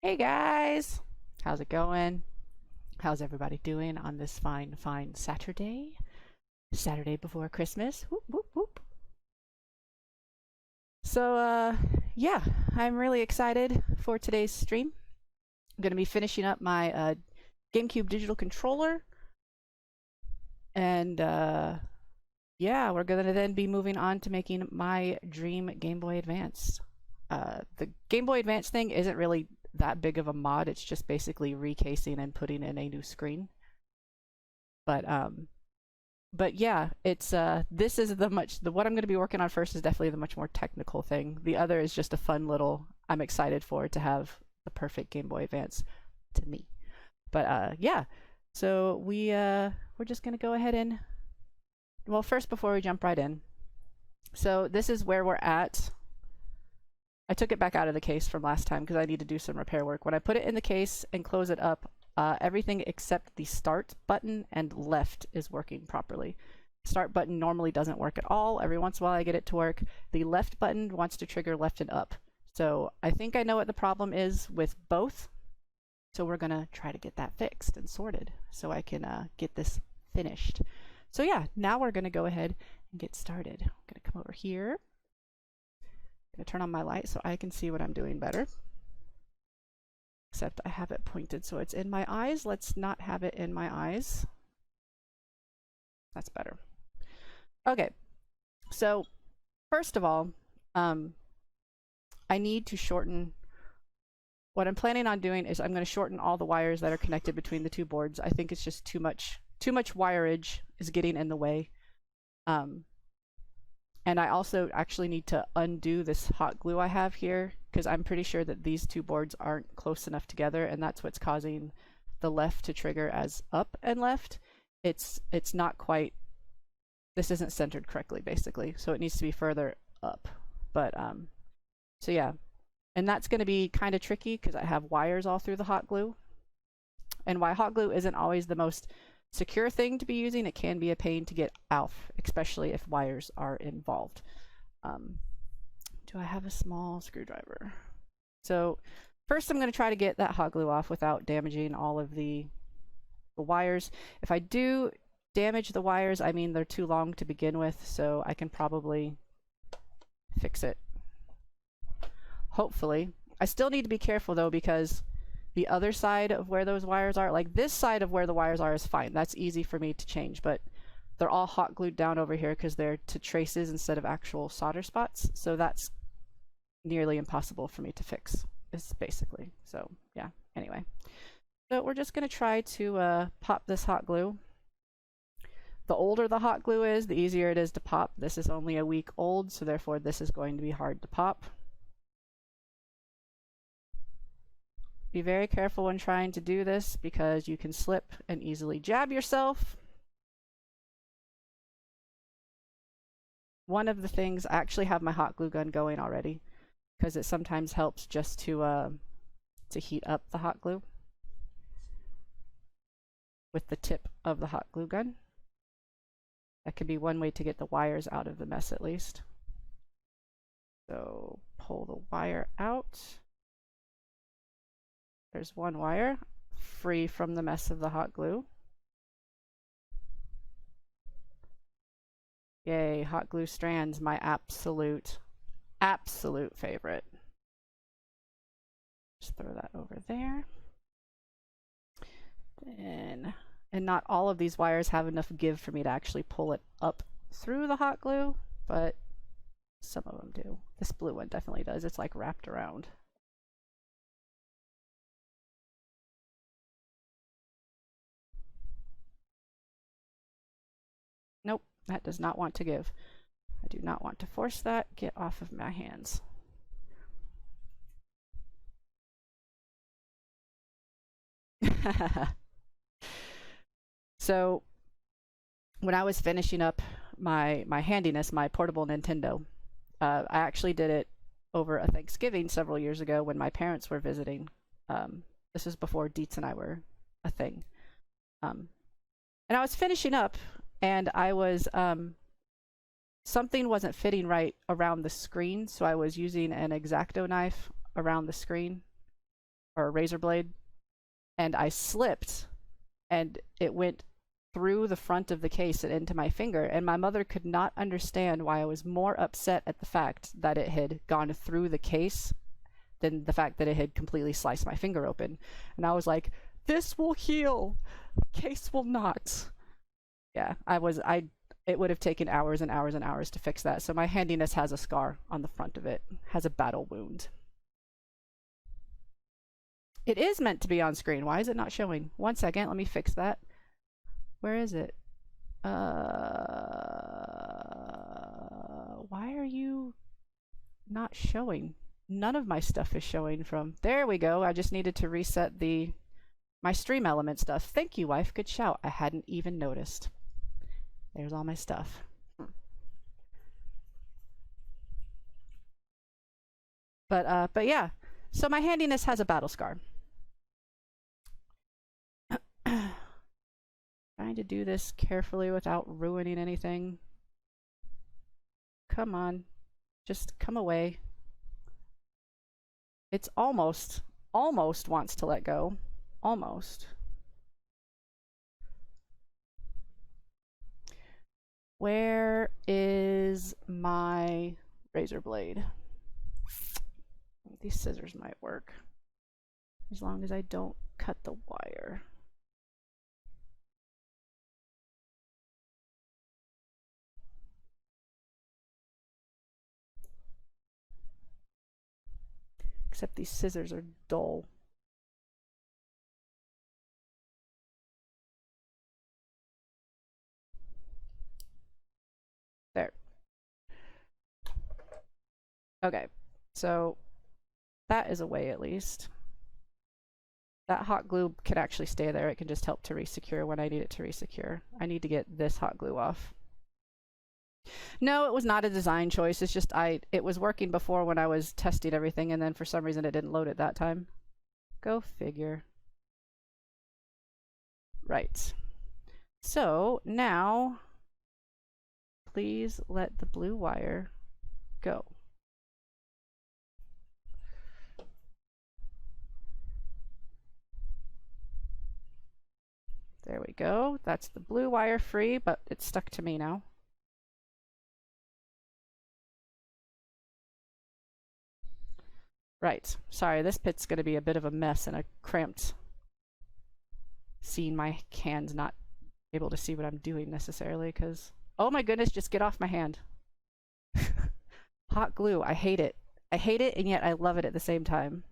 Hey guys, how's it going? How's everybody doing on this fine, fine Saturday? Saturday before Christmas. Whoop, whoop, whoop. So, yeah, I'm really excited for today's stream. I'm going to be finishing up my GameCube digital controller. And, yeah, we're going to then be moving on to making my dream Game Boy Advance. The Game Boy Advance thing isn't really that big of a mod. It's just basically recasing and putting in a new screen. But yeah, it's this is the what I'm going to be working on first is definitely the much more technical thing. The other is just a fun little, I'm excited for it to have the perfect Game Boy Advance to me. But yeah, so we're just going to go ahead and, well, first before we jump right in, so this is where we're at. I took it back out of the case from last time because I need to do some repair work. When I put it in the case and close it up, everything except the start button and left is working properly. Start button normally doesn't work at all. Every once in a while I get it to work. The left button wants to trigger left and up. So I think I know what the problem is with both. So we're going to try to get that fixed and sorted so I can get this finished. So yeah, now we're going to go ahead and get started. I'm going to come over here. I'm going to turn on my light so I can see what I'm doing better. Except I have it pointed so it's in my eyes. Let's not have it in my eyes. That's better. Okay, so first of all, I need to shorten. What I'm planning on doing is I'm going to shorten all the wires that are connected between the two boards. I think it's just too much wireage is getting in the way. And I also actually need to undo this hot glue I have here because I'm pretty sure that these two boards aren't close enough together, and that's what's causing the left to trigger as up and left. It's not quite, this isn't centered correctly basically, so it needs to be further up. But so yeah, and that's going to be kind of tricky because I have wires all through the hot glue, and why hot glue isn't always the most secure thing to be using, it can be a pain to get off, especially if wires are involved. Do I have a small screwdriver? So first I'm going to try to get that hot glue off without damaging all of the wires. If I do damage the wires, I mean they're too long to begin with, so I can probably fix it. Hopefully. I still need to be careful though, because the other side of where those wires are, like this side of where the wires are is fine. That's easy for me to change, but they're all hot glued down over here because they're to traces instead of actual solder spots. So that's nearly impossible for me to fix, is basically. So yeah, anyway. So we're just going to try to pop this hot glue. The older the hot glue is, the easier it is to pop. This is only a week old, so therefore this is going to be hard to pop. Be very careful when trying to do this because you can slip and easily jab yourself. One of the things, I actually have my hot glue gun going already because it sometimes helps just to heat up the hot glue with the tip of the hot glue gun. That could be one way to get the wires out of the mess at least. So pull the wire out. There's one wire free from the mess of the hot glue. Yay, hot glue strands, my absolute favorite. Just throw that over there. And not all of these wires have enough give for me to actually pull it up through the hot glue, but some of them do. This blue one definitely does. It's like wrapped around. Nope, that does not want to give. I do not want to force that. Get off of my hands. So when I was finishing up my handiness, my portable Nintendo, I actually did it over a Thanksgiving several years ago when my parents were visiting. This was before Dietz and I were a thing. And I was finishing up, and I was something wasn't fitting right around the screen, so I was using an X-Acto knife around the screen, or a razor blade, and I slipped, and it went through the front of the case and into my finger, and my mother could not understand why I was more upset at the fact that it had gone through the case than the fact that it had completely sliced my finger open. And I was like, this will heal, the case will not. Yeah, it would have taken hours and hours and hours to fix that. So my handiness has a scar on the front of it, has a battle wound. It is meant to be on screen. Why is it not showing? 1 second, let me fix that. Where is it? Why are you not showing? None of my stuff is showing from... There we go. I just needed to reset my stream element stuff. Thank you, wife. Good shout. I hadn't even noticed. There's all my stuff. But yeah. So my handiness has a battle scar. Trying to do this carefully without ruining anything. Come on. Just come away. It's almost wants to let go. Almost. Where is my razor blade? These scissors might work. As long as I don't cut the wire. Except these scissors are dull. There. Okay, so that is a way at least. That hot glue can actually stay there. It can just help to resecure when I need it to resecure. I need to get this hot glue off. No, it was not a design choice. It's just it was working before when I was testing everything, and then for some reason it didn't load it that time. Go figure. Right. So now, please let the blue wire go. There we go. That's the blue wire free, but it's stuck to me now. Right. Sorry, this pit's going to be a bit of a mess and a cramped scene. My hand's not able to see what I'm doing necessarily because... Oh my goodness, just get off my hand. Hot glue. I hate it. I hate it, and yet I love it at the same time.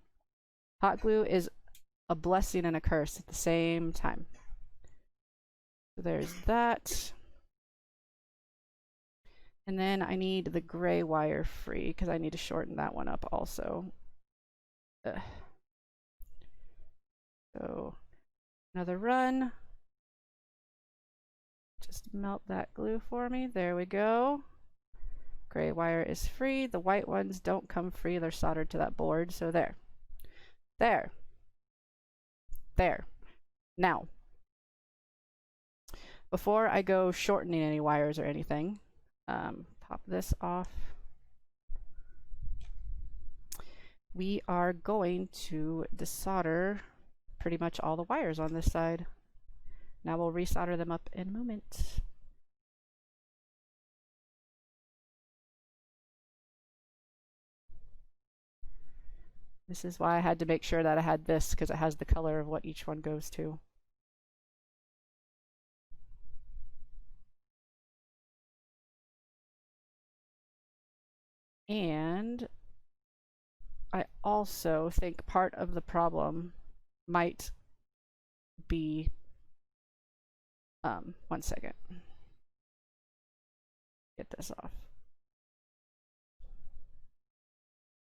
Hot glue is a blessing and a curse at the same time. So there's that. And then I need the gray wire free because I need to shorten that one up also. Ugh. So another run. Just melt that glue for me. There we go. Gray wire is free. The white ones don't come free. They're soldered to that board. So there. There. There. Now, before I go shortening any wires or anything, pop this off. We are going to desolder pretty much all the wires on this side. Now we'll resolder them up in a moment. This is why I had to make sure that I had this, because it has the color of what each one goes to. And I also think part of the problem might be, 1 second. Get this off.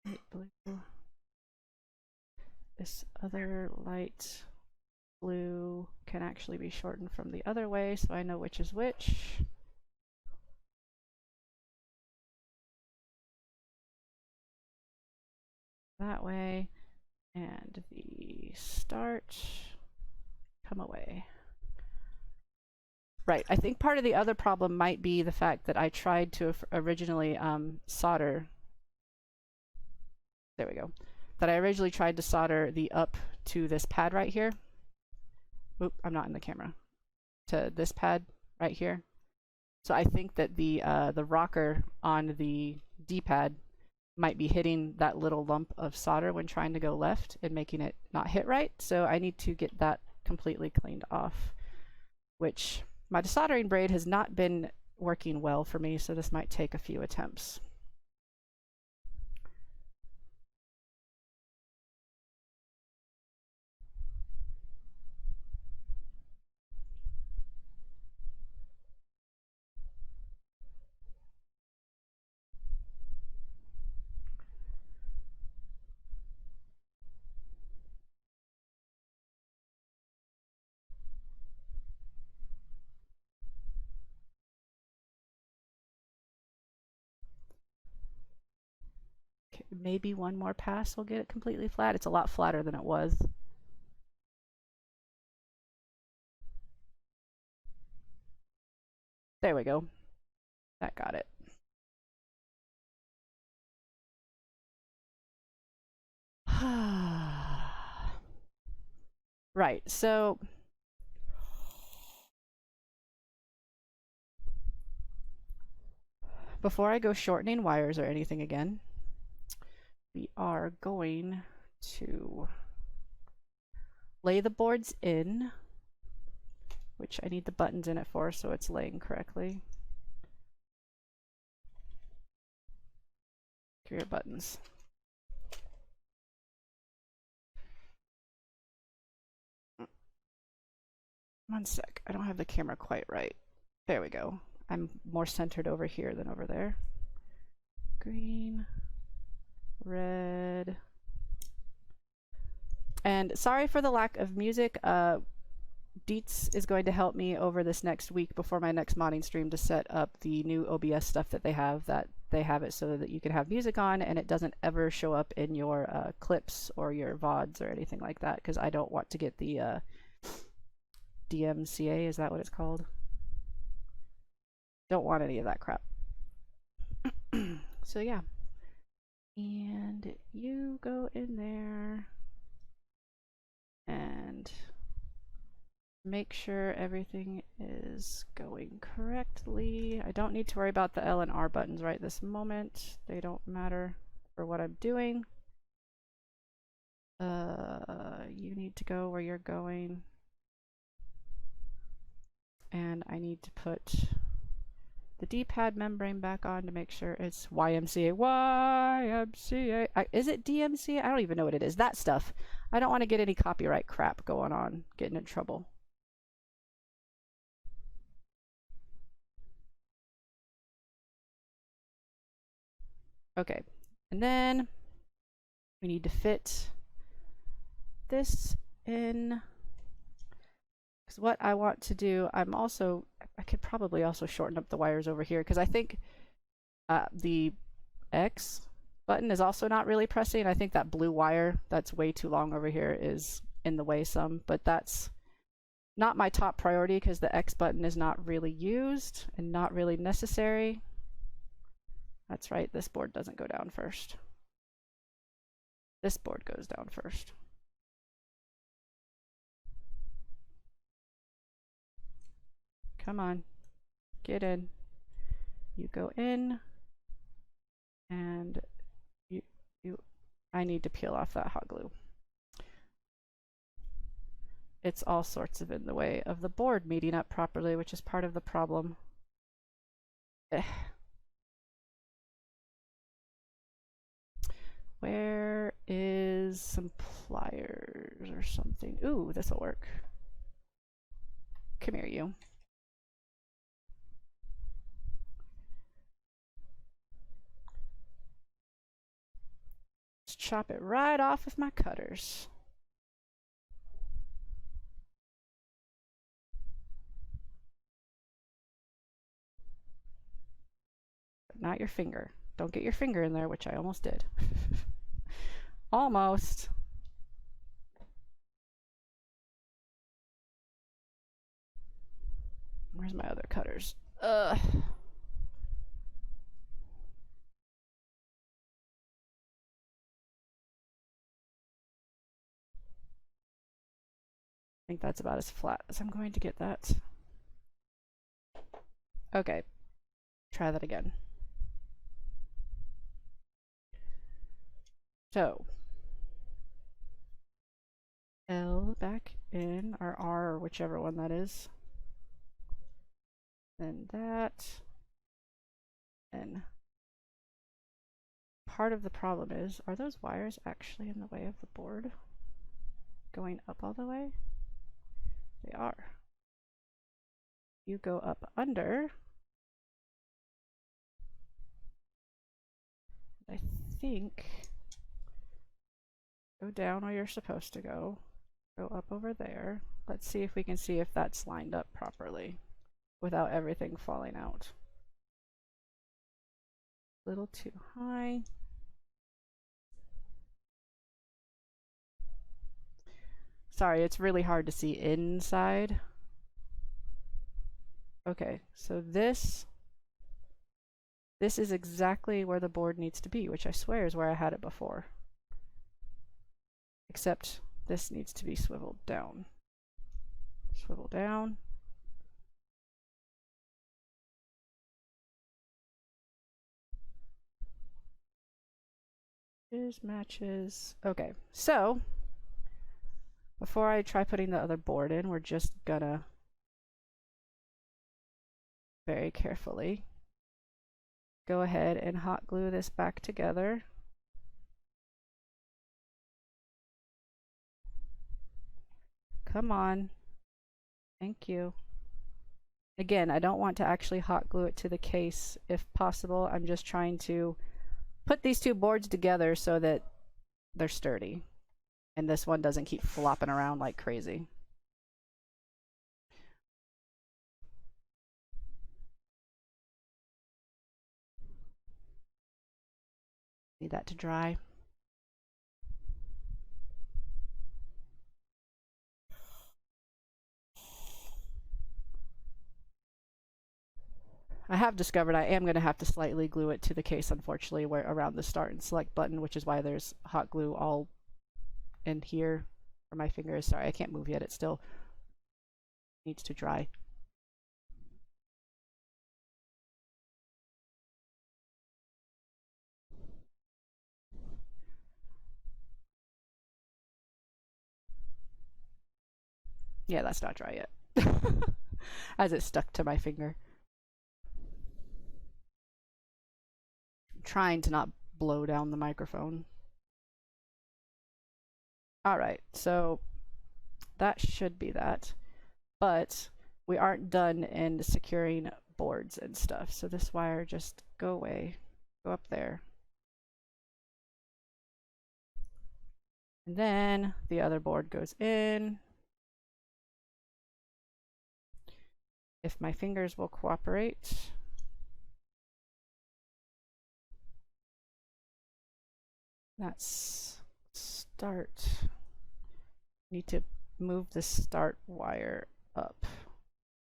Light blue. This other light blue can actually be shortened from the other way, so I know which is which. That way, and the start, come away. Right, I think part of the other problem might be the fact that I tried to originally solder. There we go. that I originally tried to solder the up to this pad right here. Oop, I'm not in the camera. To this pad right here. So I think that the rocker on the D-pad might be hitting that little lump of solder when trying to go left and making it not hit right. So I need to get that completely cleaned off, which my desoldering braid has not been working well for me, so this might take a few attempts. Okay, maybe one more pass will get it completely flat. It's a lot flatter than it was. There we go. That got it. Right, so before I go shortening wires or anything again, we are going to lay the boards in, which I need the buttons in it for so it's laying correctly. Here are your buttons. One sec, I don't have the camera quite right. There we go. I'm more centered over here than over there. Green, red. And sorry for the lack of music. Dietz is going to help me over this next week before my next modding stream to set up the new OBS stuff that they have it so that you can have music on and it doesn't ever show up in your clips or your VODs or anything like that, because I don't want to get the DMCA, is that what it's called? Don't want any of that crap. So yeah. And you go in there and make sure everything is going correctly. I don't need to worry about the L and R buttons right this moment. They don't matter for what I'm doing. You need to go where you're going. And I need to put the D-pad membrane back on to make sure it's YMCA. YMCA. Is it DMCA? I don't even know what it is. That stuff. I don't want to get any copyright crap going on, getting in trouble. Okay, and then we need to fit this in, because what I want to do, I could probably also shorten up the wires over here, because I think the X button is also not really pressing. I think that blue wire that's way too long over here is in the way some, but that's not my top priority because the X button is not really used and not really necessary. That's right, this board doesn't go down first. This board goes down first. Come on, get in. You go in, and I need to peel off that hot glue. It's all sorts of in the way of the board meeting up properly, which is part of the problem. Where is some pliers or something? Ooh, this'll work. Come here, you. Let's chop it right off with my cutters. But not your finger. Don't get your finger in there, which I almost did. Almost. Where's my other cutters? think that's about as flat as I'm going to get that. Okay, try that again. So, L back in, or R, or whichever one that is. Then that. And part of the problem is, are those wires actually in the way of the board? Going up all the way? They are. You go up under. I think go down where you're supposed to go. Go up over there. Let's see if we can see if that's lined up properly without everything falling out. A little too high. Sorry, it's really hard to see inside. Okay, so this is exactly where the board needs to be, which I swear is where I had it before. Except this needs to be swiveled down. Swivel down. Matches. Okay, so before I try putting the other board in, we're just gonna very carefully go ahead and hot glue this back together. Come on. Thank you. Again, I don't want to actually hot glue it to the case if possible. I'm just trying to put these two boards together so that they're sturdy and this one doesn't keep flopping around like crazy. Need that to dry. I have discovered I am going to have to slightly glue it to the case, unfortunately, where around the start and select button, which is why there's hot glue all in here where my finger is. Sorry, I can't move yet. It still needs to dry. Yeah, that's not dry yet. As it stuck to my finger. I'm trying to not blow down the microphone. Alright, so that should be that. But we aren't done in securing boards and stuff. So this wire just go away. Go up there. And then the other board goes in. If my fingers will cooperate. That's start. Need to move the start wire up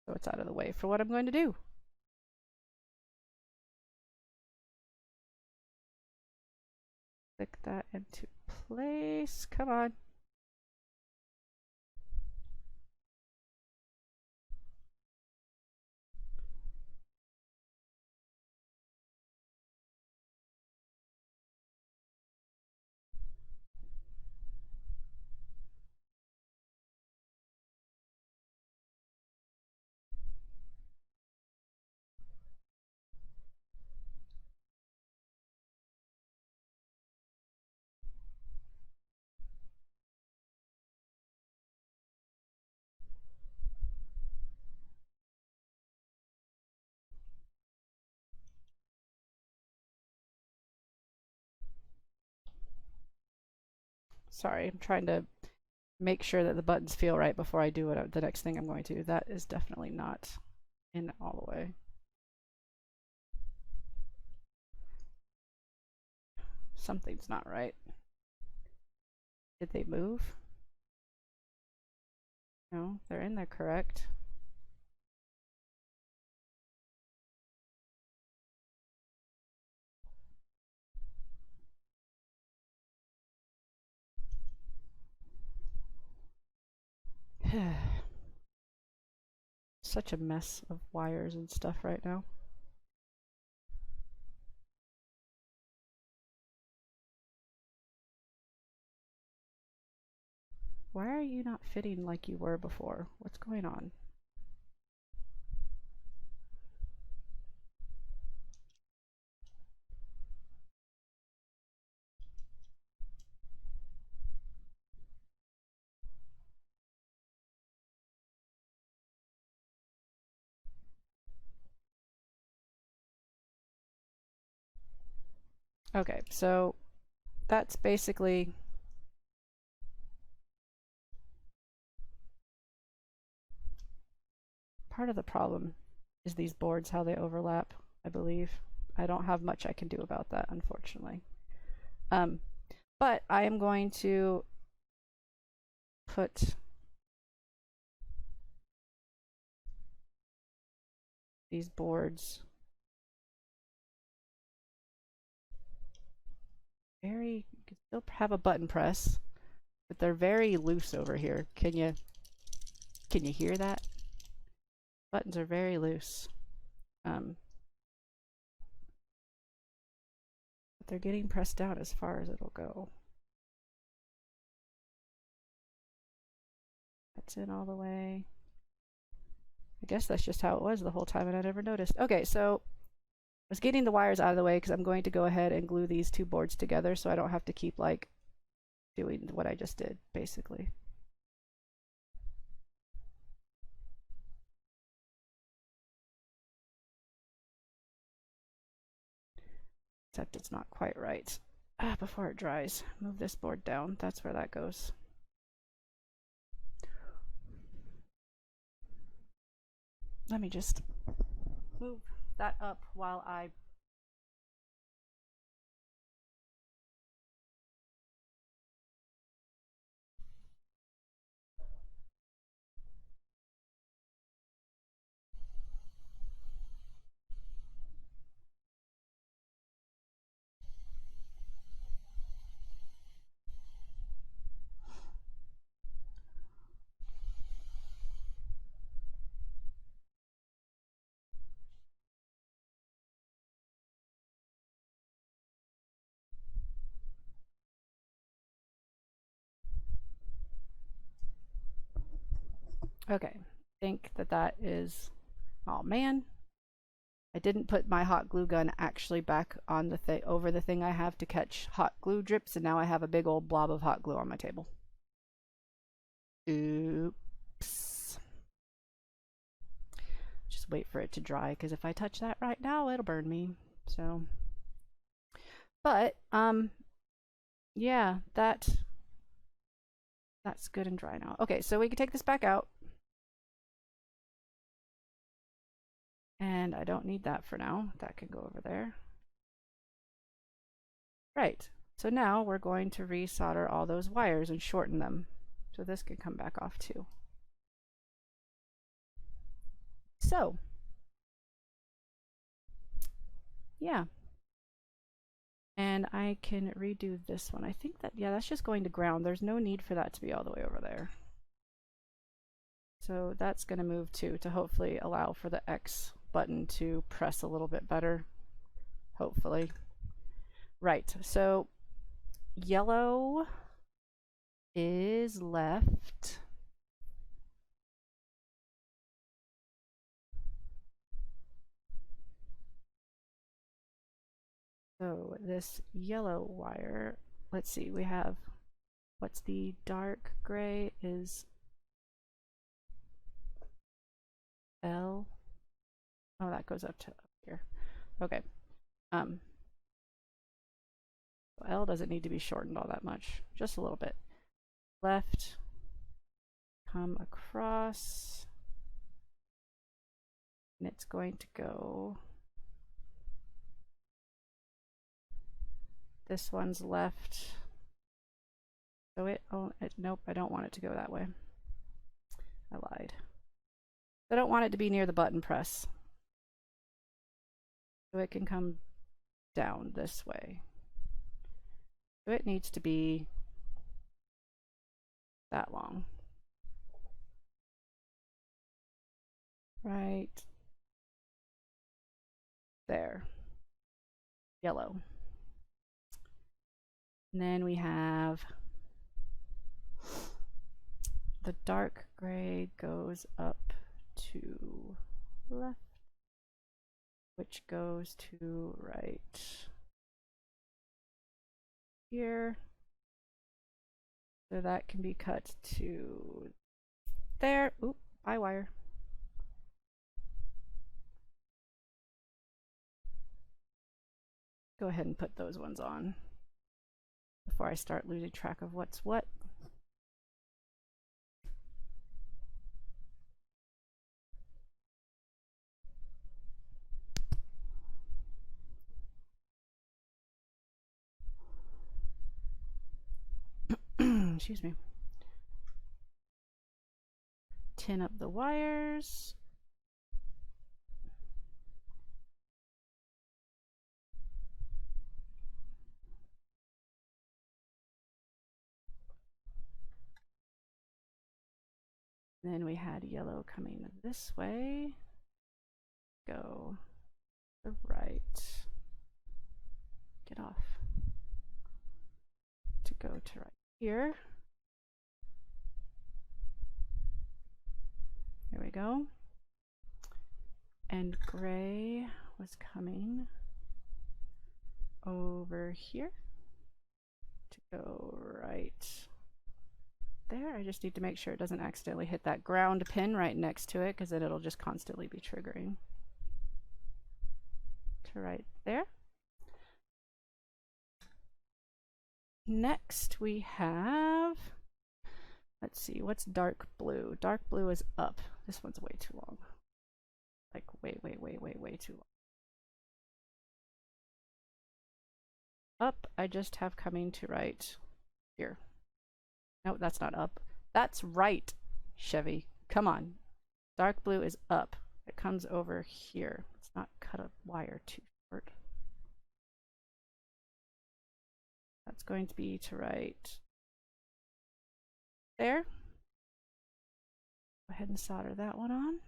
so it's out of the way for what I'm going to do. Click that into place. Come on. Sorry, I'm trying to make sure that the buttons feel right before I do the next thing I'm going to do. That is definitely not in all the way. Something's not right. Did they move? No, they're in there correct. Such a mess of wires and stuff right now. Why are you not fitting like you were before? What's going on? Okay, so that's basically part of the problem is these boards, how they overlap, I believe. I don't have much I can do about that, unfortunately. But I am going to put these boards very, you can still have a button press, but they're very loose over here. Can you hear that? Buttons are very loose. But they're getting pressed down as far as it'll go. That's in all the way. I guess that's just how it was the whole time and I never noticed. Okay, so I was getting the wires out of the way because I'm going to go ahead and glue these two boards together so I don't have to keep like doing what I just did, basically. Except it's not quite right. Before it dries, move this board down. That's where that goes. Let me just move that up while I okay, think that that is, oh man, I didn't put my hot glue gun actually back on the thing, over the thing I have to catch hot glue drips, and now I have a big old blob of hot glue on my table. Oops. Just wait for it to dry, because if I touch that right now, it'll burn me. So, but, yeah, that's good and dry now. Okay, so we can take this back out. And I don't need that for now. That can go over there. Right. So now we're going to resolder all those wires and shorten them. So this can come back off too. So, yeah. And I can redo this one. I think that, yeah, that's just going to ground. There's no need for that to be all the way over there. So that's going to move too, to hopefully allow for the X button to press a little bit better. Hopefully. Right. So yellow is left. So this yellow wire, let's see, we have, what's the dark gray is L. Oh, that goes up to up here. Okay. L doesn't need to be shortened all that much, just a little bit. Left, come across, and it's going to go. This one's left. So nope, I don't want it to go that way. I lied. I don't want it to be near the button press. So it can come down this way. So it needs to be that long. right there. Yellow. And then we have the dark gray goes up to left, which goes to right here. So that can be cut to there. Oop, by wire. Go ahead and put those ones on before I start losing track of what's what. Excuse me. Tin up the wires. Then we had yellow coming this way. Go to the right. Get off. To go to right here. There we go. And gray was coming over here to go right there. I just need to make sure it doesn't accidentally hit that ground pin right next to it, because then it'll just constantly be triggering. To right there. Next we have, let's see, what's dark blue? Dark blue is up. This one's way too long. Like way too long. Up, I just have coming to right here. No, that's not up. That's right, Chevy. Come on. Dark blue is up. It comes over here. Let's not cut a wire too short. That's going to be to right there. Go ahead and solder that one on.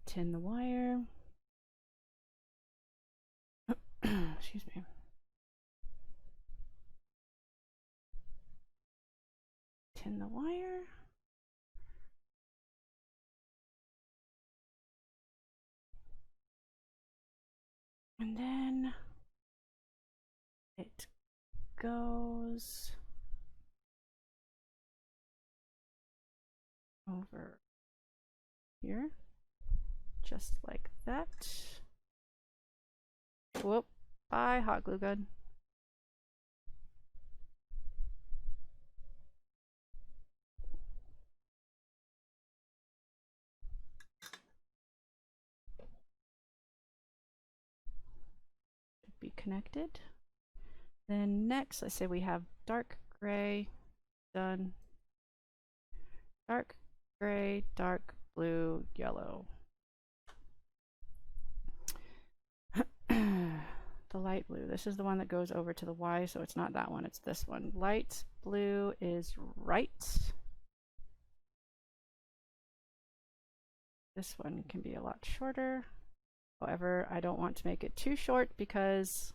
Tin the wire. Excuse me. Tin the wire. And then it goes over here, just like that. Whoop, bye, hot glue gun. Should be connected. Then next, let's say we have dark gray, done. Dark gray, dark blue, yellow. The light blue, this is the one that goes over to the Y, so it's not that one, it's this one. Light blue is right. This one can be a lot shorter. However, I don't want to make it too short because,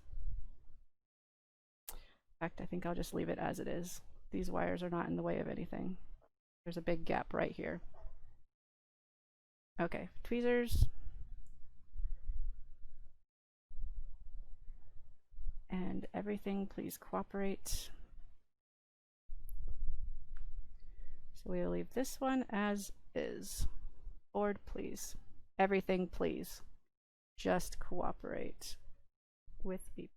in fact, I think I'll just leave it as it is. These wires are not in the way of anything. There's a big gap right here. Okay, tweezers. And everything, please cooperate. So we'll leave this one as is. Board, please. Everything, please. Just cooperate with me.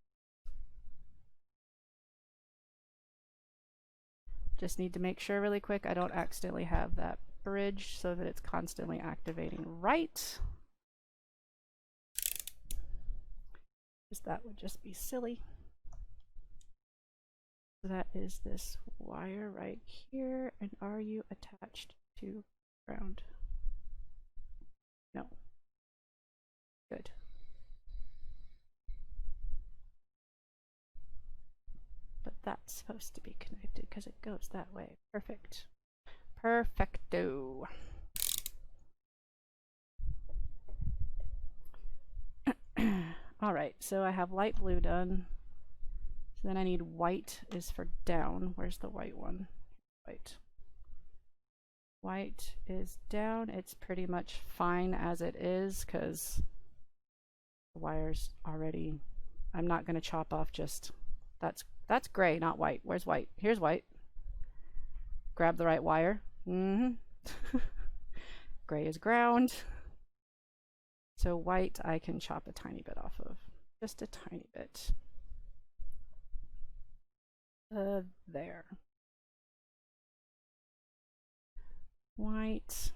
Just need to make sure really quick I don't accidentally have that bridge so that it's constantly activating right. Because that would just be silly. So that is this wire right here. And are you attached to ground? No. Good. Put that's supposed to be connected because it goes that way. Perfect. Perfecto. All right, so I have light blue done. So then I need white is for down. Where's the white one? White. White is down. It's pretty much fine as it is because the wire's already, I'm not going to chop off just, that's gray, not white. Where's white? Here's white. Grab the right wire. Gray is ground. So white I can chop a tiny bit off of. Just a tiny bit. There. White.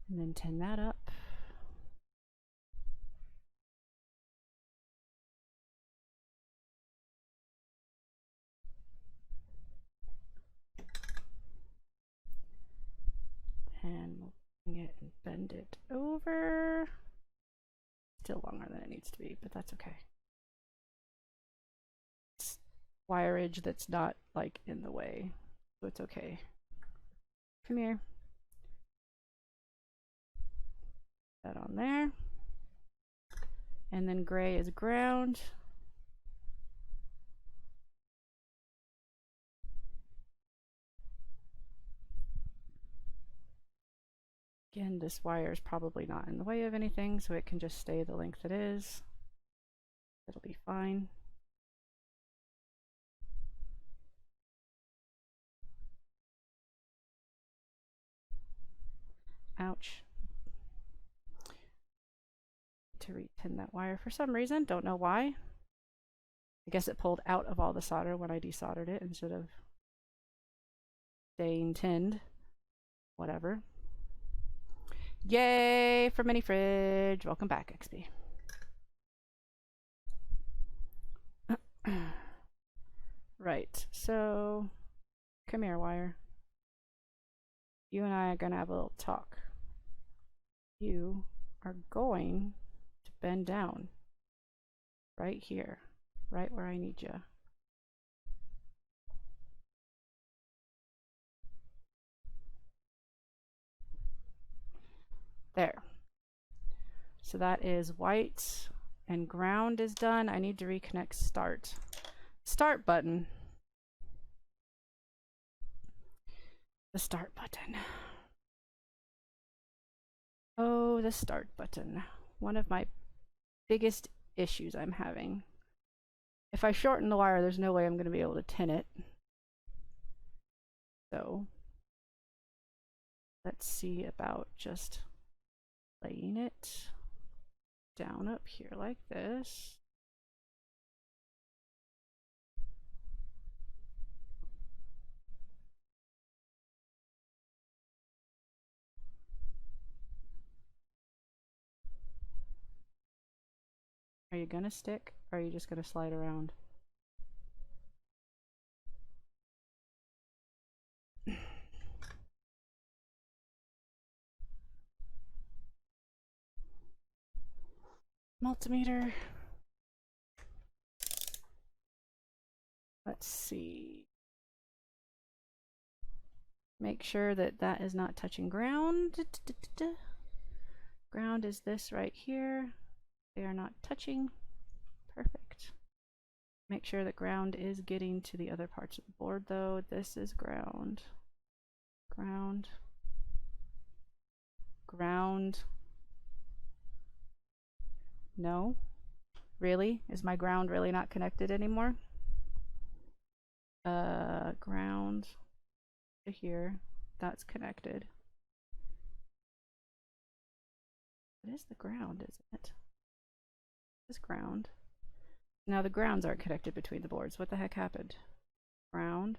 And then tin that up. And we'll bring it and bend it over. Still longer than it needs to be, but that's okay. It's wireage that's not like in the way, so it's okay. Come here. That on there. And then gray is ground. Again, this wire is probably not in the way of anything, so it can just stay the length it is. It'll be fine. Ouch. To retin that wire for some reason, don't know why. I guess it pulled out of all the solder when I desoldered it instead of staying tinned. Whatever. Yay for mini fridge. Welcome back, XP. Right, so come here, wire. You and I are gonna have a little talk. You are going to bend down right here, right where I need you. There. So that is white and ground is done. I need to reconnect start. Start button. The start button. Oh, the start button. One of my biggest issues I'm having. If I shorten the wire, there's no way I'm going to be able to tin it. So let's see about just laying it down up here like this. Are you gonna stick, or are you just gonna slide around? Multimeter. Let's see. Make sure that that is not touching ground. Ground is this right here. They are not touching. Perfect. Make sure that ground is getting to the other parts of the board though. This is ground. Ground. Ground. No? Really? Is my ground really not connected anymore? Ground to here. That's connected. It is the ground, isn't it? This ground. Now the grounds aren't connected between the boards. What the heck happened? Ground.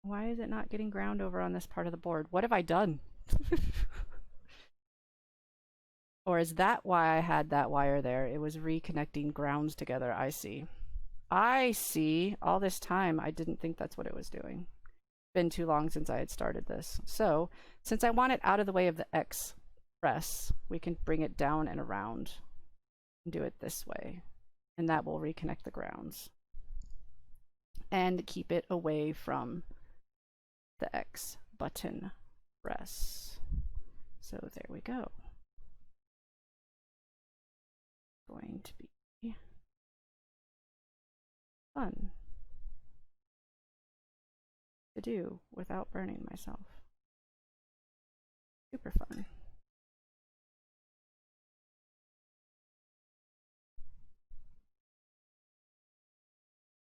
Why is it not getting ground over on this part of the board? What have I done? Or is that why I had that wire there? It was reconnecting grounds together. I see. I see. All this time, I didn't think that's what it was doing. Been too long since I had started this. So, since I want it out of the way of the X press, we can bring it down and around and do it this way. And that will reconnect the grounds. And keep it away from the X button press. So there we go. Going to be fun to do without burning myself. Super fun.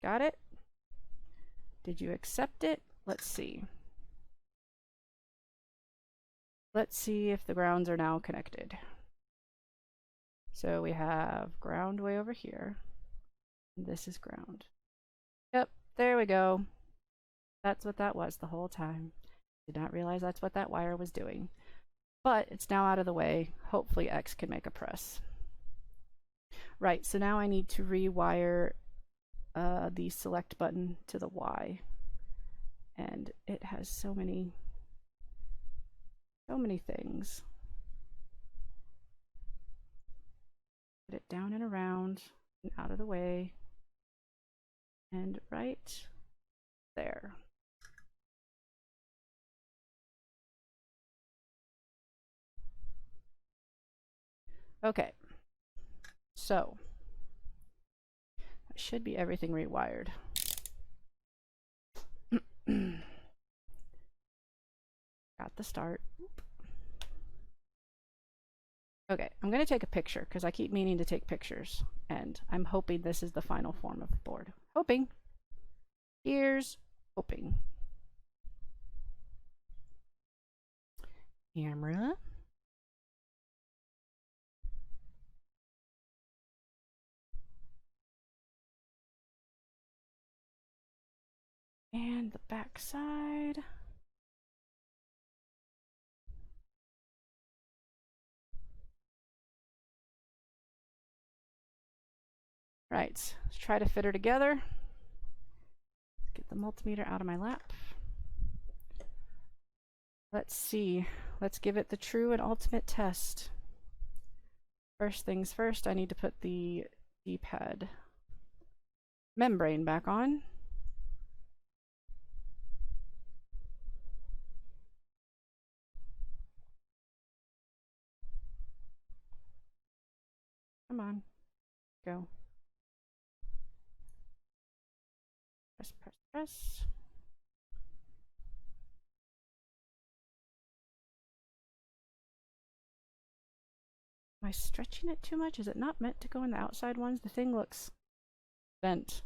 Got it? Did you accept it? Let's see. Let's see if the grounds are now connected. So we have ground way over here. And this is ground. Yep, there we go. That's what that was the whole time. Did not realize that's what that wire was doing. But it's now out of the way. Hopefully X can make a press. Right, so now I need to rewire the select button to the Y. And it has so many things. Put it down and around and out of the way. And right there. Okay, so that should be everything rewired. Got the start. Okay, I'm going to take a picture because I keep meaning to take pictures, and I'm hoping this is the final form of the board. Hoping. Here's hoping. Camera. And the back side. Right, let's try to fit her together. Get the multimeter out of my lap. Let's see. Let's give it the true and ultimate test. First things first, I need to put the D-pad membrane back on. Come on, go. Press, press, press. Am I stretching it too much? Is it not meant to go in the outside ones? The thing looks bent.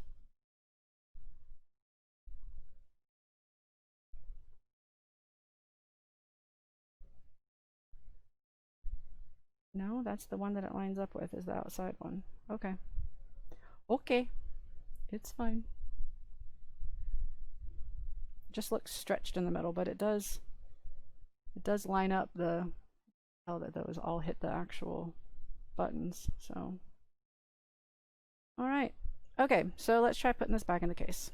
No, that's the one that it lines up with, is the outside one. Okay. Okay. It's fine. It just looks stretched in the middle, but it does line up the how that those all hit the actual buttons. So all right. Okay, so let's try putting this back in the case.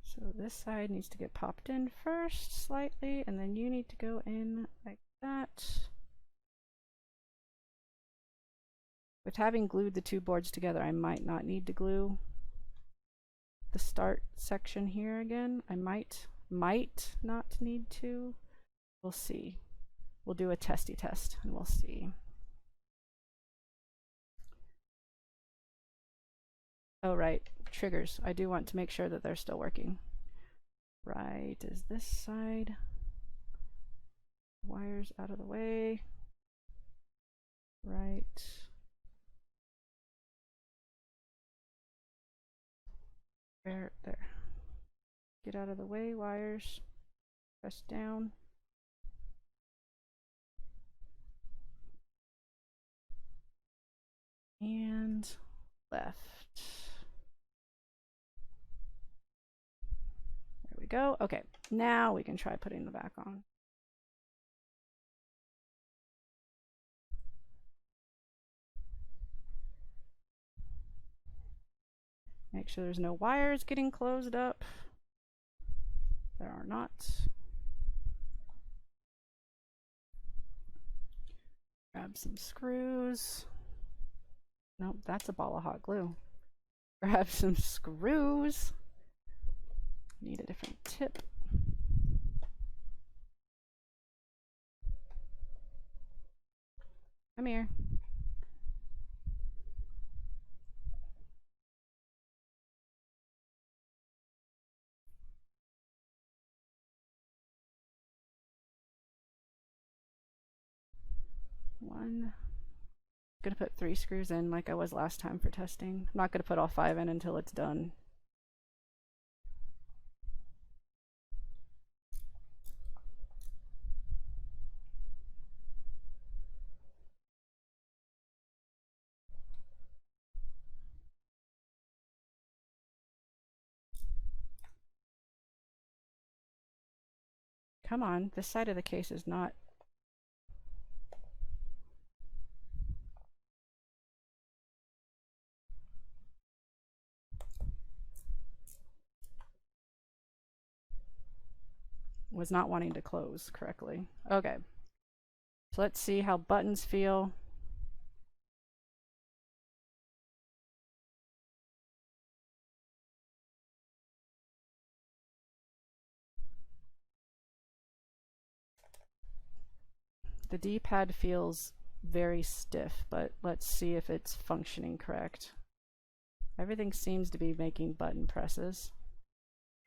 So this side needs to get popped in first slightly, and then you need to go in like that. With having glued the two boards together, I might not need to glue the start section here again. I might not need to. We'll see. We'll do a testy test and we'll see. Oh, right. Triggers. I do want to make sure that they're still working. Right, is this side. Wires out of the way. Right. There. Get out of the way, wires. Press down. And left. go. Okay, now we can try putting the back on. Make sure there's no wires getting closed up. There are not. Grab some screws. Nope, that's a ball of hot glue. Grab some screws. Need a different tip. Come here. One. Gonna put 3 screws in like I was last time for testing. I'm not gonna put all 5 in until it's done. Come on, this side of the case is not. Was not wanting to close correctly. Okay. So let's see how buttons feel. The D-pad feels very stiff, but let's see if it's functioning correct. Everything seems to be making button presses.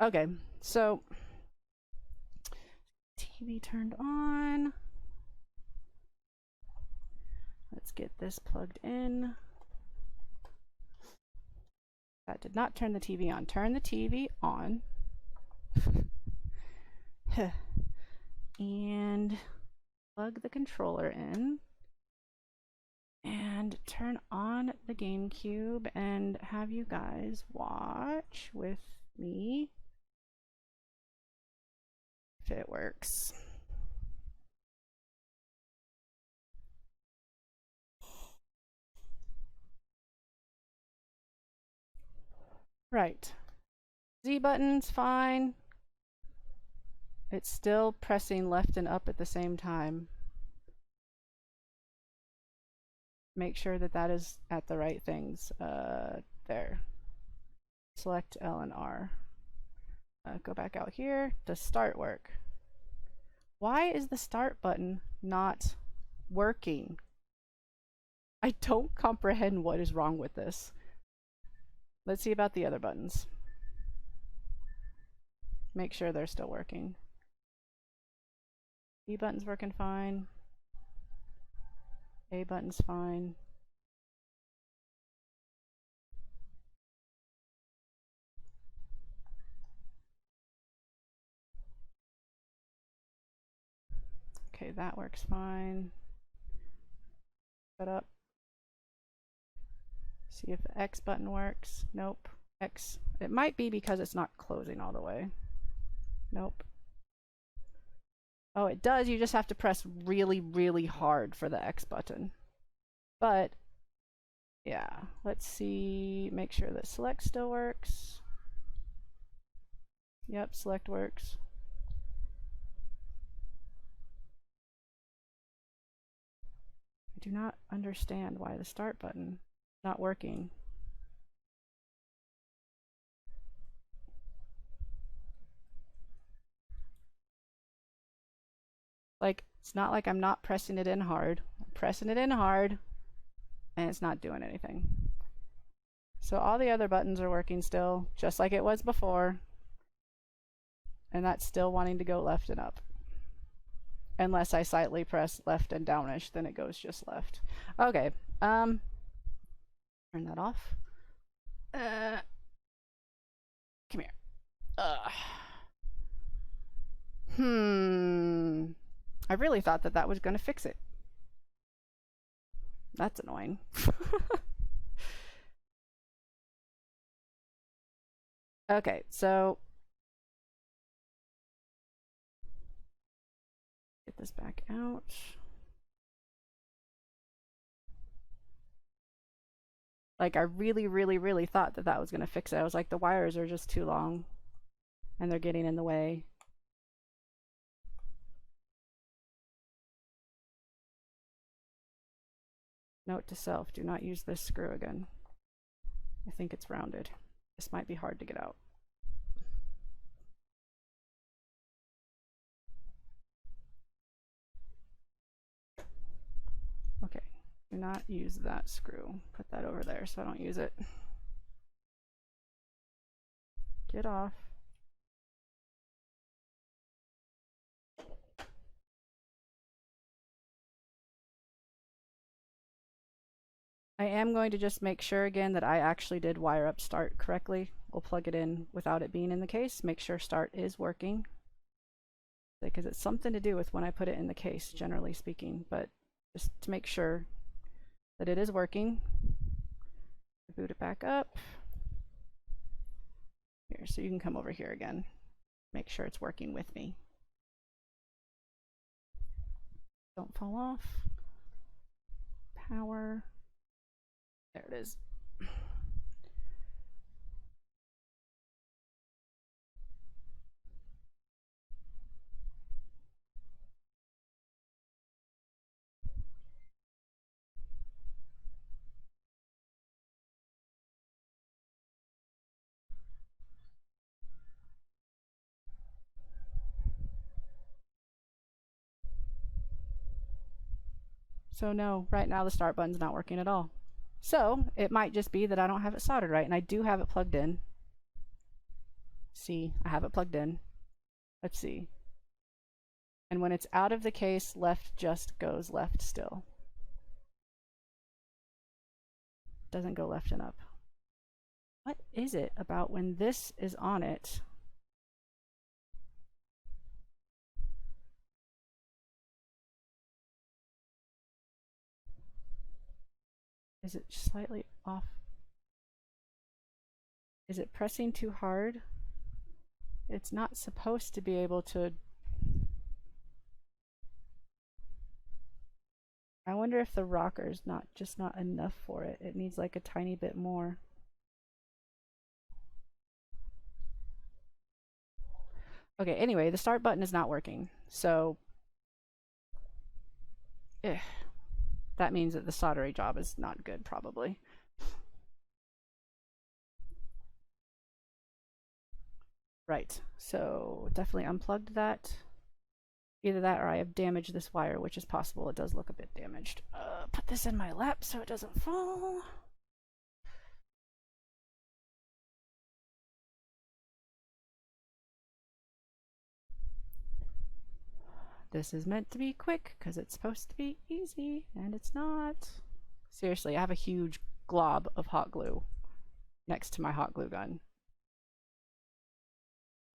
Okay, so TV turned on. Let's get this plugged in. That did not turn the TV on. Turn the TV on. And plug the controller in. And turn on the GameCube and have you guys watch with me if it works. Right. Z button's fine. It's still pressing left and up at the same time. Make sure that that is at the right things. There. Select L and R. Go back out here. Does start work? Why is the start button not working? I don't comprehend what is wrong with this. Let's see about the other buttons. Make sure they're still working. B button's working fine. A button's fine. Okay, that works fine. Set up. See if the X button works. Nope. X. It might be because it's not closing all the way. Nope. Oh, it does. You just have to press really, really hard for the X button. But, yeah. Let's see. Make sure that select still works. Yep, select works. I do not understand why the start button is not working. Like, it's not like I'm not pressing it in hard. I'm pressing it in hard, and it's not doing anything. So all the other buttons are working still, just like it was before. And that's still wanting to go left and up. Unless I slightly press left and downish, then it goes just left. Okay, turn that off. Come here. I really thought that that was going to fix it. That's annoying. Okay, so this back out. Like, I really, really, really thought that that was going to fix it. I was like, the wires are just too long and they're getting in the way. Note to self, do not use this screw again. I think it's rounded. This might be hard to get out. Okay, do not use that screw. Put that over there so I don't use it. Get off. I am going to just make sure again that I actually did wire up start correctly. We'll plug it in without it being in the case. Make sure start is working. Because it's something to do with when I put it in the case, generally speaking. But just to make sure that it is working. Boot it back up. Here, so you can come over here again. Make sure it's working with me. Don't fall off. Power. There it is. So no, right now the start button's not working at all. So it might just be that I don't have it soldered right, and I do have it plugged in. See, I have it plugged in. Let's see. And when it's out of the case, left just goes left still. Doesn't go left and up. What is it about when this is on it? Is it slightly off? Is it pressing too hard? It's not supposed to be able to. I wonder if the rocker's not enough for it. It needs like a tiny bit more. Okay, anyway, the start button is not working. So that means that the soldering job is not good, probably. Right, so definitely unplugged that. Either that or I have damaged this wire, which is possible. It does look a bit damaged. Put this in my lap so it doesn't fall. This is meant to be quick because it's supposed to be easy, and it's not. Seriously, I have a huge glob of hot glue next to my hot glue gun.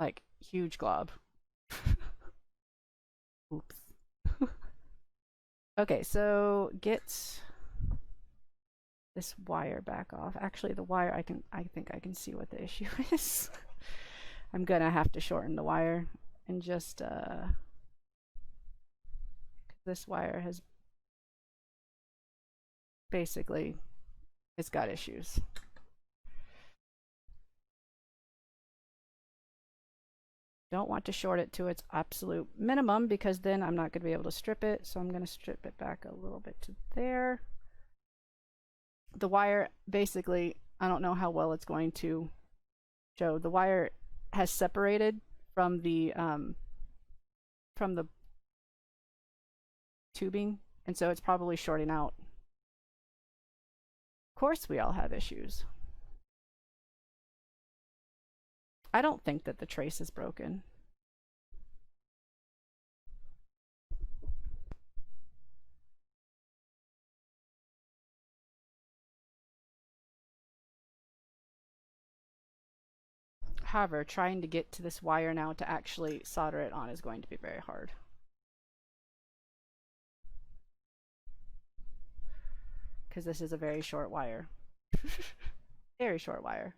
Like, huge glob. Oops. Okay, so get this wire back off. Actually, the wire, I think I can see what the issue is. I'm gonna have to shorten the wire and just this wire has basically, it's got issues. Don't want to short it to its absolute minimum because then I'm not going to be able to strip it. So I'm going to strip it back a little bit to there. The wire, basically, I don't know how well it's going to show. The wire has separated from the tubing, and so it's probably shorting out. Of course, we all have issues. I don't think that the trace is broken. However, trying to get to this wire now to actually solder it on is going to be very hard. Because this is a very short wire. Very short wire.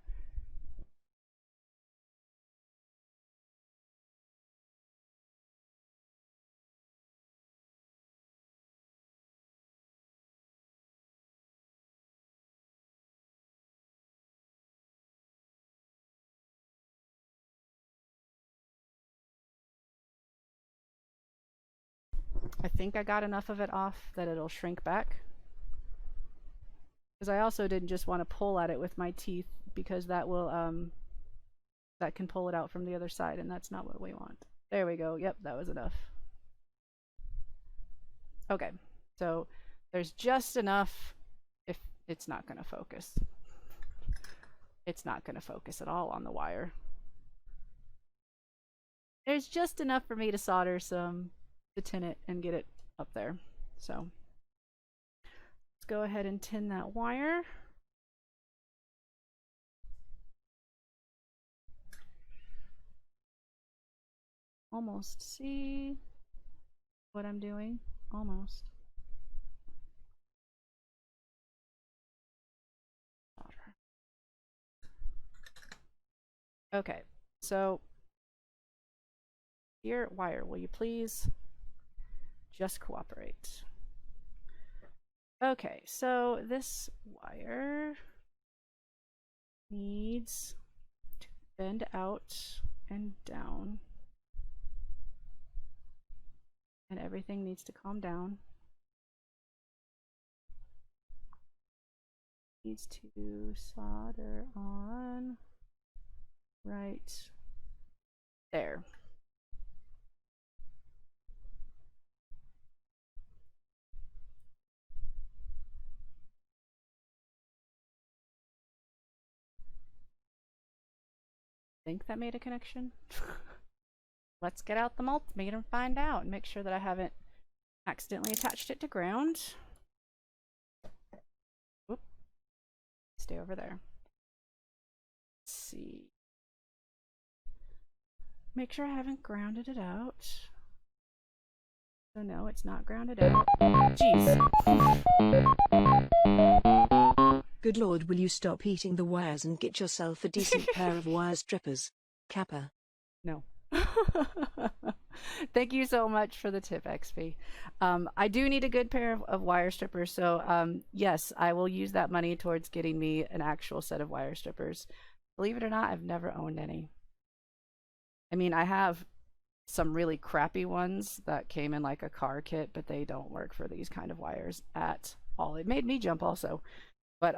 I think I got enough of it off that it'll shrink back. Because I also didn't just want to pull at it with my teeth, because that will, that can pull it out from the other side, and that's not what we want. There we go. Yep, that was enough. Okay, so there's just enough. If it's not going to focus. It's not going to focus at all on the wire. There's just enough for me to solder some, to tin it and get it up there. So let's go ahead and tin that wire. Almost see what I'm doing. Almost. Okay, so here, wire, will you please just cooperate? Okay, so this wire needs to bend out and down, and everything needs to calm down. Needs to solder on right there. Think that made a connection? Let's get out the multimeter and find out, and make sure that I haven't accidentally attached it to ground. Whoop. Stay over there. Let's see. Make sure I haven't grounded it out. So no, it's not grounded out. Jeez. Good Lord, will you stop eating the wires and get yourself a decent pair of wire strippers? Kappa. No. Thank you so much for the tip, XP. I do need a good pair of wire strippers, so yes, I will use that money towards getting me an actual set of wire strippers. Believe it or not, I've never owned any. I mean, I have some really crappy ones that came in like a car kit, but they don't work for these kind of wires at all. It made me jump also. But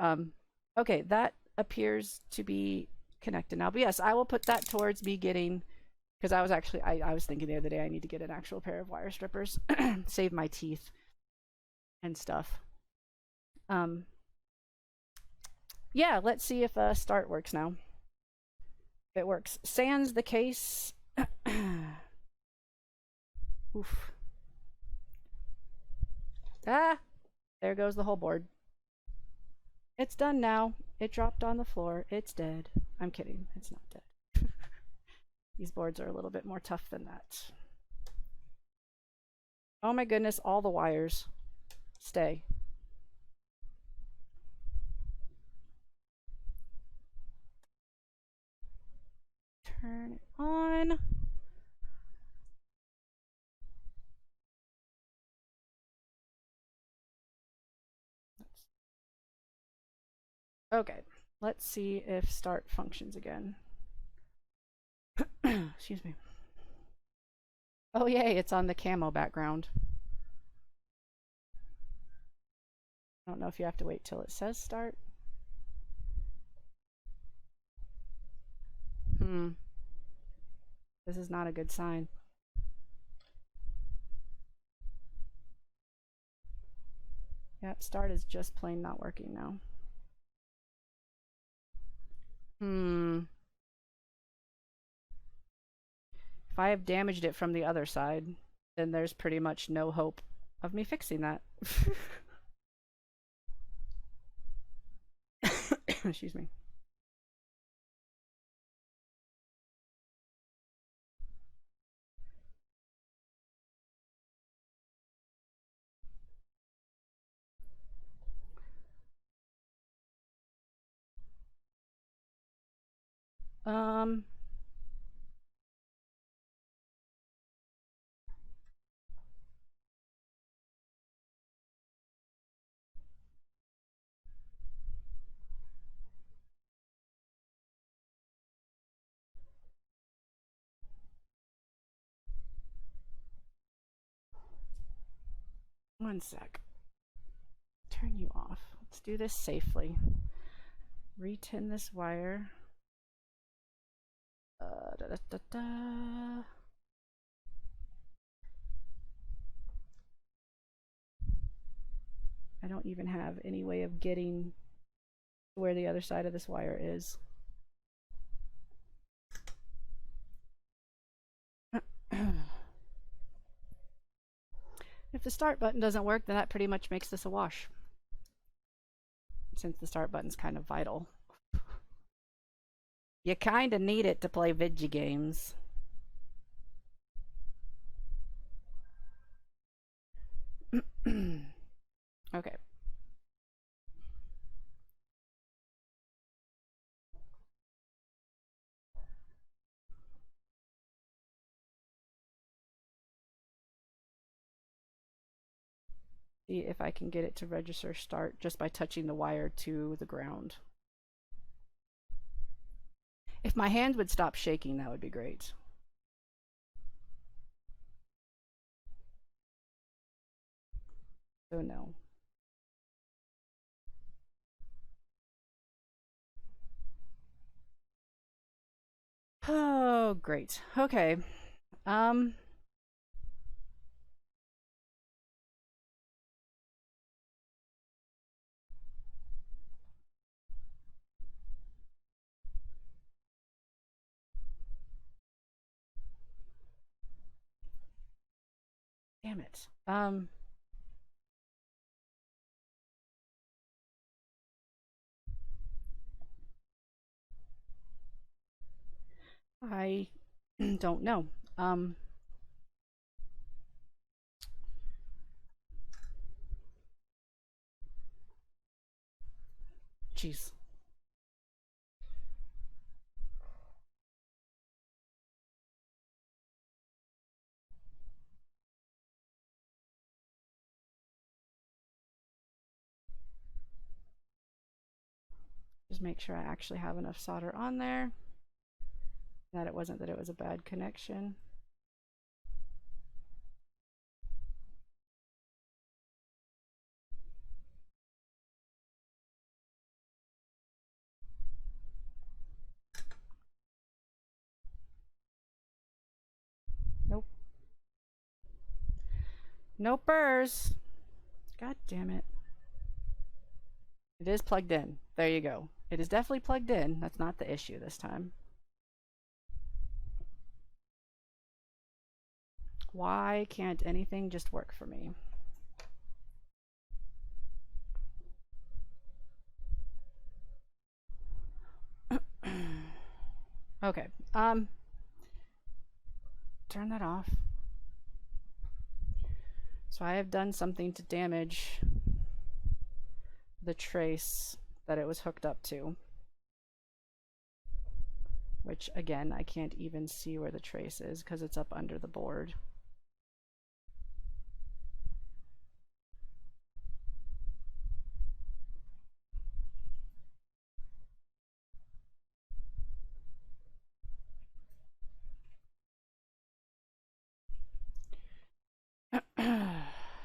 okay, that appears to be connected now. But yes, I will put that towards me getting, because I was actually, I was thinking the other day I need to get an actual pair of wire strippers, save my teeth and stuff. Yeah, let's see if start works now. If it works. Sans the case. Oof. Ah, there goes the whole board. It's done now. It dropped on the floor. It's dead. I'm kidding. It's not dead. These boards are a little bit more tough than that. Oh my goodness, all the wires. Stay. Turn it on. Okay, let's see if start functions again. Excuse me. Oh yay, it's on the camo background. I don't know if you have to wait till it says start. This is not a good sign. Yep, start is just plain not working now. If I have damaged it from the other side, then there's pretty much no hope of me fixing that. Excuse me. One sec. Turn you off. Let's do this safely. Retin this wire. Da, da, da, da. I don't even have any way of getting where the other side of this wire is. If the start button doesn't work, then that pretty much makes this a wash. Since the start button's kind of vital. You kind of need it to play video games. Okay. See if I can get it to register start just by touching the wire to the ground. If my hand would stop shaking, that would be great. So no. Oh, great. Okay. Damn it. I don't know. Jeez. Just make sure I actually have enough solder on there. That it wasn't that it was a bad connection. Nope. Nopers. God damn it. It is plugged in. There you go. It is definitely plugged in. That's not the issue this time. Why can't anything just work for me? Okay. Turn that off. So I have done something to damage the trace that it was hooked up to. Which, again, I can't even see where the trace is because it's up under the board.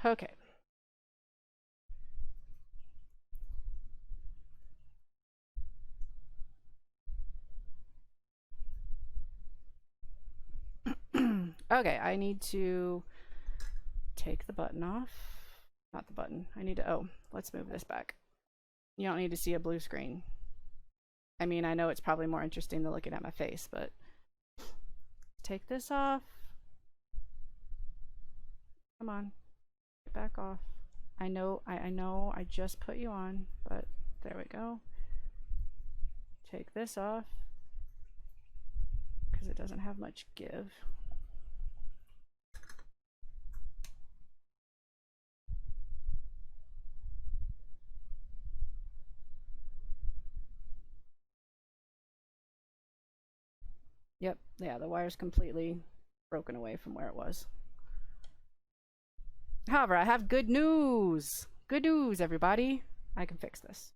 Okay. Okay, I need to take the button off. Not the button. I need to, oh, let's move this back. You don't need to see a blue screen. I mean, I know it's probably more interesting than looking at my face, but take this off. Come on, get back off. I know I just put you on, but there we go. Take this off because it doesn't have much give. Yep, yeah, the wire's completely broken away from where it was. However, I have good news. Good news, everybody. I can fix this.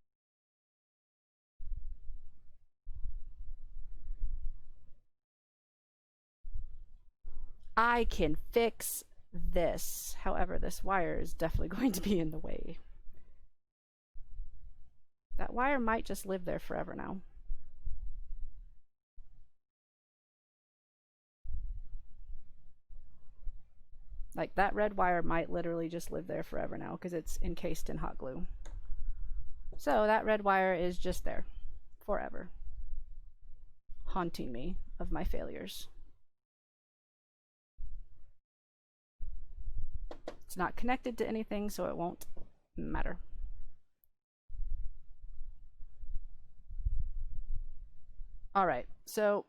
I can fix this. However, this wire is definitely going to be in the way. That wire might just live there forever now. Like, that red wire might literally just live there forever now because it's encased in hot glue. So that red wire is just there forever, haunting me of my failures. It's not connected to anything, so it won't matter. All right, so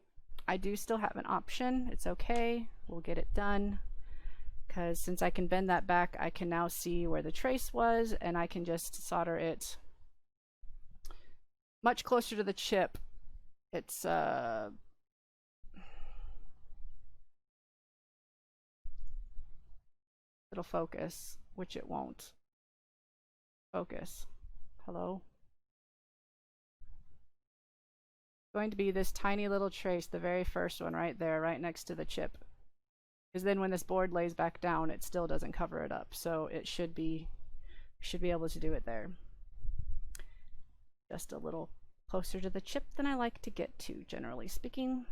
I do still have an option. It's okay. We'll get it done. Because since I can bend that back, I can now see where the trace was, and I can just solder it much closer to the chip. It's it'll focus, which it won't. Focus. Hello? Going to be this tiny little trace, the very first one right there, right next to the chip. Because then when this board lays back down, it still doesn't cover it up. So it should be able to do it there. Just a little closer to the chip than I like to get to, generally speaking.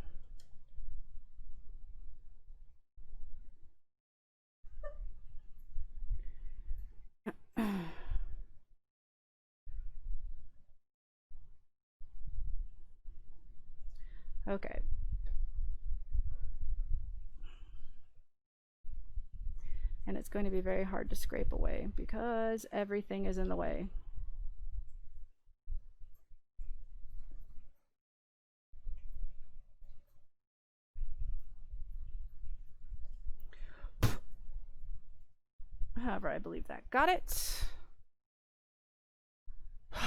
Okay. And it's going to be very hard to scrape away because everything is in the way. However, I believe that got it. I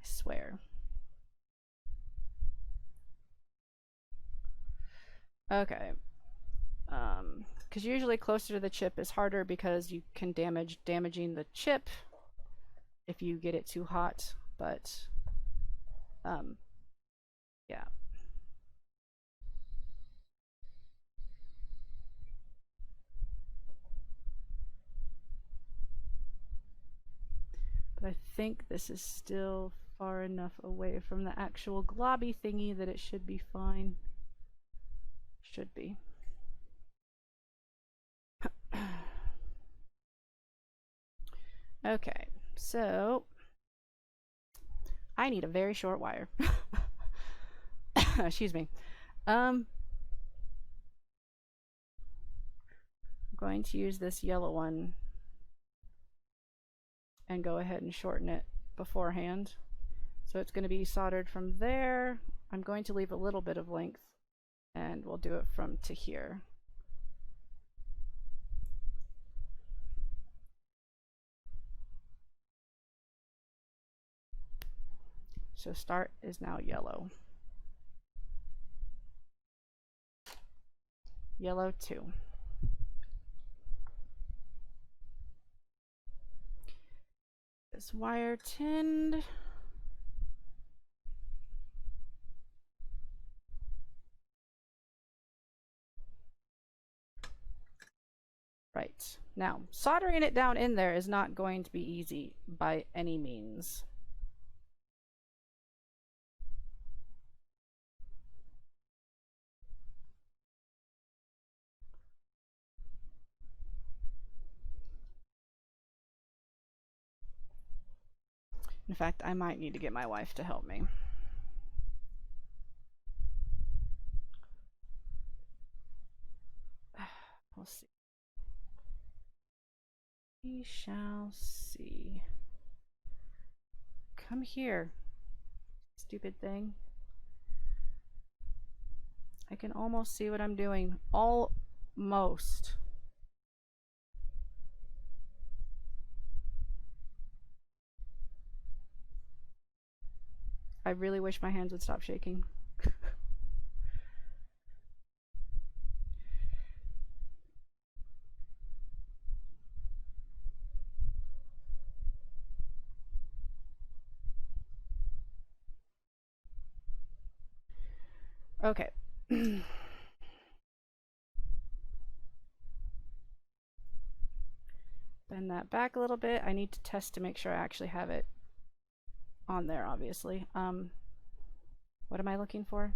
swear. Okay. Because usually closer to the chip is harder because you can damaging the chip if you get it too hot, but yeah. But I think this is still far enough away from the actual globby thingy that it should be fine. Should be. Okay, so I need a very short wire. Excuse me. I'm going to use this yellow one and go ahead and shorten it beforehand. So it's going to be soldered from there. I'm going to leave a little bit of length and we'll do it from to here. So start is now yellow. Yellow 2. This wire tinned. Right. Now, soldering it down in there is not going to be easy by any means. In fact, I might need to get my wife to help me. We'll see. We shall see. Come here, stupid thing. I can almost see what I'm doing. Almost. I really wish my hands would stop shaking. Okay. bend that back a little bit. I need to test to make sure I actually have it on there, obviously. What am I looking for?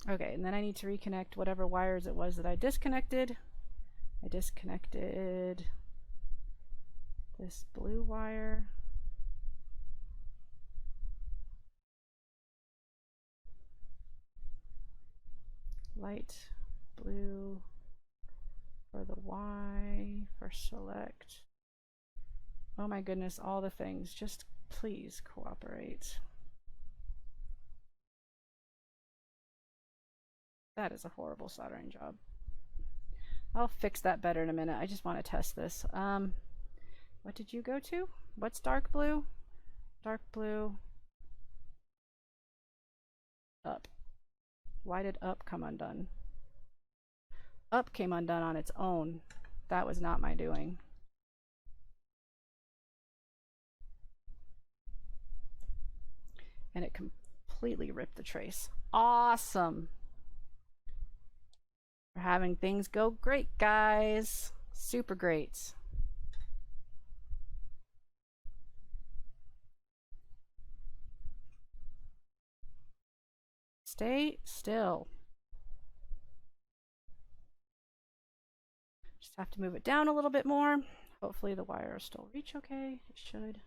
Okay, and then I need to reconnect whatever wires it was that I disconnected. I disconnected this blue wire. Light blue for the Y, for select. Oh my goodness, all the things. Just please cooperate. That is a horrible soldering job. I'll fix that better in a minute. I just want to test this. What did you go to? What's dark blue? Dark blue. Up. Why did up come undone? Up came undone on its own. That was not my doing. And it completely ripped the trace. Awesome. We're having things go great, guys. Super great. Stay still. Just have to move it down a little bit more. Hopefully the wire will still reach okay. It should.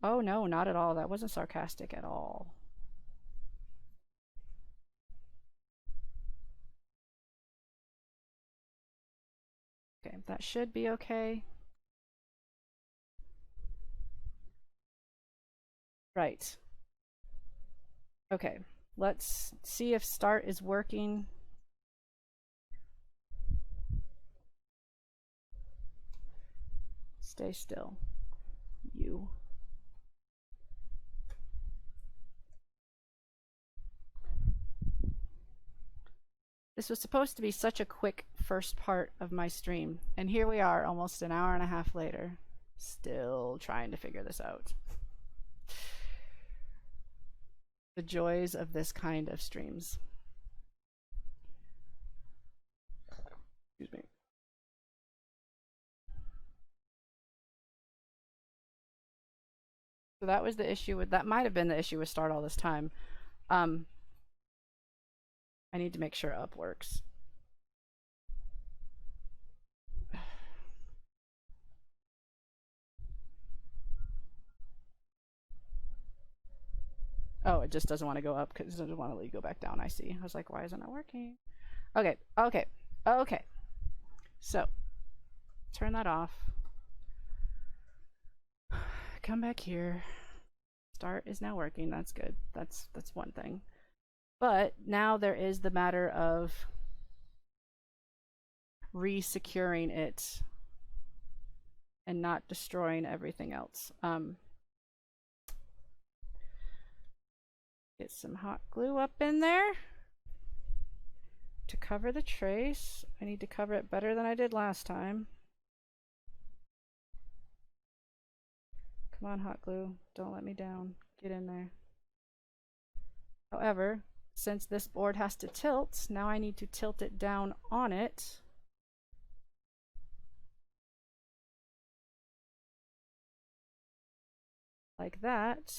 Oh no, not at all. That wasn't sarcastic at all. Okay, that should be okay. Right. Okay, let's see if start is working. Stay still. You. This was supposed to be such a quick first part of my stream, and here we are almost an hour and a half later, still trying to figure this out. The joys of this kind of streams. Excuse me. So that was the issue with, that might have been the issue with start all this time. I need to make sure up works. Oh, it just doesn't want to go up because it doesn't want to let you go back down. I see. I was like, why isn't it working? Okay, okay, okay. So, turn that off. Come back here. Start is now working. That's good. That's one thing. But now there is the matter of re-securing it and not destroying everything else. Get some hot glue up in there to cover the trace. I need to cover it better than I did last time. Come on, hot glue. Don't let me down. Get in there. However, since this board has to tilt, now I need to tilt it down on it. Like that.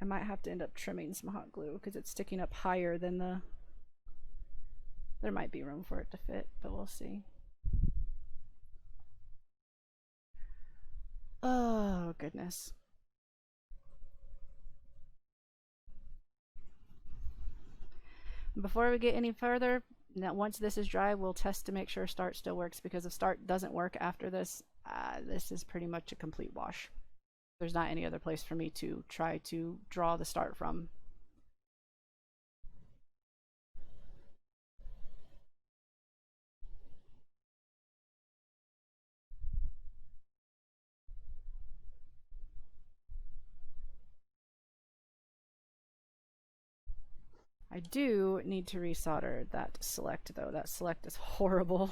I might have to end up trimming some hot glue because it's sticking up higher than the... There might be room for it to fit, but we'll see. Oh, goodness. Before we get any further, now once this is dry, we'll test to make sure start still works, because if start doesn't work after this, this is pretty much a complete wash. There's not any other place for me to try to draw the start from. I do need to resolder that select though. That select is horrible.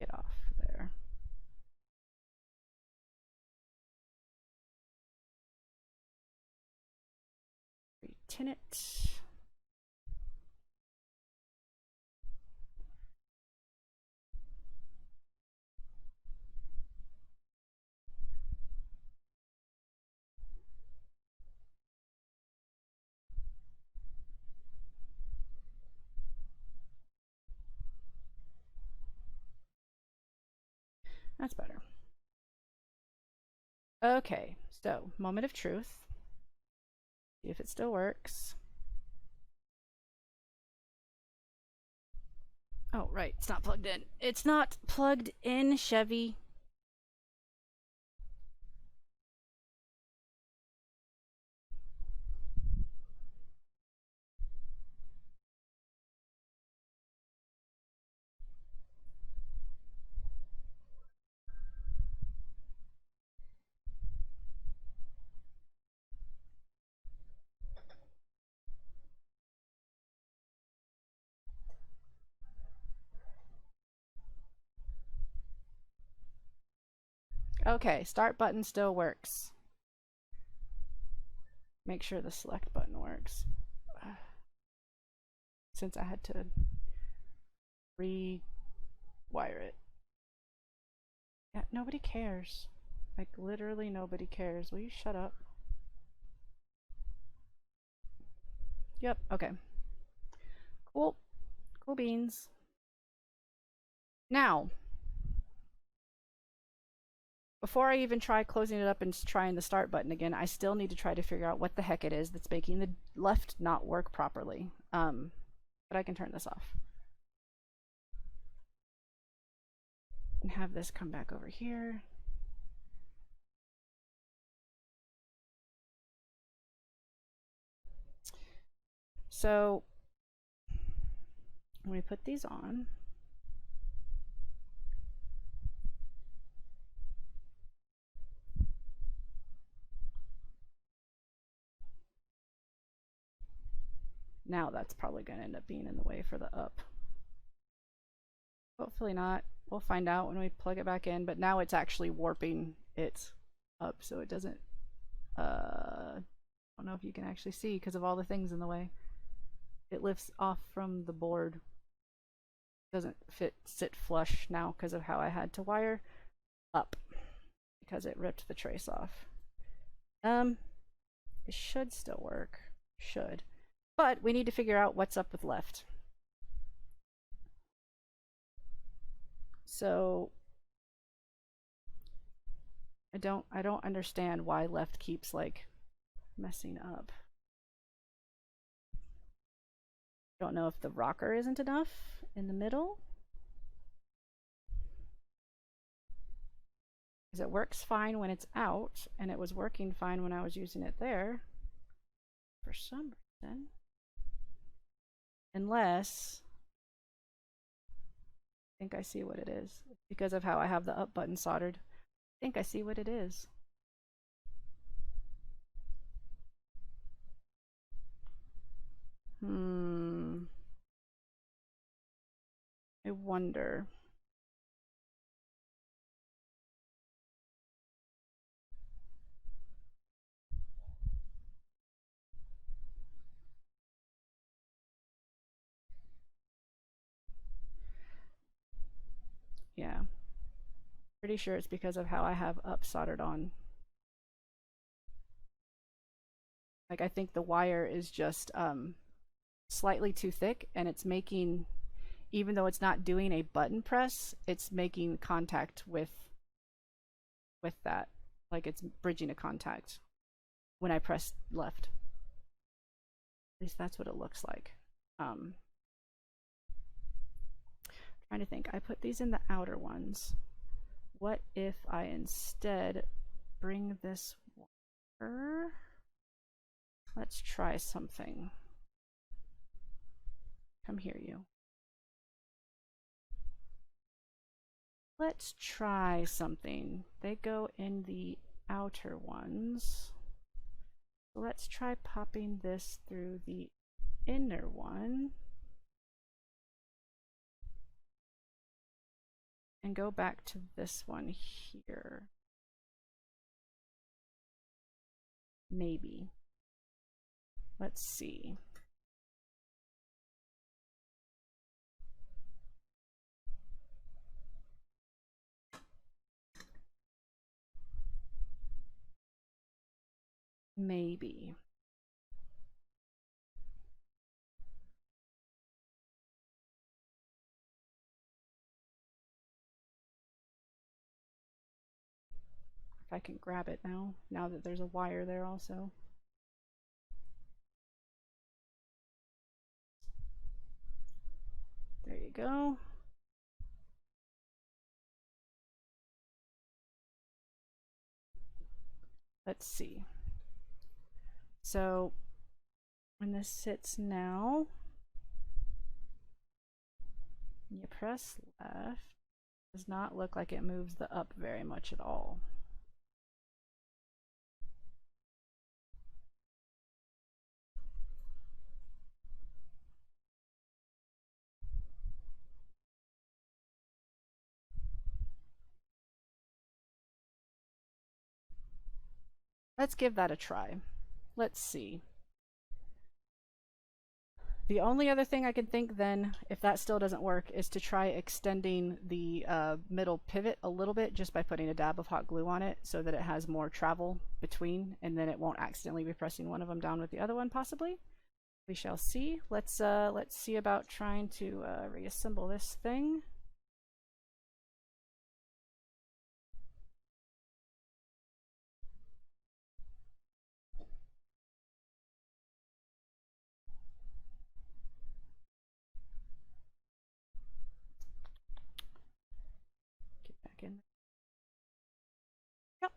Get off there. Retin it. That's better. Okay, so moment of truth. See if it still works. Oh, right, it's not plugged in. It's not plugged in, Chevy. Okay, start button still works. Make sure the select button works. Since I had to rewire it. Yeah, nobody cares. Like, literally nobody cares. Will you shut up? Yep, okay. Cool. Cool beans. Now, before I even try closing it up and trying the start button again, I still need to try to figure out what the heck it is that's making the left not work properly. But I can turn this off. And have this come back over here. So when we put these on, now that's probably going to end up being in the way for the up. Hopefully not. We'll find out when we plug it back in, but now it's actually warping it up so it doesn't, I don't know if you can actually see because of all the things in the way. It lifts off from the board. Doesn't sit flush now because of how I had to wire up because it ripped the trace off. It should still work. Should. But we need to figure out what's up with left. So I don't understand why left keeps like messing up. Don't know if the rocker isn't enough in the middle. Because it works fine when it's out, and it was working fine when I was using it there. For some reason. Unless I think I see what it is. Because of how I have the up button soldered. I think I see what it is. I wonder. Yeah. Pretty sure it's because of how I have up soldered on. Like, I think the wire is just slightly too thick, and it's making, even though it's not doing a button press, it's making contact with that. Like, it's bridging a contact when I press left. At least that's what it looks like. Trying to think. I put these in the outer ones. What if I instead bring this wire? Let's try something. Come here, you. Let's try something. They go in the outer ones. let's try popping this through the inner one and go back to this one here. Maybe. Let's see. Maybe. If I can grab it now that there's a wire there also. There you go. Let's see. So when this sits now, you press left. Does not look like it moves the up very much at all. Let's give that a try. Let's see. The only other thing I can think then, if that still doesn't work, is to try extending the middle pivot a little bit just by putting a dab of hot glue on it so that it has more travel between, and then it won't accidentally be pressing one of them down with the other one, possibly. We shall see. Let's see about trying to reassemble this thing. Get back in. Yep.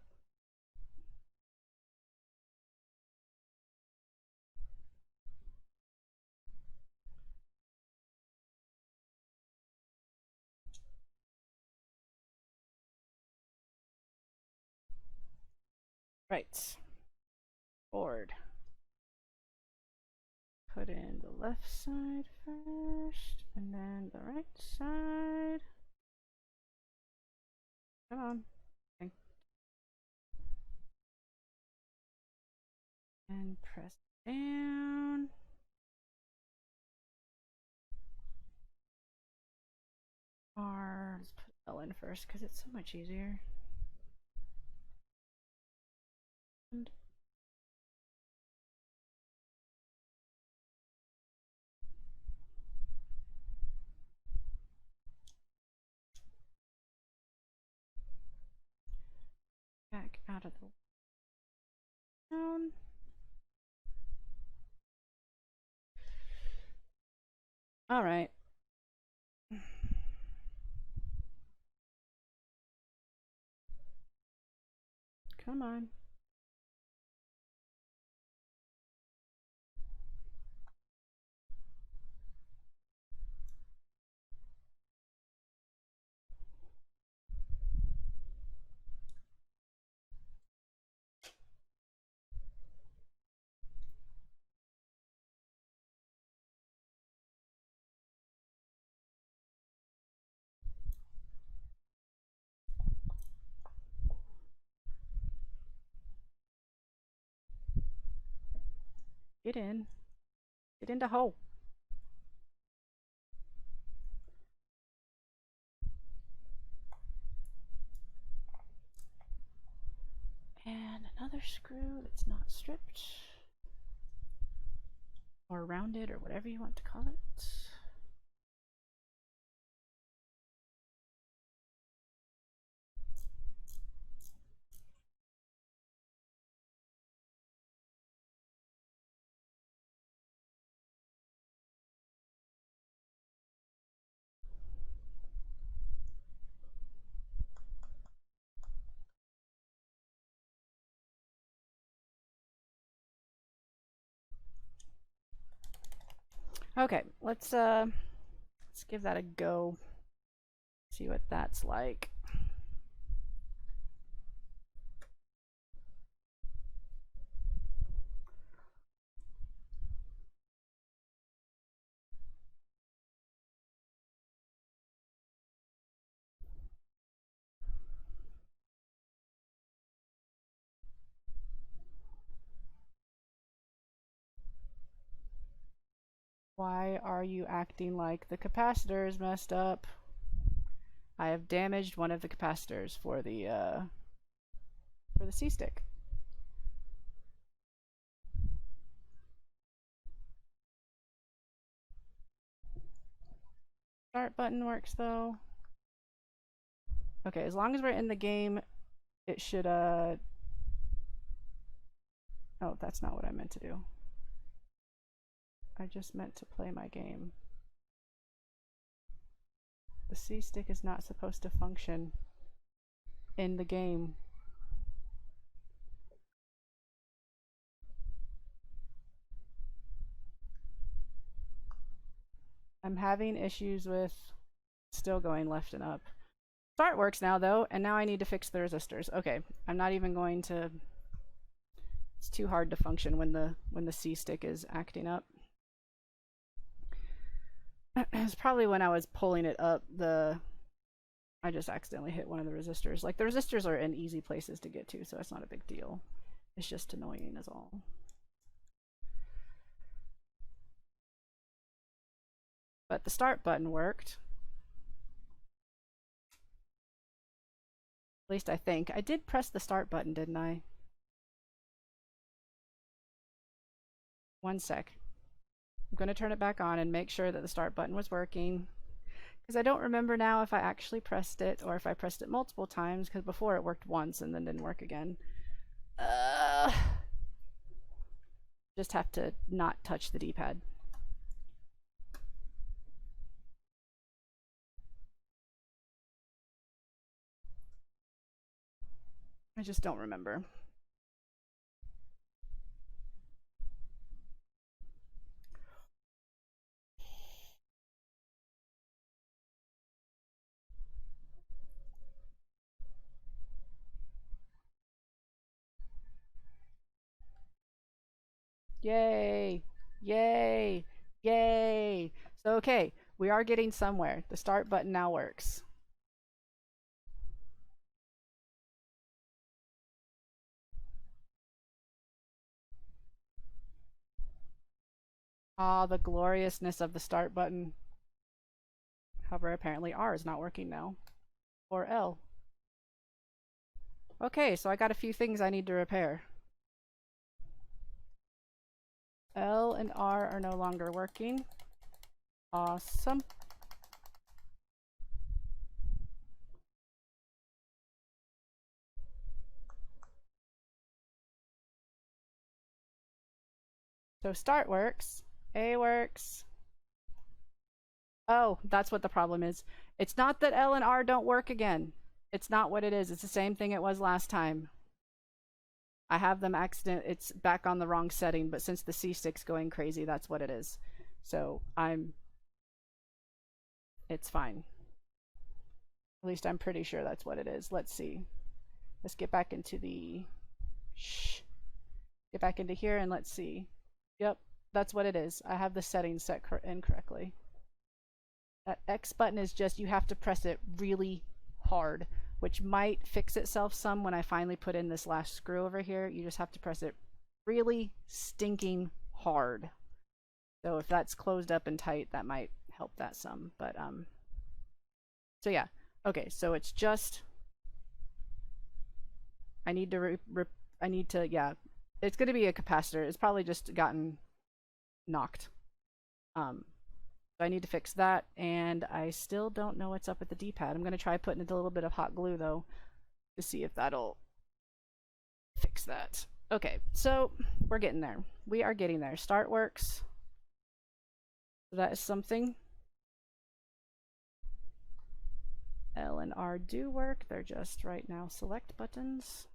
Right. Board. Put in the left side first, and then the right side. Come on. Okay. And press down. R. Let's put L in first because it's so much easier. And back out of the down. All right. Come on. Get in. Get in the hole. And another screw that's not stripped. Or rounded, or whatever you want to call it. Okay, let's give that a go. See what that's like. Why are you acting like the capacitor is messed up? I have damaged one of the capacitors for the C-stick. Start button works though. Okay, as long as we're in the game, it should oh, that's not what I meant to do. I just meant to play my game. The C-stick is not supposed to function in the game. I'm having issues with still going left and up. Start works now though, and now I need to fix the resistors. Okay, I'm not even going to. It's too hard to function when the C-stick is acting up. It's probably when I was pulling it up, I just accidentally hit one of the resistors. Like, the resistors are in easy places to get to, so it's not a big deal. It's just annoying is all. But the start button worked. At least I think. I did press the start button, didn't I? One sec. I'm going to turn it back on and make sure that the start button was working. Because I don't remember now if I actually pressed it or if I pressed it multiple times, because before it worked once and then didn't work again. Just have to not touch the D-pad. I just don't remember. Yay! Yay! Yay! So, okay, we are getting somewhere. The start button now works. Ah, the gloriousness of the start button. However, apparently R is not working now. Or L. Okay, so I got a few things I need to repair. L and R are no longer working. Awesome. So start works. A works. Oh, that's what the problem is. It's not that L and R don't work again. It's not what it is. It's the same thing it was last time. I have them it's back on the wrong setting, but since the C-stick's going crazy, that's what it is. So it's fine. At least I'm pretty sure that's what it is. Let's see. Let's get back into get back into here and let's see. Yep, that's what it is. I have the settings set incorrectly. That X button is just, you have to press it really hard, which might fix itself some when I finally put in this last screw over here. You just have to press it really stinking hard. So if that's closed up and tight, that might help that some. But so yeah. Okay, so it's just I need to yeah. It's going to be a capacitor. It's probably just gotten knocked. So I need to fix that, and I still don't know what's up with the D-pad. I'm going to try putting a little bit of hot glue, though, to see if that'll fix that. Okay, so we're getting there. We are getting there. Start works. So that is something. L and R do work. They're just right now select buttons.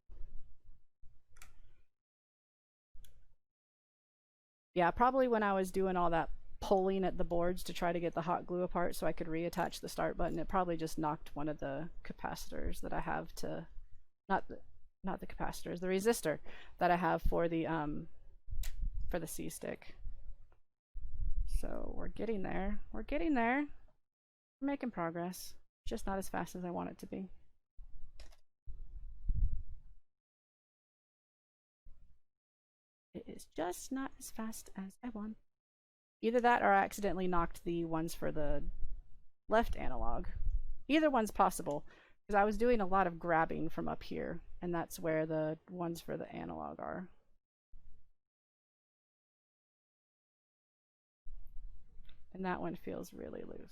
Yeah, probably when I was doing all that pulling at the boards to try to get the hot glue apart so I could reattach the start button, it probably just knocked one of the capacitors that I have to, not the capacitors, the resistor that I have for the C-stick. So we're getting there. We're getting there. We're making progress. Just not as fast as I want it to be. It is just not as fast as I want. Either that or I accidentally knocked the ones for the left analog. Either one's possible, because I was doing a lot of grabbing from up here, and that's where the ones for the analog are. And that one feels really loose.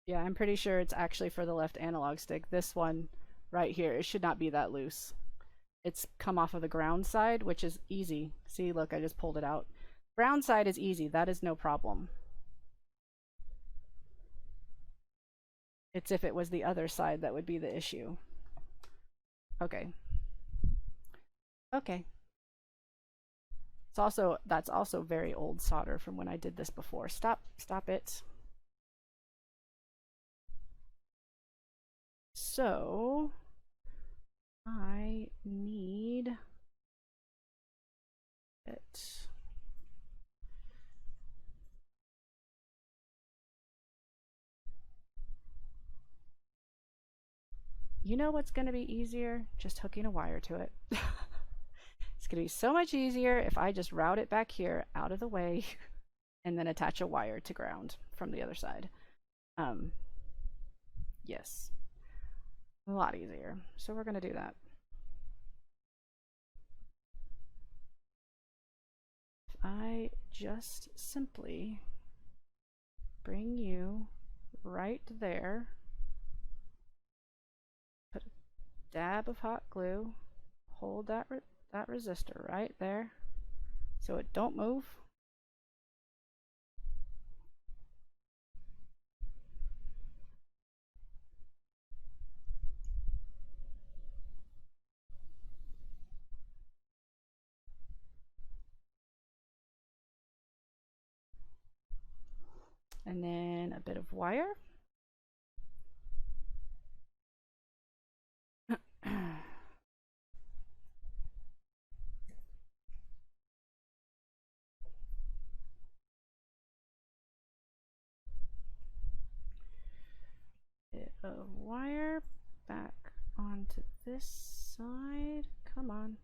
Yeah, I'm pretty sure it's actually for the left analog stick. This one right here, it should not be that loose. It's come off of the ground side, which is easy. See, look, I just pulled it out. Ground side is easy. That is no problem. It's if it was the other side that would be the issue. Okay. Okay. That's also very old solder from when I did this before. Stop it. So I need it. You know what's going to be easier? Just hooking a wire to it. It's going to be so much easier if I just route it back here out of the way and then attach a wire to ground from the other side. Yes. A lot easier. So we're going to do that. If I just simply bring you right there, put a dab of hot glue, hold that resistor right there so it don't move. And then a bit of wire. Bit of wire back onto this side. Come on.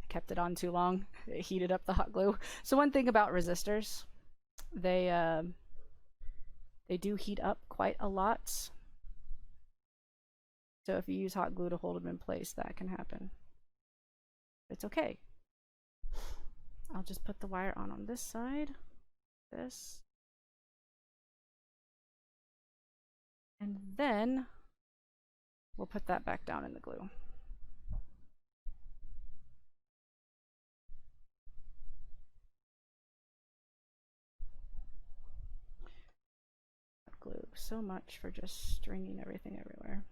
Kept it on too long. It heated up the hot glue. So one thing about resistors, they do heat up quite a lot. So if you use hot glue to hold them in place, that can happen. It's okay. I'll just put the wire on this side. This. And then we'll put that back down in the glue. Glue so much for just stringing everything everywhere.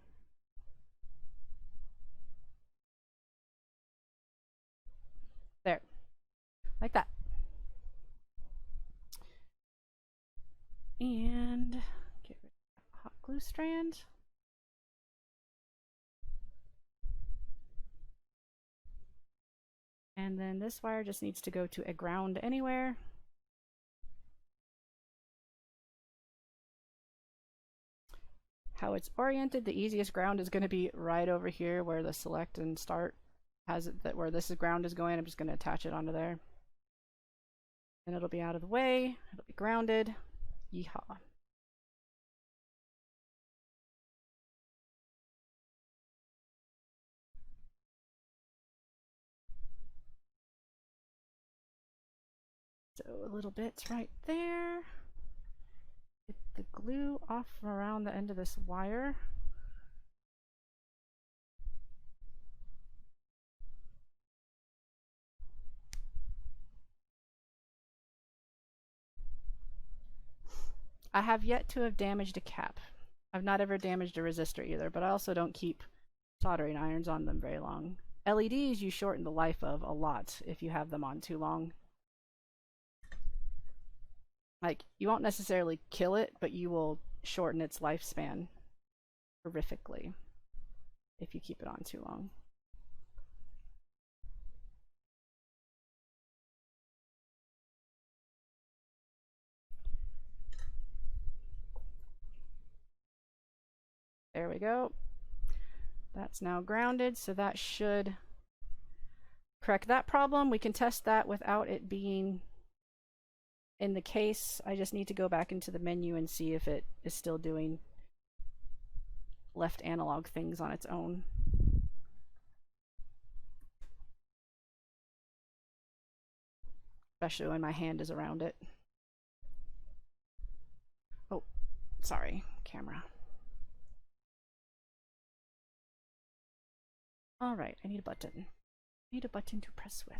There, like that. And get rid of that hot glue strand. And then this wire just needs to go to a ground anywhere. How it's oriented, the easiest ground is going to be right over here where the select and start has it, that where this ground is going. I'm just going to attach it onto there. And it'll be out of the way. It'll be grounded. Yeehaw. So a little bit right there. Get the glue off from around the end of this wire. I have yet to have damaged a cap. I've not ever damaged a resistor either, but I also don't keep soldering irons on them very long. LEDs you shorten the life of a lot if you have them on too long. Like, you won't necessarily kill it, but you will shorten its lifespan horrifically if you keep it on too long. There we go. That's now grounded, so that should correct that problem. We can test that without it being in the case. I just need to go back into the menu and see if it is still doing left analog things on its own. Especially when my hand is around it. Oh, sorry, camera. All right, I need a button. I need a button to press with.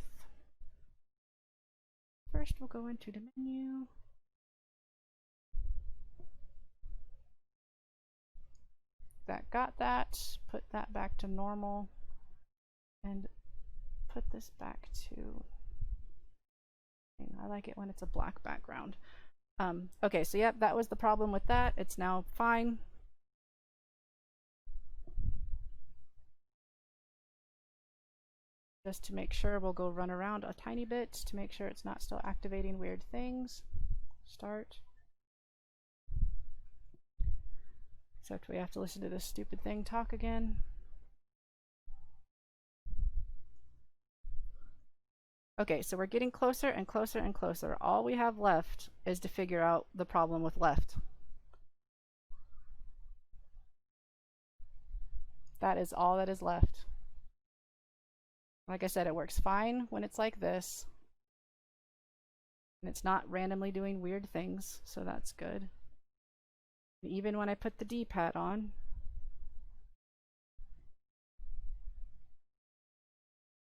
First, we'll go into the menu. That got that. Put that back to normal. And put this back to... I like it when it's a black background. Okay, so yep, that was the problem with that. It's now fine. Just to make sure, we'll go run around a tiny bit to make sure it's not still activating weird things. Start. Except we have to listen to this stupid thing talk again. Okay, so we're getting closer and closer and closer. All we have left is to figure out the problem with left. That is all that is left. Like I said, it works fine when it's like this. And it's not randomly doing weird things, so that's good. And even when I put the D-pad on,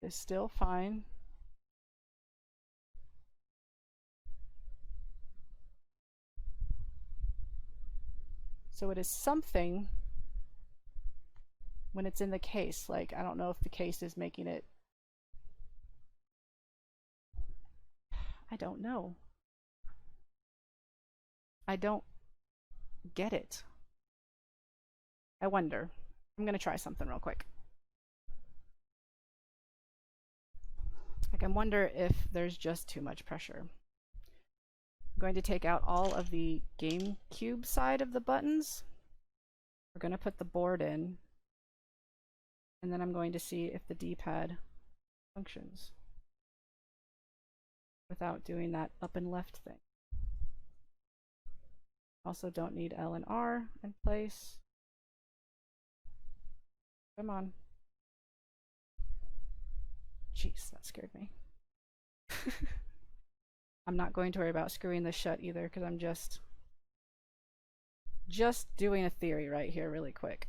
it's still fine. So it is something when it's in the case. Like, I don't know if the case is making it. I don't know. I don't get it. I wonder. I'm going to try something real quick. Like, I wonder if there's just too much pressure. I'm going to take out all of the GameCube side of the buttons. We're going to put the board in. And then I'm going to see if the D-pad functions without doing that up and left thing. Also don't need L and R in place. Come on. Jeez, that scared me. I'm not going to worry about screwing this shut either, because I'm just doing a theory right here really quick.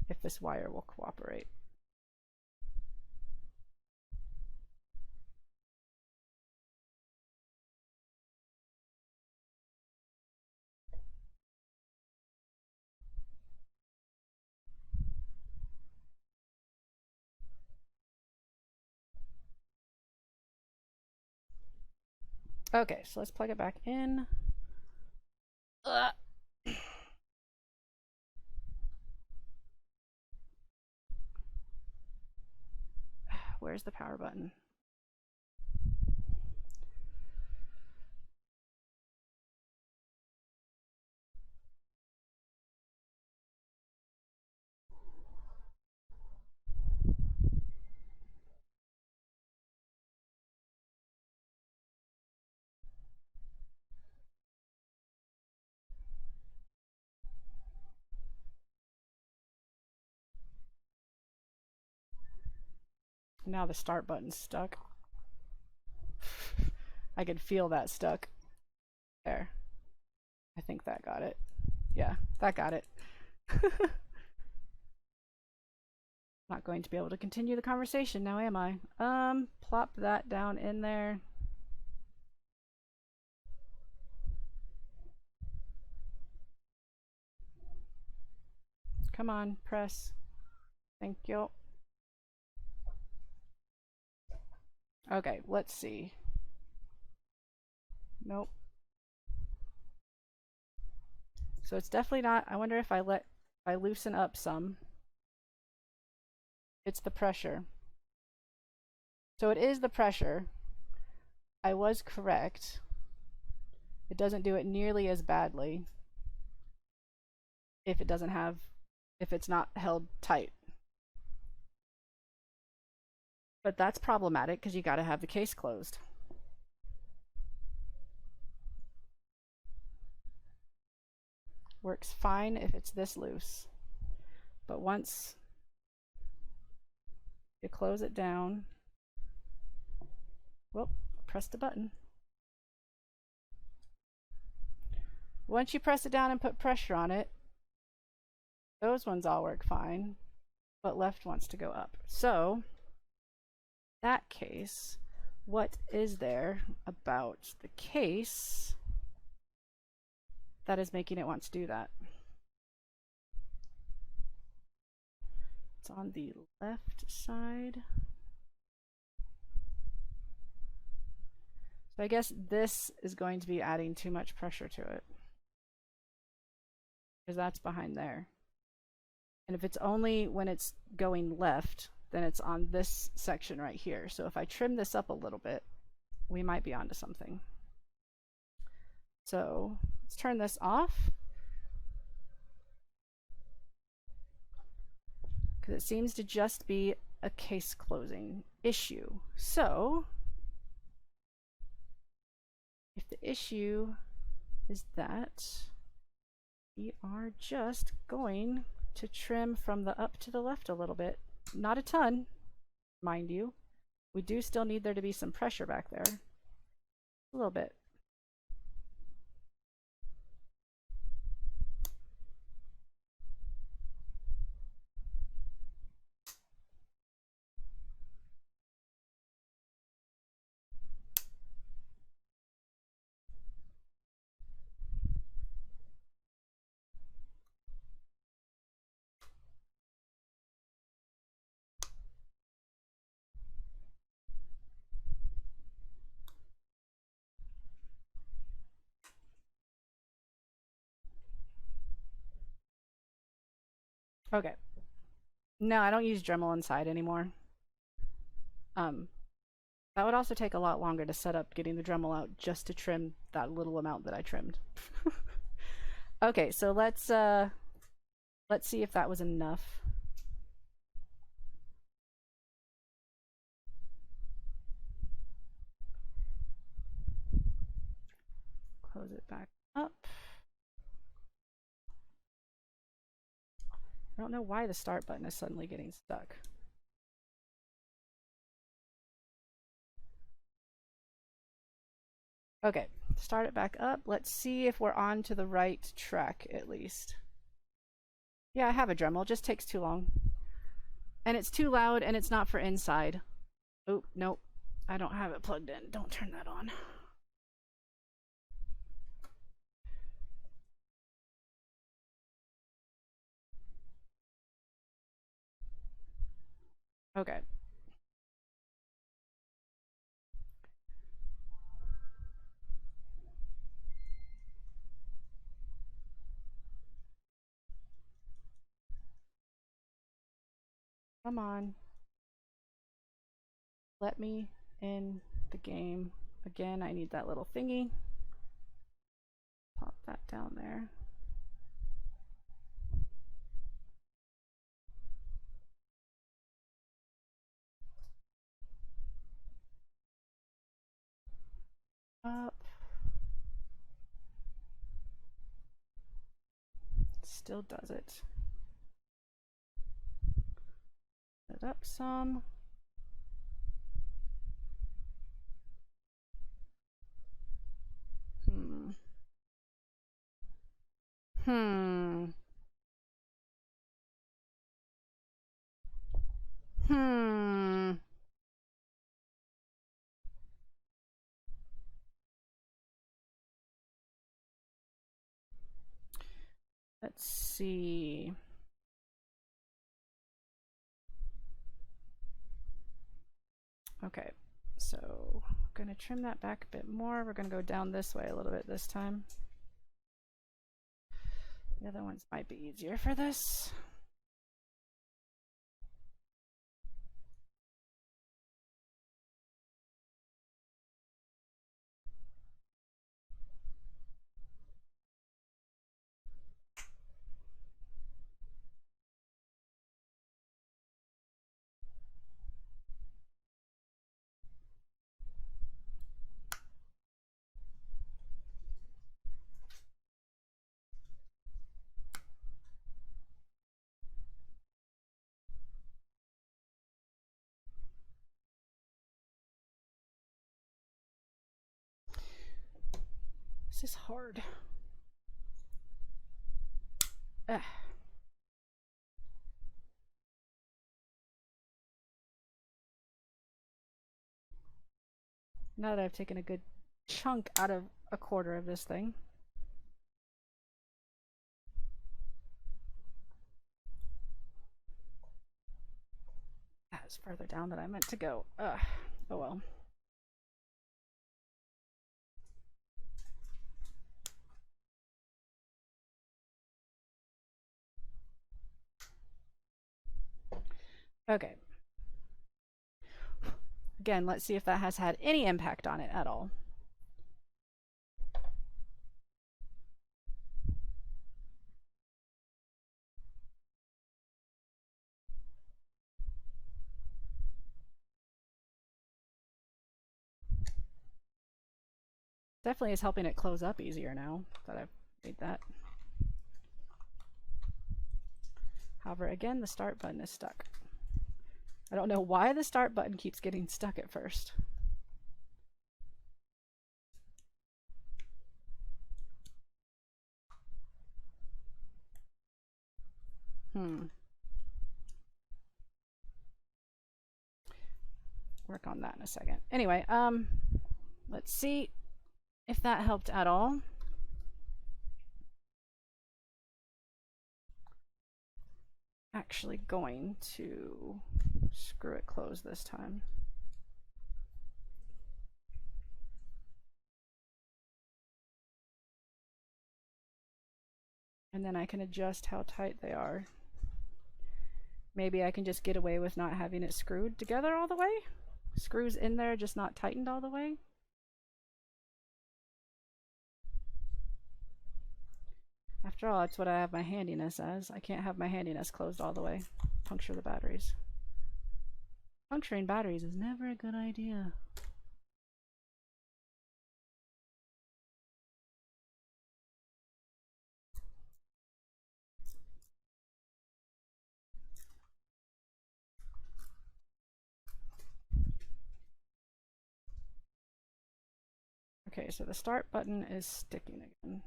If this wire will cooperate. Okay, so let's plug it back in. Where's the power button? Now the start button's stuck. I could feel that stuck. There. I think that got it. Yeah, that got it. Not going to be able to continue the conversation now, am I? Plop that down in there. Come on, press. Thank you. Okay, let's see. Nope. So it's definitely not. I wonder if I loosen up some. It's the pressure. So it is the pressure. I was correct. It doesn't do it nearly as badly. if it doesn't have, if it's not held tight. But that's problematic because you got to have the case closed. Works fine if it's this loose. But once you close it down, whoop, press the button. Once you press it down and put pressure on it, those ones all work fine, but left wants to go up. So, in that case, what is there about the case that is making it want to do that? It's on the left side. So I guess this is going to be adding too much pressure to it, because that's behind there. And if it's only when it's going left, then it's on this section right here. So if I trim this up a little bit, we might be onto something. So let's turn this off, because it seems to just be a case closing issue. So if the issue is that, we are just going to trim from the up to the left a little bit. Not a ton, mind you. We do still need there to be some pressure back there. A little bit. Okay. No, I don't use Dremel inside anymore. That would also take a lot longer to set up getting the Dremel out just to trim that little amount that I trimmed. Okay, so let's see if that was enough. Close it back up. I don't know why the start button is suddenly getting stuck. Okay, start it back up. Let's see if we're on to the right track at least. Yeah, I have a Dremel, it just takes too long. And it's too loud and it's not for inside. Oh, nope. I don't have it plugged in. Don't turn that on. Okay. Come on. Let me in the game. Again, I need that little thingy. Pop that down there. Up. Still does it. It up some. Hmm. Let's see. Okay, so I'm gonna trim that back a bit more. We're gonna go down this way a little bit this time. The other ones might be easier for this. This is hard. Ugh. Now that I've taken a good chunk out of a quarter of this thing. That was further down than I meant to go. Ugh. Oh well. Okay. Again, let's see if that has had any impact on it at all. Definitely is helping it close up easier now that I've made that. However, again, the start button is stuck. I don't know why the start button keeps getting stuck at first. Work on that in a second. Anyway, let's see if that helped at all. Actually going to screw it closed this time. And then I can adjust how tight they are. Maybe I can just get away with not having it screwed together all the way. Screws in there, just not tightened all the way. After all, that's what I have my handiness as. I can't have my handiness closed all the way. Puncture the batteries. Puncturing batteries is never a good idea. Okay, so the start button is sticking again.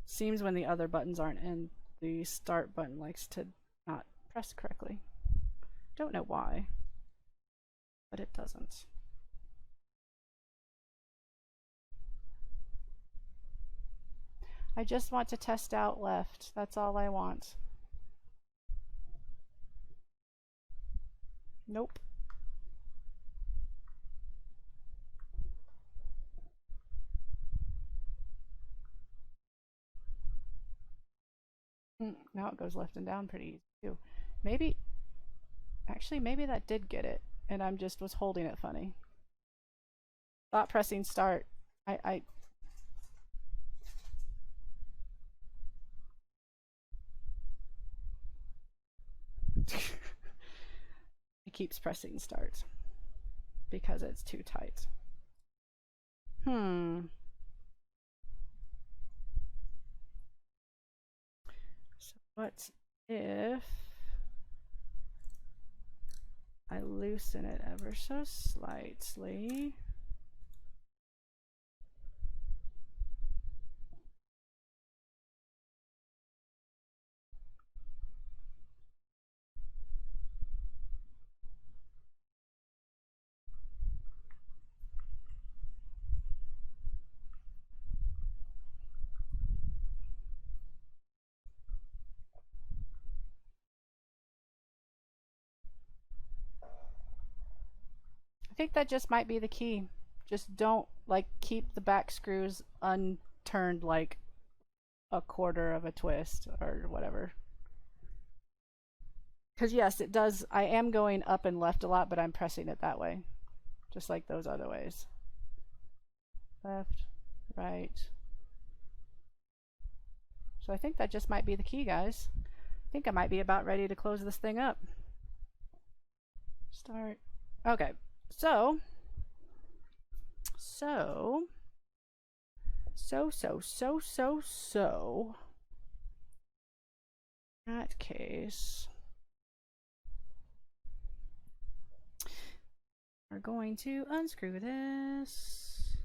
Seems when the other buttons aren't in, the start button likes to not press correctly. Don't know why, but it doesn't. I just want to test out left. That's all I want. Nope. Now it goes left and down pretty easy too. Maybe, actually, maybe that did get it, and I'm just was holding it funny. Thought pressing start. I it keeps pressing start because it's too tight. So what if I loosen it ever so slightly? I think that just might be the key. Just don't like keep the back screws unturned like a quarter of a twist or whatever. Because yes, it does. I am going up and left a lot, but I'm pressing it that way, just like those other ways. Left, right. So I think that just might be the key, guys. I think I might be about ready to close this thing up. Start. Okay. So In that case, we're going to unscrew this.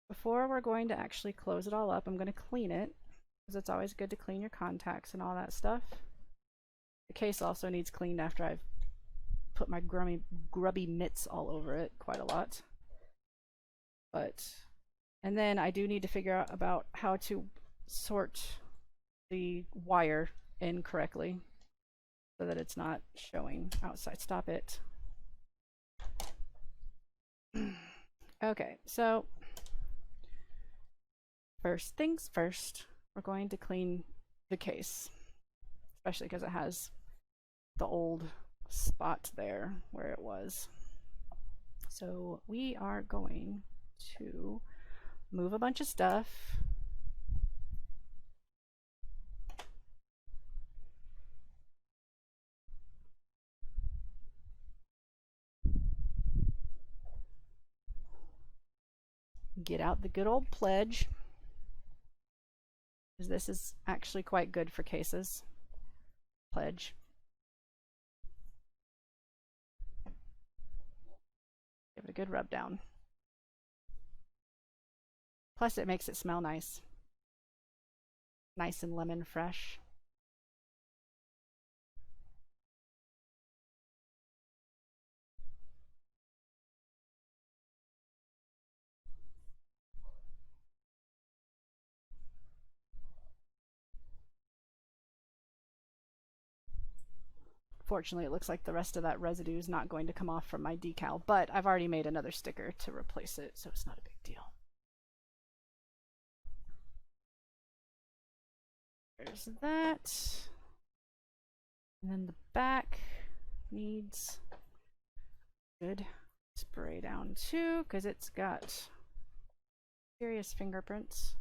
Before we're going to actually close it all up, I'm going to clean it, because it's always good to clean your contacts and all that stuff. The case also needs cleaned after I've put my grubby mitts all over it quite a lot. And then I do need to figure out about how to sort the wire in correctly so that it's not showing outside. Stop it. Okay, so first things first, we're going to clean the case, especially because it has the old spot there where it was. So we are going to move a bunch of stuff. Get out the good old pledge, because this is actually quite good for cases. Pledge. Give it a good rub down. Plus it makes it smell nice. Nice and lemon fresh. Fortunately, it looks like the rest of that residue is not going to come off from my decal, but I've already made another sticker to replace it, so it's not a big deal. There's that. And then the back needs good spray down too, because it's got serious fingerprints.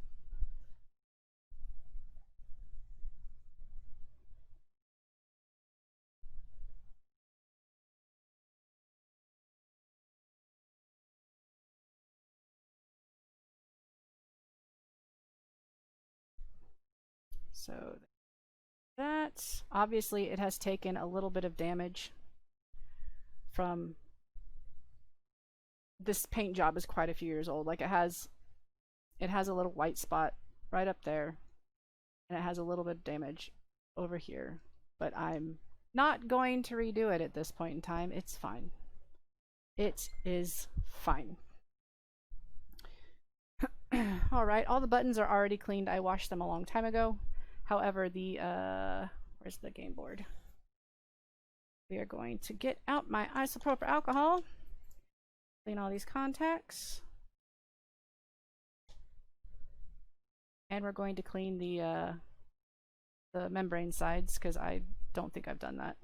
So that, obviously it has taken a little bit of damage from, this paint job is quite a few years old. Like it has a little white spot right up there, and it has a little bit of damage over here, but I'm not going to redo it at this point in time. It's fine. It is fine. All right, all the buttons are already cleaned. I washed them a long time ago. However, the where's the game board? We are going to get out my isopropyl alcohol, clean all these contacts, and we're going to clean the membrane sides, because I don't think I've done that.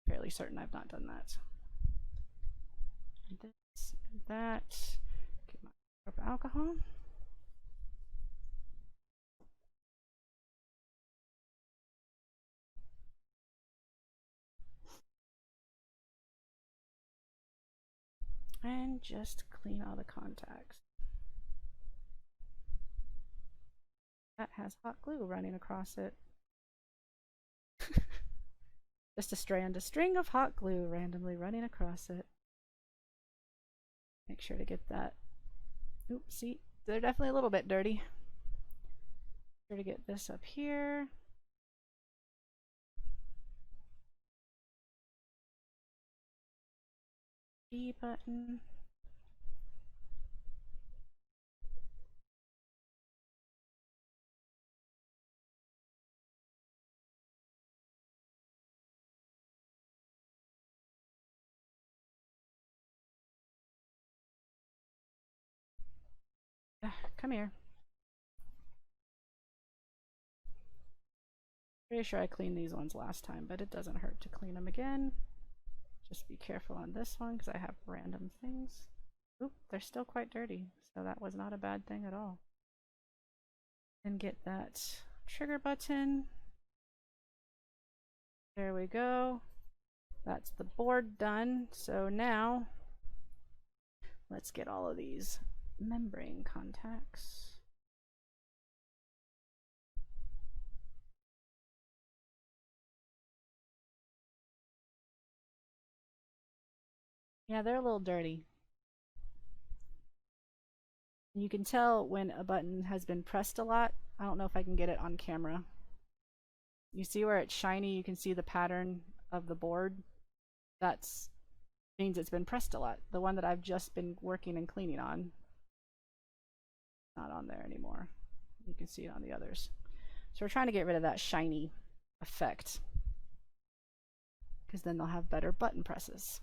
Fairly certain I've not done that. This and that. Get my isopropyl alcohol. And just clean all the contacts. That has hot glue running across it. Just a string of hot glue randomly running across it. Make sure to get that. Oops, see, they're definitely a little bit dirty. Make sure to get this up here. B button. Come here. Pretty sure I cleaned these ones last time, but it doesn't hurt to clean them again. Just be careful on this one, because I have random things. Oop, they're still quite dirty, so that was not a bad thing at all. And get that trigger button. There we go. That's the board done. So now let's get all of these membrane contacts. Yeah, they're a little dirty. You can tell when a button has been pressed a lot. I don't know if I can get it on camera. You see where it's shiny, you can see the pattern of the board. That's means it's been pressed a lot. The one that I've just been working and cleaning on, not on there anymore. You can see it on the others. So we're trying to get rid of that shiny effect, because then they'll have better button presses.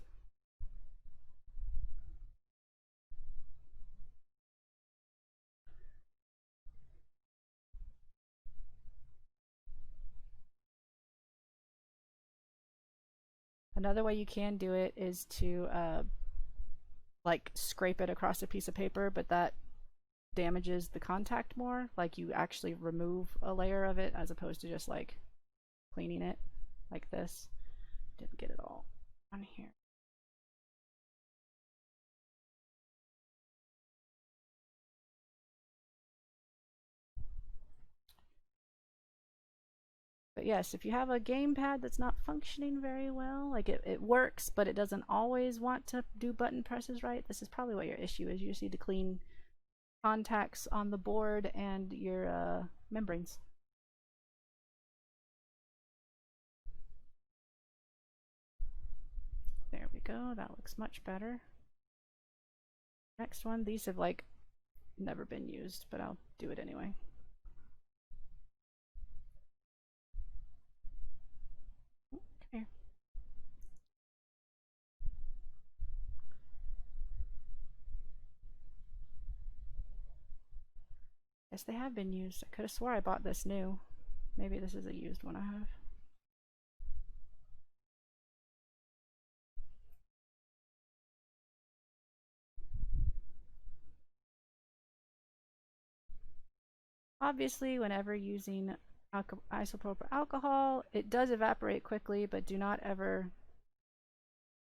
Another way you can do it is to like scrape it across a piece of paper, but that damages the contact more. Like you actually remove a layer of it as opposed to just like cleaning it like this. Didn't get it all on here. But yes, if you have a gamepad that's not functioning very well, like it works, but it doesn't always want to do button presses right, this is probably what your issue is. You just need to clean contacts on the board and your membranes. There we go, that looks much better. Next one, these have like never been used, but I'll do it anyway. Okay. Yes, they have been used. I could have swore I bought this new. Maybe this is a used one I have. Obviously, whenever using isopropyl alcohol, it does evaporate quickly, but do not ever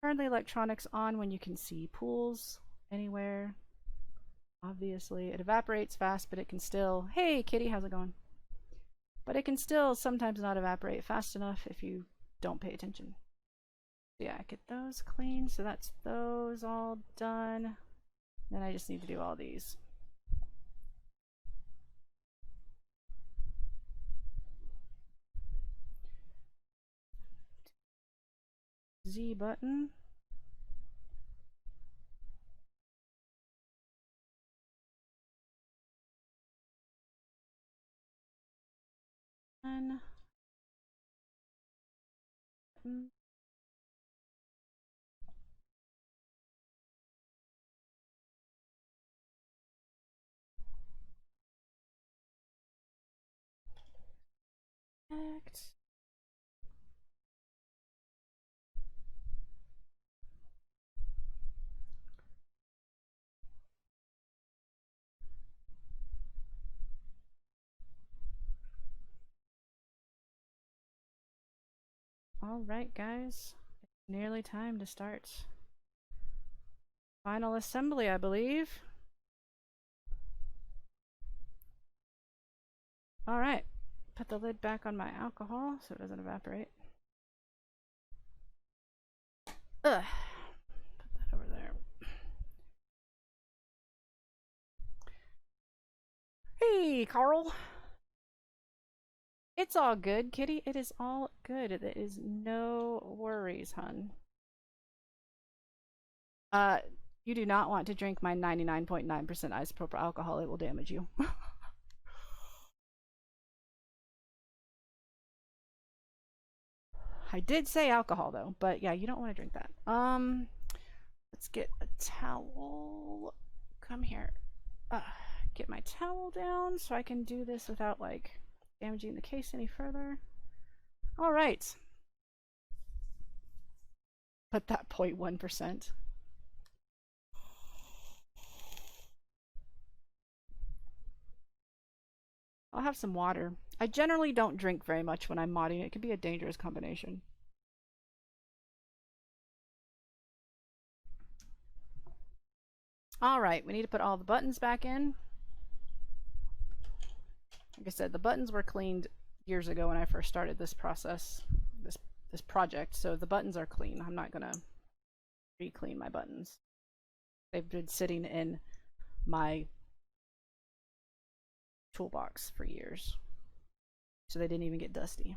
turn the electronics on when you can see pools anywhere. Obviously, it evaporates fast, but it can still, hey kitty, how's it going? But it can still sometimes not evaporate fast enough if you don't pay attention. Yeah, get those clean. So that's those all done. Then I just need to do all these. Z button. Button. Connect. All right, guys. It's nearly time to start final assembly, I believe. All right. Put the lid back on my alcohol so it doesn't evaporate. Ugh. Put that over there. Hey, Carl. It's all good, kitty. It is all good. It is no worries, hun. You do not want to drink my 99.9% isopropyl alcohol. It will damage you. I did say alcohol though, but yeah, you don't want to drink that. Let's get a towel. Come here. Get my towel down so I can do this without like damaging the case any further. All right. Put that 0.1%. I'll have some water. I generally don't drink very much when I'm modding. It can be a dangerous combination. All right, we need to put all the buttons back in. Like I said, the buttons were cleaned years ago when I first started this process, this project. So the buttons are clean. I'm not gonna re-clean my buttons. They've been sitting in my toolbox for years, so they didn't even get dusty.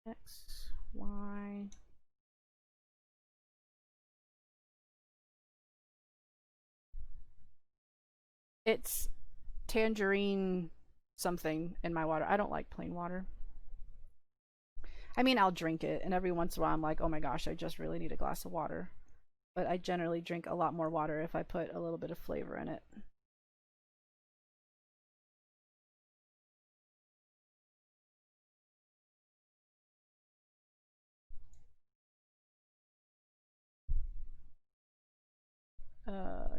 X, Y. It's tangerine something in my water. I don't like plain water. I mean, I'll drink it, and every once in a while I'm like, oh my gosh, I just really need a glass of water. But I generally drink a lot more water if I put a little bit of flavor in it.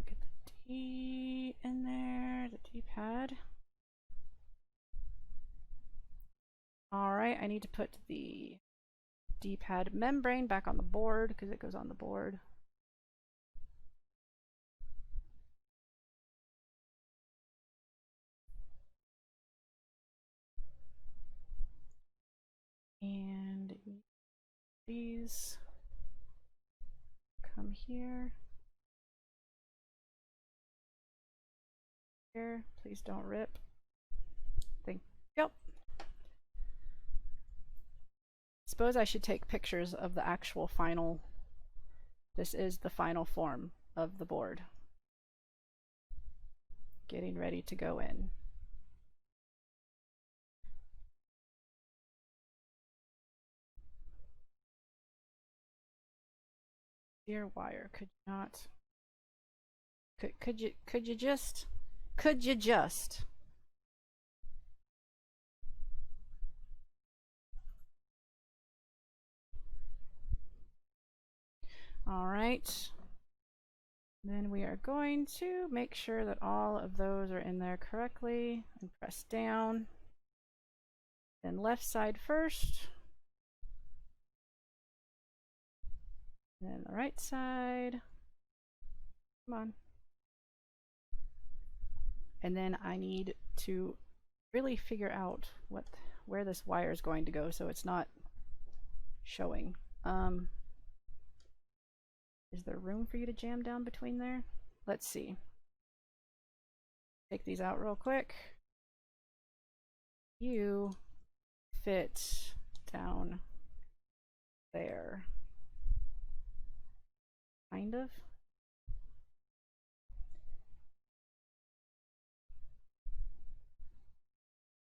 Get the D in there, the D-pad. All right, I need to put the D-pad membrane back on the board because it goes on the board. And these come here. Here, please don't rip. Thank you. Suppose I should take pictures of the actual final. This is the final form of the board. Getting ready to go in. Dear wire, could you not? Could you just? Could you just? All right. Then we are going to make sure that all of those are in there correctly and press down. Then left side first. Then the right side. Come on. And then I need to really figure out where this wire is going to go so it's not showing. Is there room for you to jam down between there? Let's see. Take these out real quick. You fit down there. Kind of.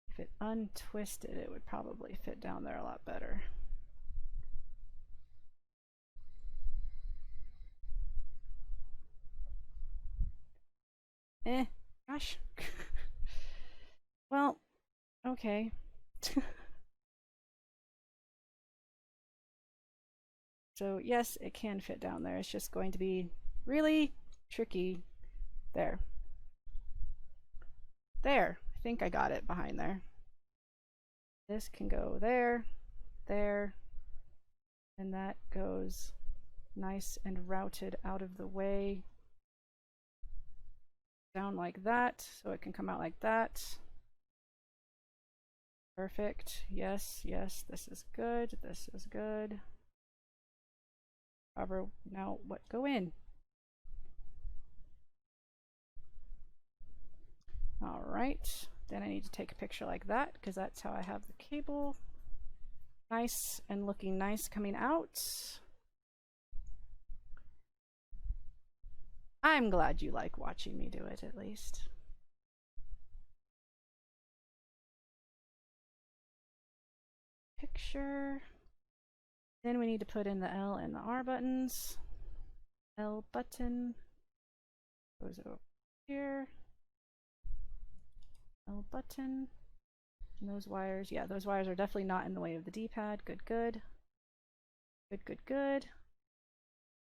If it untwisted, it would probably fit down there a lot better. Gosh. Well, okay. So yes, it can fit down there. It's just going to be really tricky. There. There. I think I got it behind there. This can go there, there, and that goes nice and routed out of the way. Down like that, so it can come out like that. Perfect. Yes, yes, this is good. This is good. However, now what go in? All right. Then I need to take a picture like that because that's how I have the cable. Nice and looking nice coming out. I'm glad you like watching me do it at least. Picture. Then we need to put in the L and the R buttons. L button goes over here. L button. And those wires, yeah, those wires are definitely not in the way of the D-pad. Good, good. Good, good, good.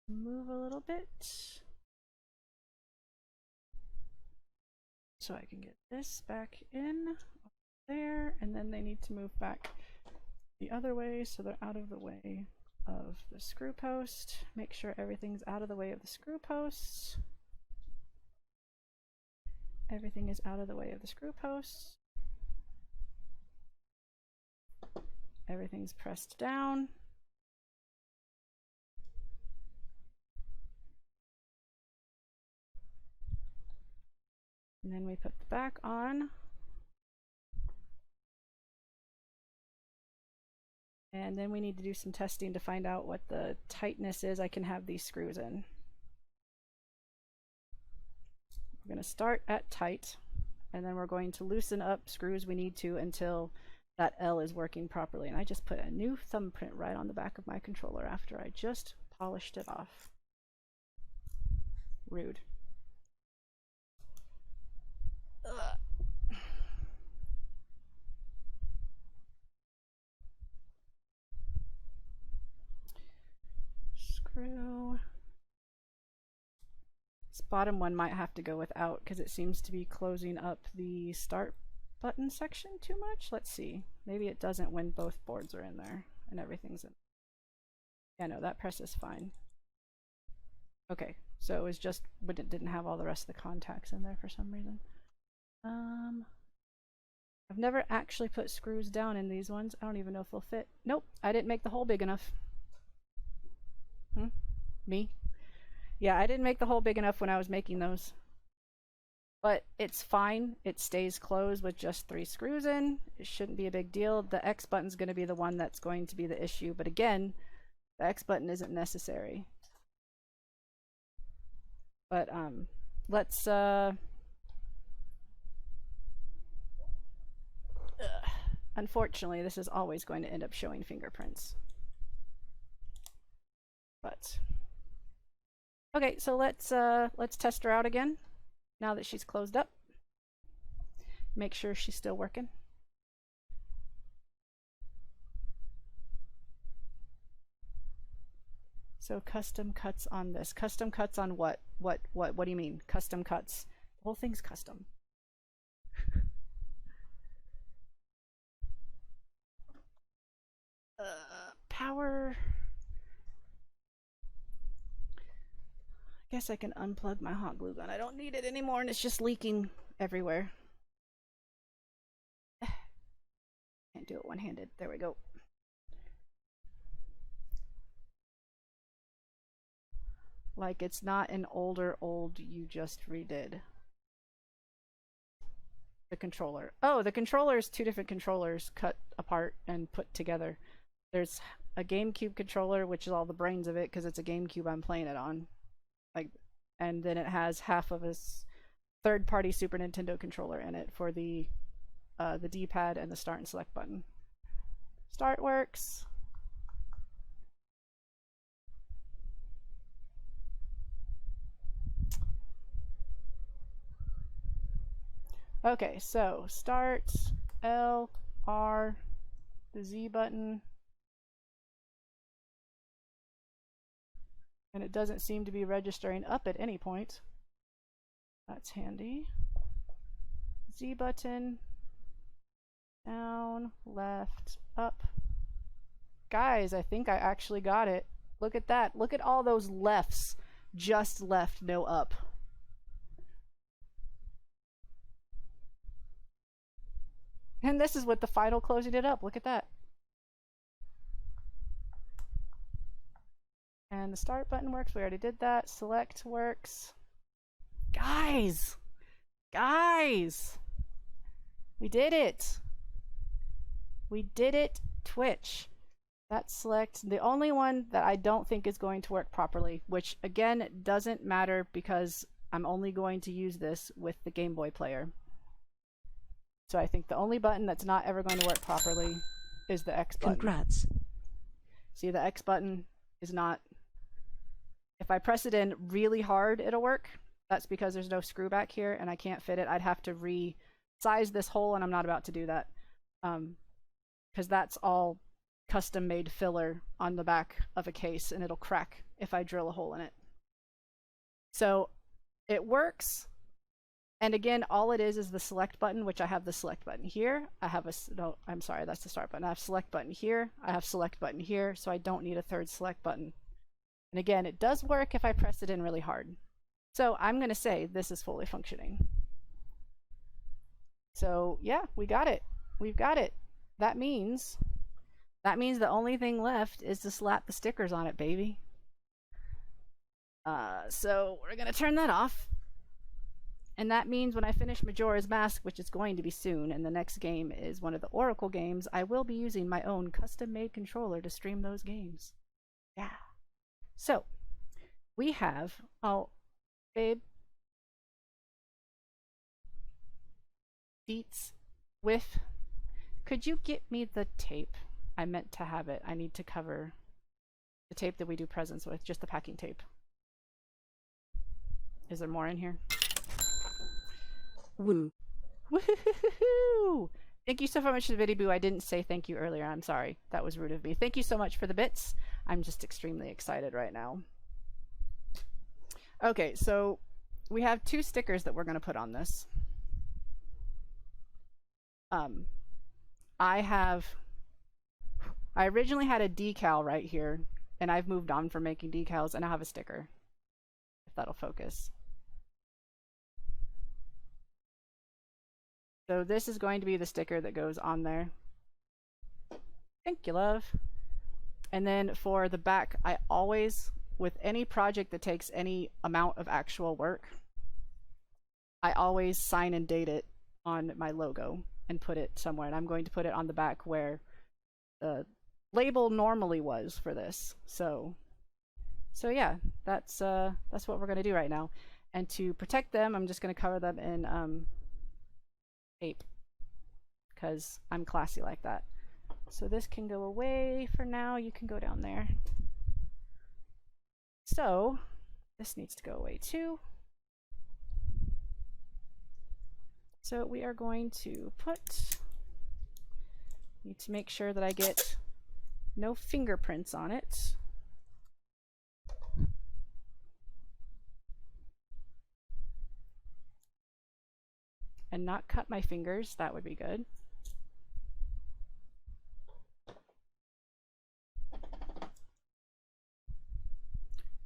Move a little bit. So I can get this back in there, and then they need to move back the other way so they're out of the way. of the screw post. Make sure everything's out of the way of the screw posts. Everything is out of the way of the screw posts. Everything's pressed down. And then we put the back on. And then we need to do some testing to find out what the tightness is I can have these screws in. We're going to start at tight, and then we're going to loosen up screws we need to until that L is working properly. And I just put a new thumbprint right on the back of my controller after I just polished it off. Rude. Ugh. Screw. This bottom one might have to go without because it seems to be closing up the start button section too much. Let's see. Maybe it doesn't when both boards are in there and everything's in. Yeah, no, that press is fine. Okay, so it was just when it didn't have all the rest of the contacts in there for some reason. I've never actually put screws down in these ones. I don't even know if they'll fit. Nope, I didn't make the hole big enough. Me? Yeah, I didn't make the hole big enough when I was making those. But it's fine. It stays closed with just 3 screws in. It shouldn't be a big deal. The X button's going to be the one that's going to be the issue. But again, the X button isn't necessary. But let's unfortunately, this is always going to end up showing fingerprints. But okay, so let's test her out again now that she's closed up. Make sure she's still working. So custom cuts on this. Custom cuts on what? What do you mean? Custom cuts. The whole thing's custom. Power. I guess I can unplug my hot glue gun. I don't need it anymore and it's just leaking everywhere. Can't do it one-handed. There we go. Like it's not an older old you just redid. The controller. Oh, the controller is 2 different controllers cut apart and put together. There's a GameCube controller, which is all the brains of it because it's a GameCube I'm playing it on. Like, and then it has half of a third-party Super Nintendo controller in it for the D-pad and the start and select button. Start works. Okay, so start, L, R, the Z button. And it doesn't seem to be registering up at any point. That's handy. Z button, down, left, up. Guys, I think I actually got it. Look at that. Look at all those lefts. Just left, no up. And this is with the final closing it up. Look at that. And the start button works. We already did that. Select works. Guys! Guys! We did it! We did it, Twitch. That's select. The only one that I don't think is going to work properly, which again doesn't matter because I'm only going to use this with the Game Boy player. So I think the only button that's not ever going to work properly is the X button. Congrats. See, the X button is not... If I press it in really hard, it'll work. That's because there's no screw back here and I can't fit it. I'd have to resize this hole and I'm not about to do that. Because that's all custom made filler on the back of a case and it'll crack if I drill a hole in it. So it works. And again, all it is the select button, which I have the select button here. I have a, no, I'm sorry, that's the start button. I have select button here. I have select button here, so I don't need a third select button. And again, it does work if I press it in really hard. So I'm going to say this is fully functioning. So yeah, we got it. We've got it. That means the only thing left is to slap the stickers on it, baby. So we're going to turn that off. And that means when I finish Majora's Mask, which is going to be soon, and the next game is one of the Oracle games, I will be using my own custom-made controller to stream those games. Yeah. So, we have... Oh, babe. Deets. With... Could you get me the tape? I meant to have it. I need to cover the tape that we do presents with, just the packing tape. Is there more in here? Woo. Woohoo! Thank you so much for the video, Boo. I didn't say thank you earlier. I'm sorry. That was rude of me. Thank you so much for the bits. I'm just extremely excited right now. Okay, so we have 2 stickers that we're going to put on this. I originally had a decal right here, and I've moved on from making decals, and I have a sticker. If that'll focus. So this is going to be the sticker that goes on there. Thank you, love. And then for the back, I always, with any project that takes any amount of actual work, I always sign and date it on my logo and put it somewhere. And I'm going to put it on the back where the label normally was for this. So yeah, that's what we're gonna do right now. And to protect them, I'm just gonna cover them in tape because I'm classy like that. So this can go away for now. You can go down there. So this needs to go away too. So we are going to need to make sure that I get no fingerprints on it. And not cut my fingers. That would be good.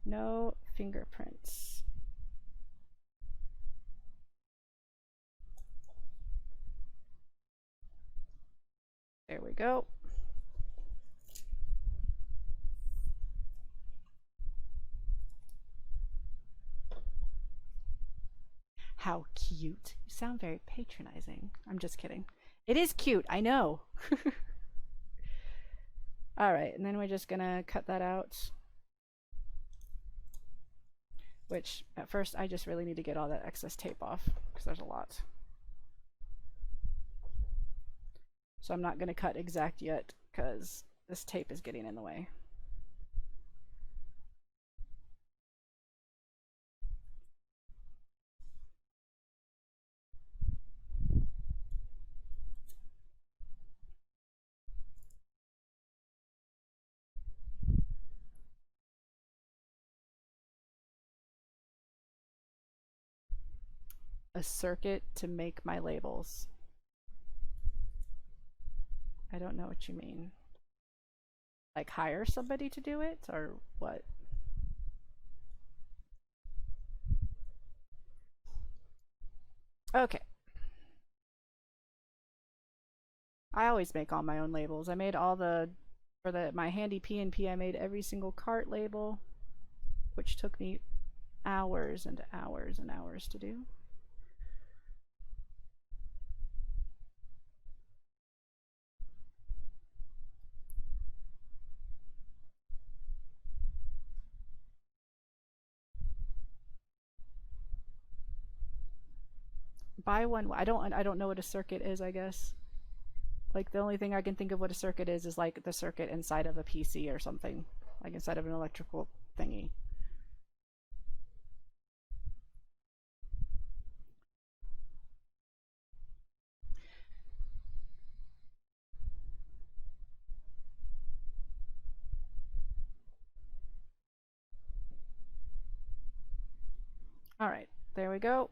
No fingerprints. There we go. How cute. You sound very patronizing. I'm just kidding. It is cute, I know. Alright, and then we're just gonna cut that out. Which, at first, I just really need to get all that excess tape off, because there's a lot. So I'm not gonna cut exact yet, because this tape is getting in the way. A circuit to make my labels. I don't know what you mean. Like hire somebody to do it, or what? Okay. I always make all my own labels. I made all the, for my handy P&P, I made every single cart label, which took me hours and hours and hours to do. Buy one. I don't know what a circuit is, I guess. Like the only thing I can think of what a circuit is like the circuit inside of a PC or something, like inside of an electrical thingy. All right, there we go.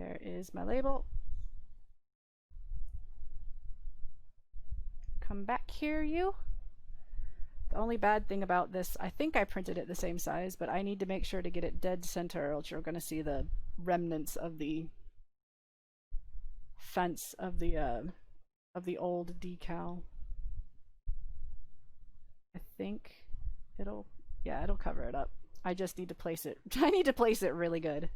There is my label. Come back here, you. The only bad thing about this, I think I printed it the same size, but I need to make sure to get it dead center, or else you're going to see the remnants of the fence of the old decal. I think it'll, yeah, it'll cover it up. I just need to place it. I need to place it really good.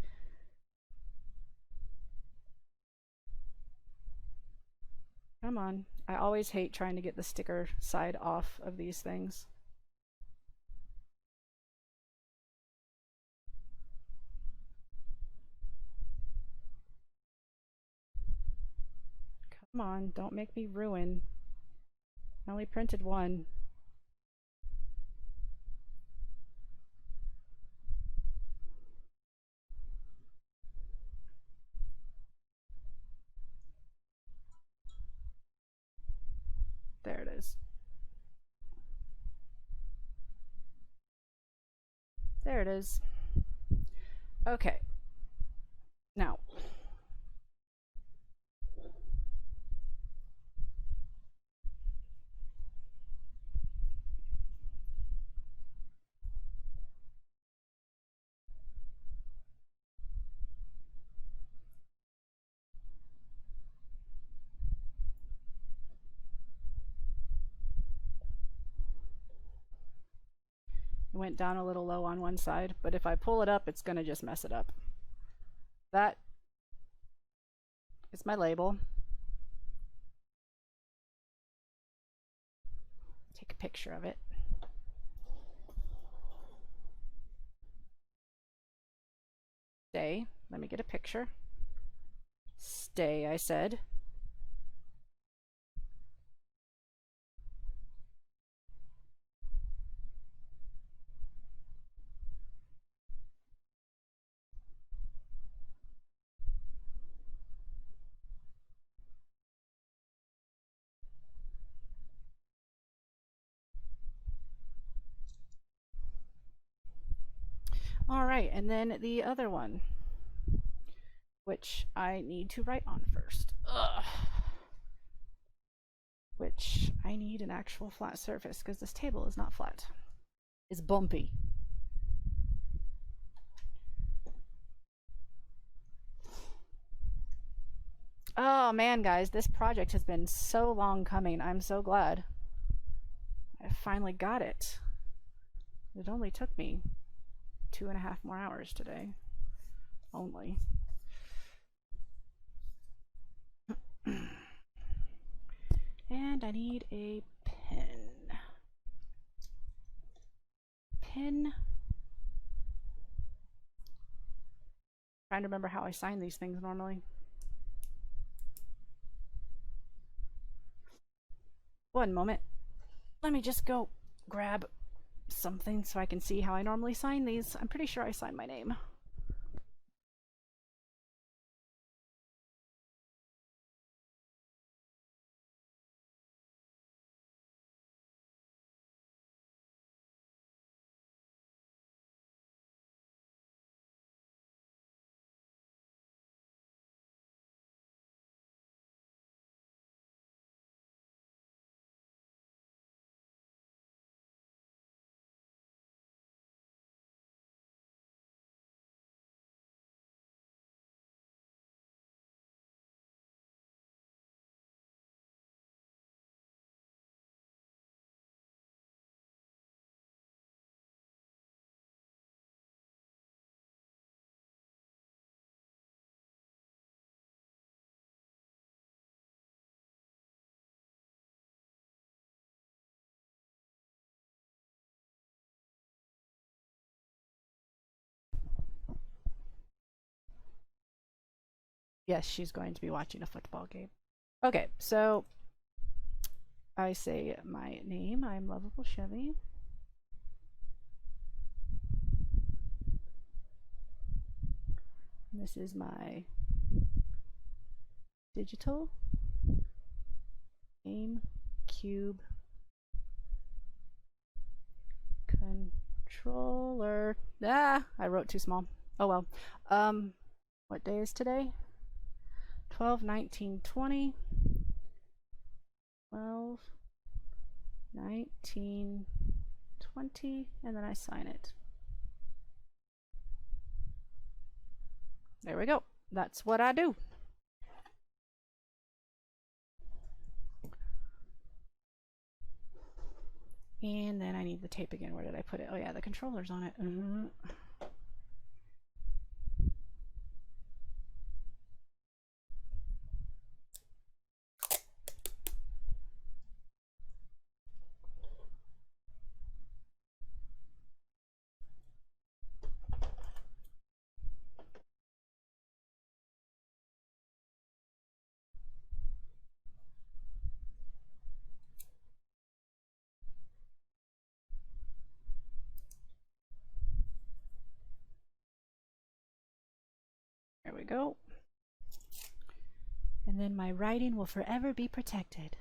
Come on. I always hate trying to get the sticker side off of these things. Come on, don't make me ruin. I only printed one. There it is. There it is. Okay. Now, it went down a little low on one side, but if I pull it up, it's going to just mess it up. That is my label. Take a picture of it. Stay. Let me get a picture. Stay, I said. All right, and then the other one, which I need to write on first. Ugh. Which I need an actual flat surface because this table is not flat. It's bumpy. Oh man, guys, this project has been so long coming. I'm so glad I finally got it. It only took me 2.5 more hours today. Only. And I need a pen. Pen. Trying to remember how I sign these things normally. One moment. Let me just go grab something so I can see how I normally sign these. I'm pretty sure I sign my name. Yes, she's going to be watching a football game. Okay, so I say my name. I'm Lovable Chevy. This is my digital GameCube controller. Ah, I wrote too small. Oh well. What day is today? 12, 19, 20. 12, 19, 20, and then I sign it. There we go. That's what I do. And then I need the tape again. Where did I put it? Oh yeah, the controller's on it. There we go. And then my writing will forever be protected.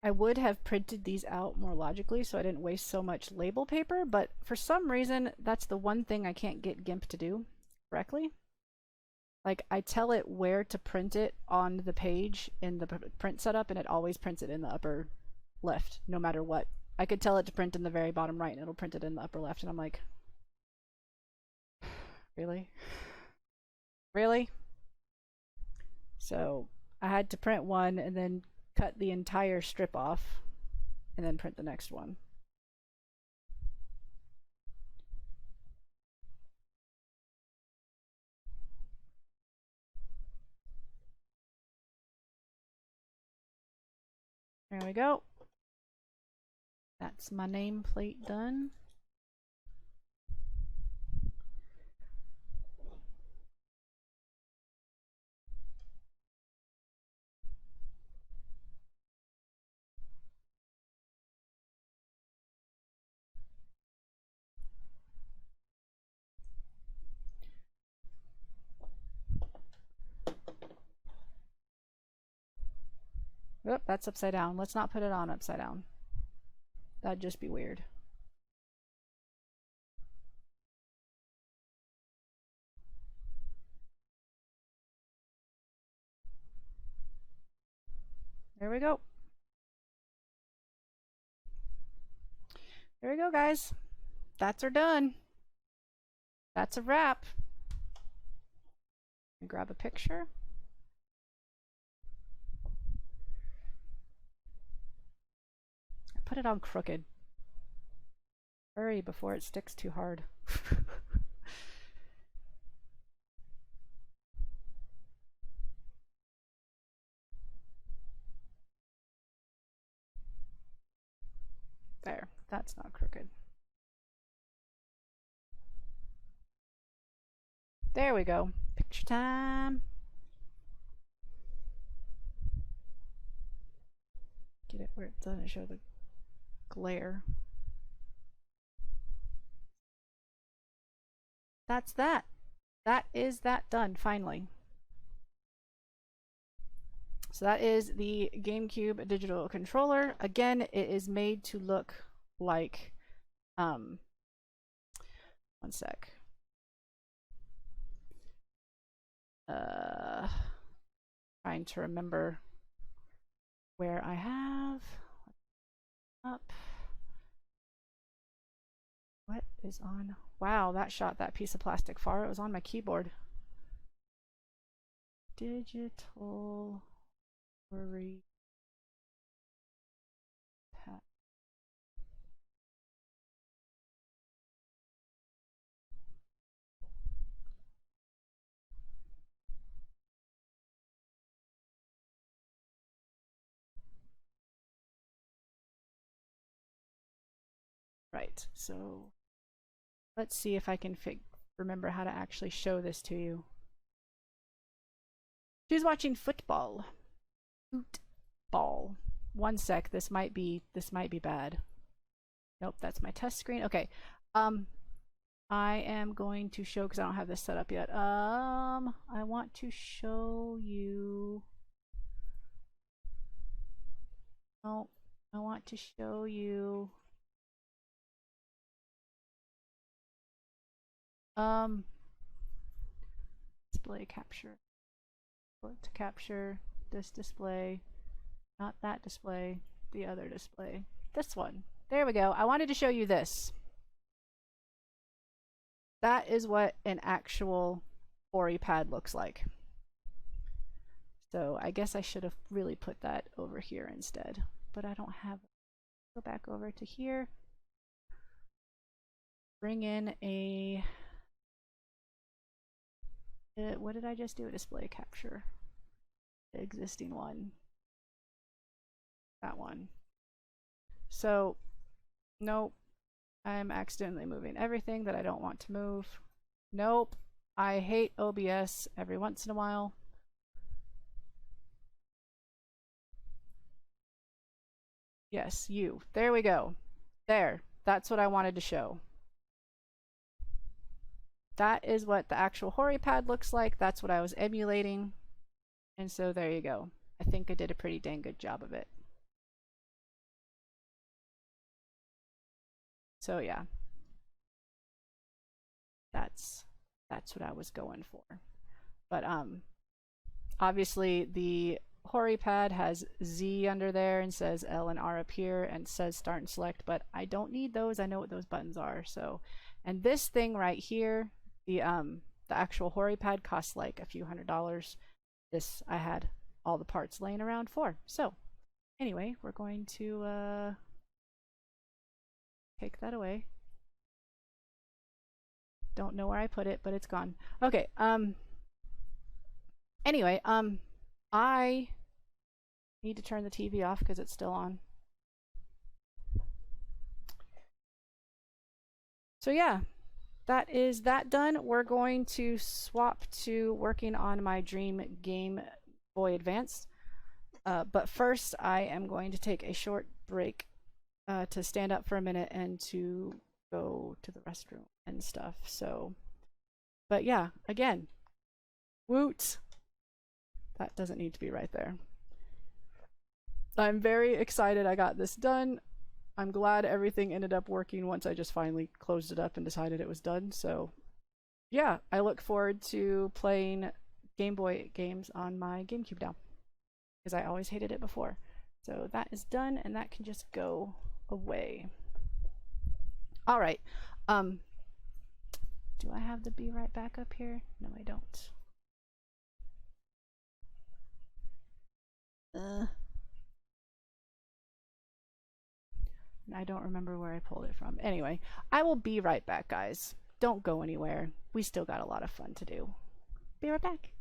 I would have printed these out more logically so I didn't waste so much label paper, but for some reason, that's the one thing I can't get GIMP to do correctly. Like, I tell it where to print it on the page in the print setup, and it always prints it in the upper left, no matter what. I could tell it to print in the very bottom right, and it'll print it in the upper left, and I'm like, really? Really? So I had to print one and then cut the entire strip off and then print the next one. There we go. That's my nameplate done. Oop, that's upside down. Let's not put it on upside down. That'd just be weird. There we go. There we go, guys. That's her done. That's a wrap. Grab a picture. Put it on crooked. Hurry before it sticks too hard. There, that's not crooked. There we go. Picture time. Get it where it doesn't show the glare. That's that. That is that done, finally. So that is the GameCube digital controller. Again, it is made to look like, one sec. Trying to remember where I have up. What is on? Wow, that shot that piece of plastic far. It was on my keyboard. Digital worry. Right, so let's see if I can remember how to actually show this to you. She's watching football. Football. One sec, this might be bad. Nope, that's my test screen. Okay. I am going to show, because I don't have this set up yet. I want to show you. Oh, I want to show you. Um, display capture. To capture this display, not that display, the other display. This one. There we go. I wanted to show you this. That is what an actual Ori pad looks like. So I guess I should have really put that over here instead, but I don't have it. Go back over to here. Bring in a, what did I just do? A display capture. The existing one. That one. So, nope. I'm accidentally moving everything that I don't want to move. Nope. I hate OBS every once in a while. Yes, you. There we go. There. That's what I wanted to show. That is what the actual Hori pad looks like. That's what I was emulating. And so there you go. I think I did a pretty dang good job of it. So yeah. That's what I was going for. But obviously the Hori pad has Z under there and says L and R up here and says start and select, but I don't need those. I know what those buttons are. So, and this thing right here, the actual Hori pad costs like a few $100s. This I had all the parts laying around for. So anyway, we're going to take that away. Don't know where I put it, but it's gone. Okay, anyway, I need to turn the TV off because it's still on. So yeah, that is that done. We're going to swap to working on my dream Game Boy Advance. But first, I am going to take a short break to stand up for a minute and to go to the restroom and stuff. So, but yeah, again, woot. That doesn't need to be right there. I'm very excited I got this done. I'm glad everything ended up working once I just finally closed it up and decided it was done. So yeah, I look forward to playing Game Boy games on my GameCube now, because I always hated it before. So that is done, and that can just go away. All right. Do I have the be right back up here? No, I don't. I don't remember where I pulled it from. Anyway, I will be right back, guys. Don't go anywhere. We still got a lot of fun to do. Be right back.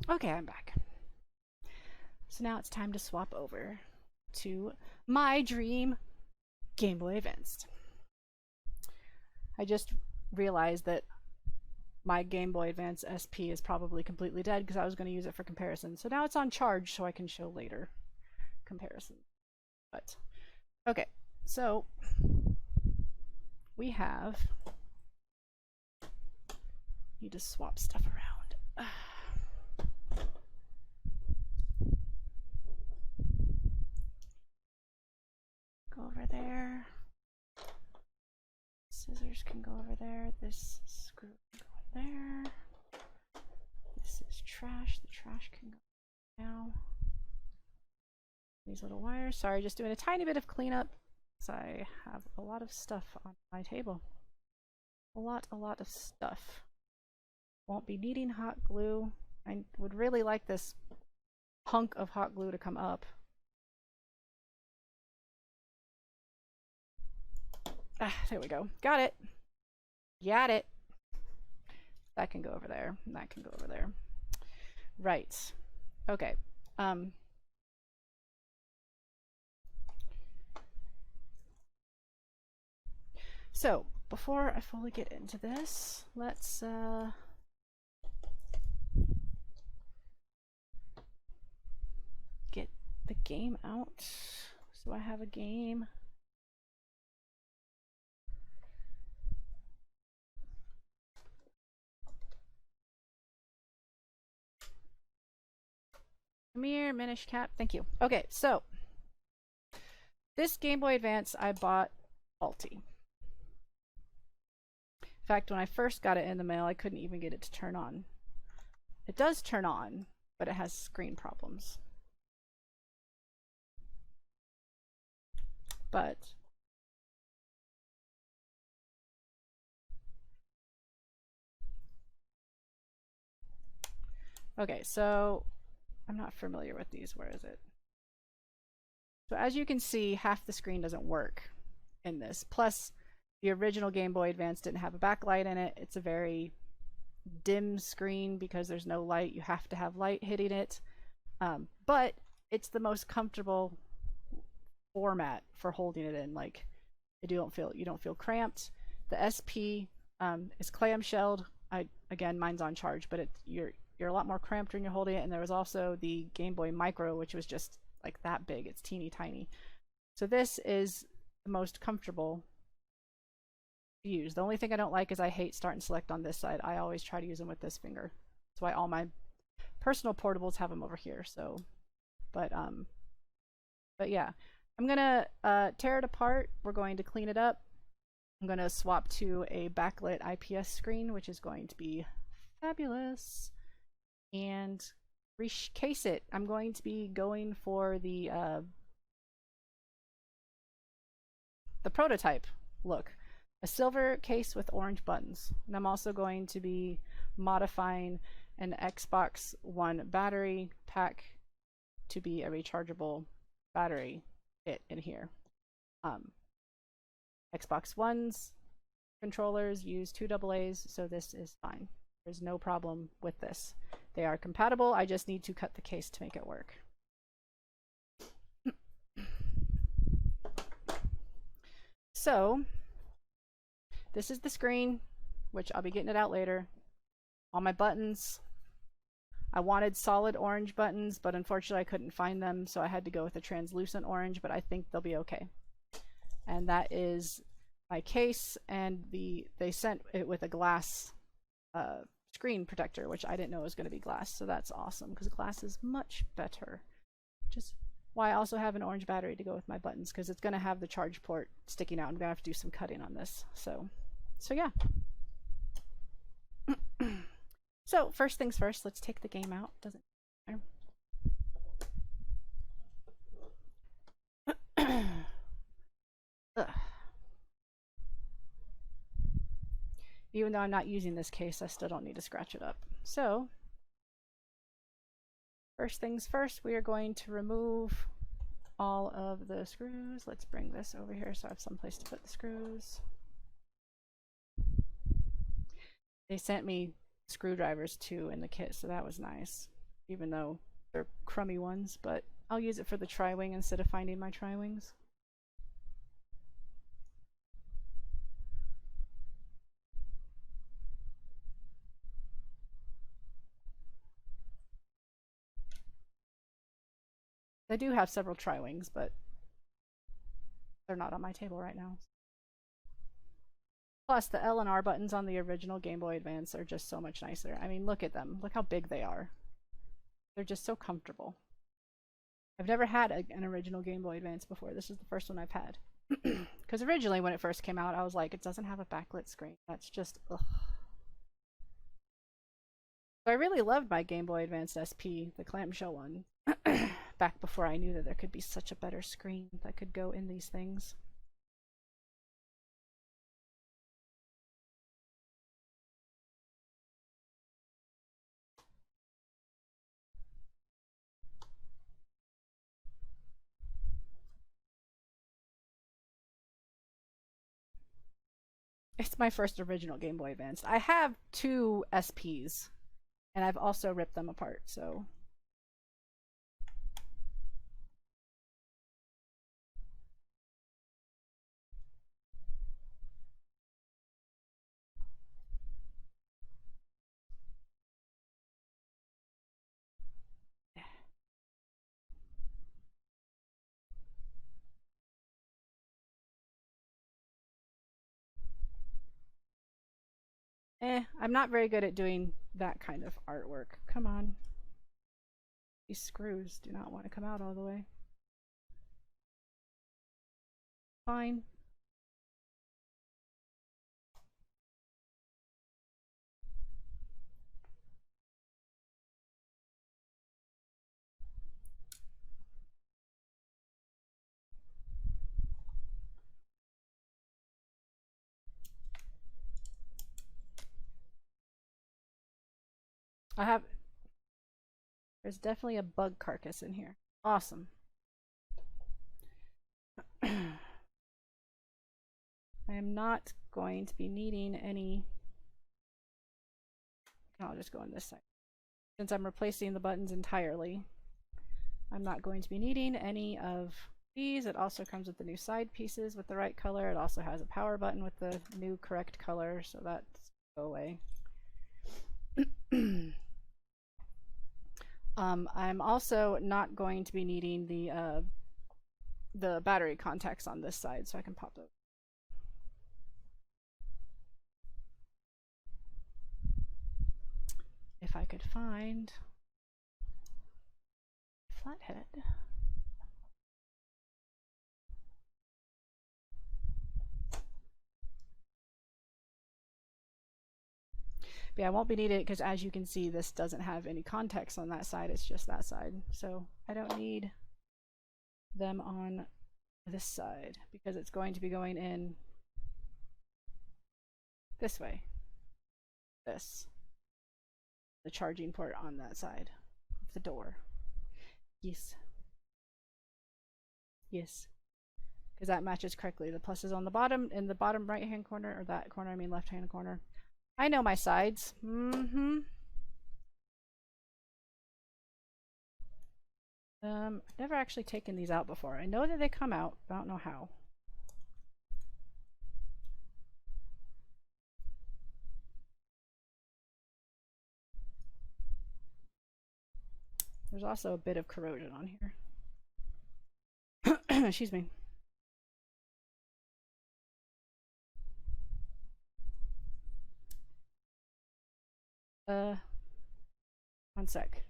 Okay, I'm back. So now it's time to swap over to my dream Game Boy Advanced. I just realized that my Game Boy Advance SP is probably completely dead because I was going to use it for comparison. So now it's on charge so I can show later comparison. But okay, so we have, need to swap stuff around. Go over there. Scissors can go over there. This screw can go in there. This is trash. The trash can go now. These little wires. Sorry, just doing a tiny bit of cleanup because I have a lot of stuff on my table. A lot of stuff. Won't be needing hot glue. I would really like this hunk of hot glue to come up. Ah, there we go. Got it. Got it. That can go over there. And that can go over there. Right. Okay. So, before I fully get into this, let's get the game out. So I have a game. Come here, Minish Cap. Thank you. Okay, so this Game Boy Advance I bought faulty. In fact, when I first got it in the mail, I couldn't even get it to turn on. It does turn on, but it has screen problems. But okay, so I'm not familiar with these. Where is it? So as you can see, half the screen doesn't work in this. Plus, the original Game Boy Advance didn't have a backlight in it. It's a very dim screen because there's no light. You have to have light hitting it. But it's the most comfortable format for holding it in. Like, you don't feel cramped. The SP is clamshelled. Again, mine's on charge, but you're a lot more cramped when you're holding it. And there was also the Game Boy Micro, which was just like that big. It's teeny tiny. So this is the most comfortable to use. The only thing I don't like is I hate start and select on this side. I always try to use them with this finger. That's why all my personal portables have them over here. So, but yeah, I'm gonna tear it apart. We're going to clean it up. I'm gonna swap to a backlit IPS screen, which is going to be fabulous, and recase it. I'm going to be going for the prototype look. A silver case with orange buttons. And I'm also going to be modifying an Xbox One battery pack to be a rechargeable battery kit in here. Xbox One's controllers use 2 AA's, so this is fine. There's no problem with this. They are compatible. I just need to cut the case to make it work. So, this is the screen, which I'll be getting it out later. All my buttons. I wanted solid orange buttons, but unfortunately I couldn't find them, so I had to go with a translucent orange, but I think they'll be okay. And that is my case, and they sent it with a glass screen protector, which I didn't know was going to be glass, so that's awesome, because glass is much better. Which is why I also have an orange battery to go with my buttons, because it's going to have the charge port sticking out. I'm going to have to do some cutting on this. So yeah. So first things first, let's take the game out. Doesn't matter. Even though I'm not using this case, I still don't need to scratch it up. So first things first, we are going to remove all of the screws. Let's bring this over here so I have some place to put the screws. They sent me screwdrivers too in the kit, so that was nice. even though they're crummy ones, but I'll use it for the tri-wing instead of finding my tri-wings. I do have several tri-wings, but they're not on my table right now. Plus, the L and R buttons on the original Game Boy Advance are just so much nicer. I mean, look at them. Look how big they are. They're just so comfortable. I've never had an original Game Boy Advance before. This is the first one I've had. Because originally, when it first came out, I was like, it doesn't have a backlit screen. That's just, ugh. So I really loved my Game Boy Advance SP, the clamshell one, back before I knew that there could be such a better screen that could go in these things. It's my first original Game Boy Advance. I have two SPs, and I've also ripped them apart, so. I'm not very good at doing that kind of artwork. Come on. These screws do not want to come out all the way. Fine. There's definitely a bug carcass in here. Awesome. I am not going to be needing any. I'll just go on this side. Since I'm replacing the buttons entirely, I'm not going to be needing any of these. It also comes with the new side pieces with the right color. It also has a power button with the new correct color, so that's go away. I'm also not going to be needing the battery contacts on this side, so I can pop those. If I could find flathead. But yeah, I won't be needing it because, as you can see, this doesn't have any contacts on that side. It's just that side. So I don't need them on this side because it's going to be going in this way. This. The charging port on that side of the door. Yes. Yes. Because that matches correctly. The plus is on the bottom, in the bottom right hand corner, or that corner, I mean left hand corner. I know my sides. I've never actually taken these out before. I know that they come out, but I don't know how. There's also a bit of corrosion on here. Excuse me. One sec.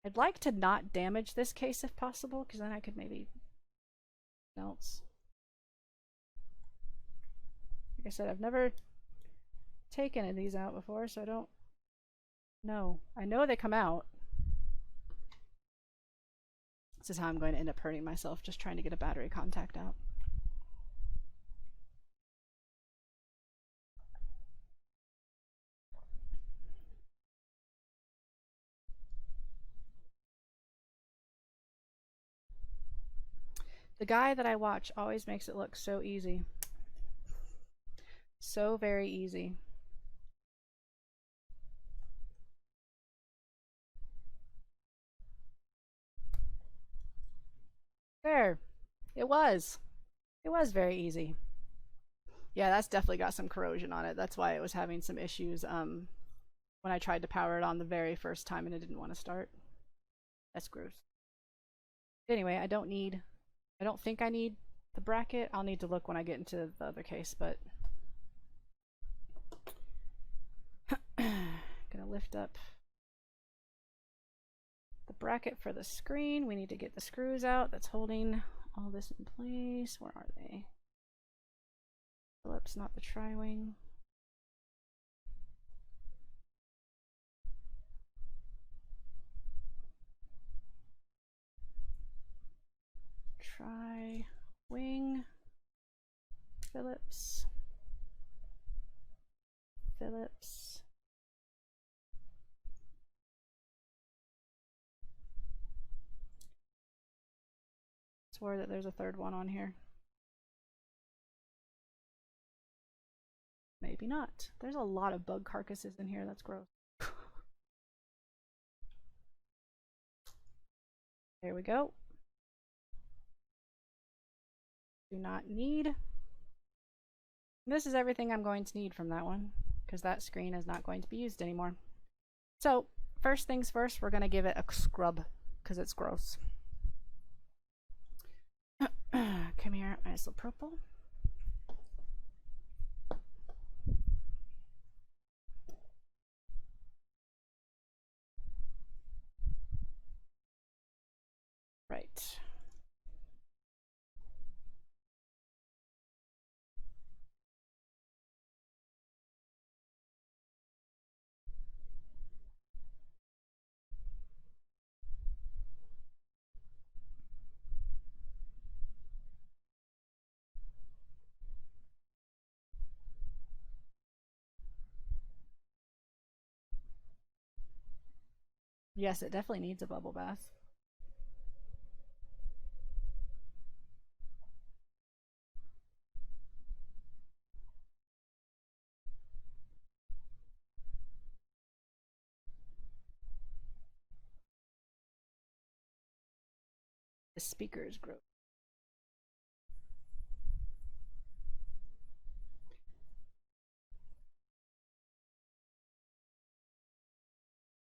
I'd like to not damage this case if possible, because then I could maybe else. Like I said, I've never taken any of these out before, so I don't know. I know they come out. This is how I'm going to end up hurting myself, just trying to get a battery contact out. The guy that I watch always makes it look so easy. So very easy. There. It was. It was very easy. Yeah, that's definitely got some corrosion on it. That's why it was having some issues when I tried to power it on the very first time and it didn't want to start. That's gross. Anyway, I don't think I need the bracket. I'll need to look when I get into the other case, but gonna lift up the bracket for the screen. We need to get the screws out that's holding all this in place. Where are they? Phillips, not the tri-wing. Tri-wing. Phillips. Phillips. I swear that there's a third one on here. Maybe not. There's a lot of bug carcasses in here. That's gross. There we go. Do not need. This is everything I'm going to need from that one, because that screen is not going to be used anymore. So first things first, we're going to give it a scrub because it's gross. Come here, isopropyl. Right. Yes, it definitely needs a bubble bath. The speaker is gross.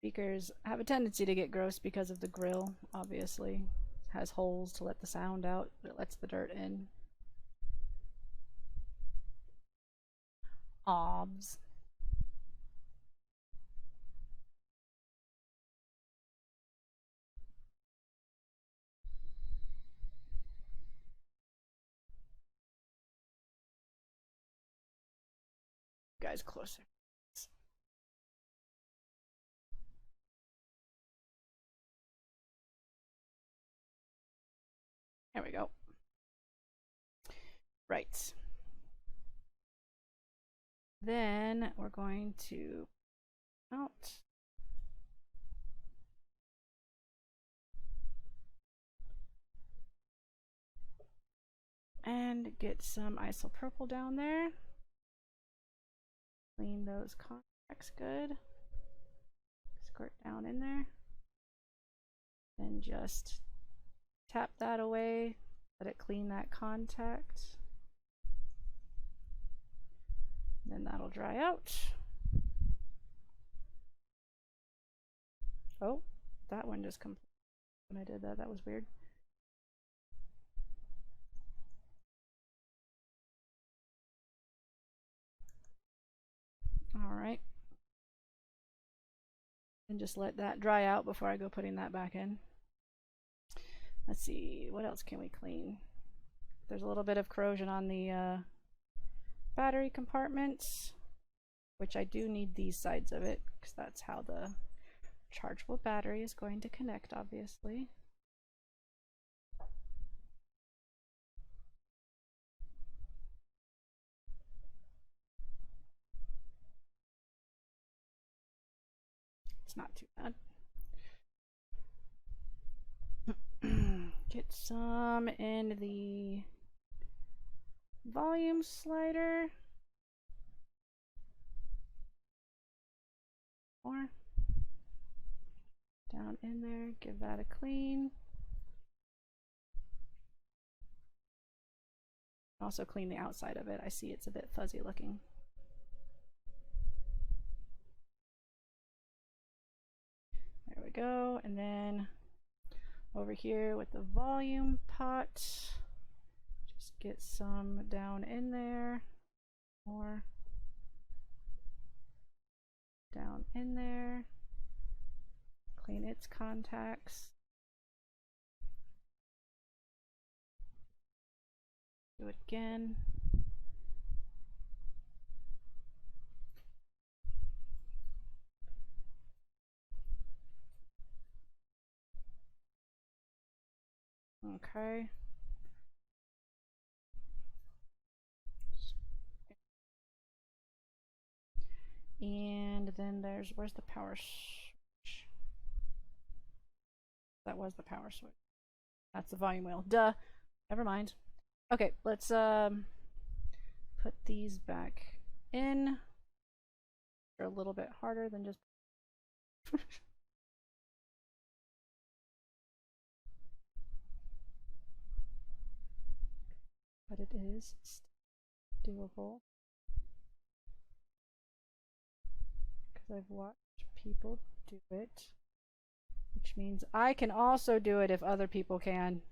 Speakers have a tendency to get gross because of the grill, obviously. It has holes to let the sound out, but it lets the dirt in. Obs. Guys, closer. There we go. Right. Then we're going to out. And get some isopropyl down there. Clean those contacts good. Squirt down in there. Then just tap that away. Let it clean that contact. Then that'll dry out. Oh, that one just completely. When I did that, that was weird. All right. And just let that dry out before I go putting that back in. Let's see, what else can we clean? There's a little bit of corrosion on the battery compartments, which I do need these sides of it because that's how the chargeable battery is going to connect, obviously. It's not too bad. Get some in the volume slider. More. Down in there, give that a clean. Also clean the outside of it. I see it's a bit fuzzy looking. There we go. And then over here with the volume pot, just get some down in there. More down in there. Clean its contacts. Do it again. Okay. And then where's the power switch? That was the power switch. That's the volume wheel. Duh. Never mind. Okay, let's put these back in. They're a little bit harder than just but it is doable. Because I've watched people do it. Which means I can also do it if other people can.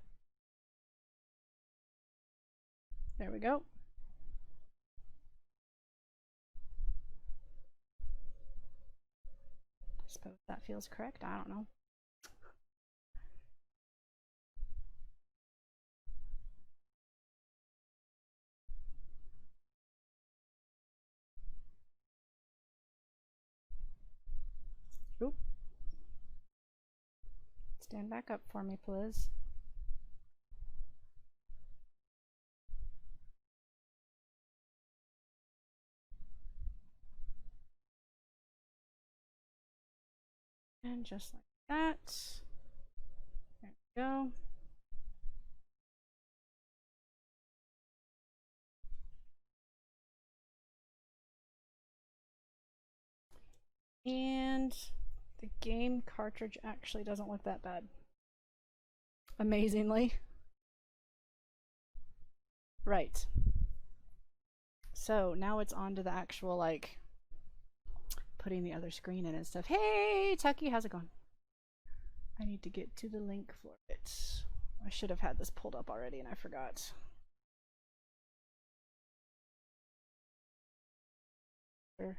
There we go. I suppose that feels correct. I don't know. Oop. Stand back up for me, please. And just like that. There we go. And the game cartridge actually doesn't look that bad. Amazingly. Right. So now it's on to the actual, like, putting the other screen in and stuff. Hey, Tucky, how's it going? I need to get to the link for it. I should have had this pulled up already and I forgot. Sure.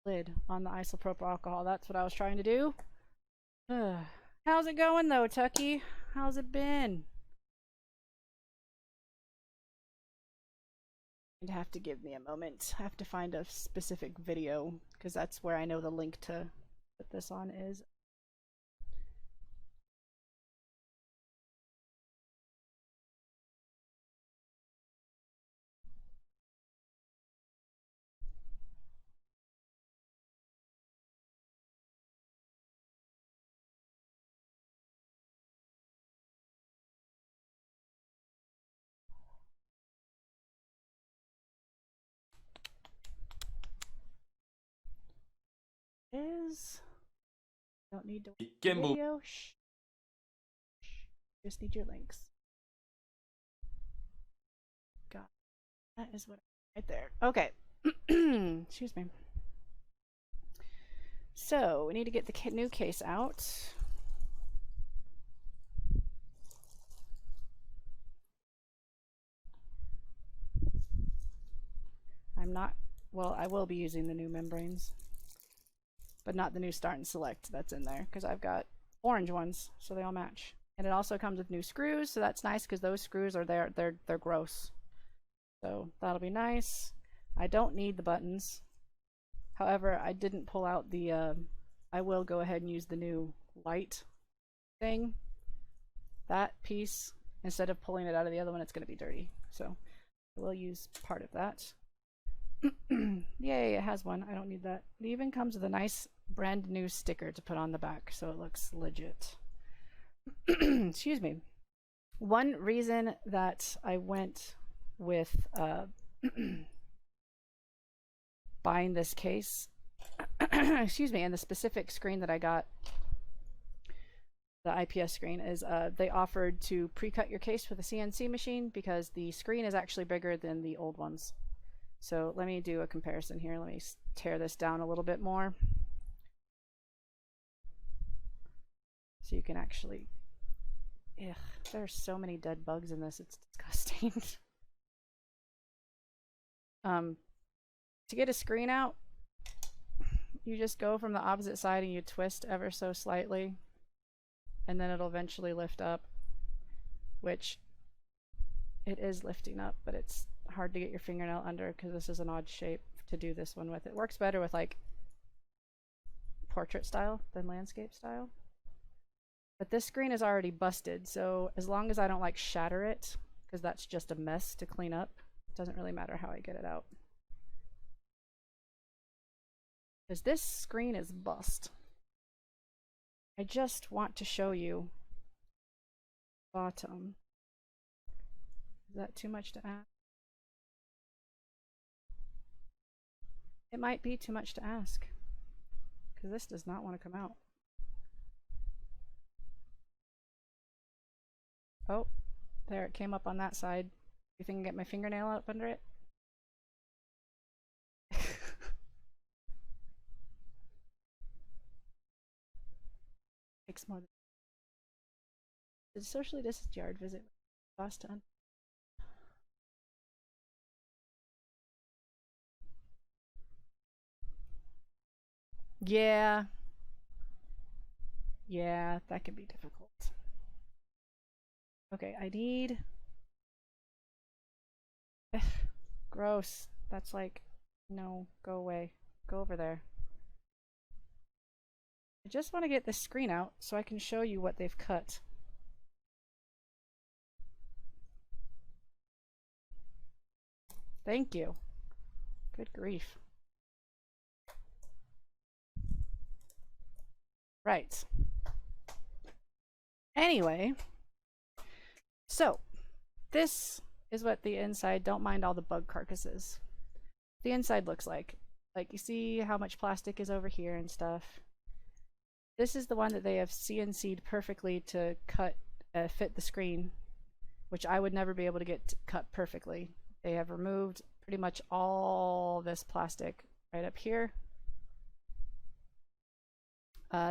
Lid on the isopropyl alcohol. That's what I was trying to do. How's it going though, Tucky? How's it been? You'd have to give me a moment. I have to find a specific video because that's where I know the link to put this on is. Don't need to watch the video. Shh. Just need your links. God, that is what right there. Okay. Excuse me. So we need to get the new case out. I'm not, well, I will be using the new membranes, but not the new Start and Select that's in there because I've got orange ones, so they all match. And it also comes with new screws, so that's nice because those screws are there. They're gross, so that'll be nice. I don't need the buttons. However, I didn't pull out the. I will go ahead and use the new light thing. That piece, instead of pulling it out of the other one, it's going to be dirty. So I will use part of that. Yay, it has one. I don't need that. It even comes with a nice brand new sticker to put on the back, so it looks legit. Excuse me. One reason that I went with buying this case, excuse me, and the specific screen that I got, the IPS screen, is they offered to pre-cut your case with a CNC machine because the screen is actually bigger than the old ones. So let me do a comparison here. Let me tear this down a little bit more so you can actually, ugh, there's so many dead bugs in this, it's disgusting. To get a screen out, you just go from the opposite side and you twist ever so slightly, and then it'll eventually lift up, which it is lifting up, but it's hard to get your fingernail under because this is an odd shape to do this one with. It works better with like portrait style than landscape style. But this screen is already busted, so as long as I don't like shatter it, because that's just a mess to clean up, it doesn't really matter how I get it out. Because this screen is bust. I just want to show you bottom. Is that too much to ask? It might be too much to ask, because this does not want to come out. Oh, there, it came up on that side. You think I can get my fingernail up under it? Takes more than... Did socially distanced yard visit Boston? Yeah. Yeah, that can be difficult. Okay, I need... Ugh, gross. That's like, no, go away. Go over there. I just want to get this screen out so I can show you what they've cut. Thank you. Good grief. Right. Anyway, so this is what the inside, don't mind all the bug carcasses, the inside looks like. Like, you see how much plastic is over here and stuff. This is the one that they have CNC'd perfectly to cut, fit the screen, which I would never be able to get cut perfectly. They have removed pretty much all this plastic right up here.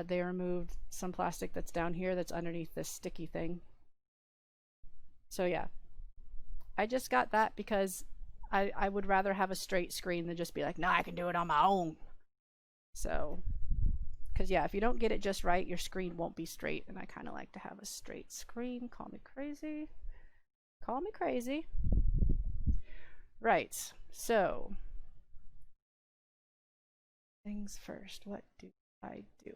They removed some plastic that's down here that's underneath this sticky thing. So yeah, I just got that because I would rather have a straight screen than just be like, no, I can do it on my own. So, because yeah, if you don't get it just right, your screen won't be straight, and I kind of like to have a straight screen. Call me crazy. Call me crazy. Right, so things first, what do I do?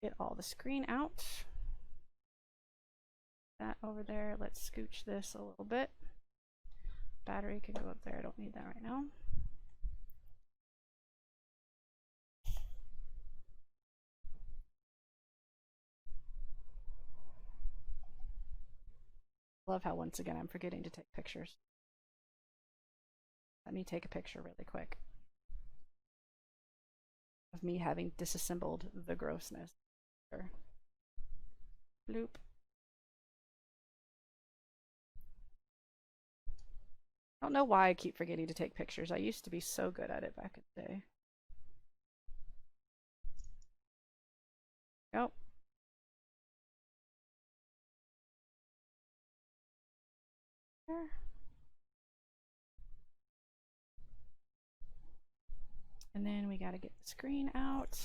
Get all the screen out. That over there. Let's scooch this a little bit. Battery can go up there. I don't need that right now. Love how once again I'm forgetting to take pictures. Let me take a picture really quick of me having disassembled the grossness. Bloop. I don't know why I keep forgetting to take pictures. I used to be so good at it back in the day. Nope. And then we got to get the screen out.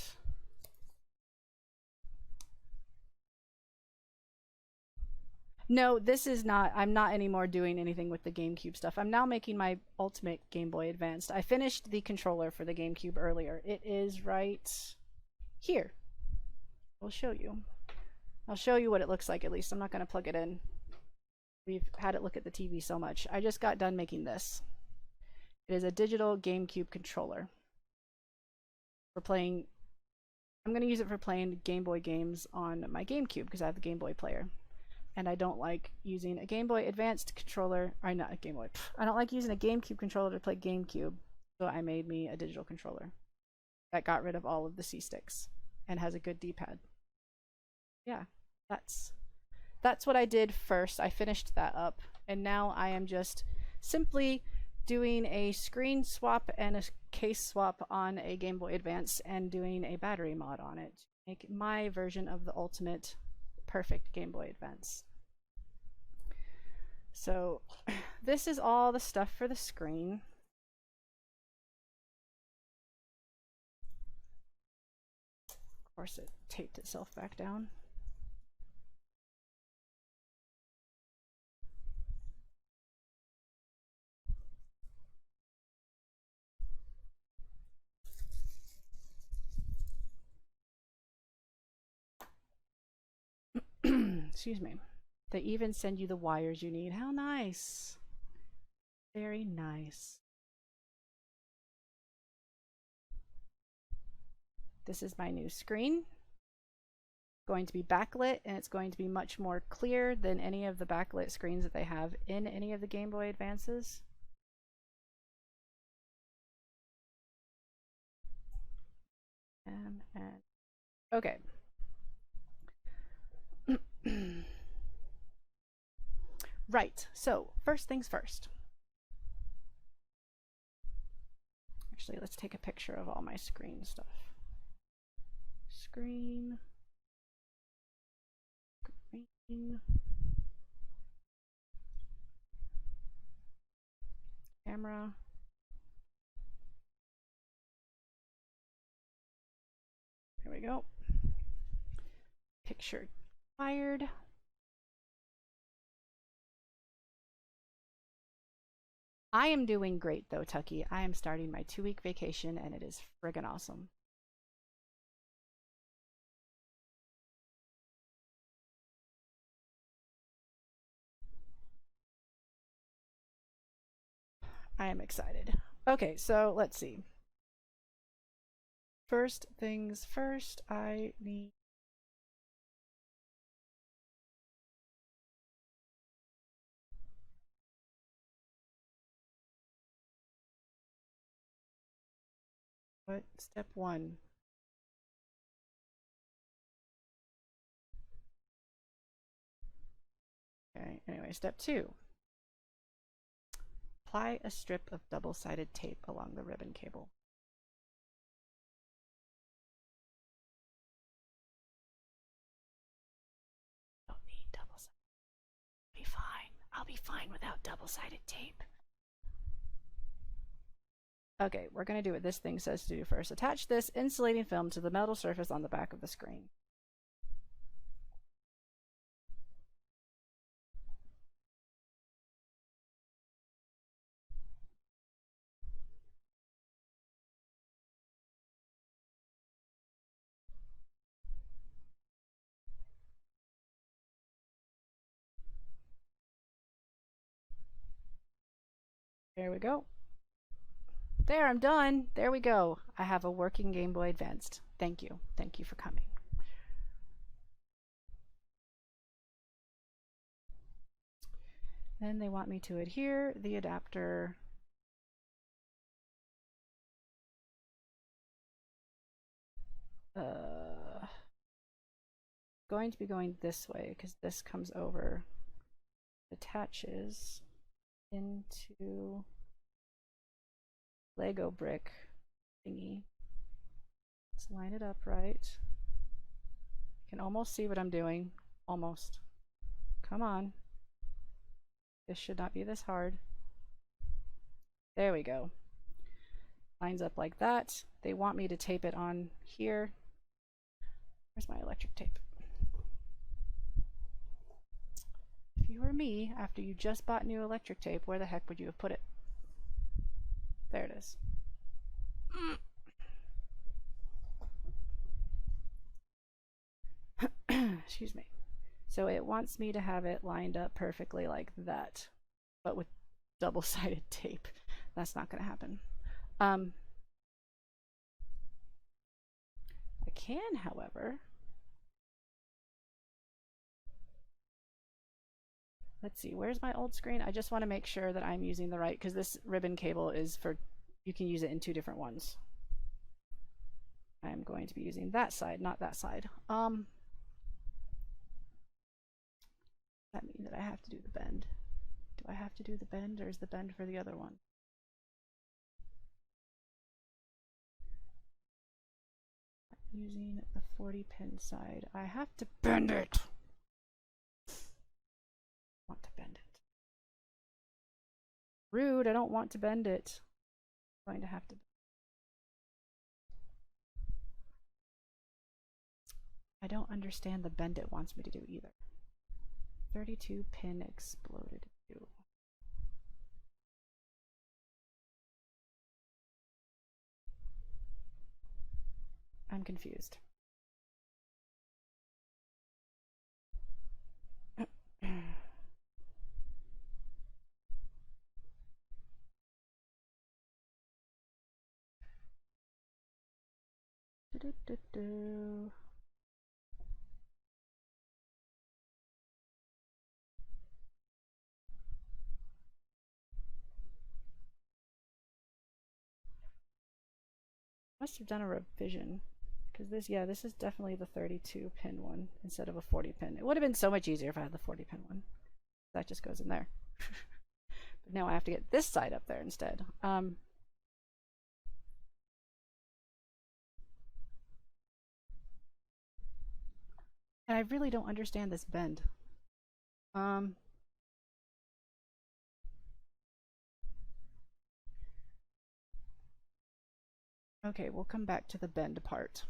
No, this is not, I'm not anymore doing anything with the GameCube stuff. I'm now making my ultimate Game Boy Advanced. I finished the controller for the GameCube earlier. It is right here. I'll show you. I'll show you what it looks like at least. I'm not going to plug it in. We've had it look at the TV so much. I just got done making this. It is a digital GameCube controller. For playing, I'm going to use it for playing Game Boy games on my GameCube because I have the Game Boy player. and I don't like using a Game Boy Advanced controller, or not a Game Boy. I don't like using a GameCube controller to play GameCube, so I made me a digital controller that got rid of all of the C sticks and has a good D-pad. Yeah, that's what I did first. I finished that up, and now I am just simply doing a screen swap and a case swap on a Game Boy Advance and doing a battery mod on it to make my version of the ultimate perfect Game Boy Advance. So this is all the stuff for the screen. Of course, it taped itself back down. Excuse me. They even send you the wires you need. How nice. Very nice. This is my new screen. It's going to be backlit, and it's going to be much more clear than any of the backlit screens that they have in any of the Game Boy Advances. And okay. Right, so first things first. Actually, let's take a picture of all my screen stuff. Screen. Camera. There we go. Picture fired. I am doing great though, Tucky. I am starting my 2-week vacation and it is friggin' awesome. I am excited. Okay, so let's see. First things first, I need what? Step 1. Okay, anyway, step 2. Apply a strip of double-sided tape along the ribbon cable. Don't need double-sided. Be fine. I'll be fine without double-sided tape. Okay, we're going to do what this thing says to do first. Attach this insulating film to the metal surface on the back of the screen. There we go. There, I'm done. There we go. I have a working Game Boy Advanced. Thank you. Thank you for coming. Then they want me to adhere the adapter going to be going this way because this comes over, attaches into Lego brick thingy. Let's line it up right. You can almost see what I'm doing. Almost. Come on. This should not be this hard. There we go. Lines up like that. They want me to tape it on here. Where's my electric tape? If you were me, after you just bought new electric tape, where the heck would you have put it? There it is. Excuse me. So it wants me to have it lined up perfectly like that, but with double-sided tape. That's not going to happen. I can, however, let's see, where's my old screen? I just want to make sure that I'm using the right, because this ribbon cable is for, you can use it in two different ones. I'm going to be using that side, not that side. That means that I have to do the bend. Do I have to do the bend, or is the bend for the other one? I'm using the 40 pin side. I have to bend it. I want to bend it. Rude, I don't want to bend it. I'm going to have to. I don't understand the bend it wants me to do either. 32 pin exploded. Ew. I'm confused. Must have done a revision, because this, yeah, this is definitely the 32 pin one instead of a 40 pin. It would have been so much easier if I had the 40 pin one. That just goes in there. But now I have to get this side up there instead. And I really don't understand this bend. Okay, we'll come back to the bend part.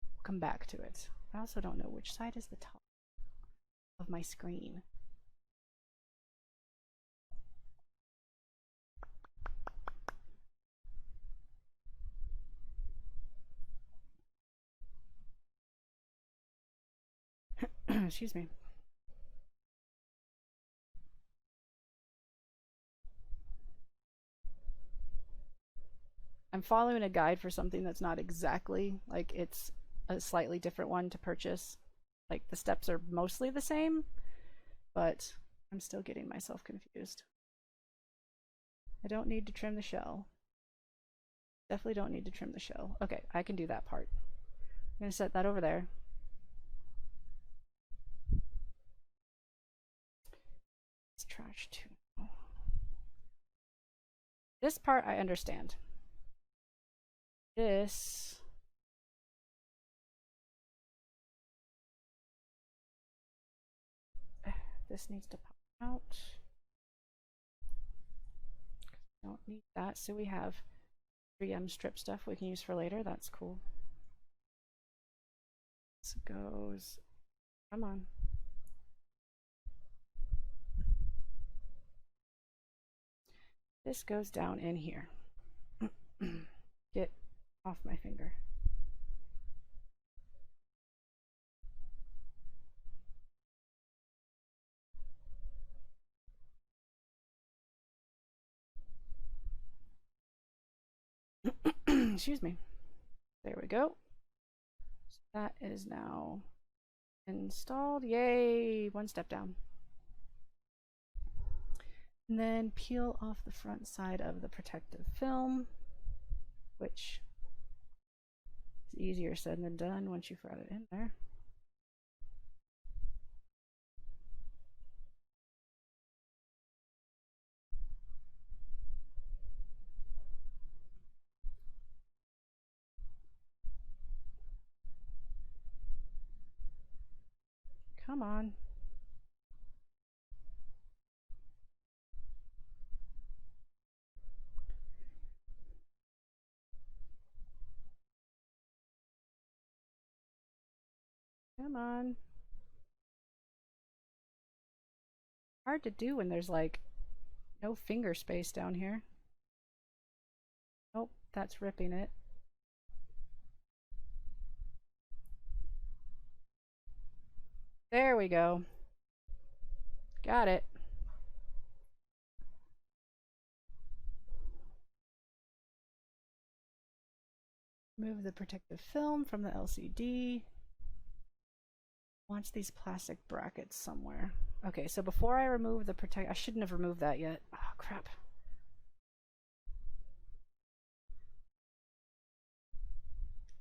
We'll come back to it. I also don't know which side is the top of my screen. Excuse me. I'm following a guide for something that's not exactly, like, it's a slightly different one to purchase. Like, the steps are mostly the same, but I'm still getting myself confused. I don't need to trim the shell. Definitely don't need to trim the shell. Okay, I can do that part. I'm going to set that over there. It's trash too. This part I understand. This needs to pop out. Don't need that. So we have 3M strip stuff we can use for later. That's cool. This goes, come on. This goes down in here. Get off my finger. Excuse me. There we go. So that is now installed. Yay! One step down. And then peel off the front side of the protective film, which is easier said than done once you've got it in there. Come on. Come on. Hard to do when there's like no finger space down here. Nope, that's ripping it. There we go. Got it. Move the protective film from the LCD. wants these plastic brackets somewhere. Okay, so before I remove the I shouldn't have removed that yet. Oh, crap.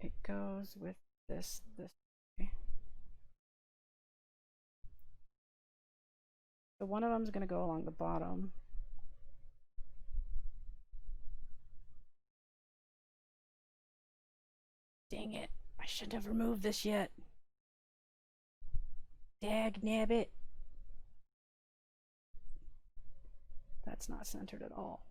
It goes with this way. So one of them is going to go along the bottom. Dang it. I shouldn't have removed this yet. Dag nabbit. That's not centered at all.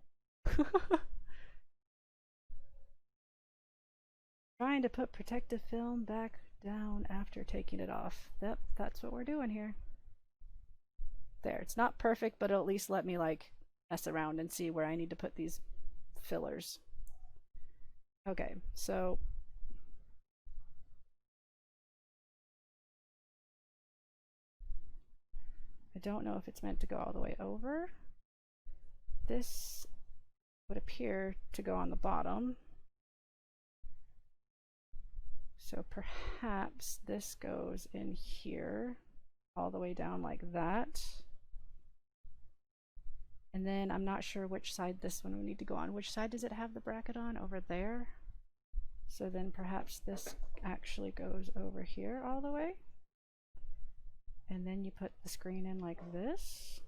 Trying to put protective film back down after taking it off. Yep, that's what we're doing here. There, it's not perfect, but it'll at least let me like mess around and see where I need to put these fillers. Okay, so I don't know if it's meant to go all the way over. This would appear to go on the bottom. So perhaps this goes in here all the way down like that. And then I'm not sure which side this one would need to go on. Which side does it have the bracket on? Over there. So then perhaps this actually goes over here all the way. And then you put the screen in like this.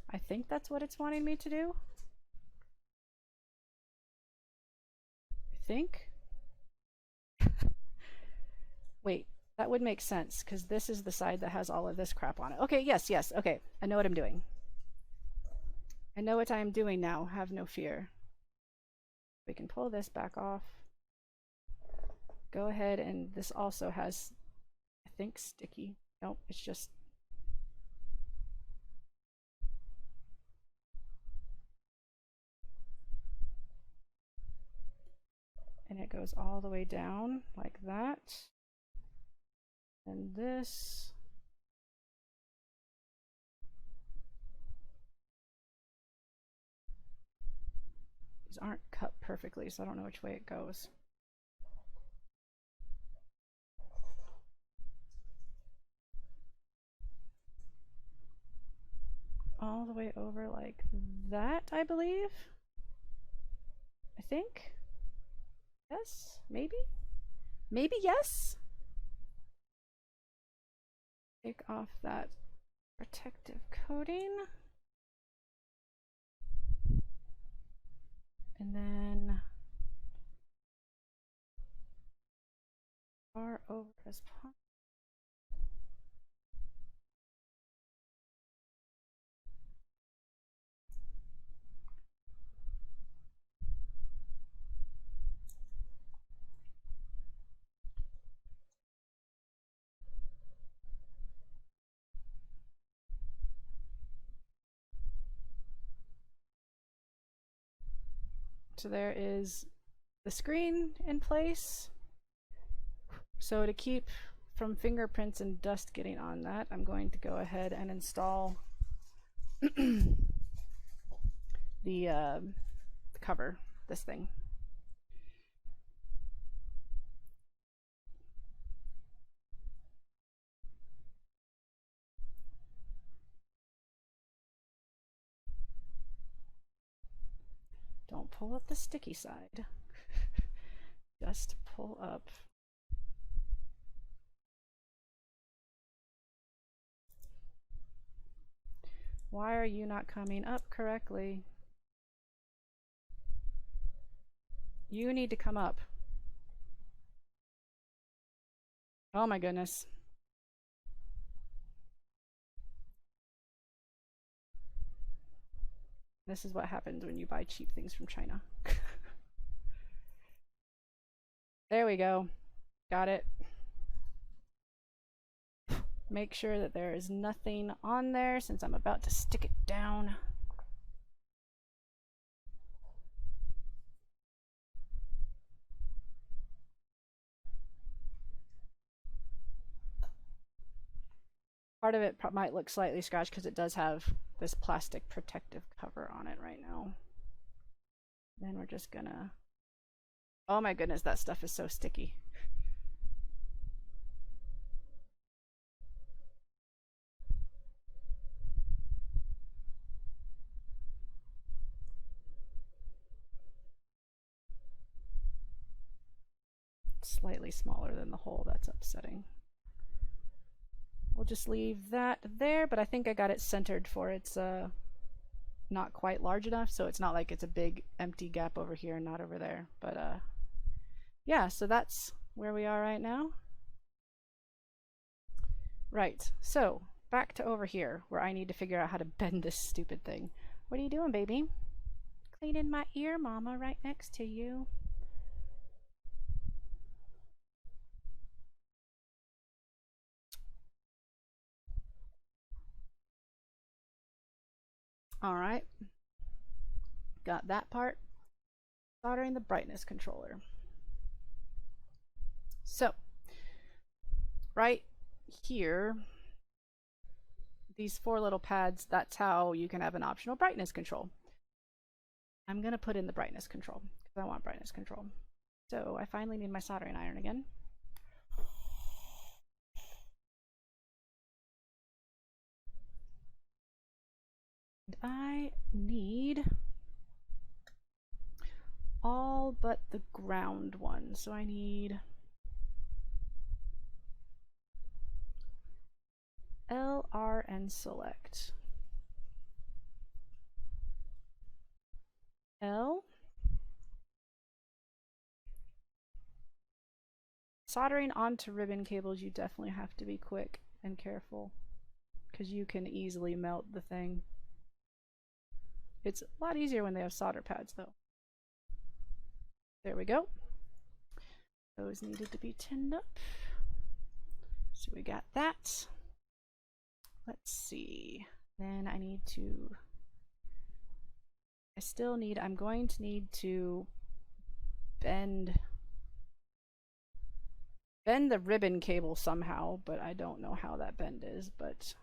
I think that's what it's wanting me to do. I think. Wait, that would make sense because this is the side that has all of this crap on it. Okay, yes, okay. I know what I'm doing. I know what I'm doing now. Have no fear. We can pull this back off. Go ahead, and this also has, I think, sticky. Nope, it's just. And it goes all the way down like that. And this. These aren't cut perfectly, so I don't know which way it goes. All the way over like that, I believe. I think. Yes, maybe? Maybe yes? Take off that protective coating. And then far over as possible. So there is the screen in place. So to keep from fingerprints and dust getting on that, I'm going to go ahead and install the cover, this thing. Don't pull up the sticky side. Just pull up. Why are you not coming up correctly? You need to come up. Oh my goodness. This is what happens when you buy cheap things from China. There we go. Got it. Make sure that there is nothing on there since I'm about to stick it down. Part of it might look slightly scratched because it does have this plastic protective cover on it right now. Then we're just gonna, oh my goodness, that stuff is so sticky. Slightly smaller than the hole, that's upsetting. We'll just leave that there, but I think I got it centered for it's not quite large enough, so it's not like it's a big empty gap over here and not over there. But yeah, so that's where we are right now. Right, so back to over here where I need to figure out how to bend this stupid thing. What are you doing, baby? Cleaning my ear, Mama, right next to you. All right, got that part. Soldering the brightness controller. So, right here, these 4 little pads, that's how you can have an optional brightness control. I'm gonna put in the brightness control because I want brightness control. So I finally need my soldering iron again. And I need all but the ground one. So I need L, R, and select. L. Soldering onto ribbon cables, you definitely have to be quick and careful because you can easily melt the thing. It's a lot easier when they have solder pads though. There we go. Those needed to be tinned up. So we got that. Let's see. Then I need to, I'm going to need to bend the ribbon cable somehow, but I don't know how that bend is, but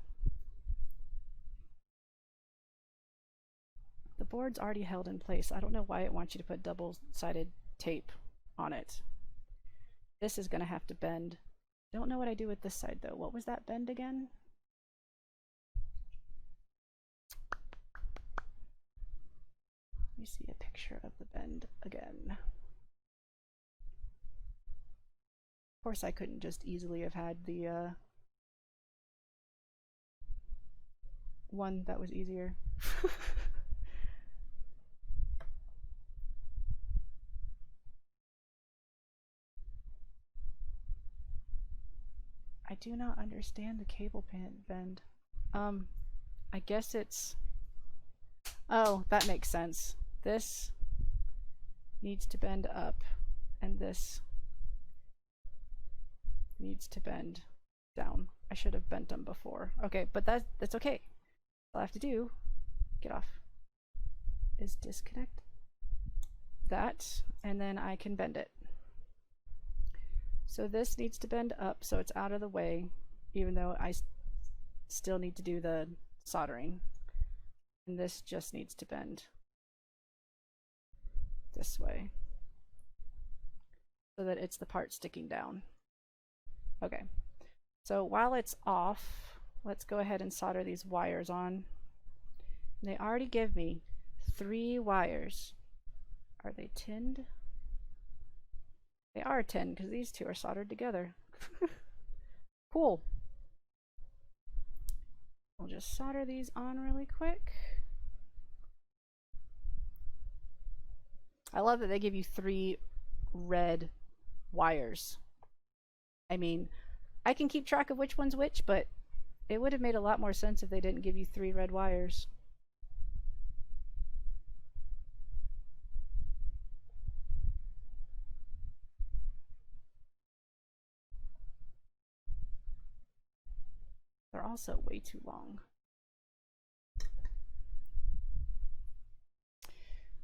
the board's already held in place. I don't know why it wants you to put double-sided tape on it. This is gonna have to bend. Don't know what I do with this side though. What was that bend again? Let me see a picture of the bend again. Of course I couldn't just easily have had the one that was easier. I do not understand the cable pin bend. I guess it's, oh, that makes sense. This needs to bend up and this needs to bend down. I should have bent them before. Okay, but that's okay. All I have to do, get off, is disconnect that and then I can bend it. So this needs to bend up so it's out of the way, even though I still need to do the soldering. And this just needs to bend this way so that it's the part sticking down. Okay, so while it's off, let's go ahead and solder these wires on. They already give me 3 wires. Are they tinned? They are tinned because these 2 are soldered together. Cool. We'll just solder these on really quick. I love that they give you 3 red wires. I mean, I can keep track of which one's which, but it would have made a lot more sense if they didn't give you 3 red wires. They're also way too long.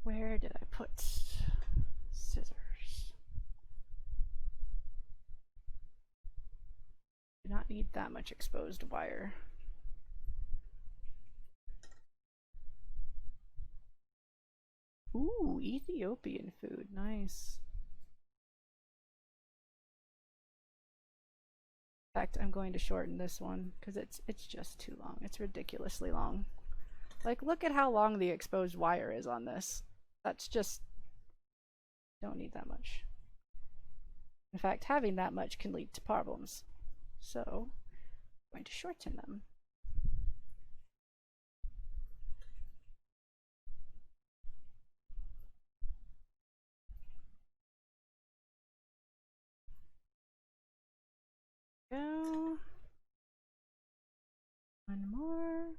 Where did I put scissors? Do not need that much exposed wire. Ooh, Ethiopian food. Nice. In fact, I'm going to shorten this one because it's just too long. It's ridiculously long. Like, look at how long the exposed wire is on this. That's just... don't need that much. In fact, having that much can lead to problems. So, I'm going to shorten them. Go. One more.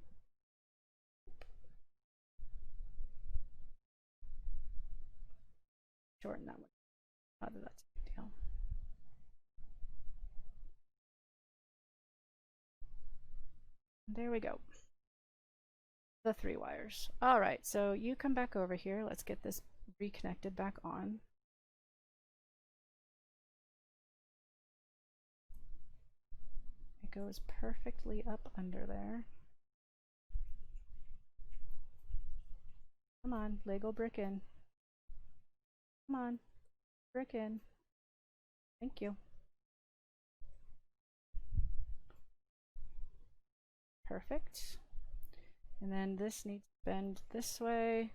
Shorten that one. Not that that's a big deal. There we go. The 3 wires. All right, so you come back over here. Let's get this reconnected back on. It goes perfectly up under there. Come on, Lego brick in. Come on, brick in. Thank you. Perfect. And then this needs to bend this way.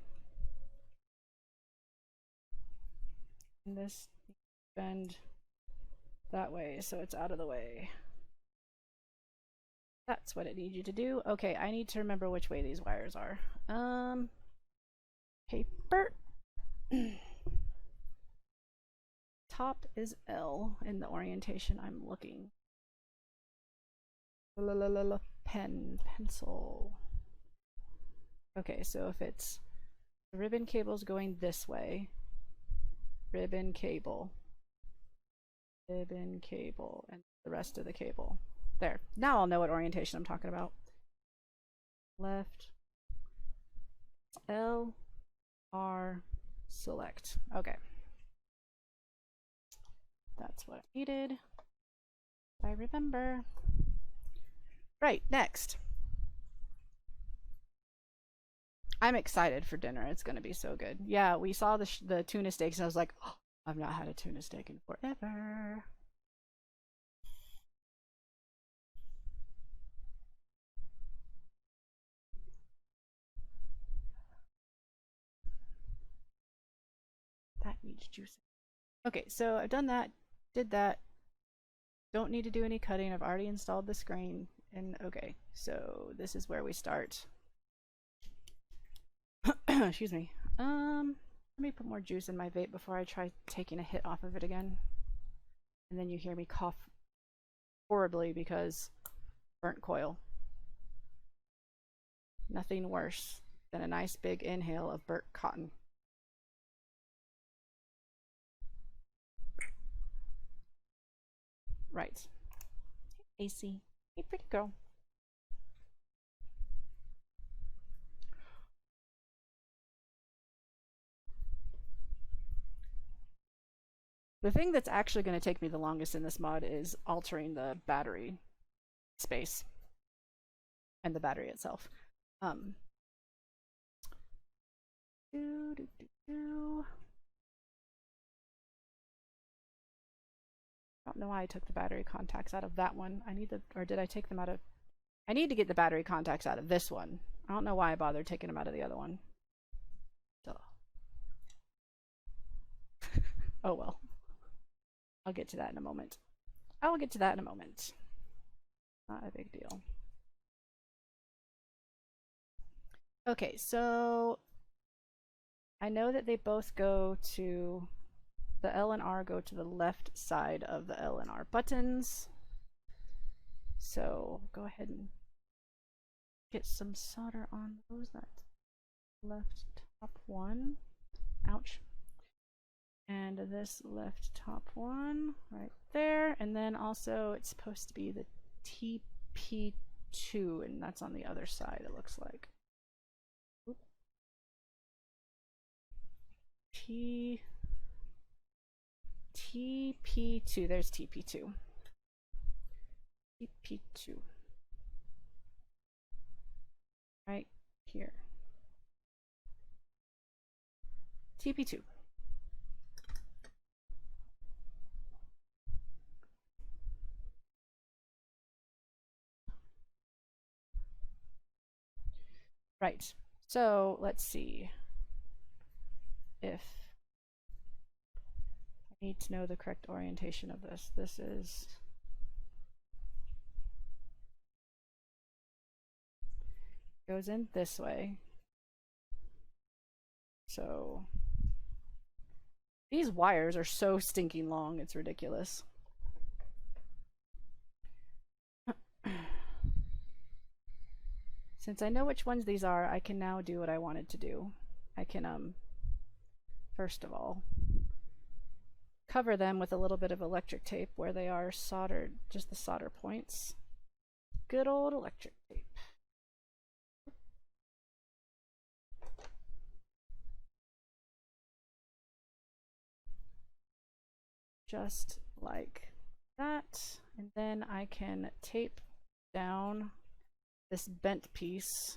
And this needs to bend that way, so it's out of the way. That's what it needs you to do. Okay, I need to remember which way these wires are. Paper. Top is L in the orientation I'm looking. Pen, pencil. Okay, so if it's the ribbon cable's going this way, ribbon cable, and the rest of the cable. There. Now I'll know what orientation I'm talking about. Left. L, R, select. Okay. That's what I needed. I remember. Right, next. I'm excited for dinner. It's going to be so good. Yeah, we saw the tuna steaks and I was like, oh, I've not had a tuna steak in forever. That needs juice. Okay, so I've done that, did that. Don't need to do any cutting. I've already installed the screen. And okay, so this is where we start. Excuse me. Let me put more juice in my vape before I try taking a hit off of it again. And then you hear me cough horribly because burnt coil. Nothing worse than a nice big inhale of burnt cotton. Right. AC. Hey, pretty girl. The thing that's actually going to take me the longest in this mod is altering the battery space and the battery itself. I don't know why I took the battery contacts out of that one. I need the, or did I take them out of? I need to get the battery contacts out of this one. I don't know why I bothered taking them out of the other one. Duh. Oh well. I'll get to that in a moment. I'll get to that in a moment. Not a big deal. Okay, so I know that they both go to, the L and R go to the left side of the L and R buttons. So go ahead and get some solder on those. That's left top one. Ouch. And this left top one right there. And then also it's supposed to be the TP2, and that's on the other side, it looks like. Oop. TP2. There's TP2. TP2. Right here. TP2. Right. So let's see if I need to know the correct orientation of this. This is goes in this way. So these wires are so stinking long, it's ridiculous. Since I know which ones these are, I can now do what I wanted to do. I can, first of all, cover them with a little bit of electric tape where they are soldered, just the solder points. Good old electric tape. Just like that. And then I can tape down this bent piece.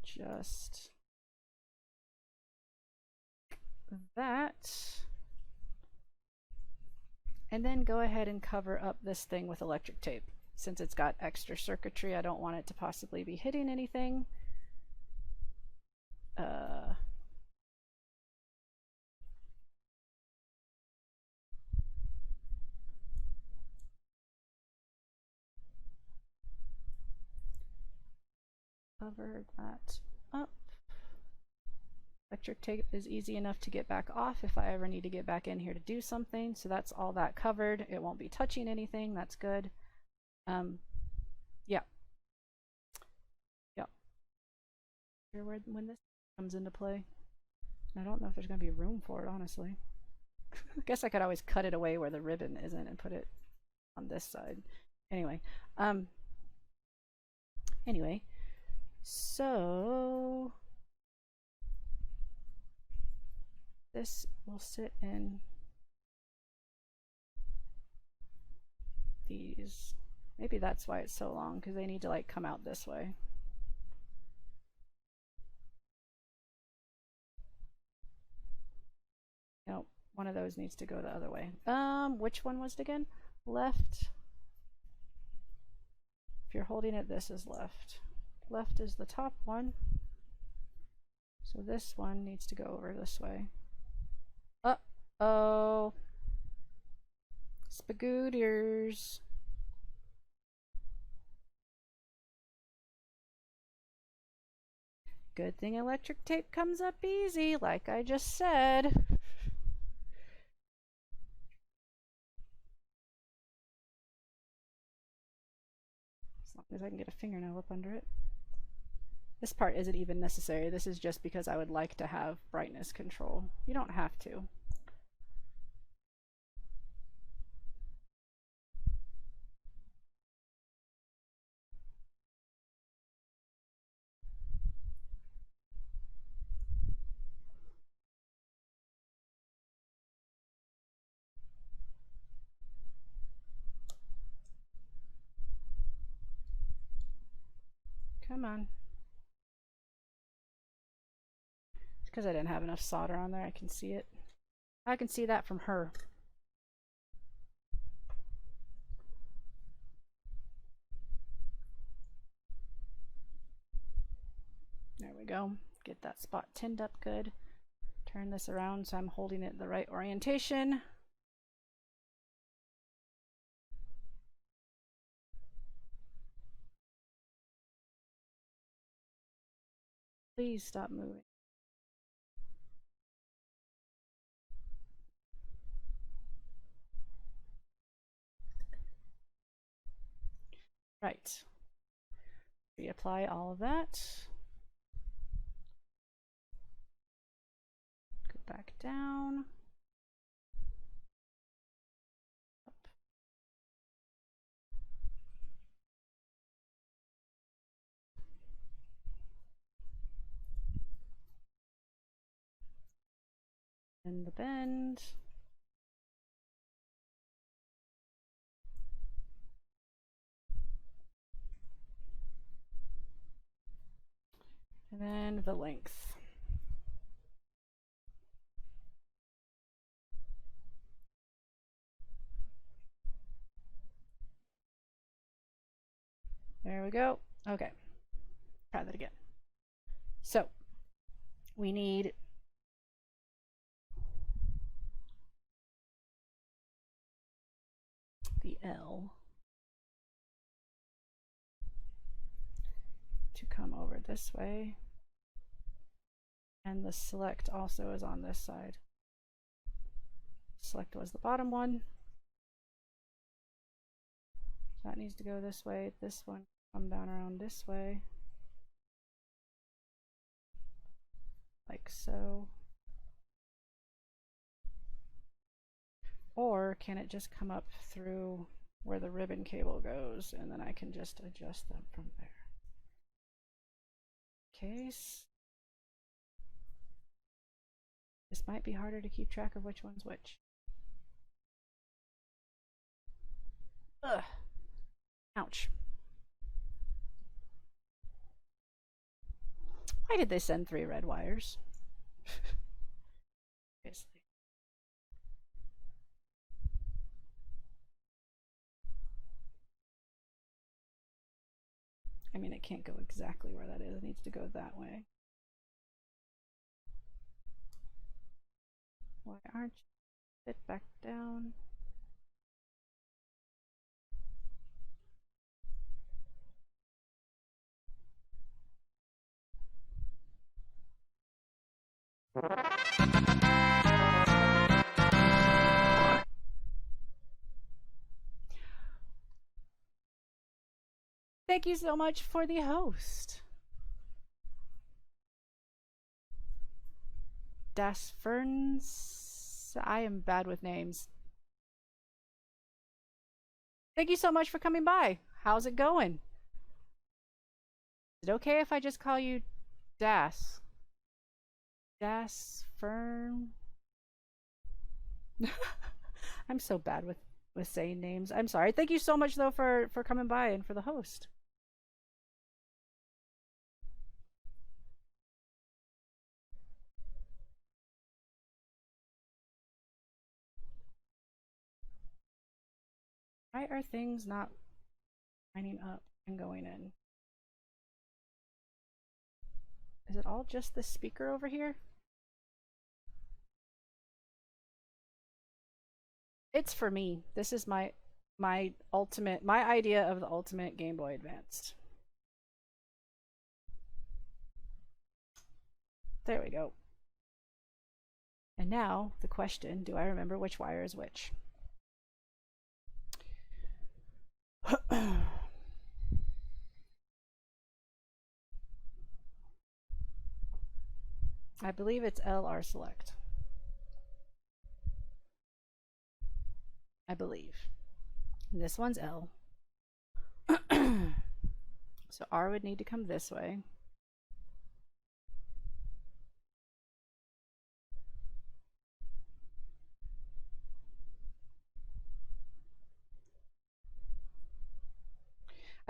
Just that. And then go ahead and cover up this thing with electric tape. Since it's got extra circuitry, I don't want it to possibly be hitting anything. Cover that up. Electric tape is easy enough to get back off if I ever need to get back in here to do something. So that's all that covered. It won't be touching anything. That's good. Yeah. Yeah. Here when this comes into play. I don't know if there's going to be room for it, honestly. I guess I could always cut it away where the ribbon isn't and put it on this side. Anyway. Anyway. So this will sit in these. Maybe that's why it's so long, because they need to like come out this way. Nope, one of those needs to go the other way. Which one was it again? Left. If you're holding it, this is left. Left is the top one. So this one needs to go over this way. Uh-oh. Spagooters. Good thing electric tape comes up easy, like I just said. As long as I can get a fingernail up under it. This part isn't even necessary. This is just because I would like to have brightness control. You don't have to. Come on. It's because I didn't have enough solder on there. I can see it. I can see that from her. There we go. Get that spot tinned up good. Turn this around so I'm holding it the right orientation. Please stop moving. Right. Reapply all of that. Go back down. Up. And the bend. And then the length. There we go. Okay. Try that again. So we need the L to come over this way. And the select also is on this side. Select was the bottom one. That needs to go this way. This one come down around this way. Like so. Or can it just come up through where the ribbon cable goes, and then I can just adjust them from there. Case. This might be harder to keep track of which one's which. Ugh. Ouch. Why did they send 3 red wires? Seriously. I mean, it can't go exactly where that is. It needs to go that way. Why aren't you? Sit back down. Thank you so much for the host. Das Ferns. I am bad with names. Thank you so much for coming by. How's it going? Is it okay if I just call you Das? Das Fern? I'm so bad with saying names. I'm sorry. Thank you so much though for coming by and for the host. Why are things not lining up and going in? Is it all just the speaker over here? It's for me. This is my idea of the ultimate Game Boy Advanced. There we go. And now the question, do I remember which wire is which? I believe it's LR select. I believe. And this one's L. So R would need to come this way.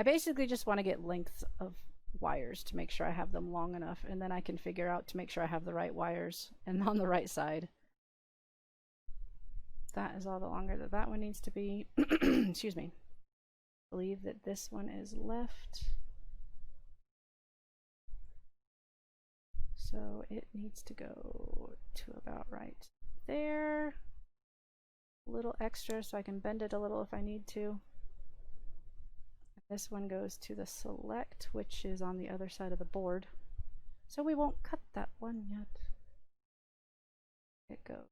I basically just want to get lengths of wires to make sure I have them long enough, and then I can figure out to make sure I have the right wires and on the right side. That is all the longer that that one needs to be. Excuse me. I believe that this one is left. So it needs to go to about right there. A little extra so I can bend it a little if I need to. This one goes to the select, which is on the other side of the board. So we won't cut that one yet. It goes.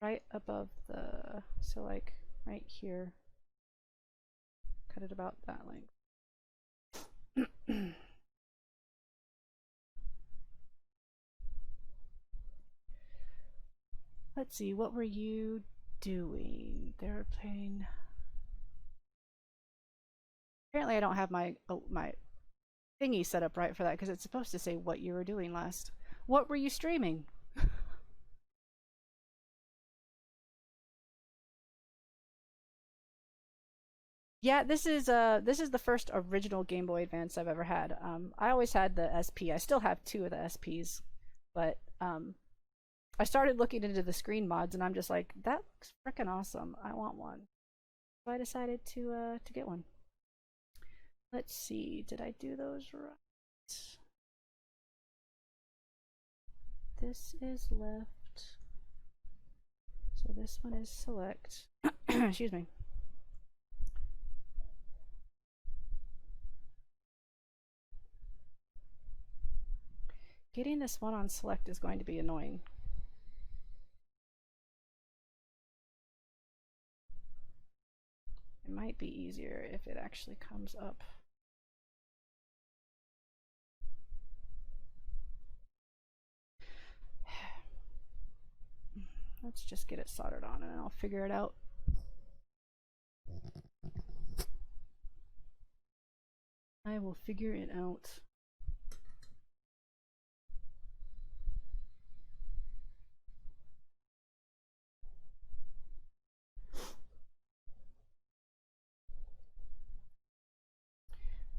Right above the, so like right here. Cut it about that length. Let's see, what were you doing? They're playing. Apparently I don't have my my thingy set up right for that because it's supposed to say what you were doing last. What were you streaming? Yeah, this is the first original Game Boy Advance I've ever had. I always had the SP. I still have two of the SPs, but I started looking into the screen mods, and I'm just like, that looks freaking awesome. I want one. So I decided to get one. Let's see, did I do those right? This is left. So this one is select. Excuse me. Getting this one on select is going to be annoying. It might be easier if it actually comes up. Let's just get it soldered on and I'll figure it out. I will figure it out.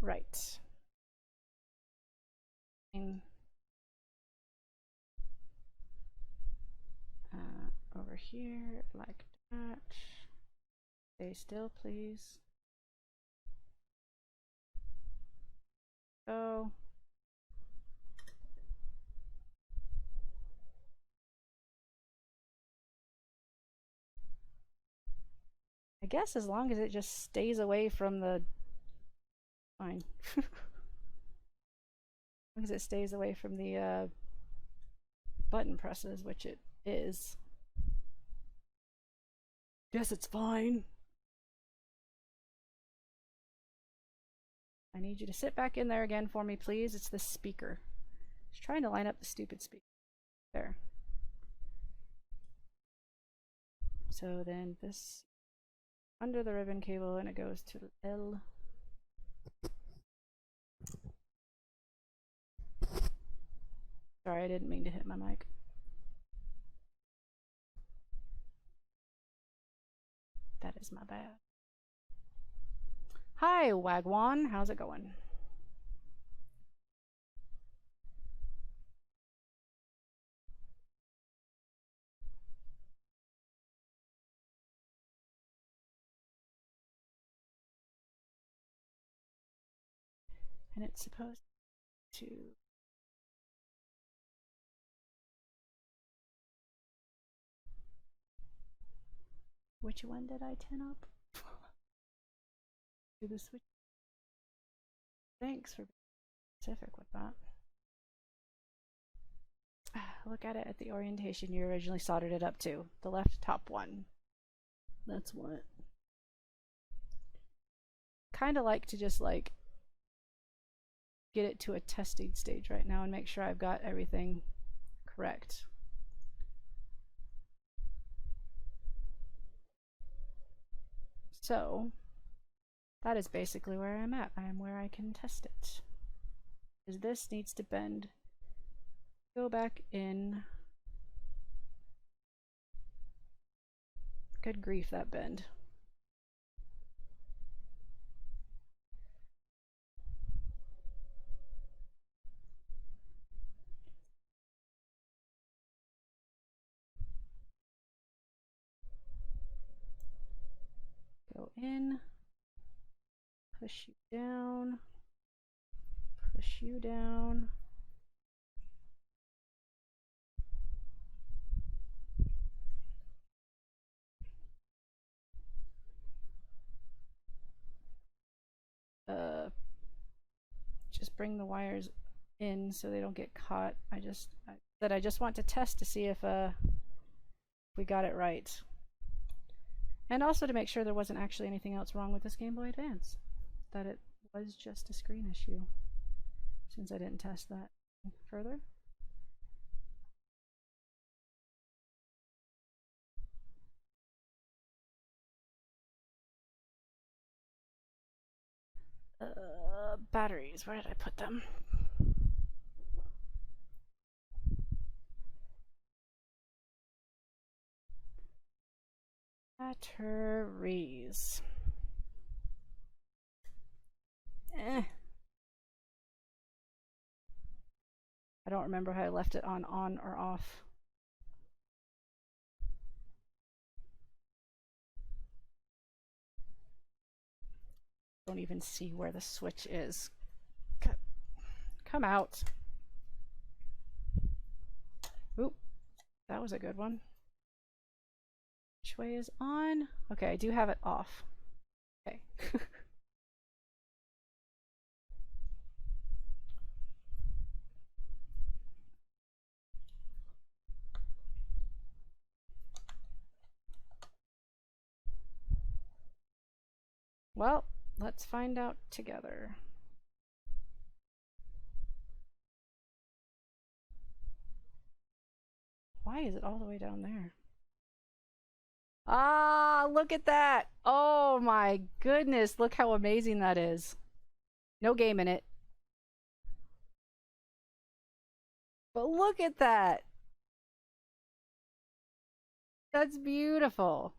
Right. Over here, like that. Stay still, please. Go. I guess as long as it just stays away from the... Fine. As long as it stays away from the button presses, which it is. Guess it's fine. I need you to sit back in there again for me, please. It's the speaker. Just trying to line up the stupid speaker. There. So then this under the ribbon cable and it goes to L. Sorry, I didn't mean to hit my mic. That is my bad. Hi, Wagwan. How's it going? And it's supposed to... Which one did I tin up? Do the switch. Thanks for being specific with that. Look at it at the orientation you originally soldered it up to. The left top one. That's what. Kind of like to just like get it to a testing stage right now and make sure I've got everything correct. So that is basically where I'm at. I am where I can test it. Because this needs to bend. Go back in. Good grief, that bend. Go in. Push you down. Push you down. Just bring the wires in so they don't get caught. I just want to test to see if we got it right. And also to make sure there wasn't actually anything else wrong with this Game Boy Advance. That it was just a screen issue. Since I didn't test that further. Batteries, where did I put them? Batteries. I don't remember how I left it on or off. Don't even see where the switch is. Come out. Oop, that was a good one. Which way is on? Okay, I do have it off. Okay. Well, let's find out together. Why is it all the way down there? Ah, look at that. Oh my goodness, look how amazing that is. No game in it. But look at that. That's beautiful.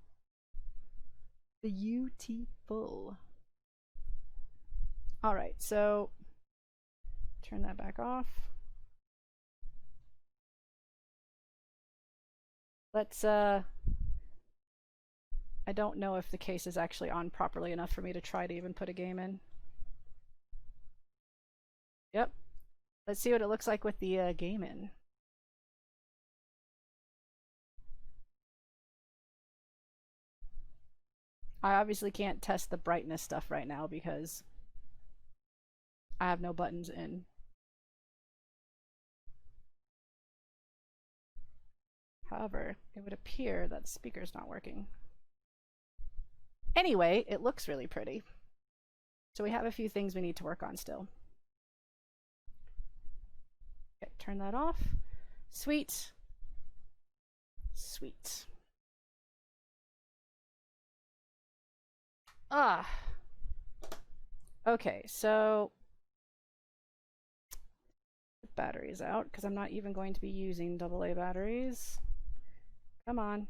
Beautiful. All right, so turn that back off. Let's I don't know if the case is actually on properly enough for me to try to even put a game in. Yep. Let's see what it looks like with the game in. I obviously can't test the brightness stuff right now because I have no buttons in. However, it would appear that the speaker's not working. Anyway, it looks really pretty. So we have a few things we need to work on still. Okay, turn that off. Sweet. Sweet. Ah. Okay, so the battery's out because I'm not even going to be using AA batteries. Come on.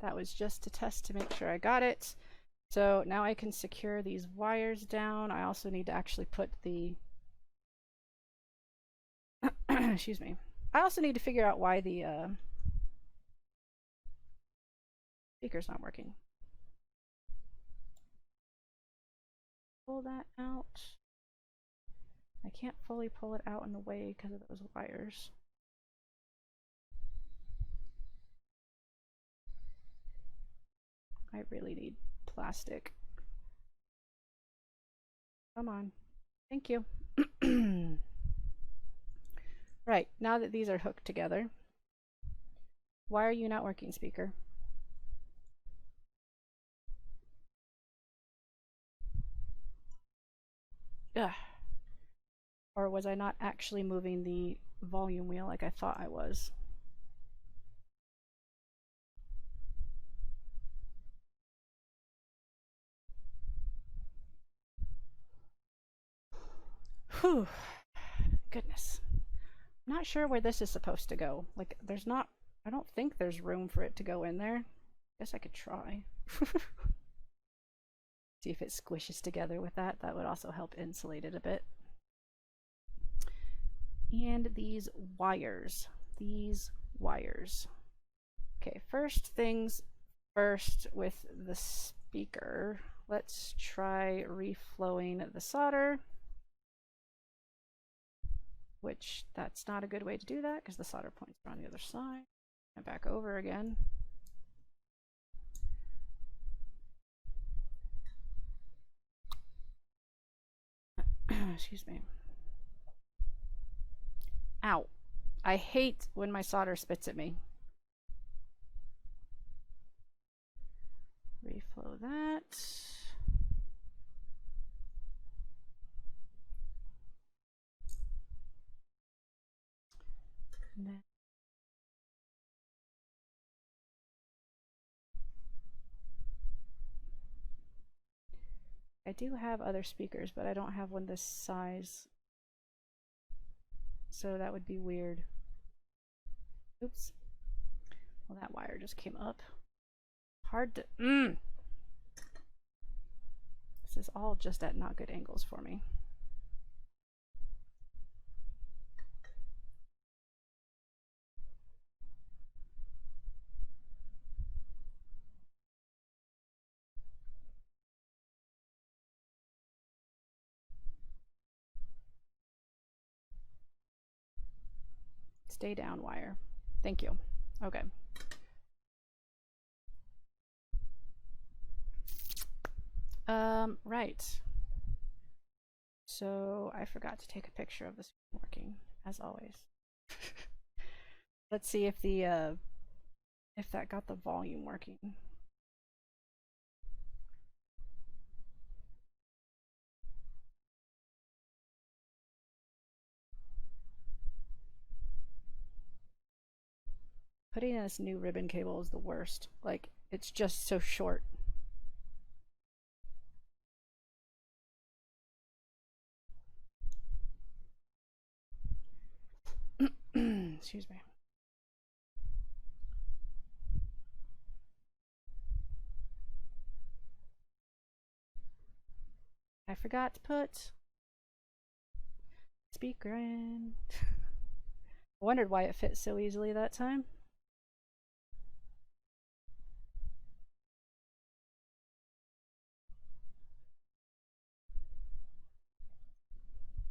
That was just a test to make sure I got it. So now I can secure these wires down. I also need to actually put the excuse me. I also need to figure out why the speaker's not working. Pull that out. I can't fully pull it out in the way because of those wires. I really need plastic. Come on. Thank you. Right, now that these are hooked together, why are you not working, speaker? Ugh. Or was I not actually moving the volume wheel like I thought I was? Whew. Goodness. I'm not sure where this is supposed to go. Like, there's not, I don't think there's room for it to go in there. Guess I could try. See if it squishes together with that. That would also help insulate it a bit. And these wires. Okay, first things first with the speaker. Let's try reflowing the solder. Which, that's not a good way to do that because the solder points are on the other side. And back over again. Excuse me. Ow. I hate when my solder spits at me. Reflow that. And then I do have other speakers, but I don't have one this size. So that would be weird. Oops. Well, that wire just came up. Hard to... This is all just at not good angles for me. Stay down, wire. Thank you. Okay. Right. So I forgot to take a picture of the screen working, as always. Let's see if that got the volume working. Putting in this new ribbon cable is the worst. Like, it's just so short. Excuse me. I forgot to put speaker in. I wondered why it fit so easily that time.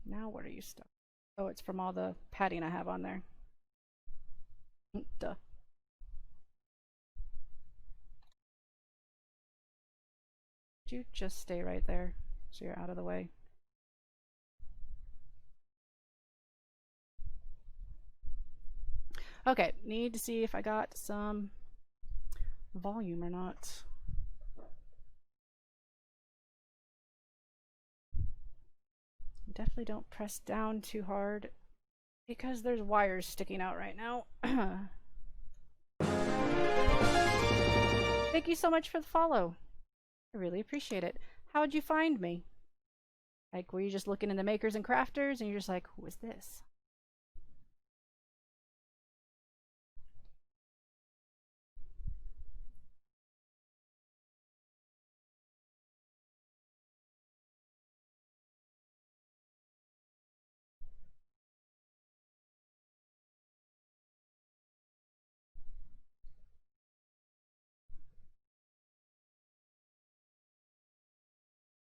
Now what are you stuck? Oh, it's from all the padding I have on there. Duh. Could you just stay right there so you're out of the way? Okay, need to see if I got some volume or not. Definitely don't press down too hard because there's wires sticking out right now. Thank you so much for the follow. I really appreciate it. How'd you find me? Like, were you just looking in the makers and crafters and you're just like, who is this?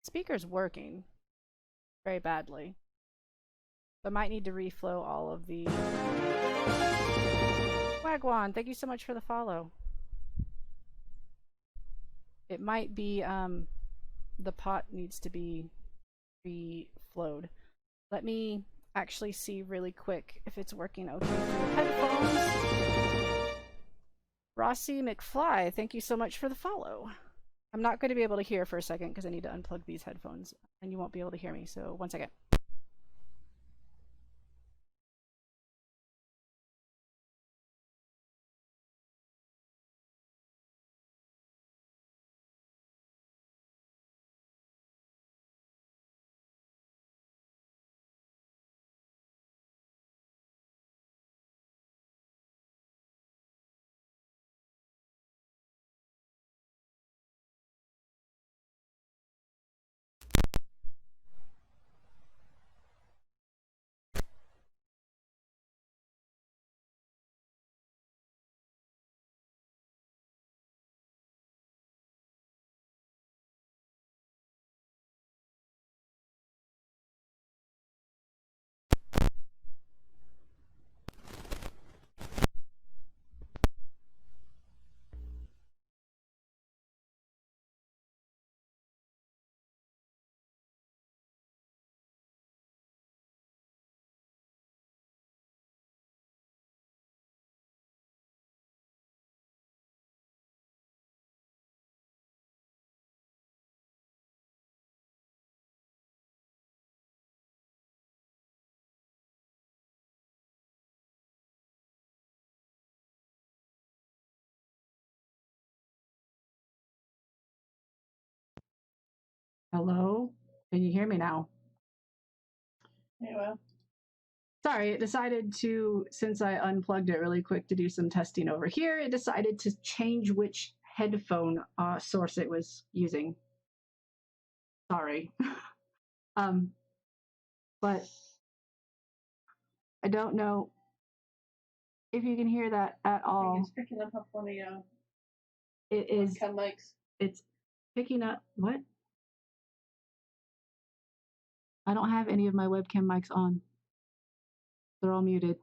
Speaker's working very badly. So I might need to reflow all of the... Wagwan, thank you so much for the follow. It might be, the pot needs to be reflowed. Let me actually see really quick if it's working okay through headphones. Rossi McFly, thank you so much for the follow. I'm not going to be able to hear for a second because I need to unplug these headphones and you won't be able to hear me, so 1 second. Hello? Can you hear me now? Yeah, well, Sorry, it decided to, since I unplugged it really quick to do some testing over here, it decided to change which headphone source it was using. Sorry. But I don't know if you can hear that at all. It's picking up one of your It is. webcam mics. It's picking up what? I don't have any of my webcam mics on. They're all muted.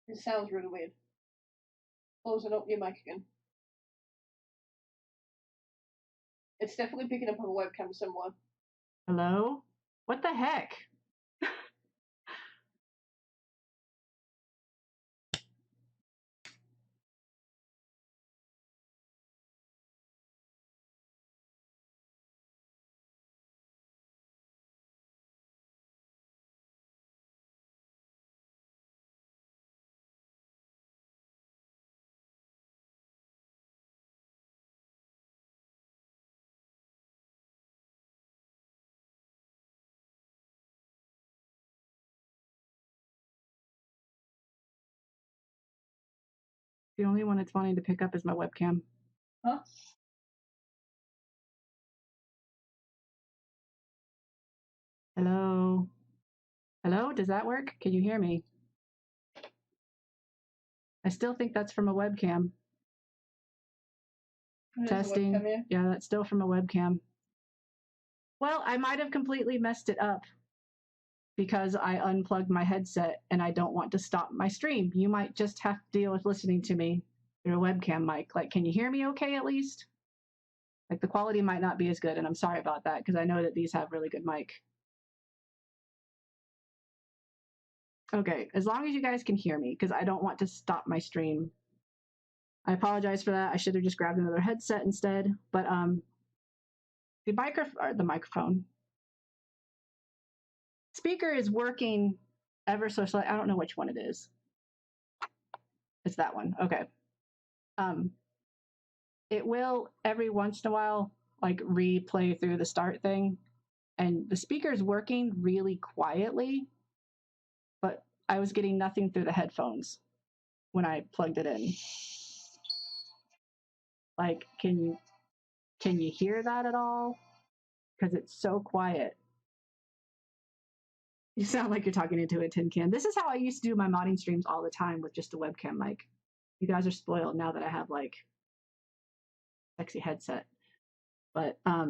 It sounds really weird. Close it up your mic again. It's definitely picking up on a webcam somewhere. Hello? What the heck? The only one it's wanting to pick up is my webcam. Huh? Hello? Hello? Does that work? Can you hear me? I still think that's from a webcam. Testing. Webcam, yeah, that's still from a webcam. Well, I might have completely messed it up because I unplugged my headset and I don't want to stop my stream. You might just have to deal with listening to me through a webcam mic. Like, can you hear me okay at least? Like, the quality might not be as good, and I'm sorry about that because I know that these have really good mic. Okay, as long as you guys can hear me, because I don't want to stop my stream. I apologize for that. I should have just grabbed another headset instead. But the microphone speaker is working ever so slightly. I don't know which one it is. It's that one. Okay. It will every once in a while like replay through the start thing, and the speaker's working really quietly, but I was getting nothing through the headphones when I plugged it in. Like, can you hear that at all? Because it's so quiet. You sound like you're talking into a tin can. This is how I used to do my modding streams all the time with just a webcam mic. You guys are spoiled now that I have like sexy headset. But I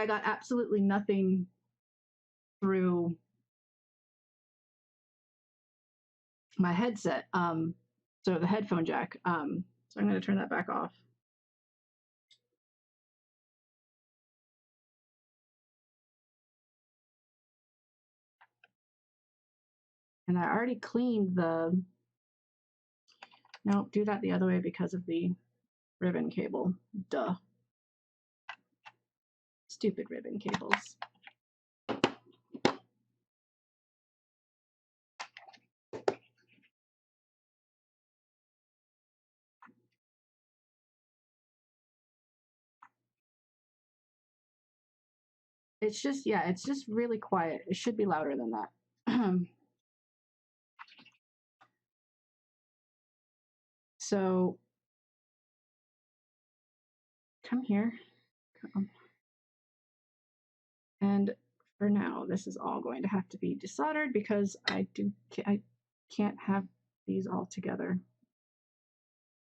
got absolutely nothing through my headset. So the headphone jack. So I'm going to turn that back off. And I already cleaned the, no, do that the other way because of the ribbon cable. Duh. Stupid ribbon cables. It's just, yeah, it's just really quiet. It should be louder than that. So come here. Come. And for now, this is all going to have to be desoldered because I can't have these all together.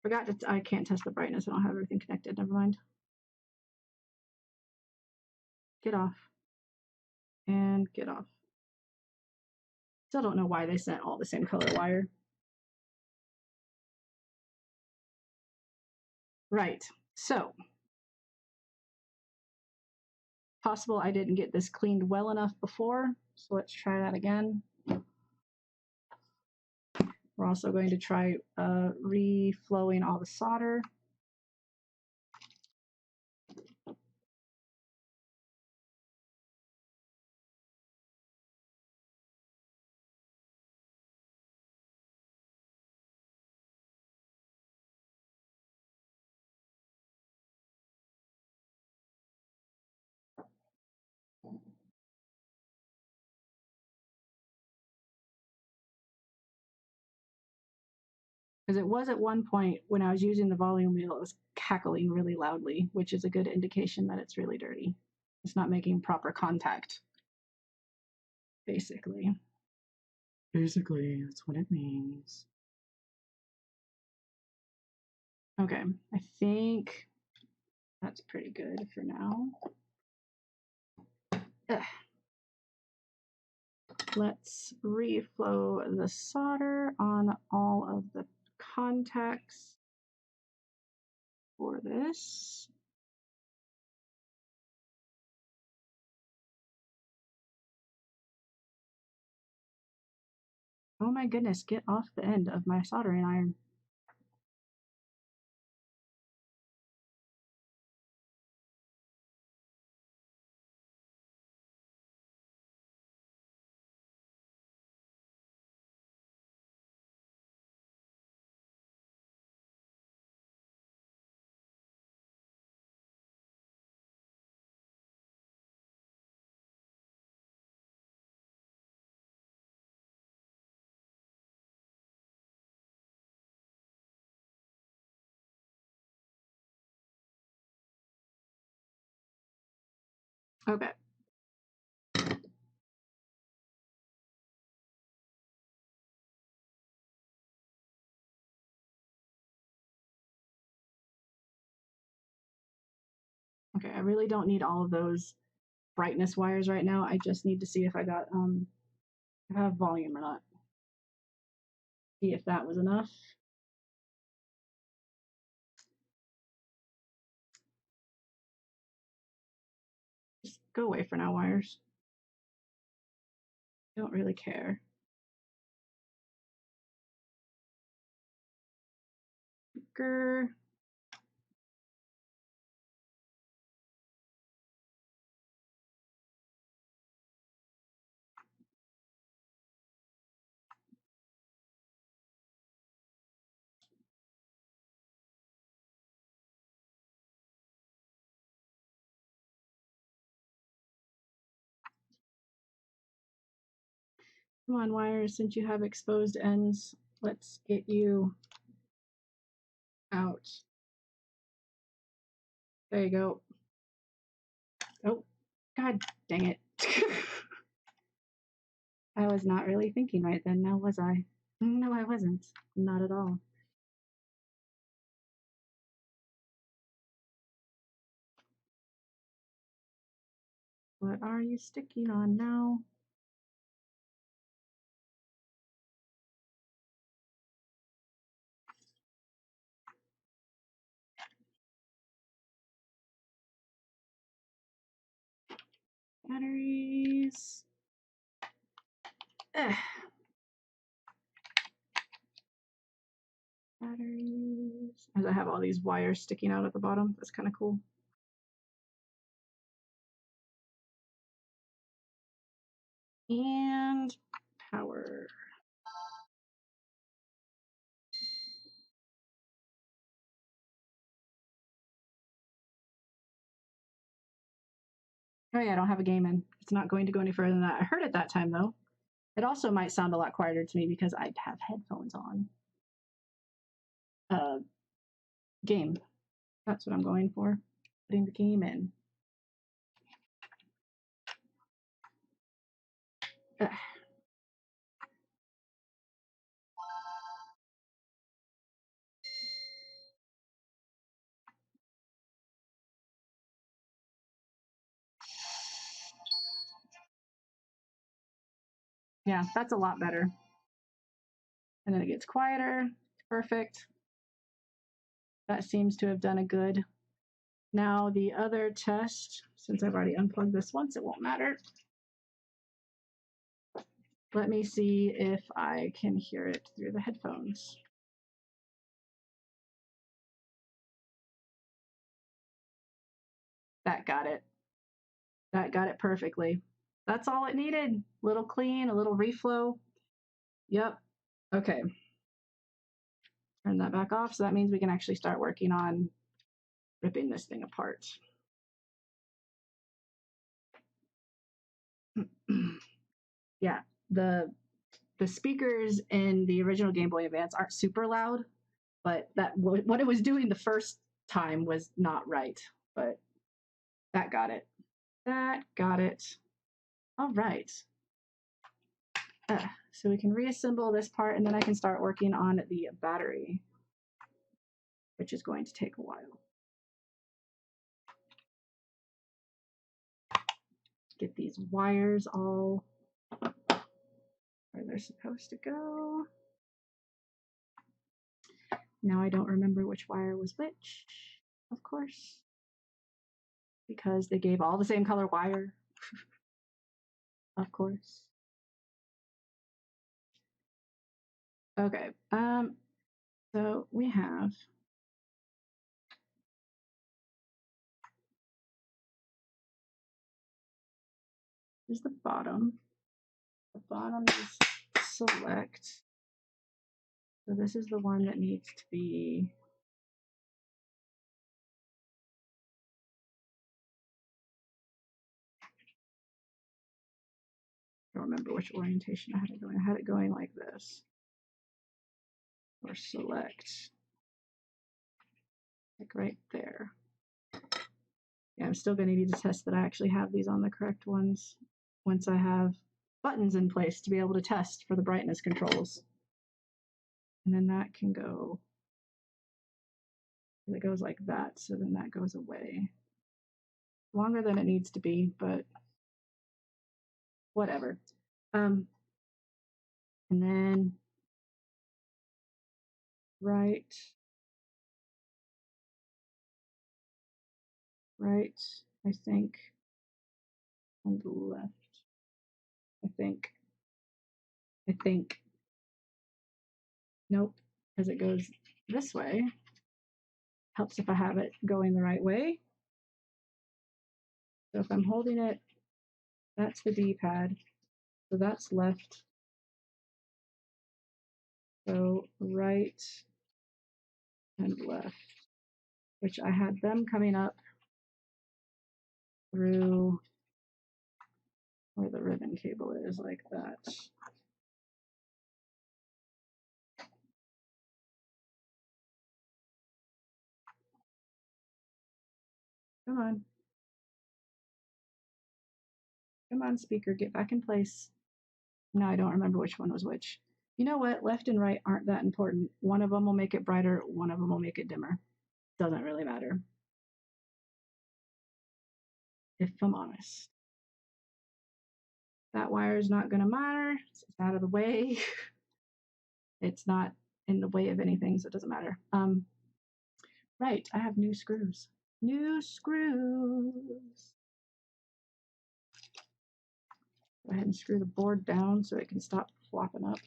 Forgot that I can't test the brightness. I don't have everything connected. Never mind. Get off. And get off. Still don't know why they sent all the same color wire. Right. So possible I didn't get this cleaned well enough before. So let's try that again. We're also going to try reflowing all the solder. Because it was at one point when I was using the volume wheel, it was cackling really loudly, which is a good indication that it's really dirty. It's not making proper contact. Basically. Basically, that's what it means. Okay, I think that's pretty good for now. Ugh. Let's reflow the solder on all of the contacts for this. Oh my goodness, get off the end of my soldering iron. Okay. Okay, I really don't need all of those brightness wires right now. I just need to see if I got if I have volume or not. See if that was enough. Just go away for now, wires. Don't really care. Grr. Come on, wires, since you have exposed ends, let's get you out. There you go. Oh, god dang it. I was not really thinking right then, now was I? No, I wasn't. Not at all. What are you sticking on now? Batteries. Ugh. Batteries. As I have all these wires sticking out at the bottom. That's kind of cool. And power. Oh yeah, I don't have a game in. It's not going to go any further than that. I heard it that time though. It also might sound a lot quieter to me because I have headphones on. Game. That's what I'm going for. Putting the game in. Ugh. Yeah, that's a lot better. And then it gets quieter. Perfect. That seems to have done a good. Now the other test, since I've already unplugged this once, it won't matter. Let me see if I can hear it through the headphones. That got it. That got it perfectly. That's all it needed. A little clean, a little reflow. Yep. Okay. Turn that back off. So that means we can actually start working on ripping this thing apart. Yeah, the speakers in the original Game Boy Advance aren't super loud, but that what it was doing the first time was not right. But that got it. That got it. All right. So we can reassemble this part, and then I can start working on the battery, which is going to take a while. Get these wires all where they're supposed to go. Now I don't remember which wire was which, of course, because they gave all the same color wire, of course. Okay, so we have this is the bottom. The bottom is select. So this is the one that needs to be I don't remember which orientation I had it going. I had it going like this. Or select. Like right there. Yeah, I'm still going to need to test that I actually have these on the correct ones once I have buttons in place to be able to test for the brightness controls. And then that can go, it goes like that, so then that goes away. Longer than it needs to be, but whatever. And then right, I think, and left, I think. Nope, because it goes this way. Helps if I have it going the right way. So if I'm holding it, that's the D-pad. So that's left. So right and left, which I had them coming up through where the ribbon cable is, like that. Come on. Come on, speaker, get back in place. No, I don't remember which one was which. You know what? Left and right aren't that important. One of them will make it brighter, one of them will make it dimmer. Doesn't really matter. If I'm honest. That wire is not going to matter. It's out of the way. It's not in the way of anything, so it doesn't matter. Right, I have new screws. New screws. Go ahead and screw the board down so it can stop flopping up.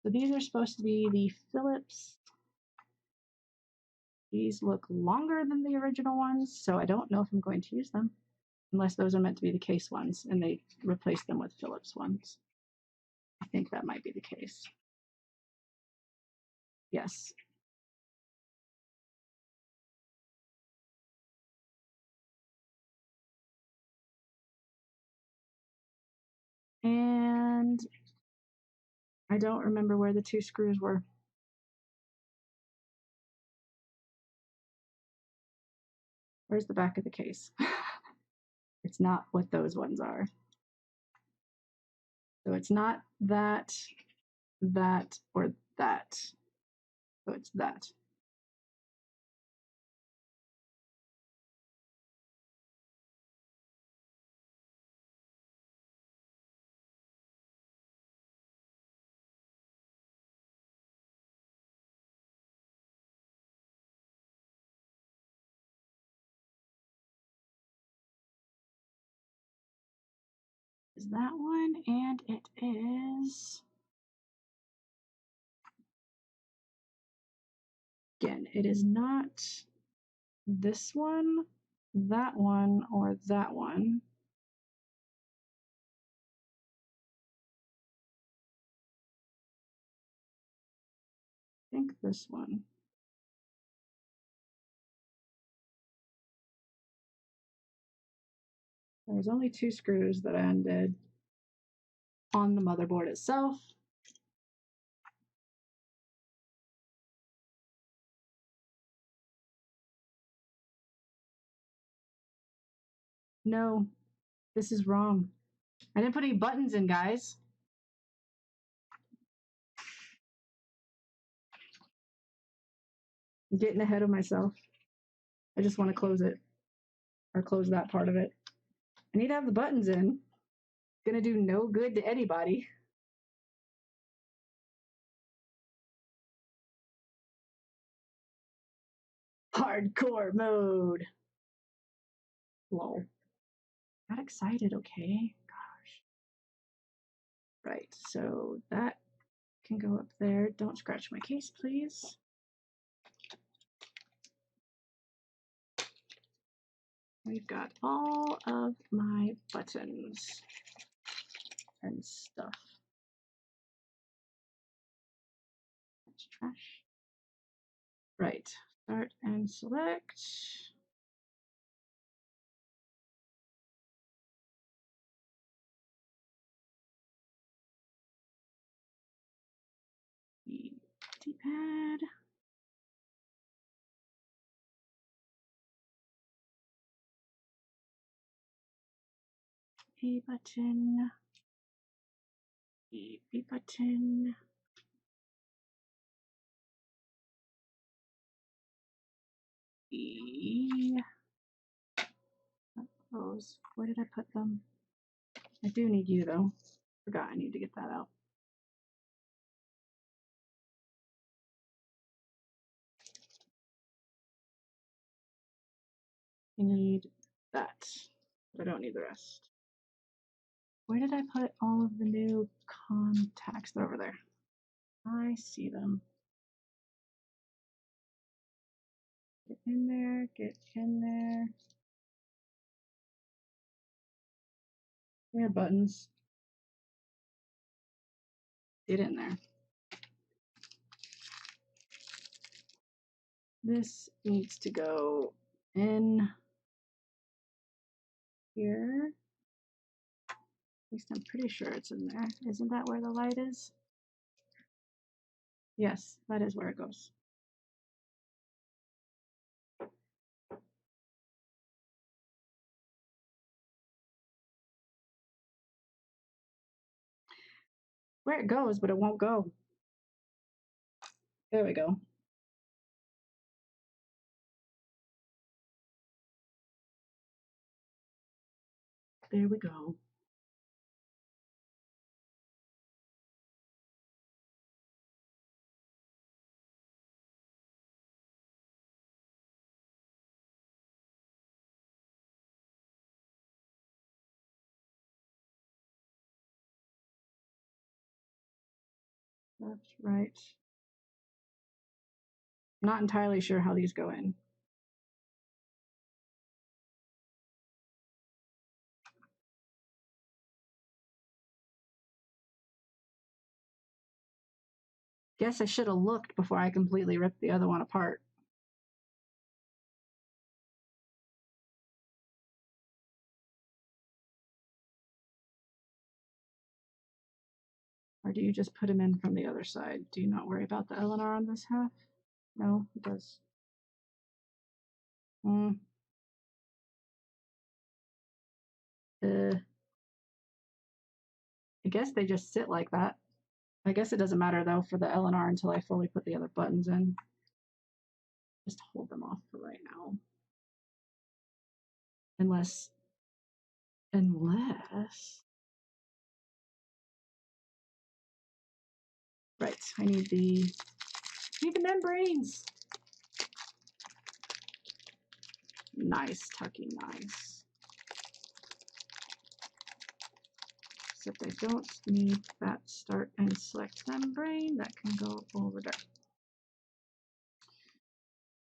So these are supposed to be the Phillips. These look longer than the original ones, so I don't know if I'm going to use them. Unless those are meant to be the case ones and they replace them with Phillips ones. I think that might be the case. Yes. And I don't remember where the two screws were. Where's the back of the case? It's not what those ones are. So it's not that, that, or that. So it's that. Is that one, and it is, again, it is not this one, that one, or that one. I think this one. There's only two screws that I undid on the motherboard itself. No, this is wrong. I didn't put any buttons in, guys. I'm getting ahead of myself. I just want to close it. Or close that part of it. I need to have the buttons in. Gonna do no good to anybody. Hardcore mode. Lol. Got excited, okay? Gosh. Right, so that can go up there. Don't scratch my case, please. We've got all of my buttons and stuff. That's trash. Right, start and select. The D-pad. A button. The B button. E. Those. Where did I put them? I do need you though. Forgot I need to get that out. I need that, but I don't need the rest. Where did I put all of the new contacts? They're over there. I see them. Get in there, get in there. There are buttons. Get in there. This needs to go in here. At least I'm pretty sure it's in there. Isn't that where the light is? Yes, that is where it goes. Where it goes, but it won't go. There we go. There we go. Left, right. Not entirely sure how these go in. Guess I should have looked before I completely ripped the other one apart. Or do you just put them in from the other side? Do you not worry about the LNR on this half? No, it does. I guess they just sit like that. I guess it doesn't matter though for the LNR until I fully put the other buttons in. Just hold them off for right now. Unless right, I need the membranes. Nice, Tucky, nice. Except I don't need that start and select membrane. That can go over there.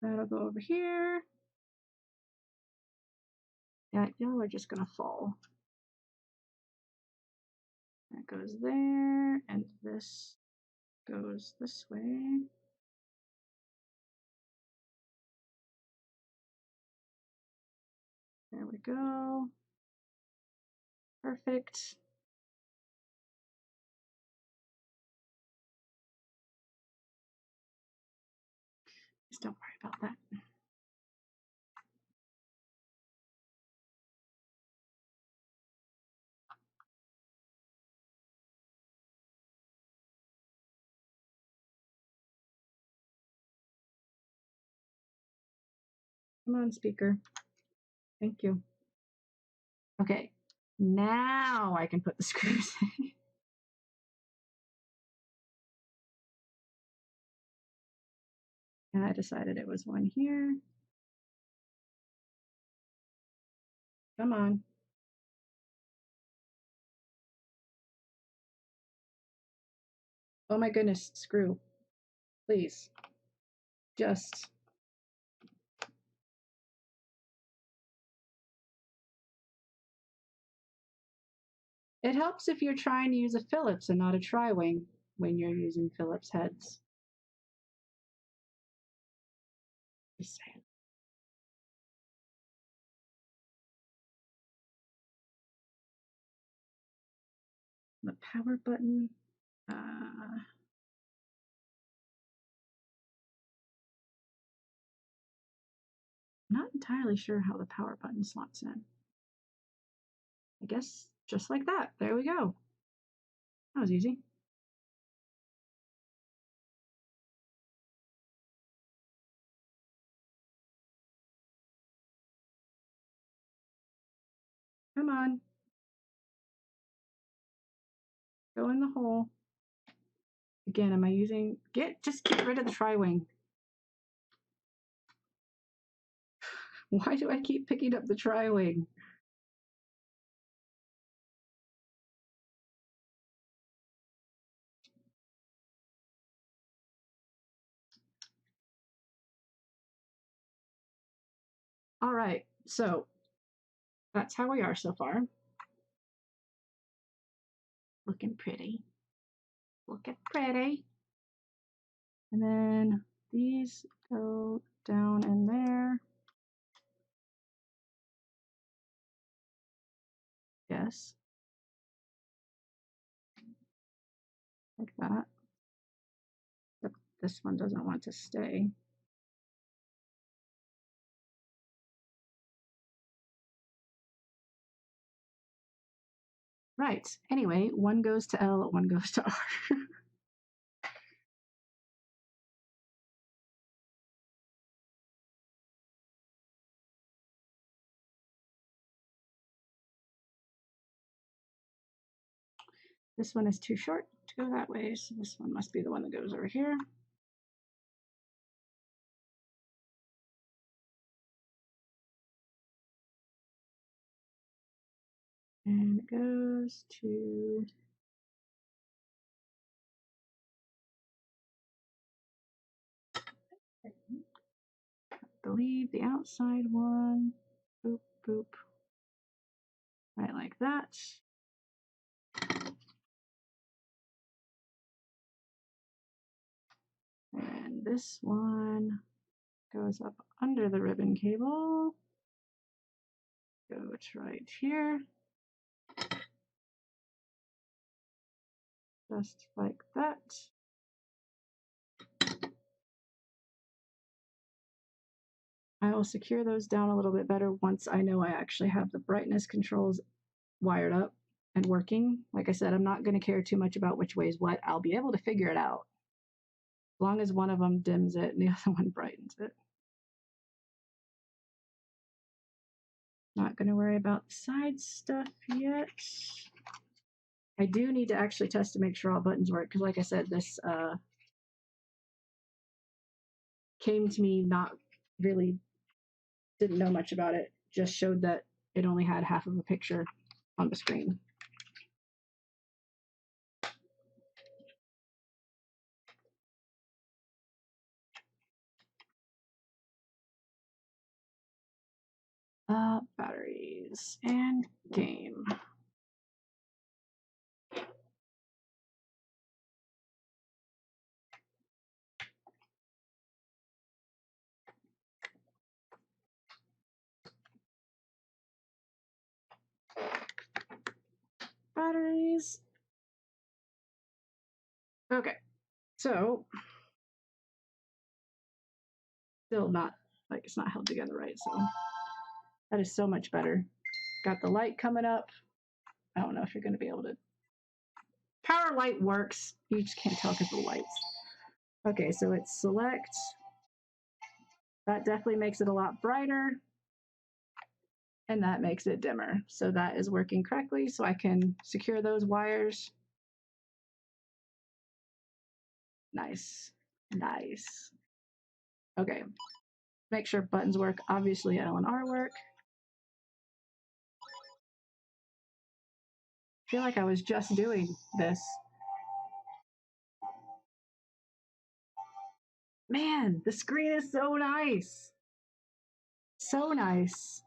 That'll go over here. Yeah, y'all are just gonna fall. That goes there, and this goes this way. There we go. Perfect. Just don't worry about that. Come on, speaker. Thank you. Okay, now I can put the screws in. And I decided it was one here. Come on. Oh my goodness, screw. Please. Just. It helps if you're trying to use a Phillips and not a tri-wing when you're using Phillips heads. Just saying. The power button. Not entirely sure how the power button slots in. I guess just like that. There we go. That was easy. Come on. Go in the hole. Again, am I using... Just get rid of the tri-wing. Why do I keep picking up the tri-wing? All right, so that's how we are so far. Looking pretty. Looking pretty. And then these go down in there. Yes. Like that. But this one doesn't want to stay. Right. Anyway, one goes to L, one goes to R. This one is too short to go that way, so this one must be the one that goes over here. And it goes to... I believe the outside one. Boop, boop. Right like that. And this one goes up under the ribbon cable. Goes right here. Just like that. I will secure those down a little bit better once I know I actually have the brightness controls wired up and working. Like I said, I'm not going to care too much about which way is what. I'll be able to figure it out. As long as one of them dims it and the other one brightens it. Not going to worry about the side stuff yet. I do need to actually test to make sure all buttons work, because like I said, this came to me not really, didn't know much about it, just showed that it only had half of a picture on the screen. Batteries and game. Batteries. Okay, so still not, like, it's not held together right, so that is so much better. Got the light coming up. I don't know if you're going to be able to. Power light works. You just can't tell because of the lights. Okay, so it's select. That definitely makes it a lot brighter, and that makes it dimmer. So that is working correctly, so I can secure those wires. Nice. Nice. Okay. Make sure buttons work. Obviously, L and R work. I feel like I was just doing this. Man, the screen is so nice. So nice.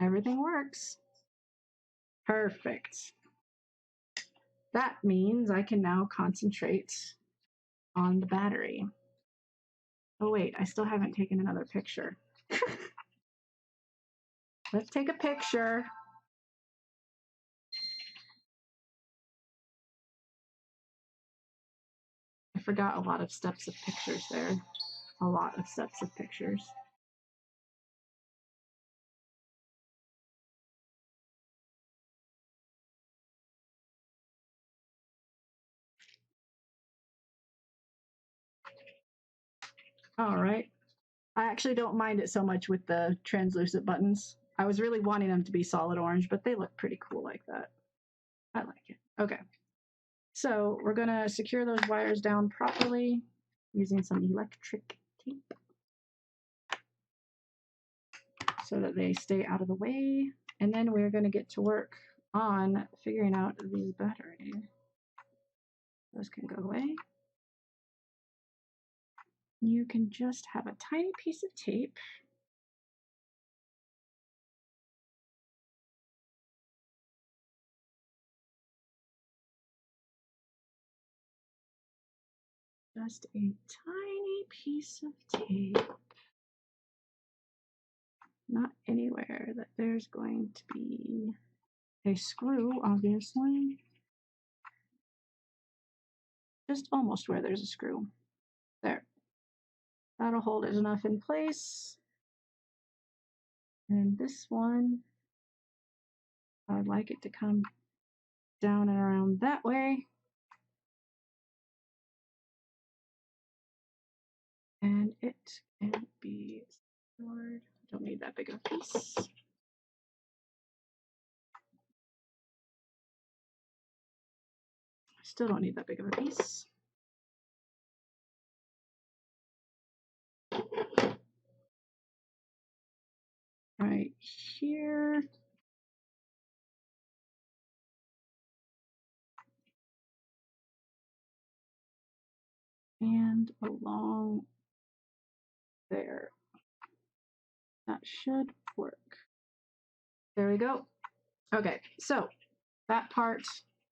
Everything works. Perfect. That means I can now concentrate on the battery. Oh wait, I still haven't taken another picture. Let's take a picture. I forgot a lot of steps of pictures there. A lot of steps of pictures. All right. I actually don't mind it so much with the translucent buttons. I was really wanting them to be solid orange, but they look pretty cool like that. I like it. Okay. So we're going to secure those wires down properly using some electric tape so that they stay out of the way. And then we're going to get to work on figuring out these batteries. Those can go away. You can just have a tiny piece of tape. Just a tiny piece of tape. Not anywhere that there's going to be a screw, obviously. Just almost where there's a screw. There. That'll hold it enough in place. And this one, I'd like it to come down and around that way. And it can be stored. Don't need that big of a piece. Still don't need that big of a piece. Right here. And along there. That should work. There we go. Okay, so that part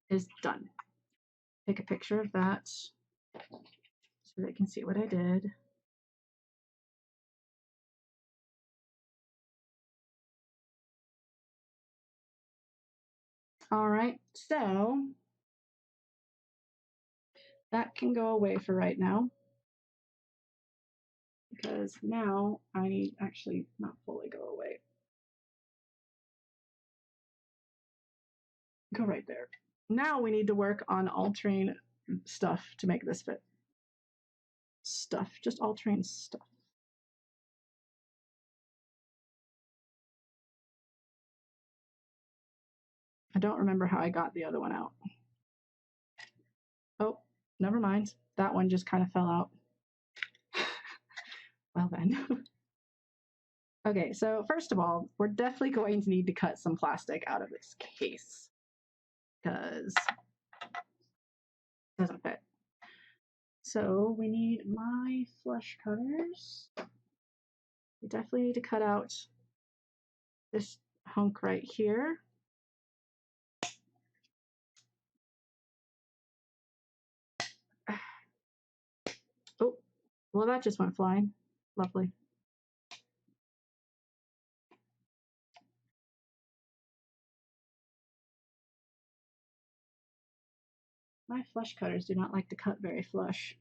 is done. Take a picture of that so they can see what I did. All right, so that can go away for right now because now I need actually not fully go away. Go right there. Now we need to work on altering stuff to make this fit. Stuff, just altering stuff. I don't remember how I got the other one out. Oh, never mind. That one just kind of fell out. Well then. Okay, so first of all, we're definitely going to need to cut some plastic out of this case because it doesn't fit. So we need my flush cutters. We definitely need to cut out this hunk right here. Oh, well, that just went flying. Lovely. My flush cutters do not like to cut very flush.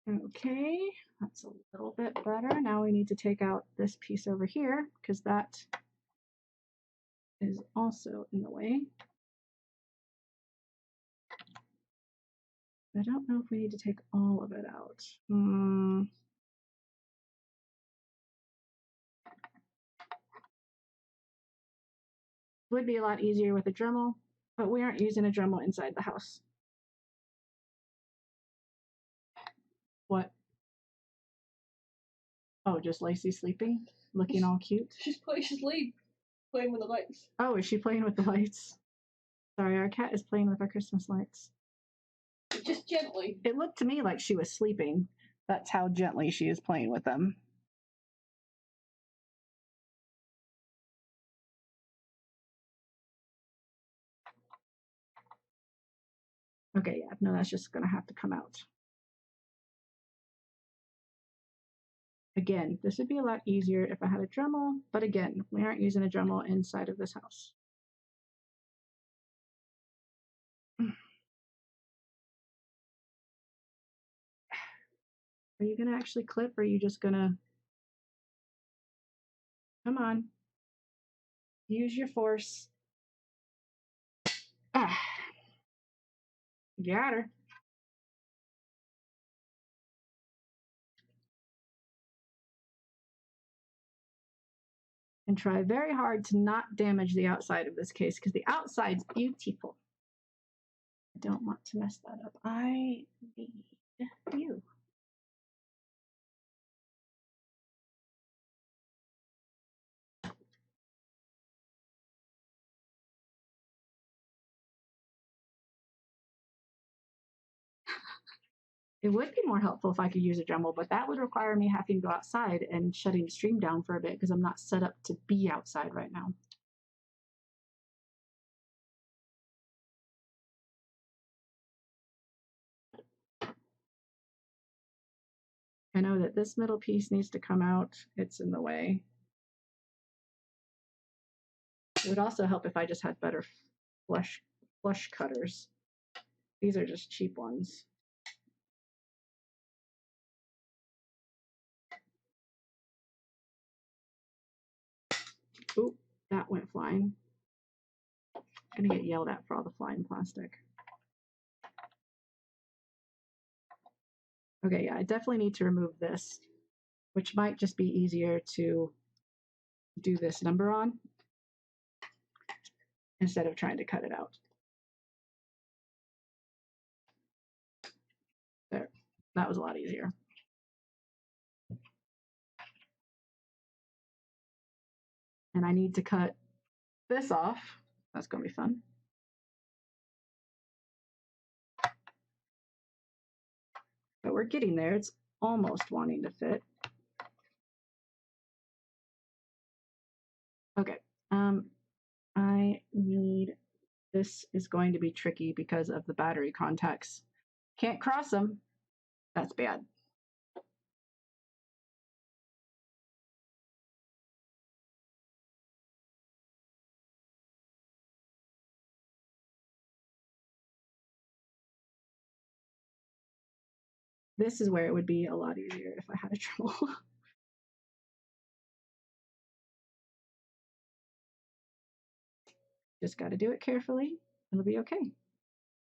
Okay, that's a little bit better. Now we need to take out this piece over here because that is also in the way. I don't know if we need to take all of it out. Would be a lot easier with a Dremel, but we aren't using a Dremel inside the house. What? Oh, just Lacey sleeping, looking all cute. She's asleep, playing with the lights. Oh, is she playing with the lights? Sorry, our cat is playing with our Christmas lights. Just gently. It looked to me like she was sleeping. That's how gently she is playing with them. Okay, yeah, no, that's just gonna have to come out. Again, this would be a lot easier if I had a Dremel, but again, we aren't using a Dremel inside of this house. Are you gonna actually clip, or are you just gonna... Come on. Use your force. Ah. Got her. And try very hard to not damage the outside of this case, because the outside's beautiful. I don't want to mess that up. I need you. It would be more helpful if I could use a Dremel, but that would require me having to go outside and shutting the stream down for a bit because I'm not set up to be outside right now. I know that this middle piece needs to come out. It's in the way. It would also help if I just had better flush cutters. These are just cheap ones. Oop, that went flying. I'm gonna get yelled at for all the flying plastic. Okay, yeah, I definitely need to remove this, which might just be easier to do this number on instead of trying to cut it out. There, that was a lot easier. And I need to cut this off. That's gonna be fun. But we're getting there. It's almost wanting to fit. Okay, I need, this is going to be tricky because of the battery contacts. Can't cross them. That's bad. This is where it would be a lot easier if I had a Dremel. Just got to do it carefully. It'll be okay.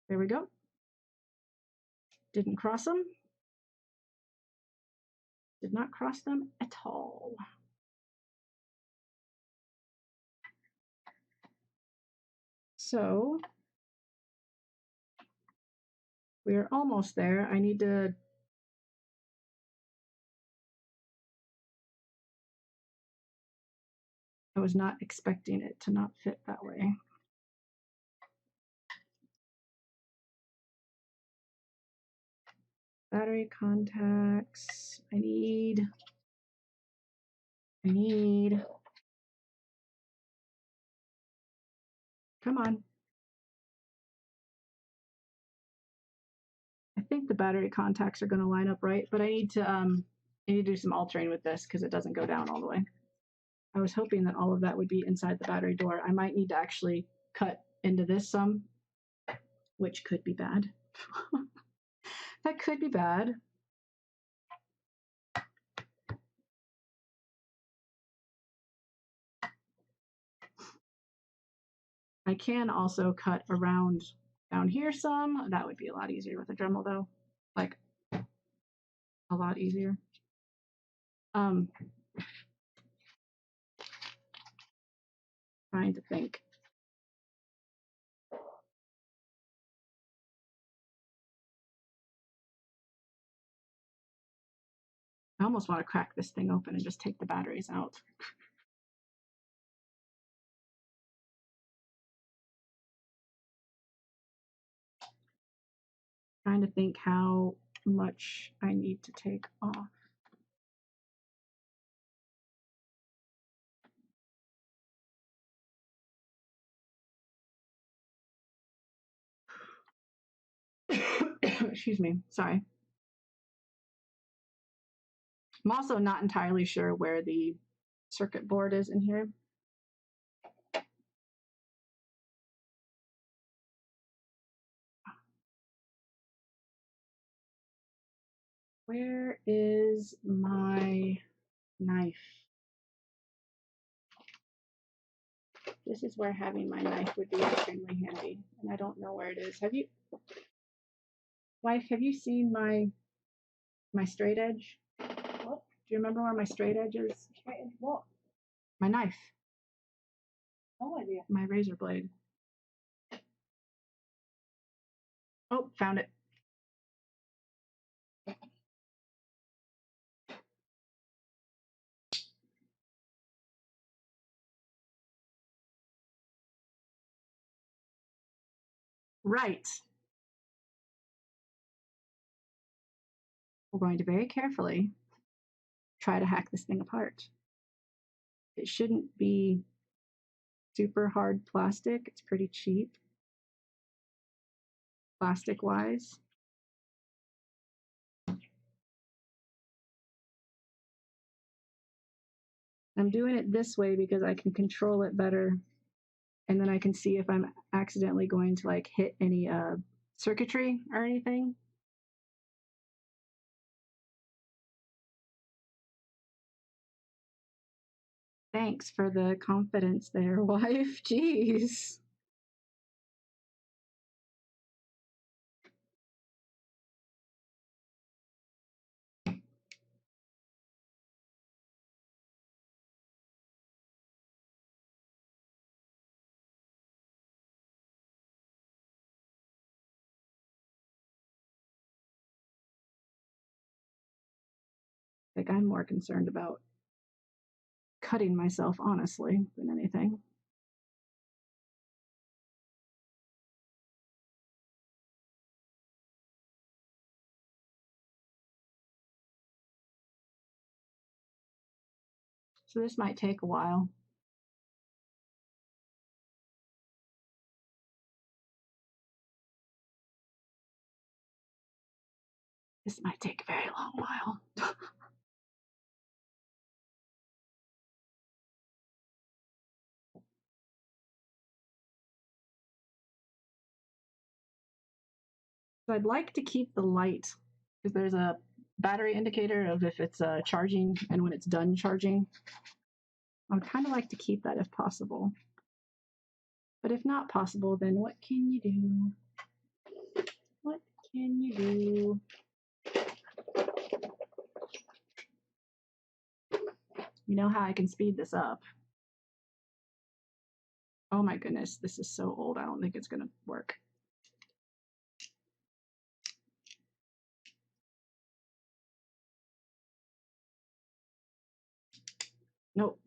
There we go. Didn't cross them. Did not cross them at all. So we're almost there. I need to I was not expecting it to not fit that way. Battery contacts. I need. Come on. I think the battery contacts are going to line up right, but I need to do some altering with this because it doesn't go down all the way. I was hoping that all of that would be inside the battery door. I might need to actually cut into this some, which could be bad. That could be bad. I can also cut around down here some. That would be a lot easier with a Dremel though. Like a lot easier. Trying to think. I almost want to crack this thing open and just take the batteries out. Trying to think how much I need to take off. Excuse me, sorry. I'm also not entirely sure where the circuit board is in here. Where is my knife? This is where having my knife would be extremely handy, and I don't know where it is. Have you, wife, have you seen my straight edge? What? Do you remember where my straight edge is? Straight edge what? My knife, No idea. my razor blade. Oh, found it. Right. We're going to very carefully try to hack this thing apart. It shouldn't be super hard plastic. It's pretty cheap, plastic wise. I'm doing it this way because I can control it better, and then I can see if I'm accidentally going to like hit any circuitry or anything. Thanks for the confidence there, wife. Jeez. Like, I'm more concerned about cutting myself, honestly, than anything. So this might take a while. This might take a very long while. So I'd like to keep the light because there's a battery indicator of if it's charging and when it's done charging. I'd kind of like to keep that if possible. But if not possible, then what can you do? What can you do? You know how I can speed this up. Oh my goodness, this is so old. I don't think it's going to work. Nope.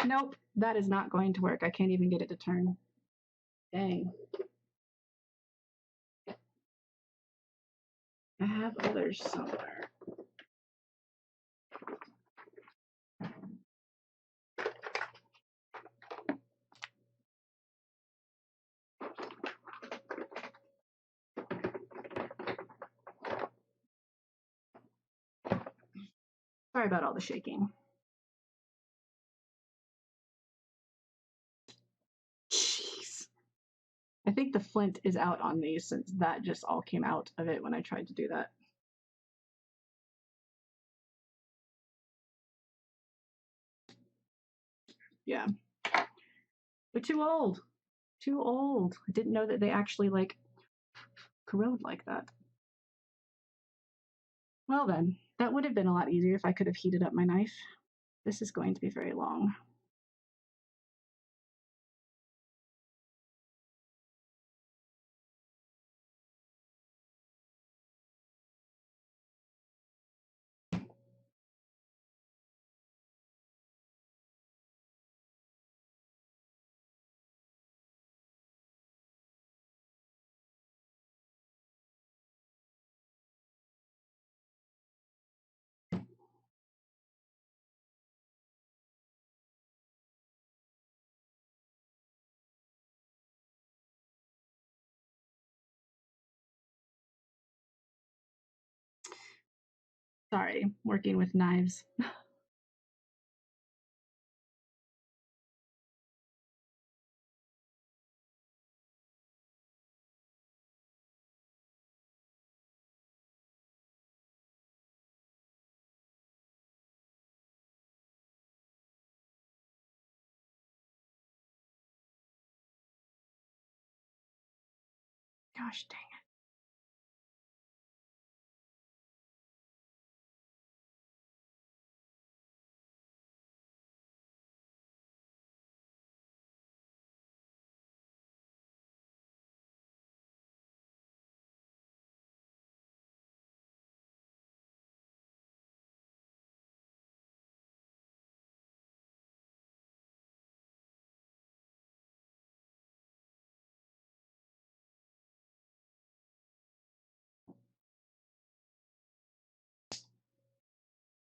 Nope, that is not going to work. I can't even get it to turn. Dang. I have others somewhere. Sorry about all the shaking. Jeez. I think the flint is out on these since that just all came out of it when I tried to do that. Yeah. We're too old. Too old. I didn't know that they actually like corrode like that. Well then, that would have been a lot easier if I could have heated up my knife. This is going to be very long. Sorry, working with knives. Gosh dang it.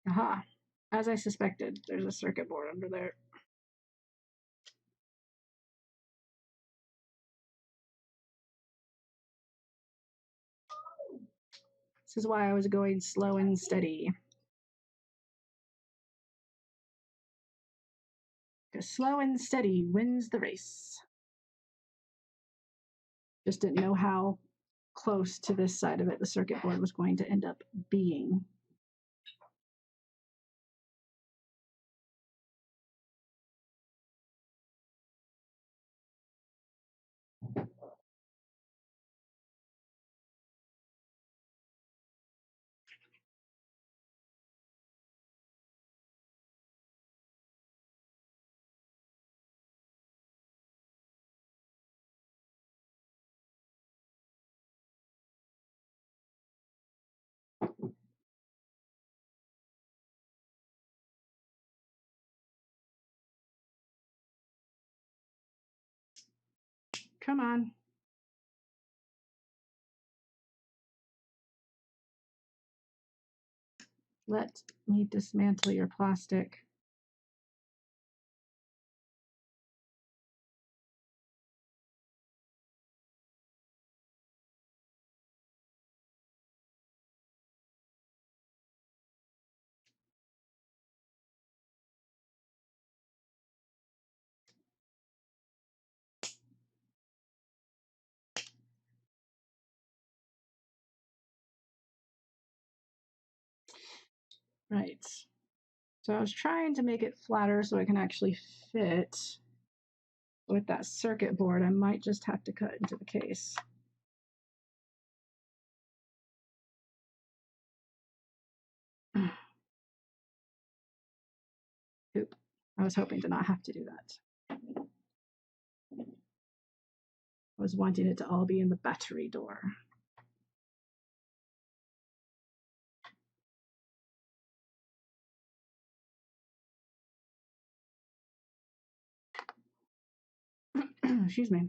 Aha. As I suspected, there's a circuit board under there. This is why I was going slow and steady. Because slow and steady wins the race. Just didn't know how close to this side of it the circuit board was going to end up being. Come on. Let me dismantle your plastic. Right. So I was trying to make it flatter so it can actually fit. With that circuit board, I might just have to cut into the case. Oop. I was hoping to not have to do that. I was wanting it to all be in the battery door. Excuse me.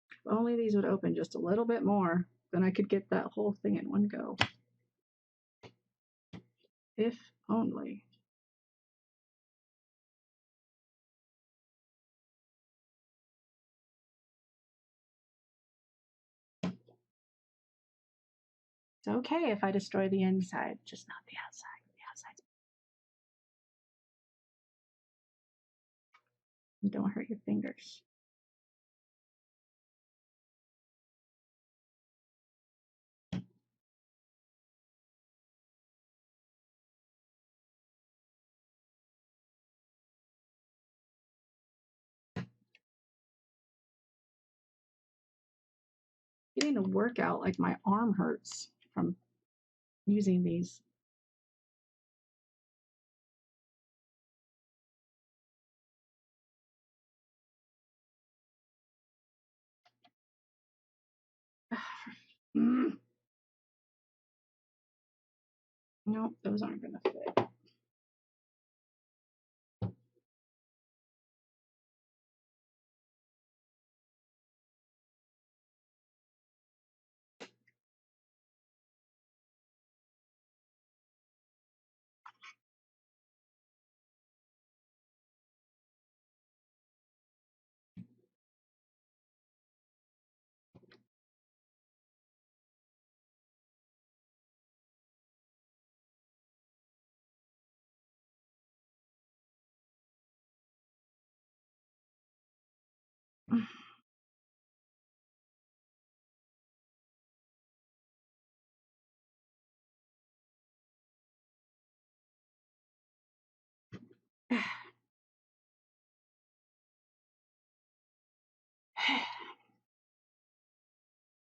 If only these would open just a little bit more, then I could get that whole thing in one go. If only. It's okay if I destroy the inside, just not the outside. The outside's. Don't hurt your fingers. getting a workout, like my arm hurts from using these. Mm. Nope, those aren't gonna fit.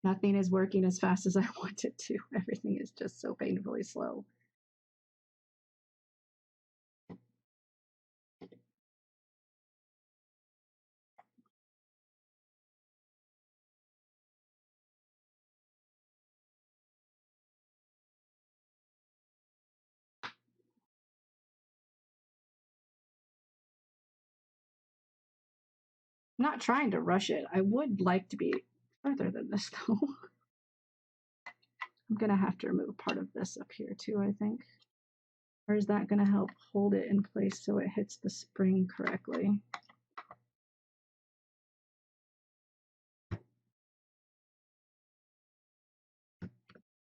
Nothing is working as fast as I want it to. Everything is just so painfully slow. I'm not trying to rush it. I would like to be further than this though. I'm gonna have to remove part of this up here too, I think. Or is that gonna help hold it in place so it hits the spring correctly?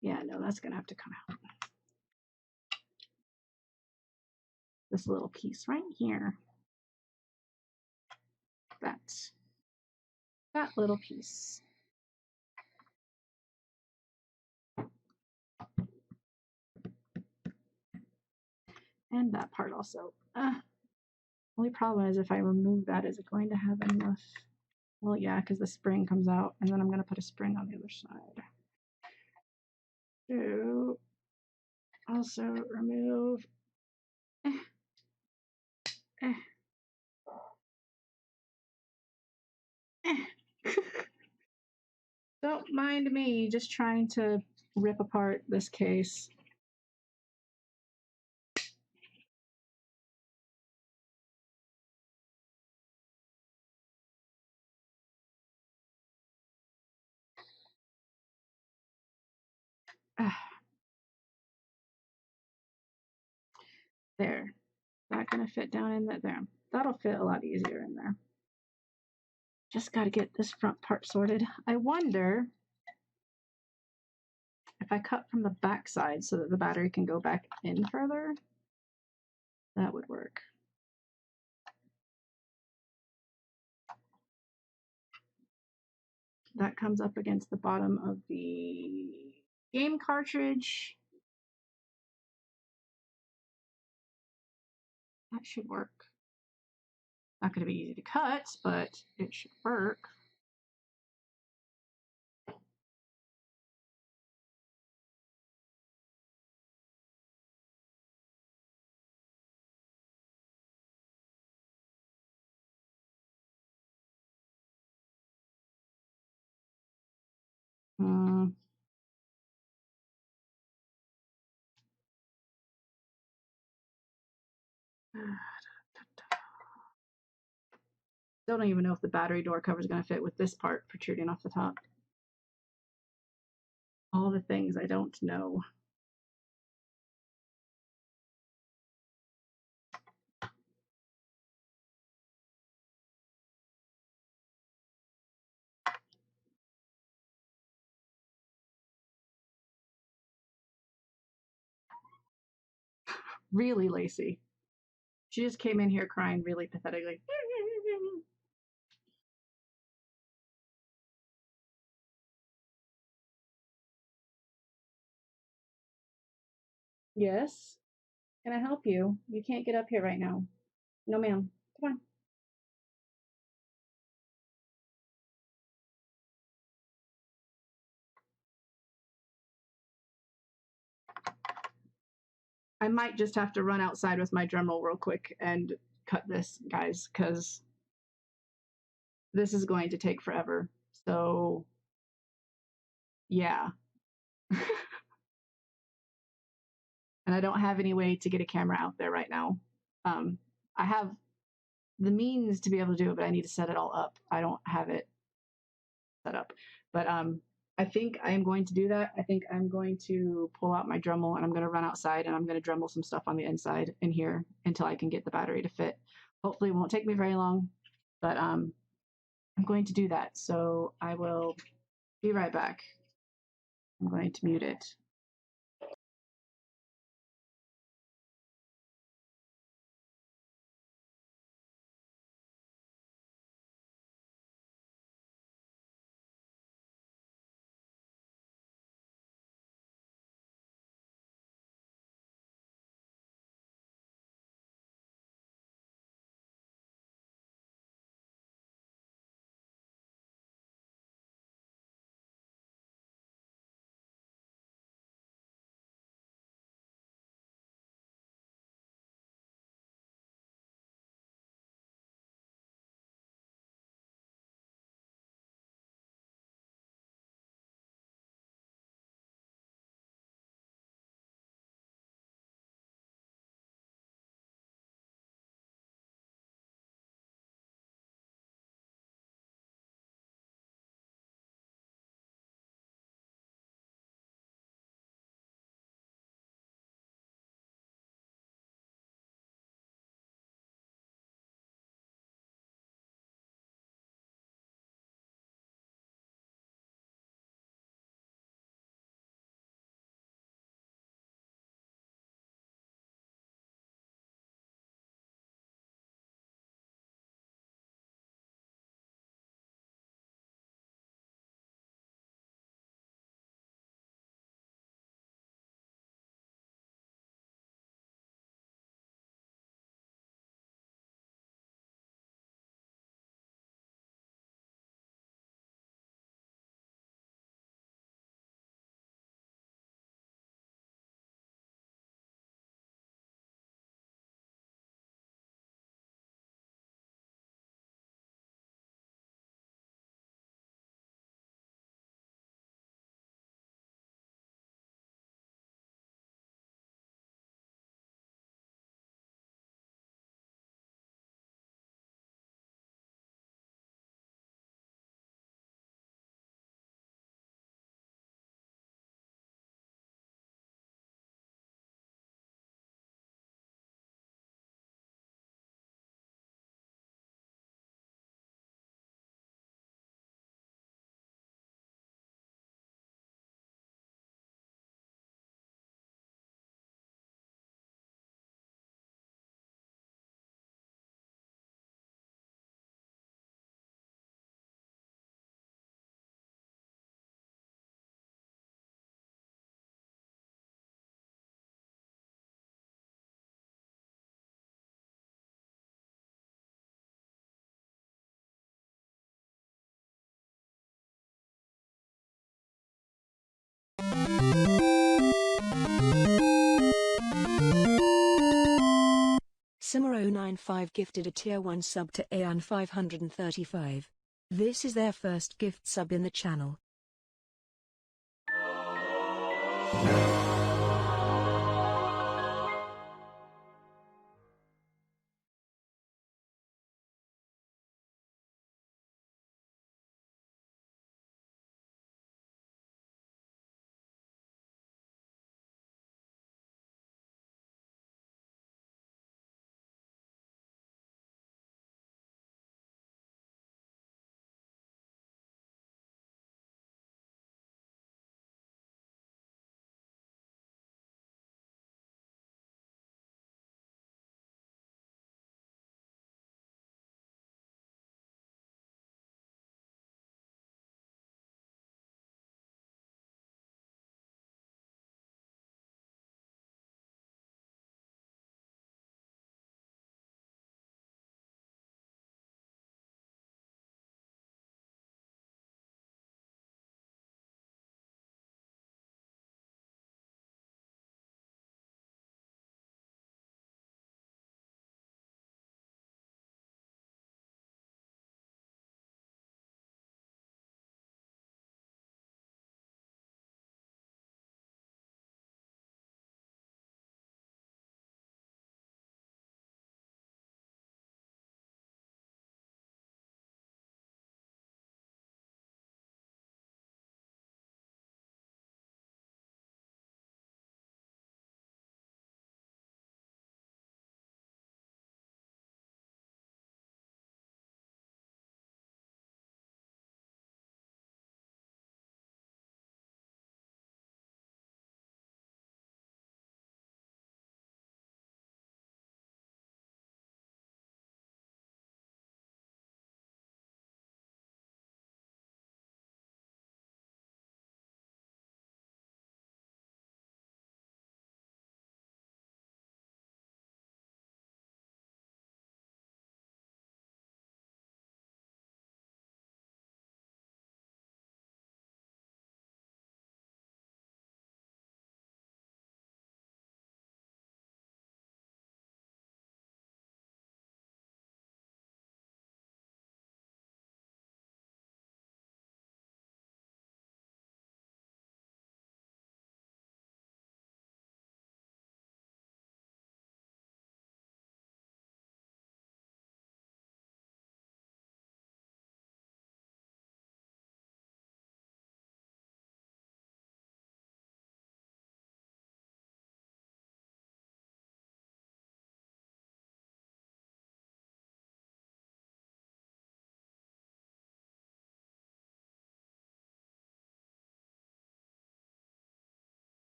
Yeah, no, that's gonna have to come out. This little piece right here. That little piece. And that part also. Only problem is if I remove that, is it going to have enough? Well, yeah, because the spring comes out, and then I'm going to put a spring on the other side. So, also remove. Don't mind me, just trying to rip apart this case. There. Is that going to fit down in there? That'll fit a lot easier in there. Just got to get this front part sorted. I wonder if I cut from the back side so that the battery can go back in further, that would work. That comes up against the bottom of the game cartridge. That should work. Not going to be easy to cut, but it should work. Still don't even know if the battery door cover is going to fit with this part protruding off the top. All the things I don't know. Really, Lacey. She just came in here crying really pathetically. Yes? Can I help you? You can't get up here right now. No, ma'am. Come on. I might just have to run outside with my Dremel real quick and cut this, guys, because this is going to take forever. So, yeah. And I don't have any way to get a camera out there right now. I have the means to be able to do it, but I need to set it all up. I don't have it set up. But I think I am going to do that. I think I'm going to pull out my Dremel and I'm going to run outside and I'm going to Dremel some stuff on the inside in here until I can get the battery to fit. Hopefully it won't take me very long, but I'm going to do that. So I will be right back. I'm going to mute it. Simmer095 gifted a tier 1 sub to Ayan535. This is their first gift sub in the channel.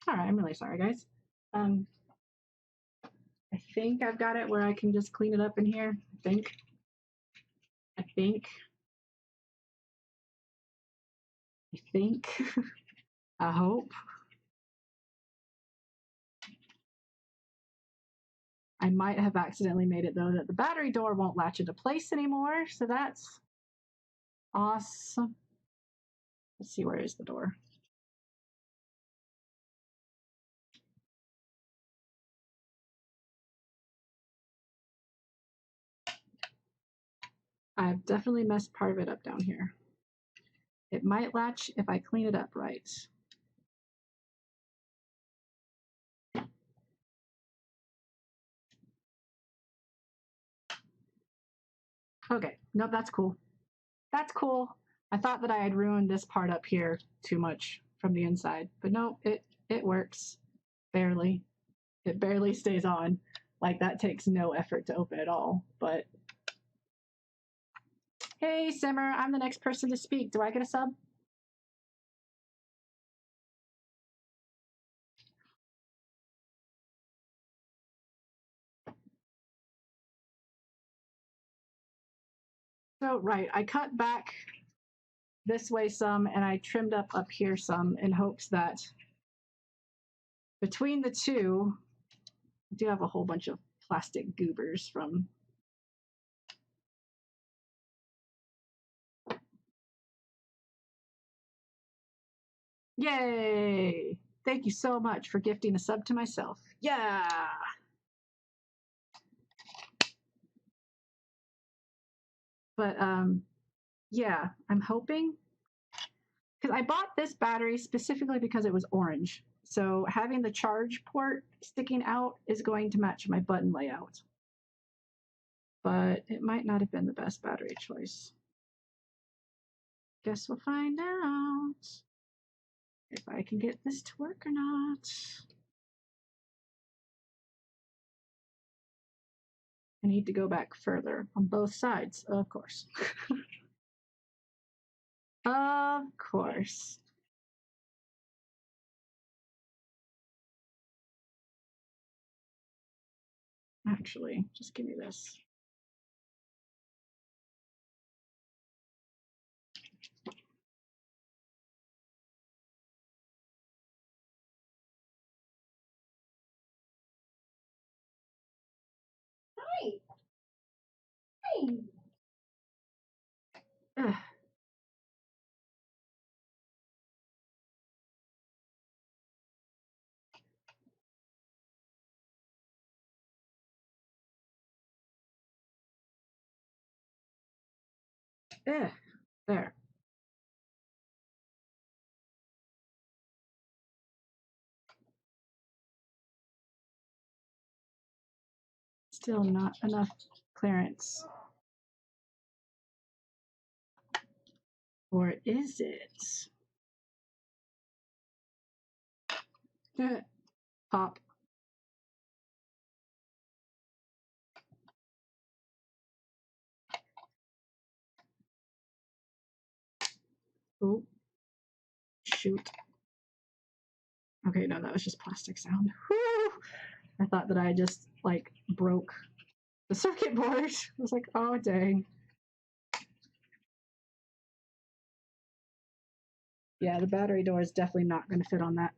All right, I'm really sorry, guys. I think I've got it where I can just clean it up in here. I think. I hope. I might have accidentally made it though that the battery door won't latch into place anymore, so that's awesome. Let's see, where is the door? I've definitely messed part of it up down here. It might latch if I clean it up right. Okay, nope, that's cool. That's cool. I thought that I had ruined this part up here too much from the inside, but no, it works. Barely. It barely stays on. Like that takes no effort to open at all, but hey Simmer, I'm the next person to speak. Do I get a sub? So right, I cut back this way some and I trimmed up here some in hopes that between the two, I do have a whole bunch of plastic goobers from Yay! Thank you so much for gifting a sub to myself. Yeah! But yeah, I'm hoping because I bought this battery specifically because it was orange. So having the charge port sticking out is going to match my button layout. But it might not have been the best battery choice. Guess we'll find out if I can get this to work or not. I need to go back further on both sides, of course. Of course. Actually, just give me this. Hi. Hi. Ugh. Ugh. There. Still not enough clearance. Or is it? Pop. Oh, shoot. Okay, no, that was just plastic sound. Whew. I thought that I just like broke the circuit board. I was like, oh dang. Yeah, the battery door is definitely not going to fit on that.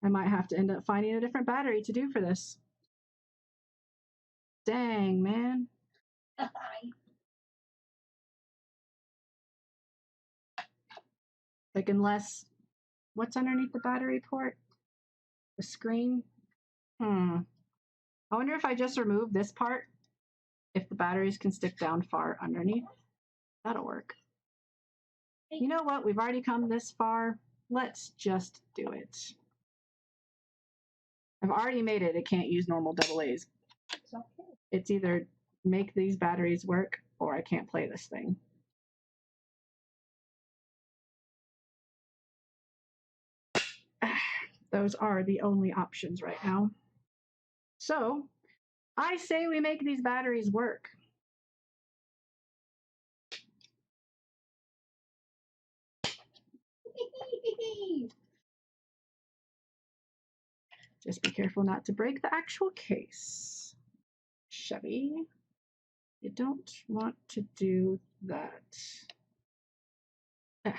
I might have to end up finding a different battery to do for this. Dang, man. Hi. Like, unless, what's underneath the battery port? The screen? I wonder if I just remove this part, if the batteries can stick down far underneath. That'll work. You know what? We've already come this far. Let's just do it. I've already made it. It can't use normal AA's. It's okay. It's either make these batteries work or I can't play this thing. Those are the only options right now. So I say we make these batteries work. Just be careful not to break the actual case. Chevy, you don't want to do that. Ah.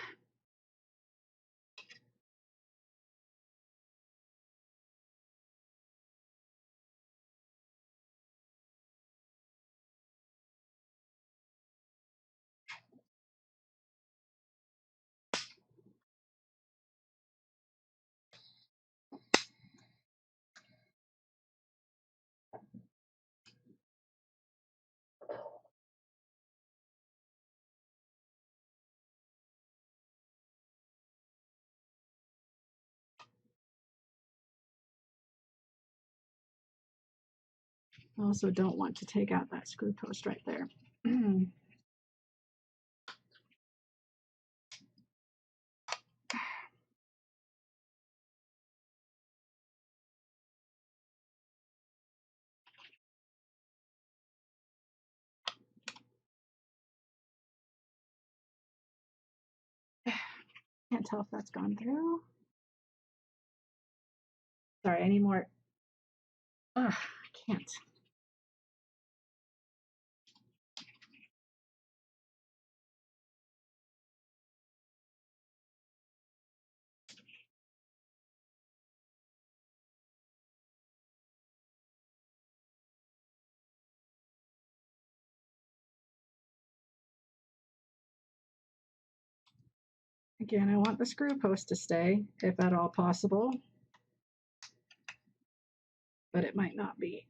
I also don't want to take out that screw post right there. Can't tell if that's gone through. Sorry, I need more. Ugh, I can't. Again, I want the screw post to stay, if at all possible, but it might not be.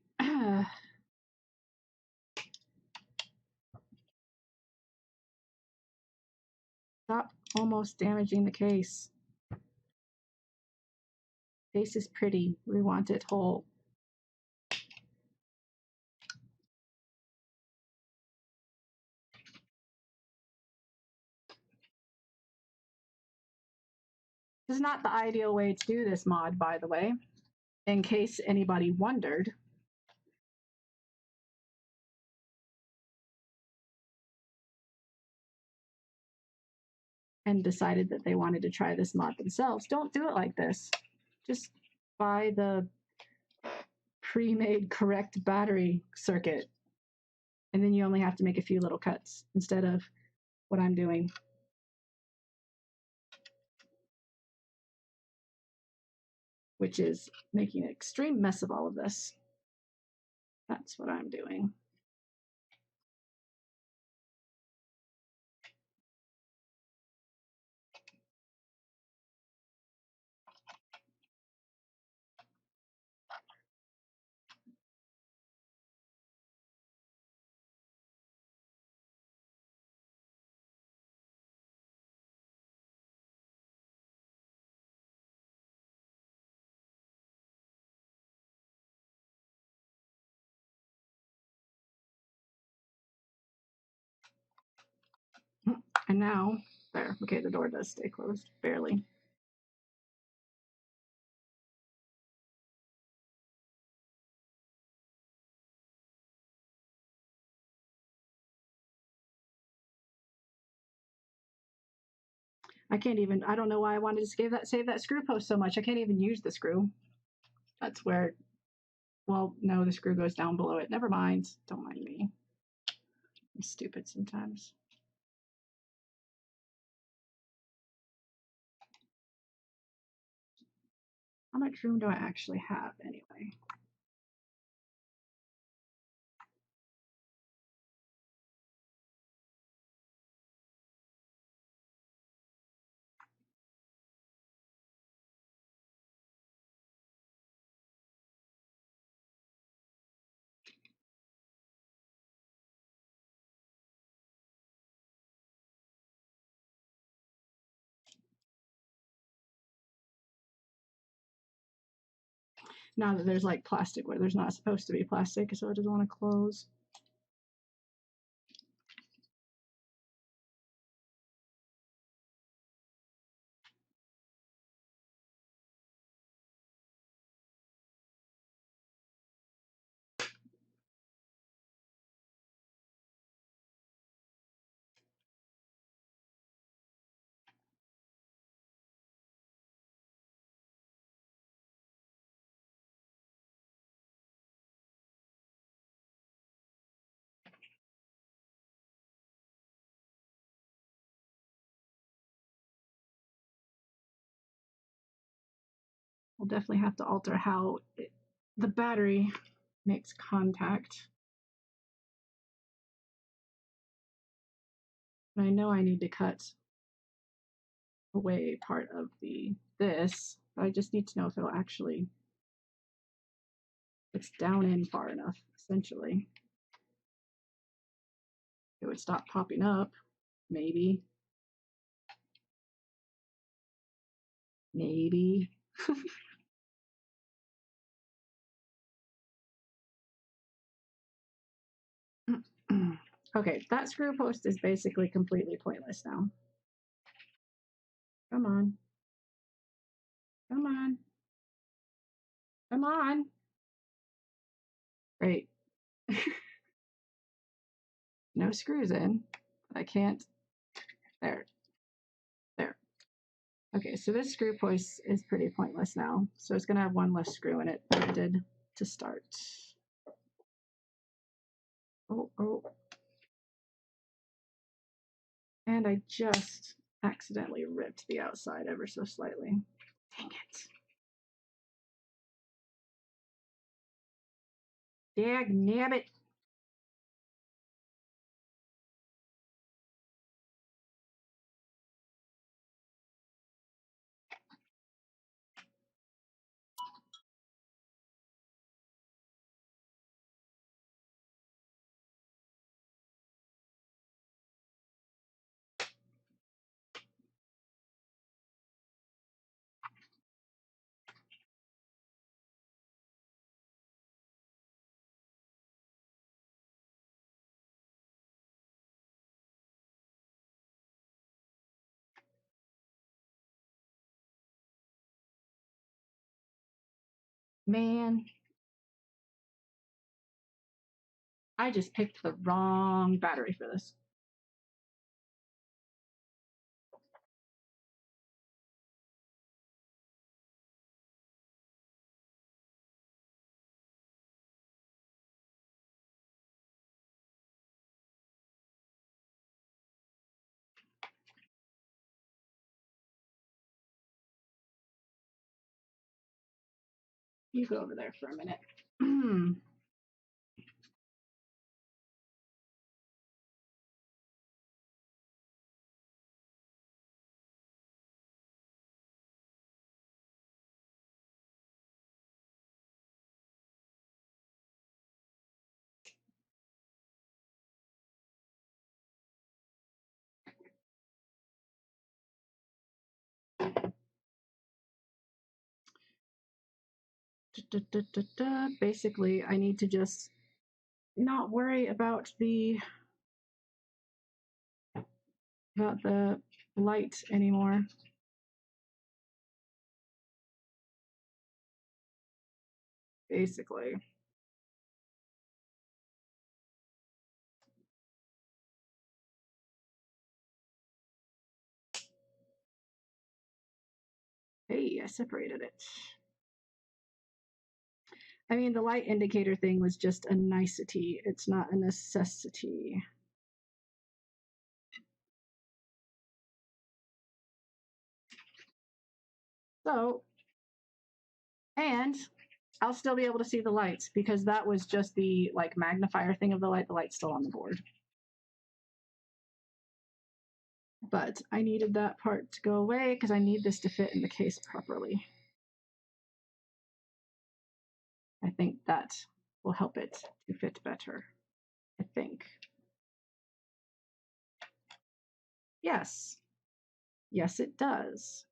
Stop almost damaging the case. Case is pretty. We want it whole. This is not the ideal way to do this mod, by the way, in case anybody wondered. And decided that they wanted to try this mod themselves. Don't do it like this. Just buy the pre-made correct battery circuit, and then you only have to make a few little cuts instead of what I'm doing. Which is making an extreme mess of all of this. That's what I'm doing. And now, there, okay, the door does stay closed, barely. I can't even, I don't know why I wanted to save that screw post so much. I can't even use the screw. That's where, well, no, the screw goes down below it. Never mind, don't mind me. I'm stupid sometimes. How much room do I actually have anyway? Now that there's like plastic where there's not supposed to be plastic, so it doesn't want to close. we'll definitely have to alter how the battery makes contact. And I know I need to cut away part of this, but I just need to know if it'll actually, it's down in far enough, essentially. It would stop popping up, maybe. Maybe. Okay, that screw post is basically completely pointless now. Come on. Come on. Come on. Great. No screws in. I can't. There. There. Okay, so this screw post is pretty pointless now. So it's going to have one less screw in it than it did to start. Oh. And I just accidentally ripped the outside ever so slightly. Dang it. Dag nabbit. Man, I just picked the wrong battery for this. You go over there for a minute. Basically, I need to just not worry about the light anymore. Basically. Hey, I separated it. I mean, the light indicator thing was just a nicety. It's not a necessity. So, and I'll still be able to see the lights because that was just the like magnifier thing of the light. The light's still on the board. But I needed that part to go away because I need this to fit in the case properly. I think that will help it to fit better. I think. Yes. Yes, it does.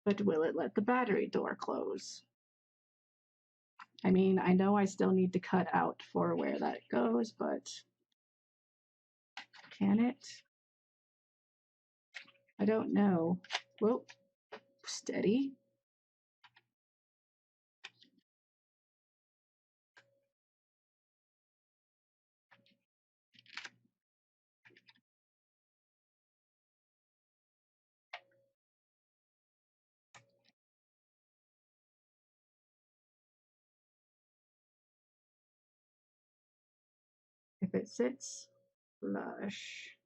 But will it let the battery door close? I mean, I know I still need to cut out for where that goes, but can it? I don't know. Whoa, steady. If it sits flush,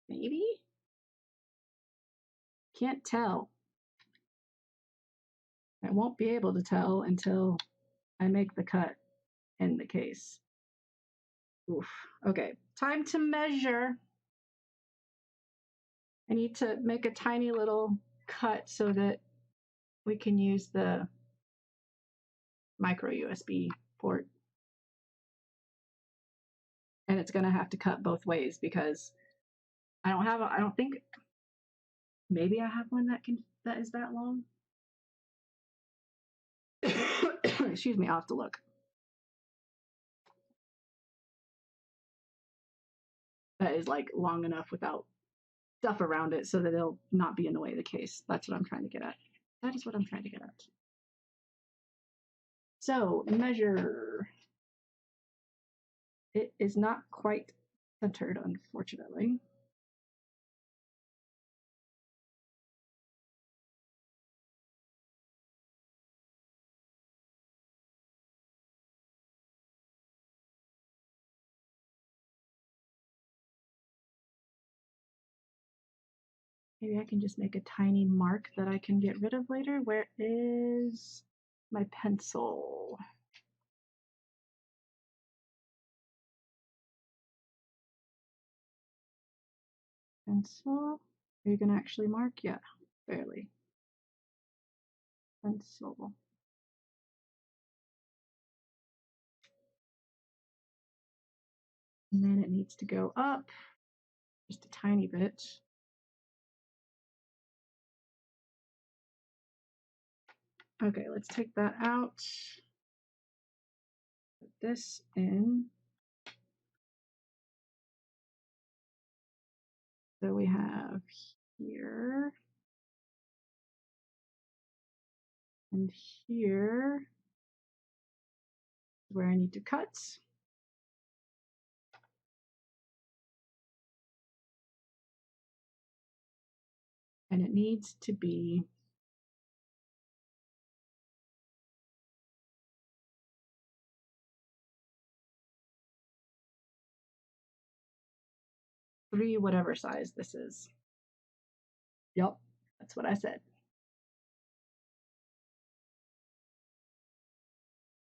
maybe? can't tell. I won't be able to tell until I make the cut in the case. Oof. Okay, time to measure. I need to make a tiny little cut so that we can use the micro USB port. And it's going to have to cut both ways because I don't think, maybe I have one that is that long. Excuse me, I'll have to look. That is like long enough without stuff around it so that it'll not be in the way of the case. That's what I'm trying to get at. That is what I'm trying to get at. So measure. It is not quite centered, unfortunately. Maybe I can just make a tiny mark that I can get rid of later. Where is my pencil? Pencil? Are you gonna actually mark? Yeah, barely. Pencil. And then it needs to go up just a tiny bit. Okay, let's take that out. Put this in. So we have here and here where I need to cut. And it needs to be three whatever size this is. Yep, that's what I said.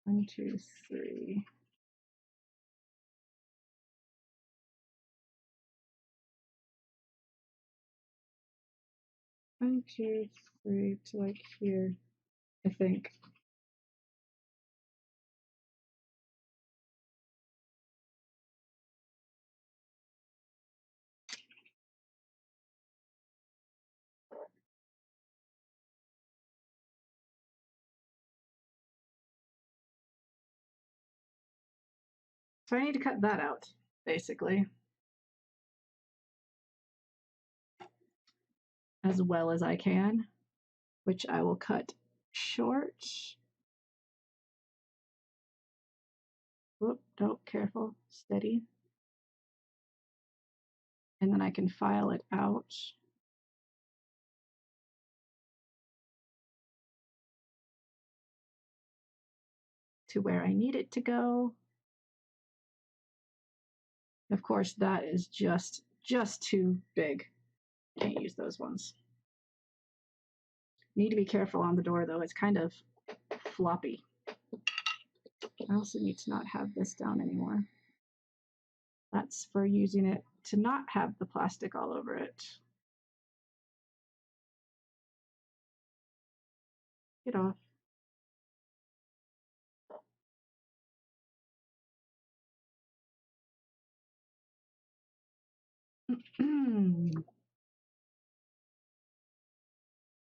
1, 2, 3. One, two, three to like here, I think. So I need to cut that out, basically, as well as I can, which I will cut short. Whoop, no, careful, steady. And then I can file it out. To where I need it to go. Of course, that is just too big. Can't use those ones. Need to be careful on the door though, it's kind of floppy. I also need to not have this down anymore. That's for using it to not have the plastic all over it. Get off.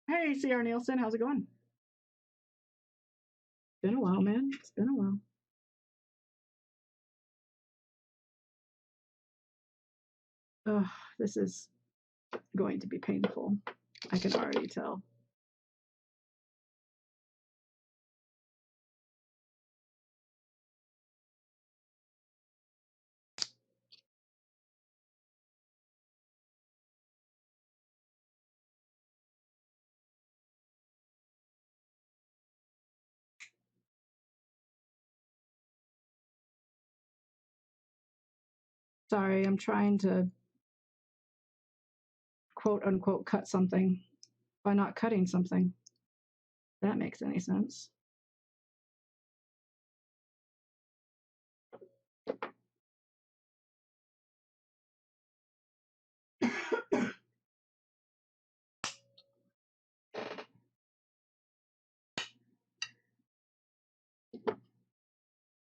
Hey, C.R. Nielsen, how's it going? Been a while, man. It's been a while. Ugh, this is going to be painful. I can already tell. Sorry, I'm trying to quote unquote cut something by not cutting something. If that makes any sense.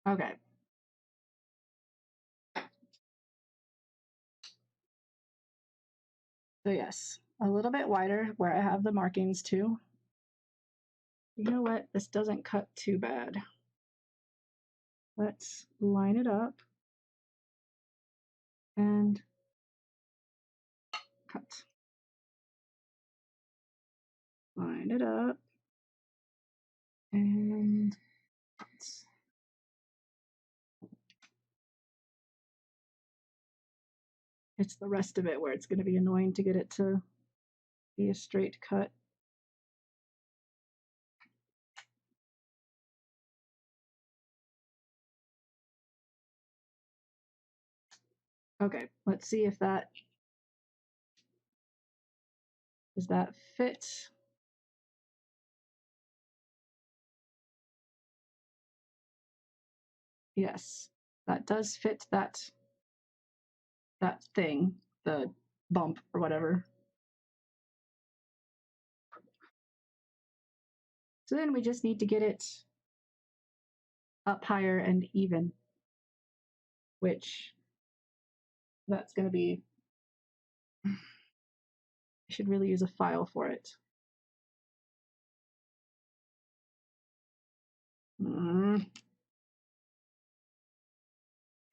Okay. So yes, a little bit wider where I have the markings too. You know what? This doesn't cut too bad. Let's line it up and cut. Line it up and cut. It's the rest of it where it's going to be annoying to get it to be a straight cut. Okay, let's see if that does that fit. Yes, that does fit that thing, the bump or whatever. So then we just need to get it up higher and even, which that's going to be, I should really use a file for it. I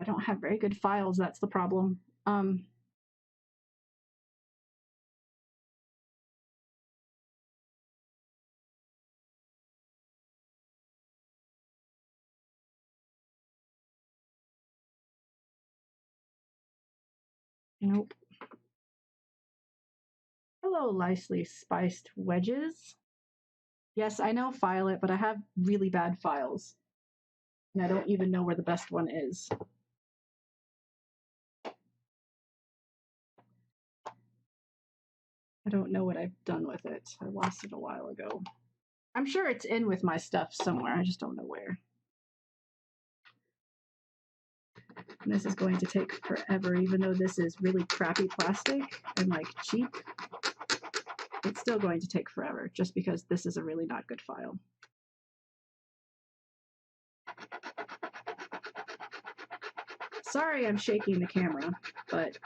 don't have very good files, that's the problem. Nope. Hello, nicely spiced wedges. Yes, I know file it, but I have really bad files. And I don't even know where the best one is. I don't know what I've done with it. I lost it a while ago. I'm sure it's in with my stuff somewhere. I just don't know where. And this is going to take forever, even though this is really crappy plastic and like cheap. It's still going to take forever just because this is a really not good file. Sorry I'm shaking the camera, but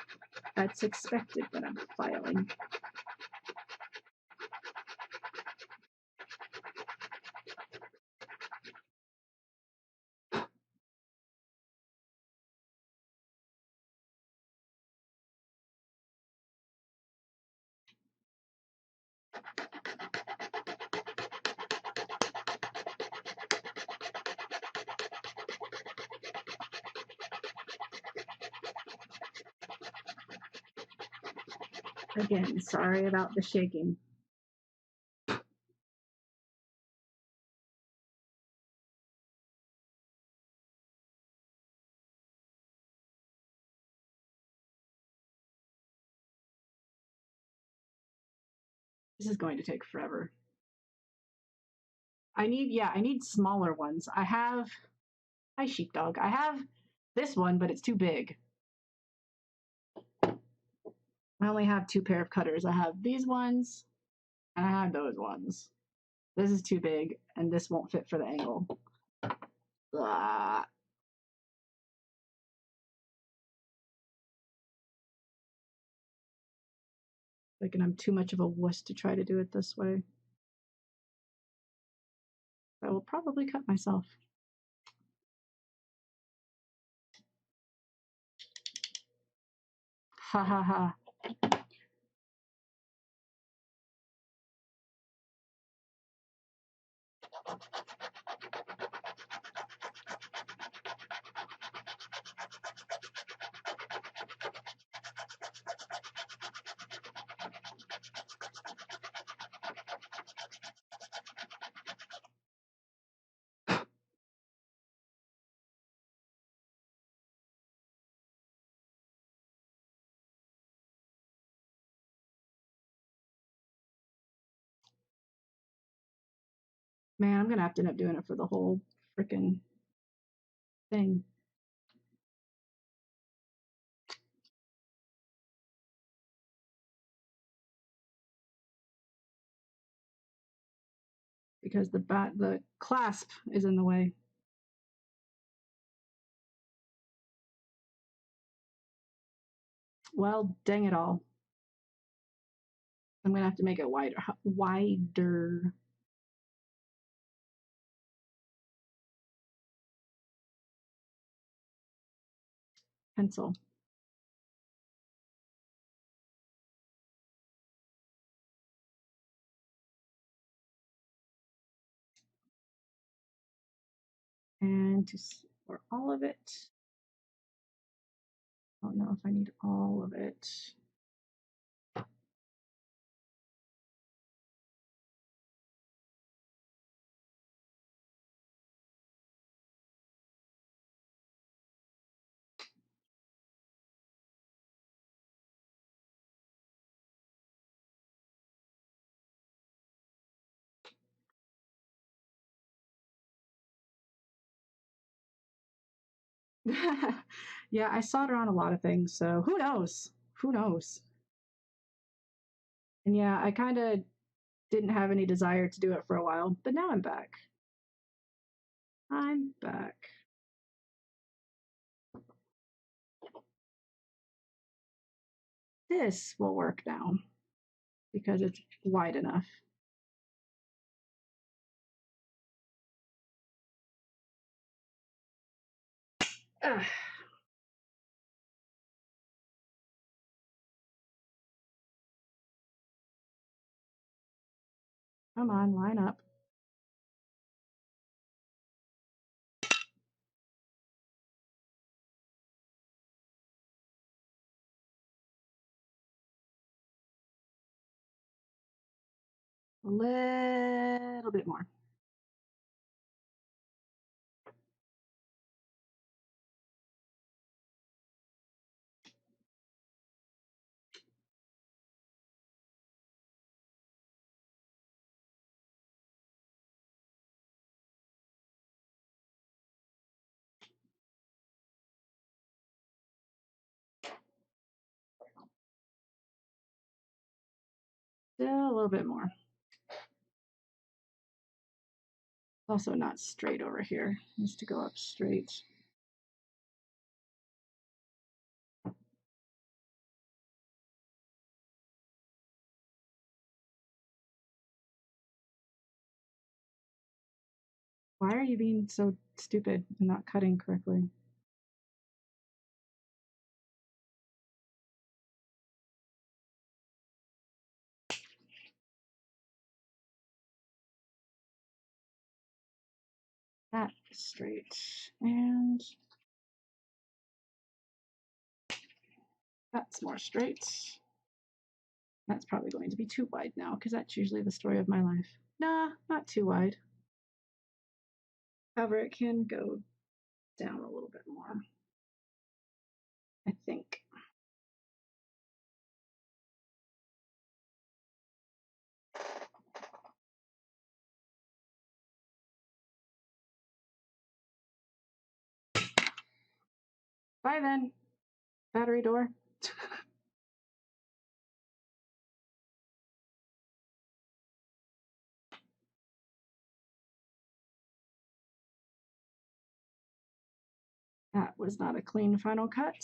that's expected when I'm filing. Again, sorry about the shaking. This is going to take forever. I need smaller ones. Hi sheepdog. I have this one, but it's too big. I only have 2 pair of cutters. I have these ones, and I have those ones. This is too big, and this won't fit for the angle. Blah. Like, and I'm too much of a wuss to try to do it this way. I will probably cut myself. Ha ha ha. Man, I'm gonna have to end up doing it for the whole freaking thing. Because the clasp is in the way. Well, dang it all. I'm gonna have to make it wider. Pencil. And for all of it, I don't know if I need all of it. Yeah, I solder on a lot of things, so who knows? Who knows? And yeah, I kind of didn't have any desire to do it for a while, but now I'm back. I'm back. This will work now because it's wide enough. Ugh. Come on, line up. A little bit more. Still a little bit more. Also not straight over here. It needs to go up straight. Why are you being so stupid and not cutting correctly? That straight. And that's more straight. That's probably going to be too wide now because that's usually the story of my life. Nah, not too wide. However, it can go down a little bit more, I think. Bye then, battery door. That was not a clean final cut.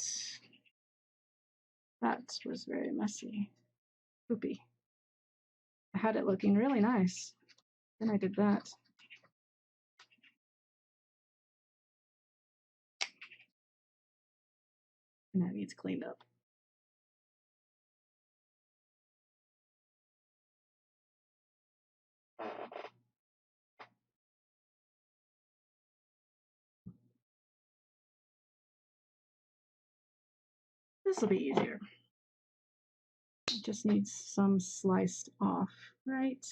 That was very messy. Poopy. I had it looking really nice. Then I did that. And that needs cleaned up. This will be easier. It just needs some sliced off right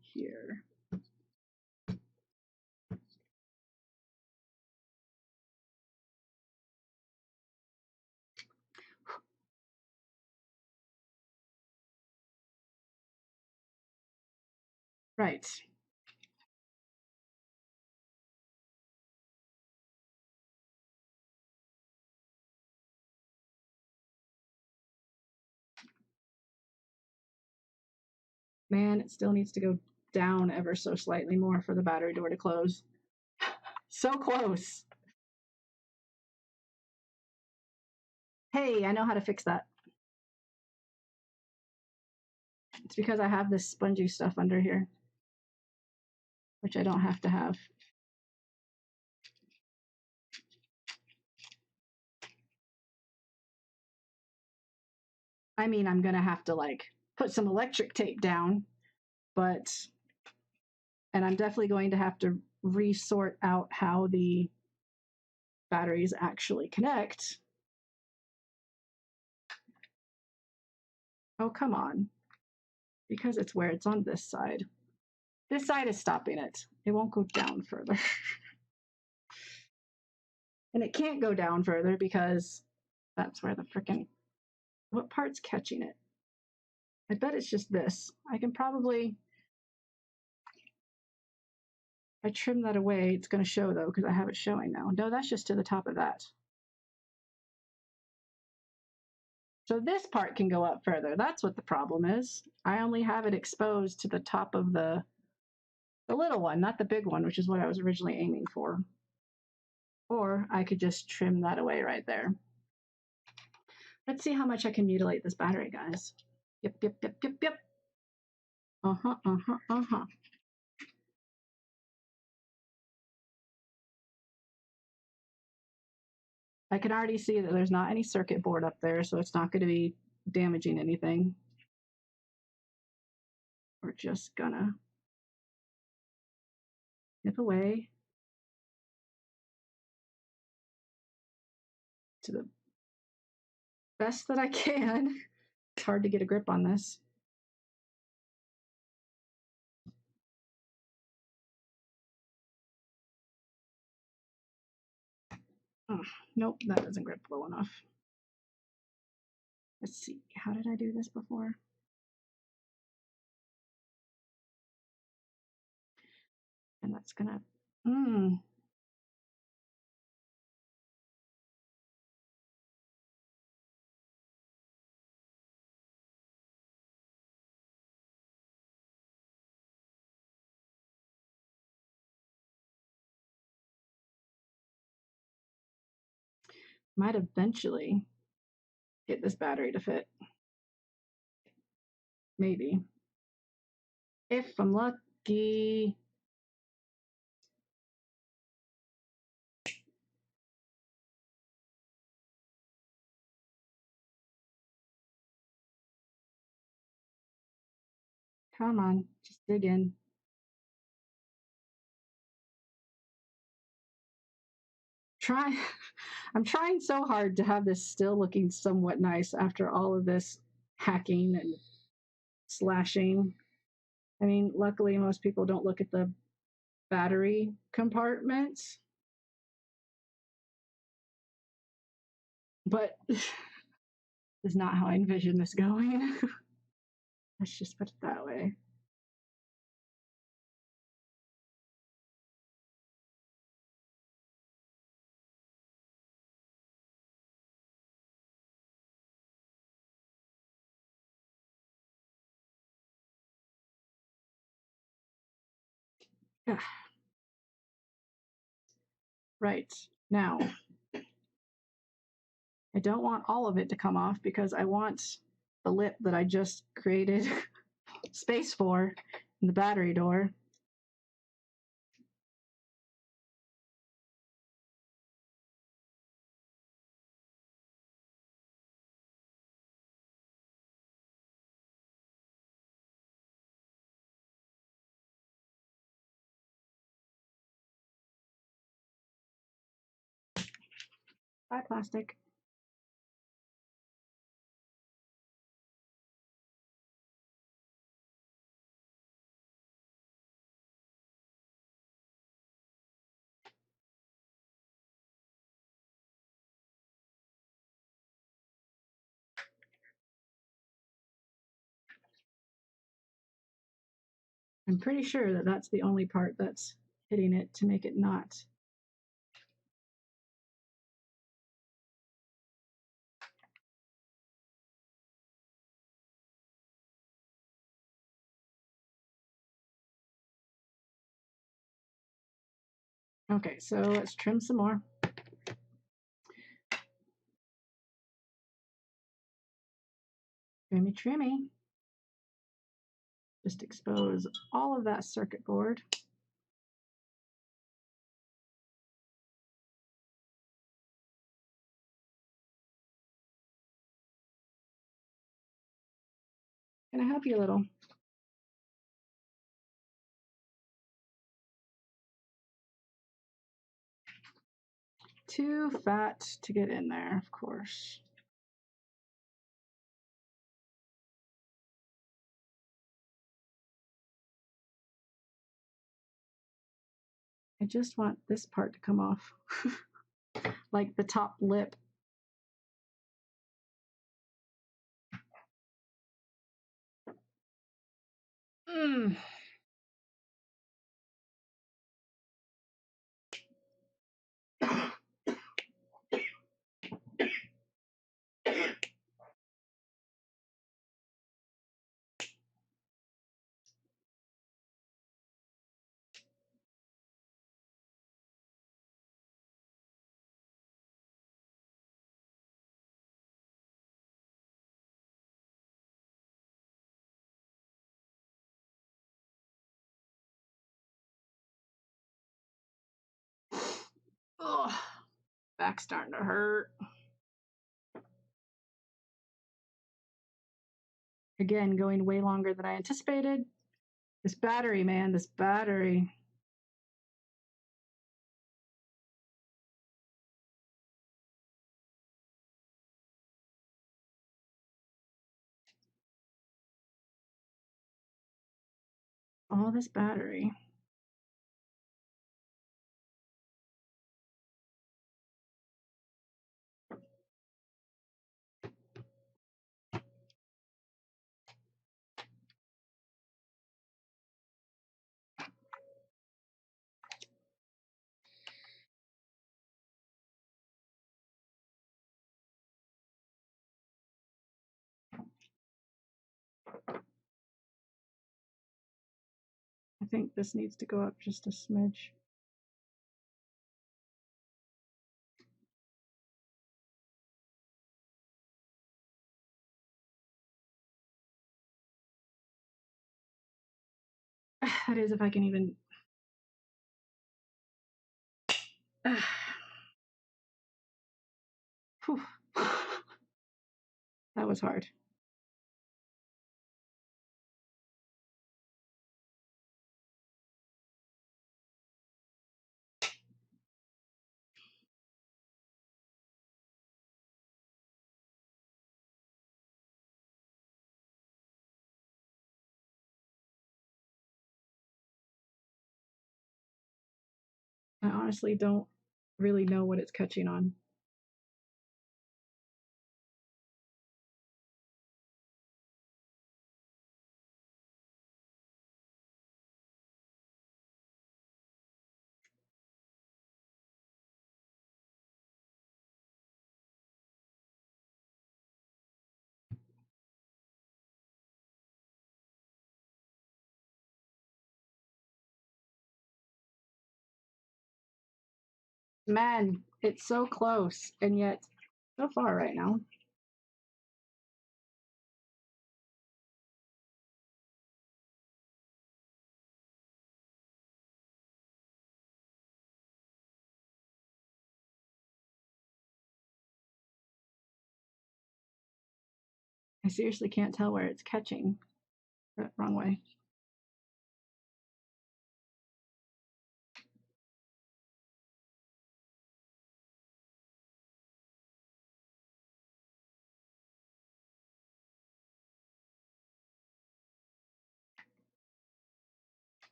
here. Right. Man, it still needs to go down ever so slightly more for the battery door to close. So close. Hey, I know how to fix that. It's because I have this spongy stuff under here, which I don't have to have. I mean, I'm gonna have to like put some electric tape down, but, and I'm definitely going to have to resort out how the batteries actually connect. Oh, come on. Because it's where it's on this side. This side is stopping it. It won't go down further. And it can't go down further because that's where the frickin', what part's catching it? I bet it's just this. I can probably, if I trim that away, it's going to show though, because I have it showing now. No, that's just to the top of that. So this part can go up further. That's what the problem is. I only have it exposed to the top of the little one, not the big one, which is what I was originally aiming for. Or I could just trim that away right there. Let's see how much I can mutilate this battery, guys. Yep, yep, yep, yep, yep. Uh-huh, uh-huh, uh-huh. I can already see that there's not any circuit board up there, so it's not going to be damaging anything. We're just gonna nip away to the best that I can. It's hard to get a grip on this. Oh, nope, that doesn't grip low enough. Let's see, how did I do this before? And that's gonna, might eventually get this battery to fit. Maybe. If I'm lucky. Come on, just dig in. I'm trying so hard to have this still looking somewhat nice after all of this hacking and slashing. I mean, luckily most people don't look at the battery compartments, but is not how I envision this going. Let's just put it that way. Right. Now, I don't want all of it to come off because I want the lip that I just created space for in the battery door. Bye, plastic. I'm pretty sure that that's the only part that's hitting it to make it not. Okay, so let's trim some more. Trimmy, trimmy. Just expose all of that circuit board. Can I help you a little? Too fat to get in there, of course. I just want this part to come off, like the top lip. Mm. Ugh, back's starting to hurt. Again, going way longer than I anticipated. This battery, man, this battery. All this battery. I think this needs to go up just a smidge. That is, if I can even. Whew. That was hard. I honestly don't really know what it's catching on. Man, it's so close, and yet so far right now. I seriously can't tell where it's catching. Wrong way.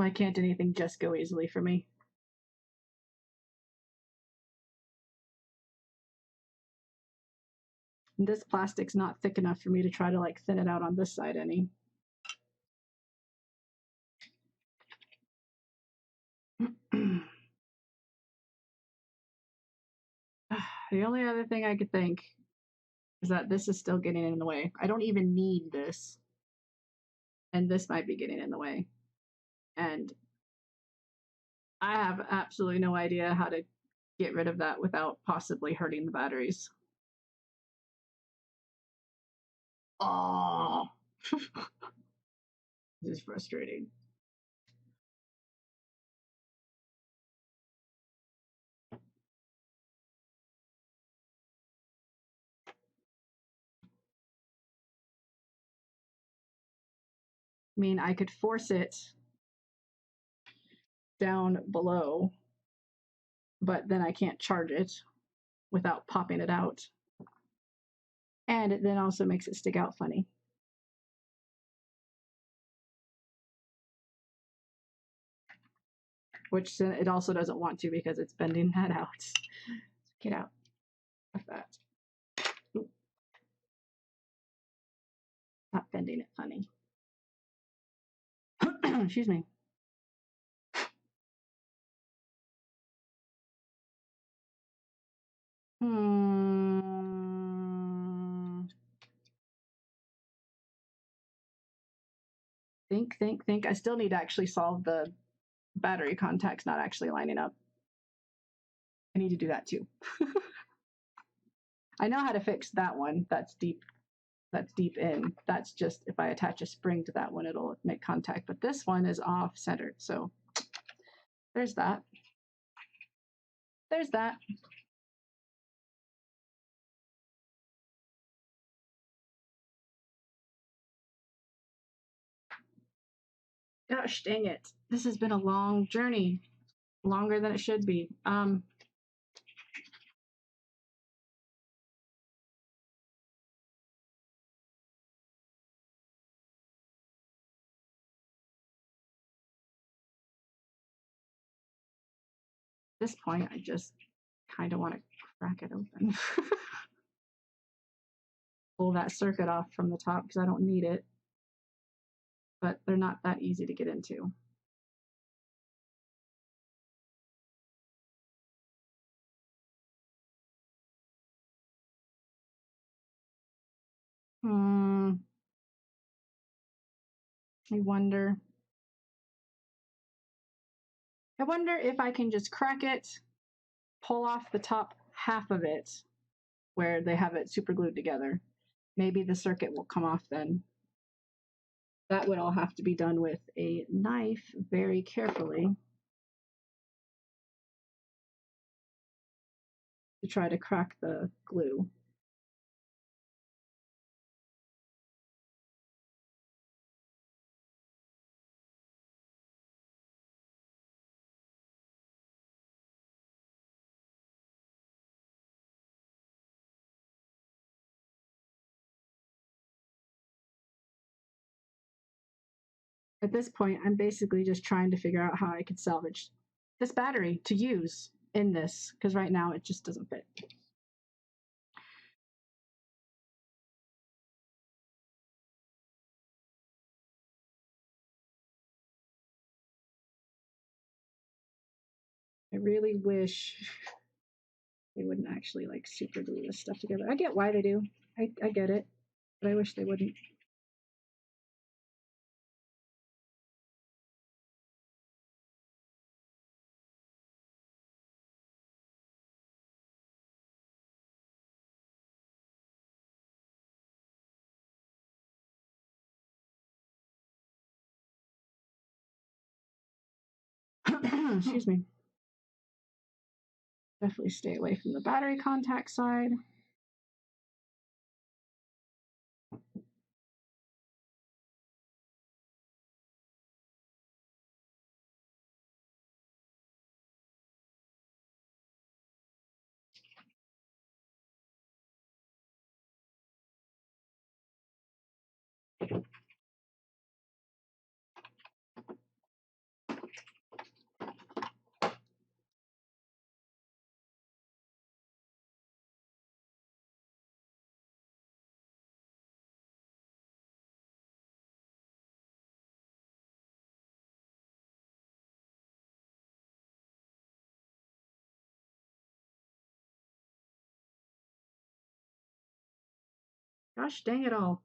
Why can't anything just go easily for me? And this plastic's not thick enough for me to try to like thin it out on this side any. The only other thing I could think is that this is still getting in the way. I don't even need this. And this might be getting in the way. And I have absolutely no idea how to get rid of that without possibly hurting the batteries. Oh, this is frustrating. I mean, I could force it down below, but then I can't charge it without popping it out. And it then also makes it stick out funny. Which it also doesn't want to because it's bending that out. Get out of that. Ooh. Not bending it funny. Excuse me. Think. I still need to actually solve the battery contacts not actually lining up. I need to do that too. I know how to fix that one. That's deep in. That's just if I attach a spring to that one, it'll make contact. But this one is off centered. So there's that. There's that. Gosh dang it. This has been a long journey. Longer than it should be. At this point, I just kind of want to crack it open. Pull that circuit off from the top because I don't need it. But they're not that easy to get into. I wonder. I wonder if I can just crack it, pull off the top half of it where they have it super glued together. Maybe the circuit will come off then. That would all have to be done with a knife very carefully to try to crack the glue. At this point, I'm basically just trying to figure out how I could salvage this battery to use in this, because right now it just doesn't fit. I really wish they wouldn't actually like super glue this stuff together. I get why they do. I get it, but I wish they wouldn't. Excuse me. Definitely stay away from the battery contact side. Gosh dang it all.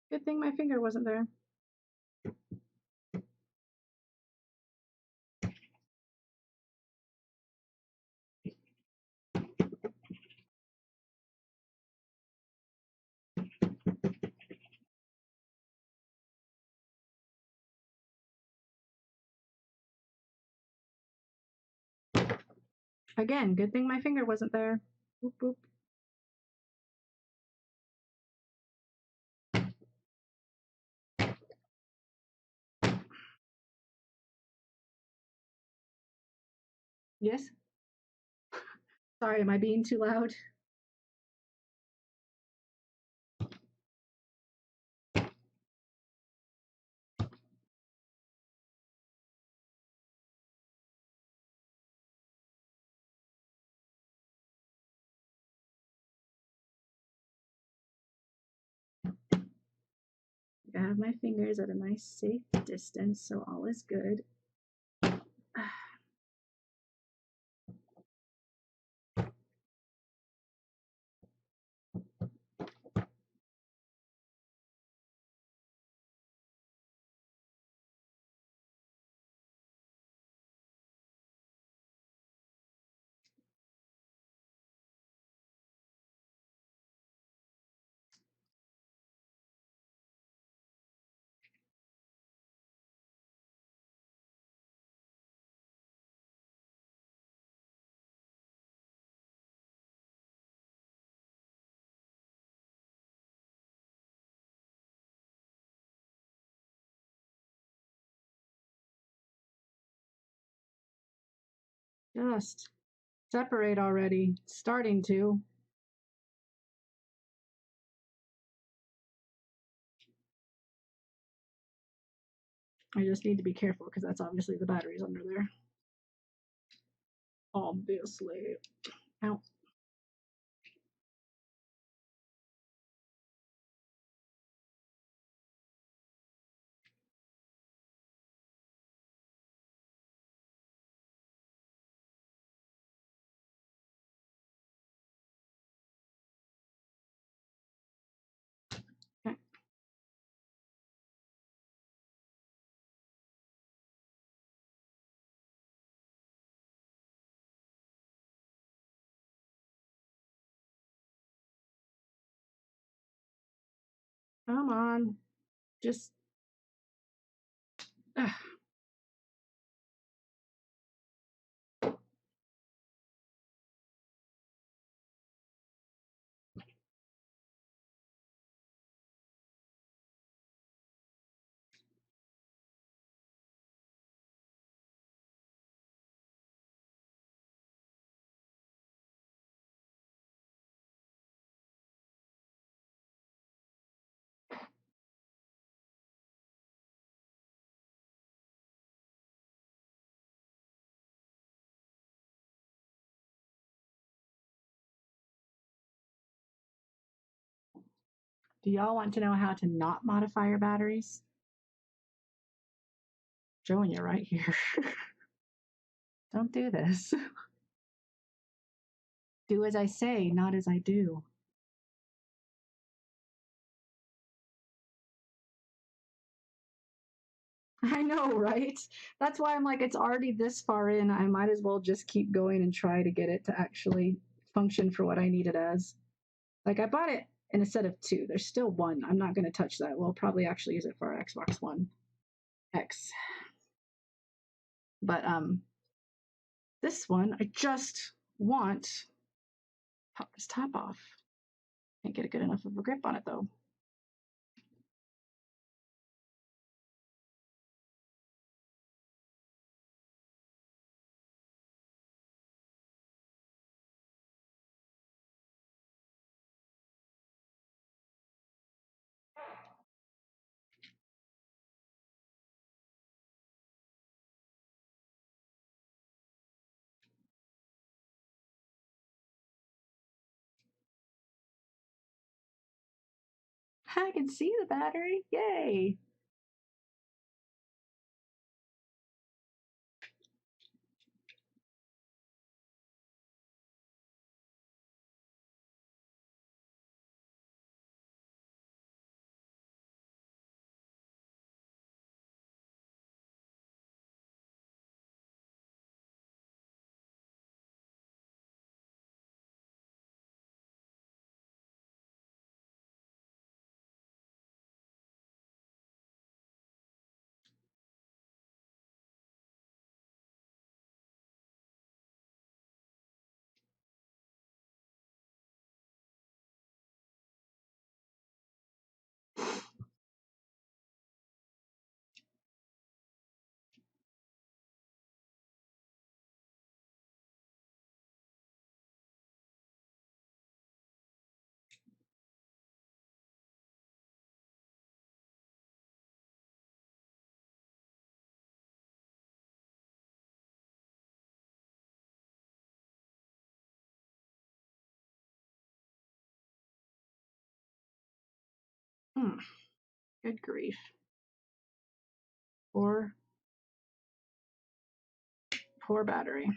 Good thing my finger wasn't there. Again, good thing my finger wasn't there. Boop, boop. Yes? Sorry, am I being too loud? I have my fingers at a nice safe distance, so all is good. Just separate already. It's starting to. I just need to be careful because that's obviously the batteries under there. Obviously. Ow. Okay. Come on. Just. Ugh. Do y'all want to know how to not modify your batteries? Showing you right here. Don't do this. Do as I say, not as I do. I know, right? That's why I'm like, it's already this far in. I might as well just keep going and try to get it to actually function for what I need it as. Like, I bought it in a set of two. There's still one. I'm not going to touch that. We'll probably actually use it for our Xbox One X. But this one, I just want pop this top off. Can't get a good enough of a grip on it though. I can see the battery. Yay. Good grief. Poor battery.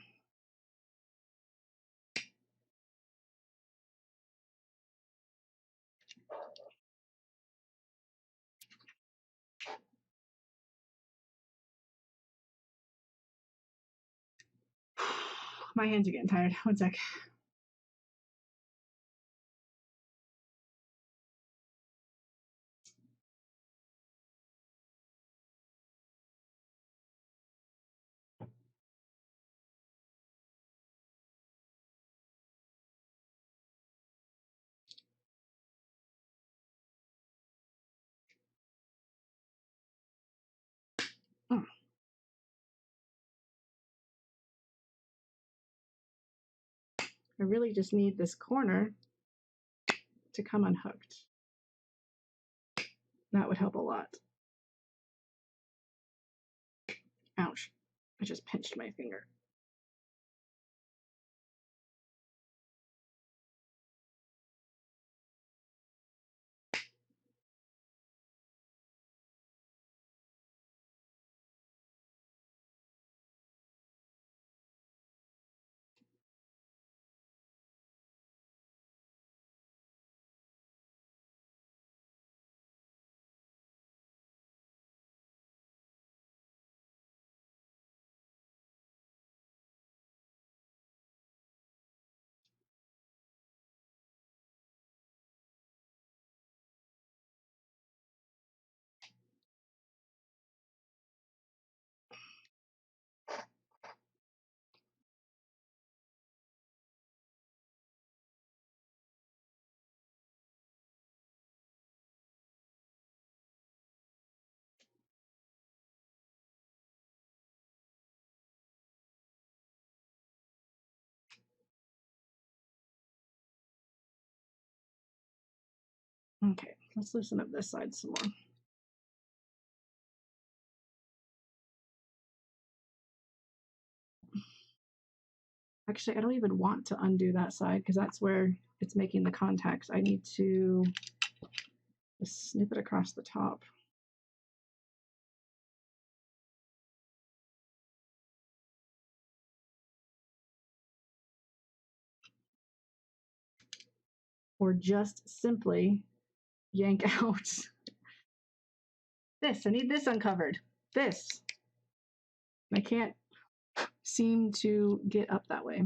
My hands are getting tired. One sec. I really just need this corner to come unhooked. That would help a lot. Ouch. I just pinched my finger. Okay, let's loosen up this side some more. Actually, I don't even want to undo that side because that's where it's making the contacts. I need to just snip it across the top. Or just simply yank out this. I need this uncovered. This. I can't seem to get up that way.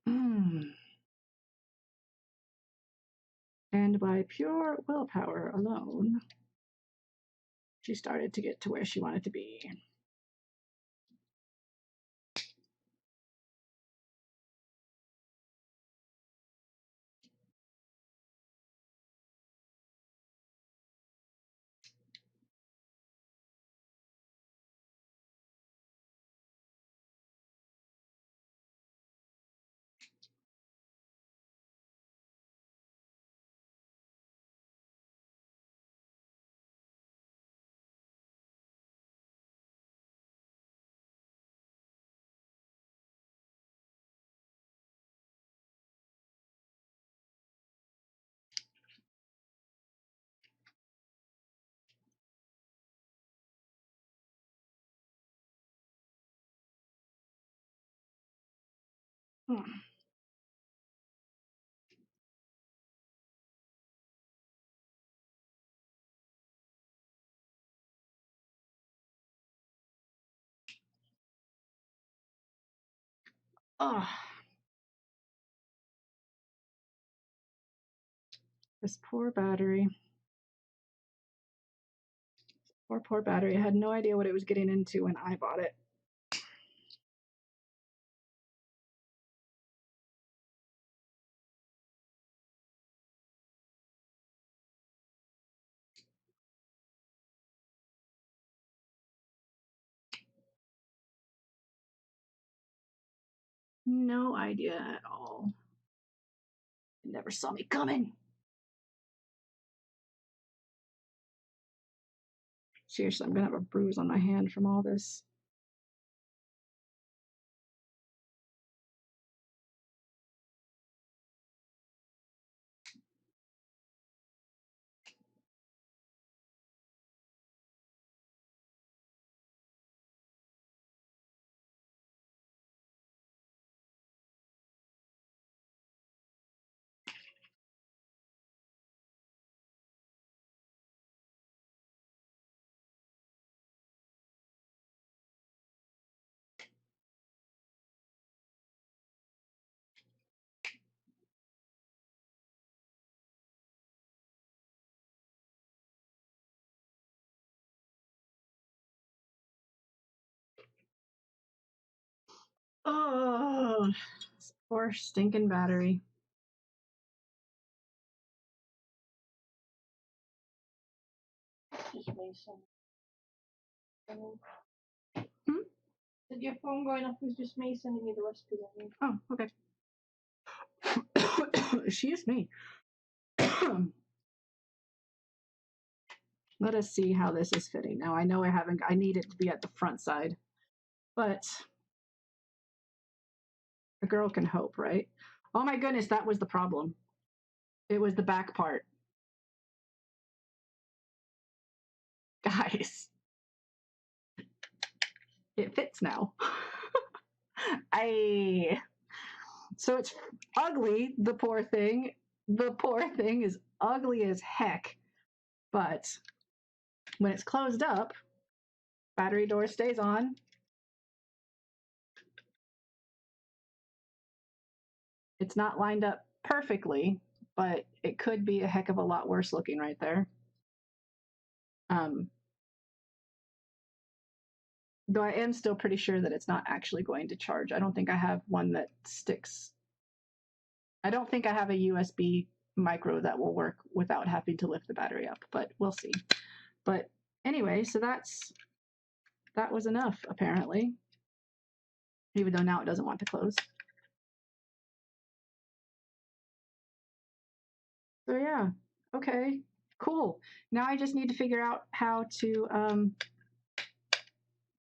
And by pure willpower alone, she started to get to where she wanted to be. Oh, this poor battery. Poor battery. I had no idea what it was getting into when I bought it. No idea at all. It never saw me coming. Seriously, I'm gonna have a bruise on my hand from all this. Oh, poor stinking battery. Just Mason. Hmm? Did your phone going off was just me sending you the recipes I need. Oh, okay. Excuse me. Let us see how this is fitting. Now I know I need it to be at the front side, but a girl can hope, right? Oh my goodness, that was the problem. It was the back part. Guys, it fits now. So it's ugly, the poor thing. The poor thing is ugly as heck. But when it's closed up, battery door stays on. It's not lined up perfectly, but it could be a heck of a lot worse looking right there. Though I am still pretty sure that it's not actually going to charge. I don't think I have one that sticks. I don't think I have a USB micro that will work without having to lift the battery up, but we'll see. But anyway, so that was enough apparently, even though now it doesn't want to close. So yeah, okay, cool. Now I just need to figure out how to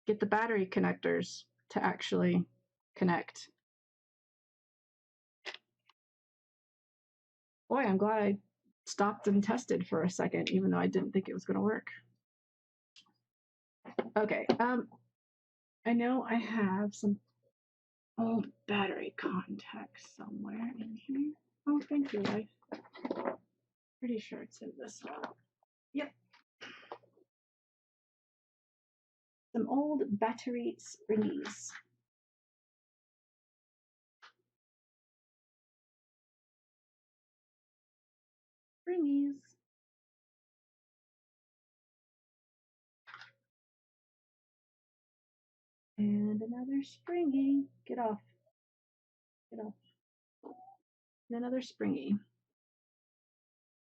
get the battery connectors to actually connect. Boy, I'm glad I stopped and tested for a second, even though I didn't think it was going to work. Okay, I know I have some old battery contacts somewhere in here. Oh, thank you, wife. Pretty sure it's in this one. Yep. Some old battery springies. springies. And another springy. Get off. Get off. And another springy.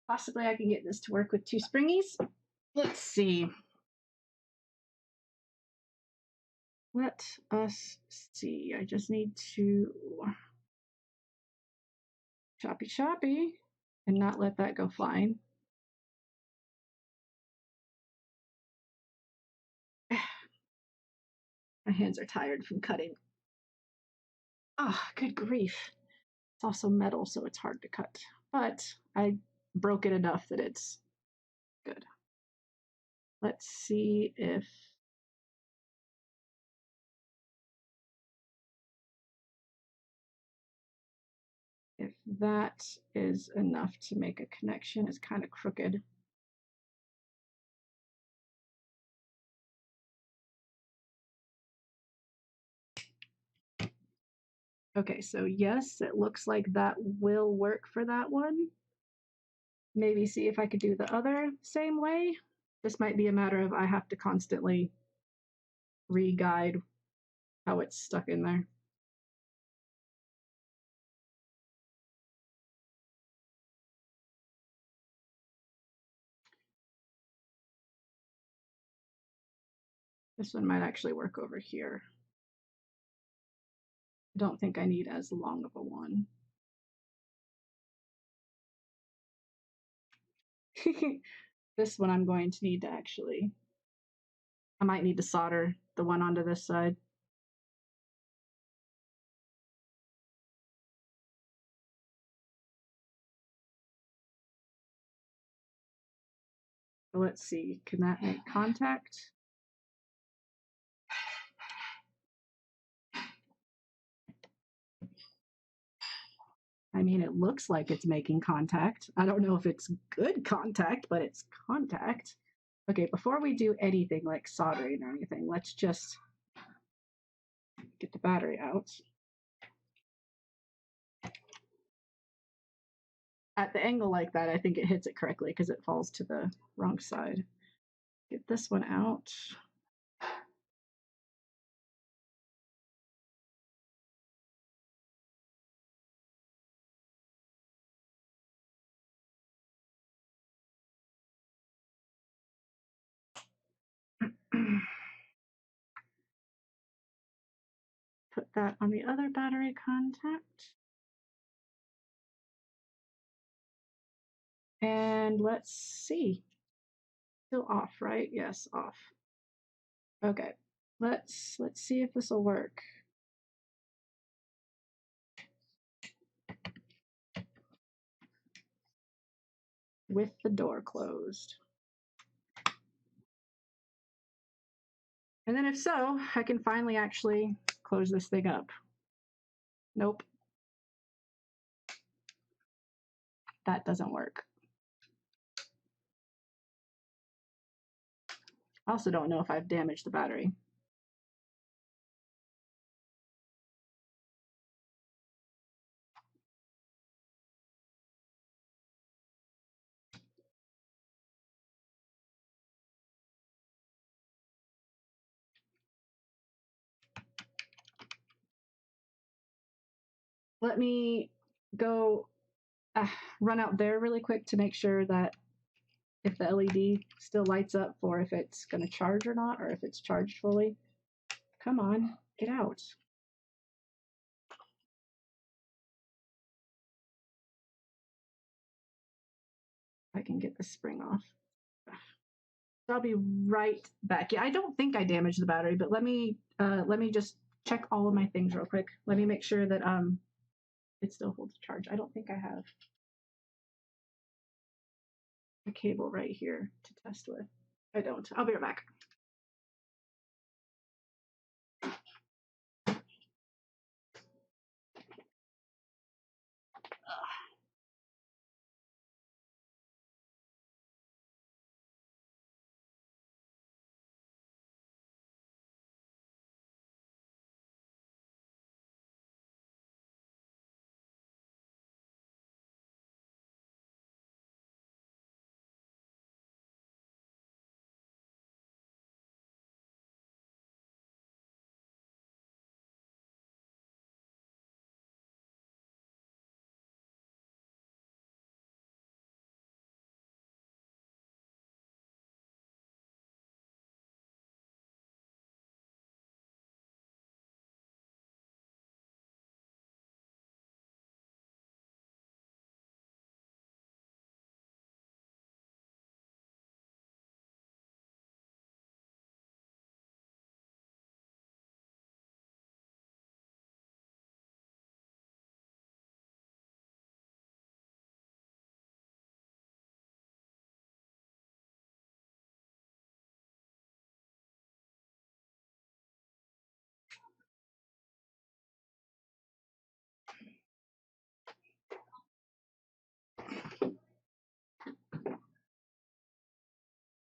Possibly I can get this to work with 2 springies. Let's see. Let us see. I just need to choppy and not let that go flying. My hands are tired from cutting. Ah, good grief. It's also metal, so it's hard to cut. But I broke it enough that it's good. Let's see if that is enough to make a connection. It's kind of crooked. Okay, so yes, it looks like that will work for that one. Maybe see if I could do the other same way. This might be a matter of I have to constantly re-guide how it's stuck in there. This one might actually work over here. I don't think I need as long of a one. This one I'm going to need to actually, I might need to solder the one onto this side. So let's see, can that make contact? I mean, it looks like it's making contact. I don't know if it's good contact, but it's contact. Okay, before we do anything like soldering or anything, let's just get the battery out. At the angle like that, I think it hits it correctly because it falls to the wrong side. Get this one out. Put that on the other battery contact. And let's see. Still off, right? Yes, off. Okay. Let's see if this will work. With the door closed. And then if so, I can finally actually close this thing up. Nope. That doesn't work. I also don't know if I've damaged the battery. Let me go run out there really quick to make sure that if the LED still lights up for if it's going to charge or not, or if it's charged fully. Come on, get out. I can get the spring off. So I'll be right back. Yeah, I don't think I damaged the battery, but let me just check all of my things real quick. Let me make sure that it still holds charge. I don't think I have a cable right here to test with. I don't. I'll be right back.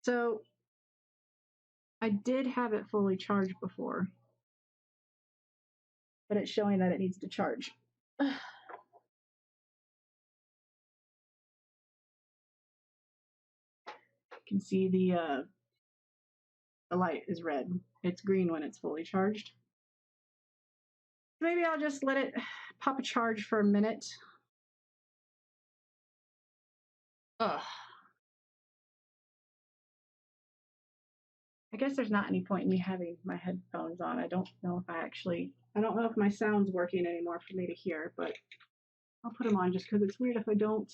So I did have it fully charged before, but it's showing that it needs to charge. You can see the light is red. It's green when it's fully charged. Maybe I'll just let it pop a charge for a minute. Ugh. I guess there's not any point in me having my headphones on. I don't know if my sound's working anymore for me to hear, but I'll put them on just because it's weird if I don't.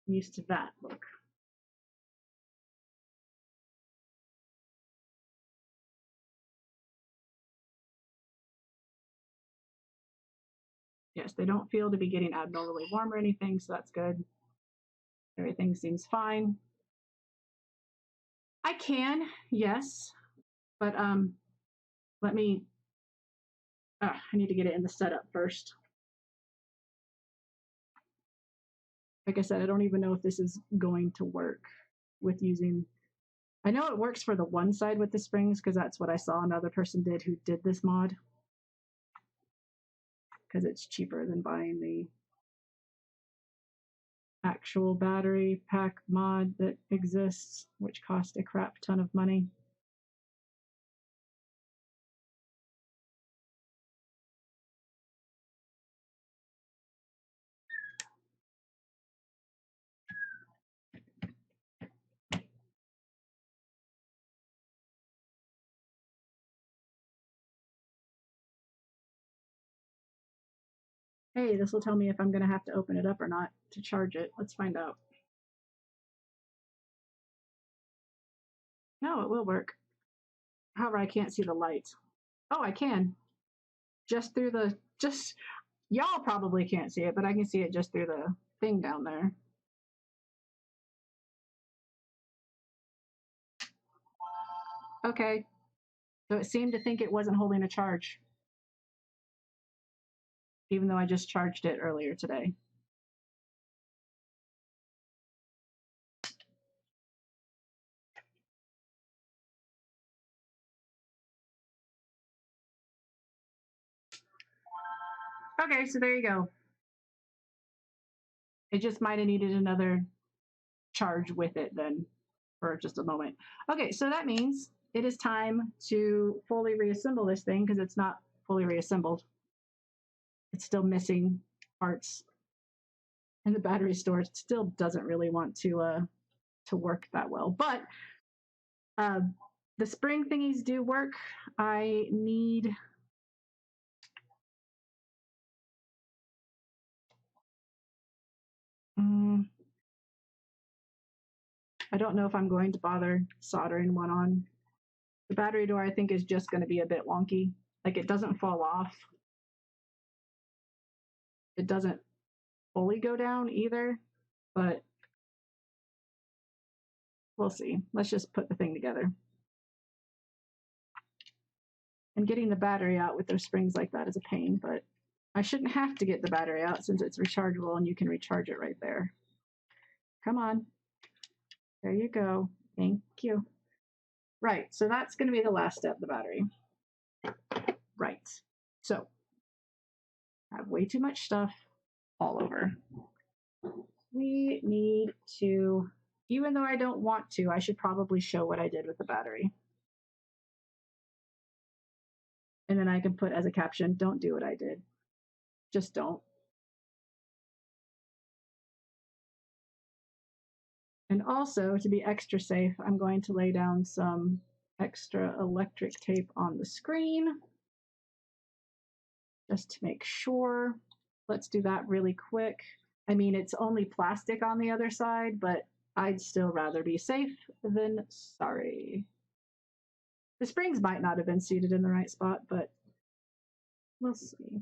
I'm used to that look. Yes, they don't feel to be getting abnormally warm or anything, so that's good. Everything seems fine. I can, yes, but let me, I need to get it in the setup first. Like I said, I don't even know if this is going to work with using, I know it works for the one side with the springs because that's what I saw another person did who did this mod. Because it's cheaper than buying the actual battery pack mod that exists, which cost a crap ton of money. Hey, this will tell me if I'm going to have to open it up or not to charge it. Let's find out. No, it will work. However, I can't see the light. Oh, I can. Just through the, y'all probably can't see it, but I can see it just through the thing down there. Okay. So it seemed to think it wasn't holding a charge, even though I just charged it earlier today. Okay, so there you go. It just might have needed another charge with it then for just a moment. Okay, so that means it is time to fully reassemble this thing because it's not fully reassembled. It's still missing parts. And the battery storage still doesn't really want to work that well. But the spring thingies do work. I need I don't know if I'm going to bother soldering one on. The battery door I think is just going to be a bit wonky. Like it doesn't fall off. It doesn't fully go down either, but we'll see. Let's just put the thing together. And getting the battery out with those springs like that is a pain, but I shouldn't have to get the battery out since it's rechargeable and you can recharge it right there. Come on. There you go. Thank you. Right, so that's going to be the last step, the battery. Right. So I have way too much stuff all over. We need to, even though I don't want to, I should probably show what I did with the battery. And then I can put as a caption, don't do what I did. Just don't. And also, to be extra safe, I'm going to lay down some extra electric tape on the screen just to make sure. Let's do that really quick. I mean, it's only plastic on the other side, but I'd still rather be safe than sorry. The springs might not have been seated in the right spot, but we'll see.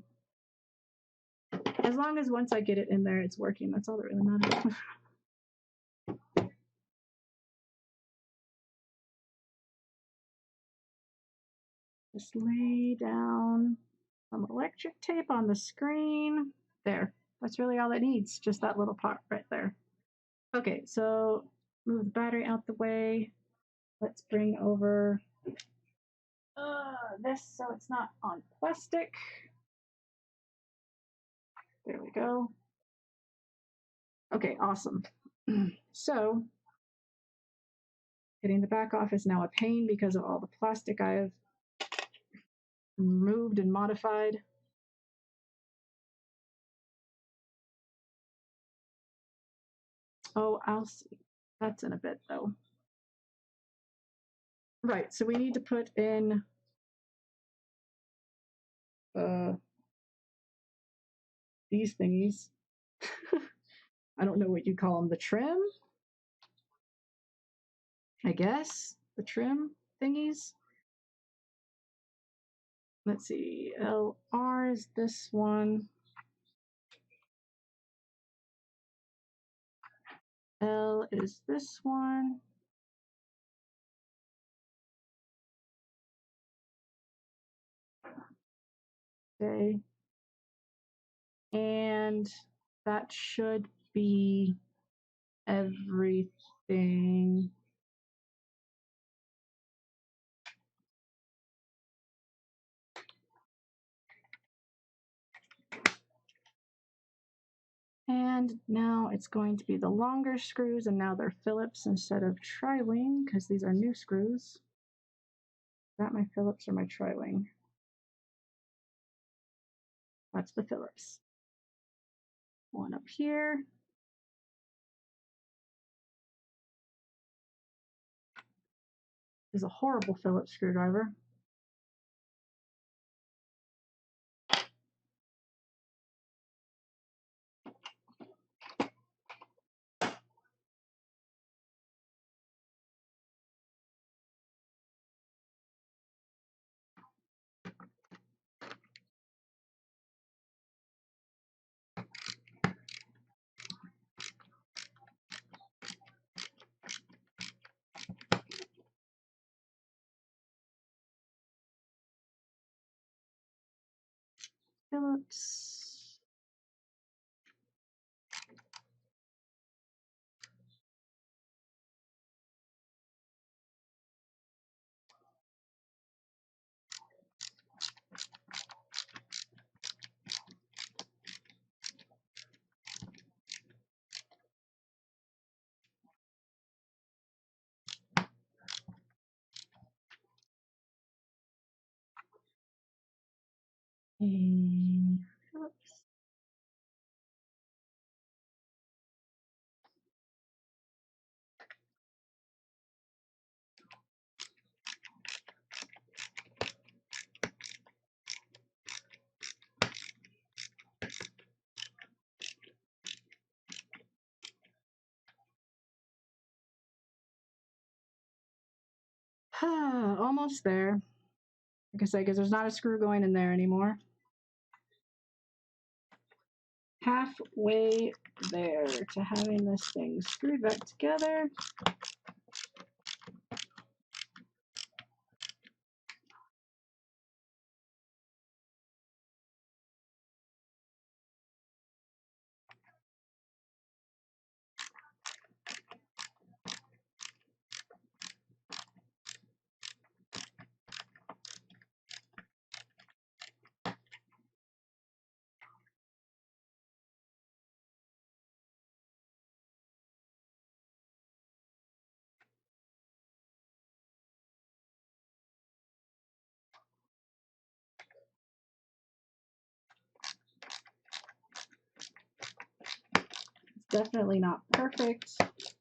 As long as once I get it in there, it's working. That's all that really matters. Just lay down some electric tape on the screen. There. That's really all it needs. Just that little part right there. Okay, so move the battery out the way. Let's bring over this so it's not on plastic. There we go. Okay, awesome. So getting the back off is now a pain because of all the plastic I have removed and modified. Oh, I'll see. That's in a bit though. Right, so we need to put in these thingies. I don't know what you call them, the trim? I guess, the trim thingies. Let's see, LR is this one. L is this one. Okay. And that should be everything. And now it's going to be the longer screws, and now they're Phillips instead of tri-wing because these are new screws. Is that my Phillips or my tri-wing? That's the Phillips. One up here. This is a horrible Phillips screwdriver. Phillips. And Phillips. Almost there. Like I said, because there's not a screw going in there anymore. Halfway there to having this thing screwed back together. Definitely not perfect,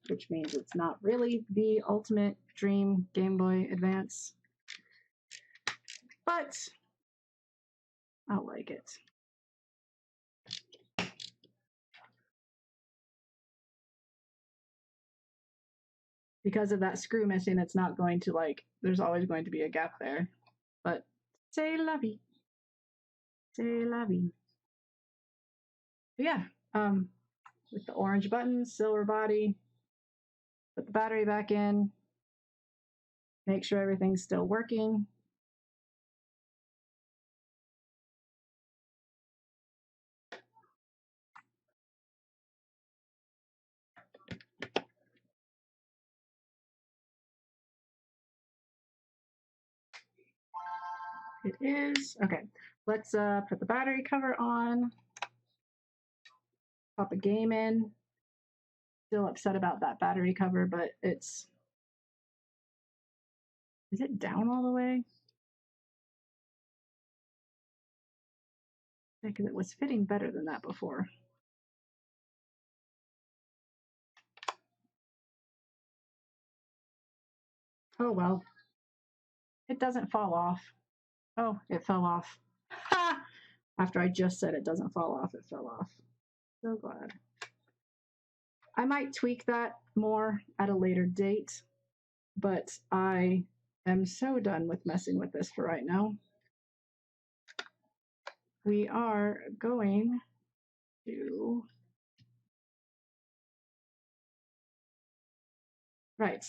which means it's not really the ultimate dream Game Boy Advance, but I like it. Because of that screw missing, it's not going to there's always going to be a gap there, but c'est la vie. C'est la vie. But yeah, with the orange buttons, silver body, put the battery back in, make sure everything's still working. It is. Okay, let's put the battery cover on. Pop a game in. Still upset about that battery cover, but it's... Is it down all the way? Because it was fitting better than that before. Oh well. It doesn't fall off. Oh, it fell off. Ha! After I just said it doesn't fall off, it fell off. So glad. I might tweak that more at a later date, but I am so done with messing with this for right now. We are going to... Right.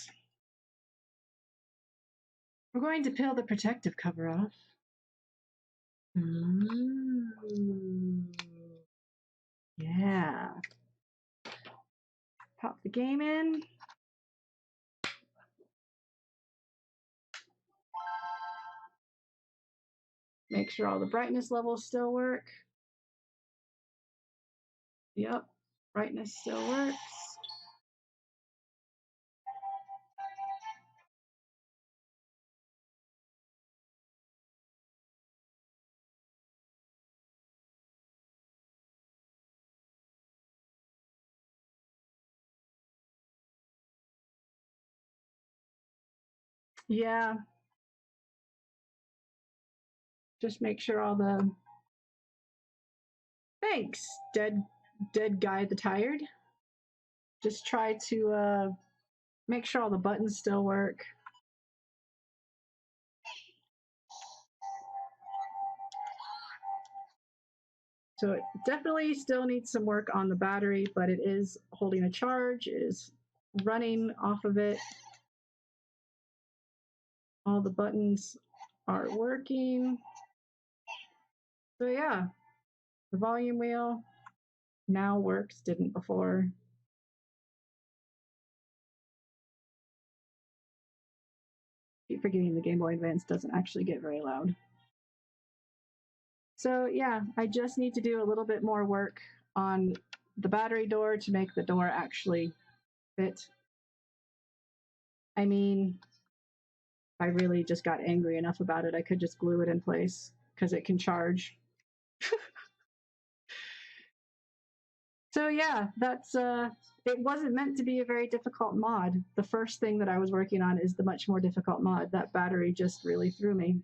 We're going to peel the protective cover off. Yeah. Pop the game in. Make sure all the brightness levels still work. Yep, brightness still works. Yeah. Just make sure all the... Thanks, dead guy the tired. Just try to make sure all the buttons still work. So it definitely still needs some work on the battery, but it is holding a charge, it is running off of it. All the buttons are working. So yeah, the volume wheel now works, didn't before. Keep forgetting the Game Boy Advance doesn't actually get very loud. So yeah, I just need to do a little bit more work on the battery door to make the door actually fit. I mean, if I really just got angry enough about it, I could just glue it in place because it can charge. So yeah, that's it wasn't meant to be a very difficult mod. The first thing that I was working on is the much more difficult mod. That battery just really threw me.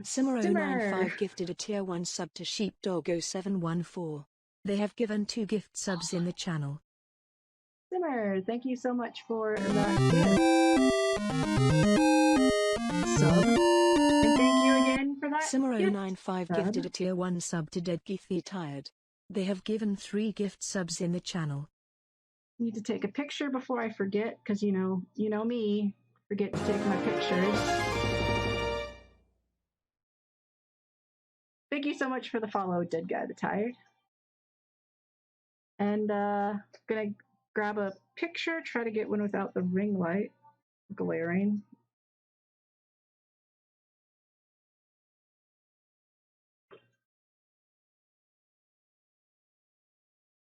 Simmer095 gifted a tier 1 sub to Sheepdoggo714. They have given 2 gift subs in the channel. Simmer, thank you so much for that gift. Sub. And thank you again for that. Simmer095 gifted a tier 1 sub to Dead Geethy Tired. They have given 3 gift subs in the channel. Need to take a picture before I forget, because you know me, forget to take my pictures. Thank you so much for the follow, Dead Guy the Tired. And gonna grab a picture, try to get one without the ring light glaring.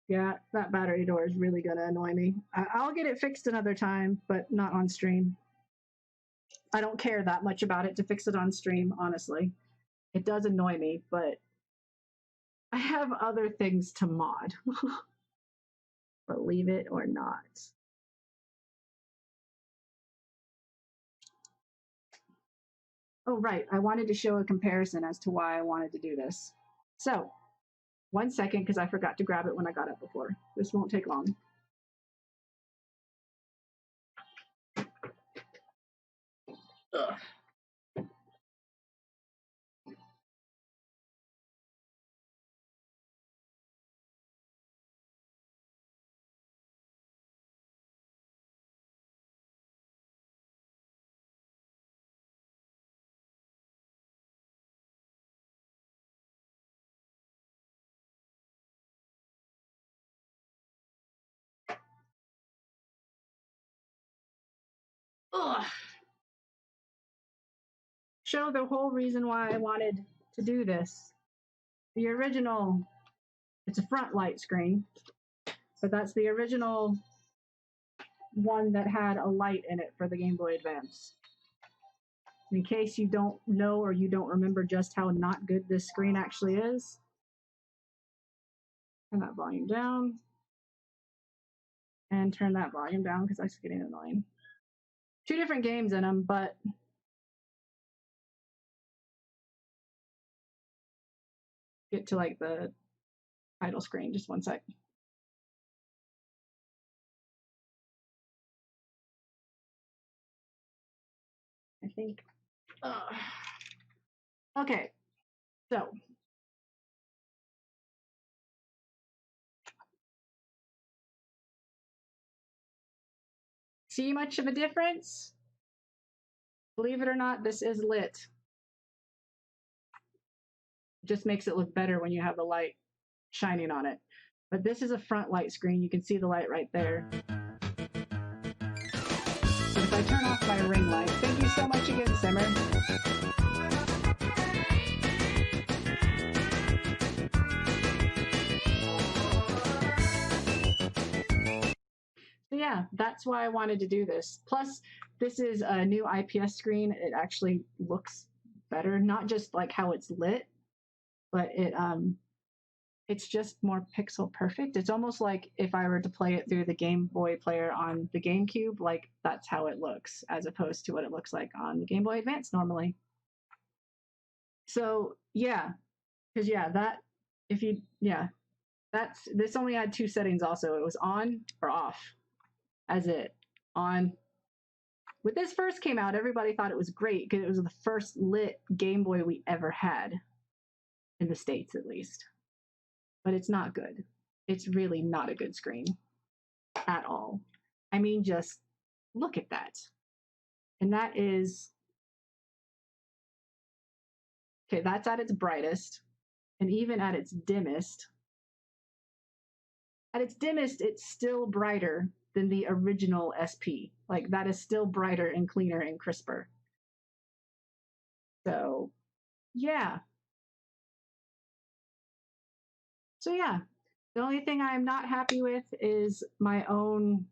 Yeah, that battery door is really gonna annoy me. I'll get it fixed another time, but not on stream. I don't care that much about it to fix it on stream, honestly. It does annoy me, but I have other things to mod. Believe it or not. Oh, right. I wanted to show a comparison as to why I wanted to do this. So, 1 second, because I forgot to grab it when I got up before. This won't take long. Ugh. ugh, show the whole reason why I wanted to do this. The original, it's a front light screen, but that's the original one that had a light in it for the Game Boy Advance. In case you don't know or you don't remember just how not good this screen actually is, turn that volume down and turn that volume down because that's getting annoying. Two different games in them, but get to like the title screen. Just one sec. I think. Okay, so see much of a difference? Believe it or not, this is lit. It just makes it look better when you have the light shining on it. But this is a front light screen. You can see the light right there. So if I turn off my ring light, thank you so much again, Simmer. So yeah, that's why I wanted to do this. Plus, this is a new IPS screen. It actually looks better, not just like how it's lit, but it's just more pixel perfect. It's almost like if I were to play it through the Game Boy player on the GameCube, like that's how it looks, as opposed to what it looks like on the Game Boy Advance normally. So yeah, because yeah, this only had two settings also. It was on or off as it. On. When this first came out, everybody thought it was great because it was the first lit Game Boy we ever had, in the States at least. But it's not good. It's really not a good screen at all. I mean, just look at that. And that is, okay, that's at its brightest. And even at its dimmest, it's still brighter than the original SP. Like, that is still brighter and cleaner and crisper. So, yeah. So, yeah. The only thing I'm not happy with is my own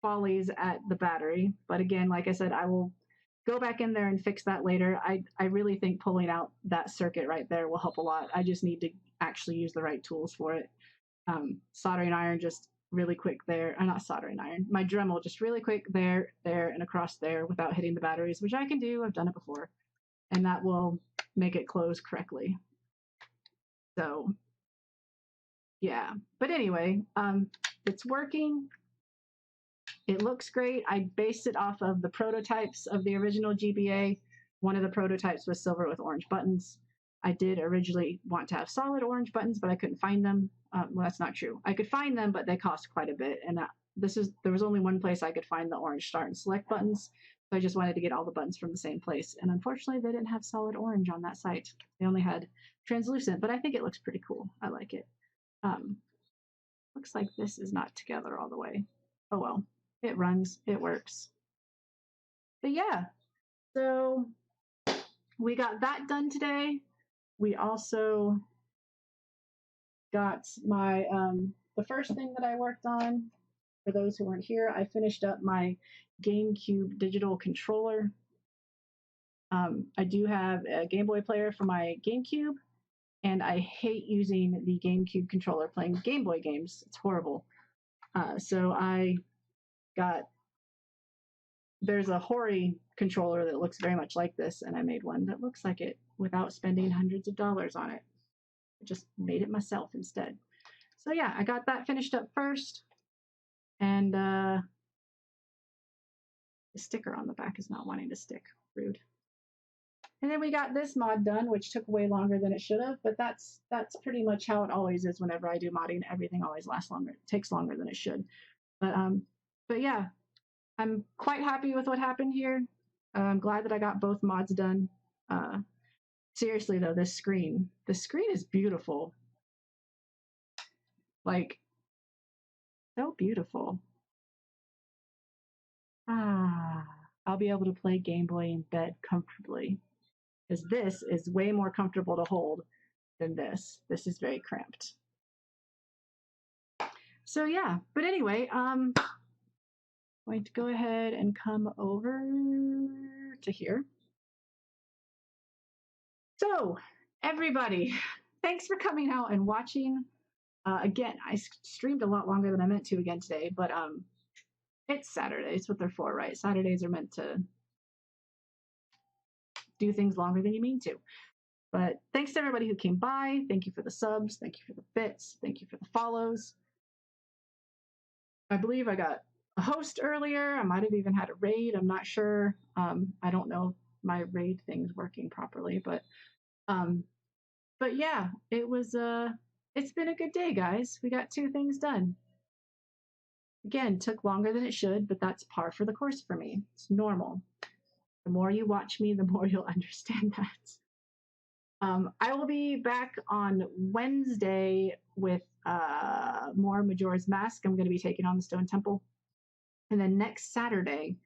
follies at the battery. But again, like I said, I will go back in there and fix that later. I really think pulling out that circuit right there will help a lot. I just need to actually use the right tools for it. Soldering iron just really quick there. Not soldering iron. My Dremel just really quick there, and across there without hitting the batteries, which I can do. I've done it before. And that will make it close correctly. So, yeah. But anyway, it's working. It looks great. I based it off of the prototypes of the original GBA. One of the prototypes was silver with orange buttons. I did originally want to have solid orange buttons, but I couldn't find them. Well, that's not true. I could find them, but they cost quite a bit. And there was only one place I could find the orange start and select buttons. So I just wanted to get all the buttons from the same place. And unfortunately, they didn't have solid orange on that site. They only had translucent, but I think it looks pretty cool. I like it. Looks like this is not together all the way. Oh well, it runs, it works. But yeah, so we got that done today. We also got my, the first thing that I worked on, for those who weren't here, I finished up my GameCube digital controller. I do have a Game Boy player for my GameCube, and I hate using the GameCube controller playing Game Boy games. It's horrible. So I got, there's a Hori controller that looks very much like this, and I made one that looks like it without spending hundreds of dollars on it. I just made it myself instead. So yeah, I got that finished up first, and the sticker on the back is not wanting to stick. Rude. And then we got this mod done, which took way longer than it should have, but that's pretty much how it always is whenever I do modding. Everything always lasts longer. It takes longer than it should. But yeah, I'm quite happy with what happened here. I'm glad that I got both mods done. Seriously though, the screen is beautiful. Like, so beautiful. I'll be able to play Game Boy in bed comfortably. Because this is way more comfortable to hold than this. This is very cramped. So yeah, but anyway, going to go ahead and come over to here. So everybody, thanks for coming out and watching. Again, I streamed a lot longer than I meant to again today, but it's Saturday. It's what they're for, right? Saturdays are meant to do things longer than you mean to. But thanks to everybody who came by. Thank you for the subs. Thank you for the bits. Thank you for the follows. I believe I got a host earlier. I might have even had a raid. I'm not sure. I don't know if my raid thing's working properly, but yeah, it was it's been a good day, guys. We got 2 things done. Again, took longer than it should, but that's par for the course for me. It's normal. The more you watch me, the more you'll understand that. I will be back on Wednesday with more Majora's Mask. I'm going to be taking on the Stone Temple. And then next Saturday,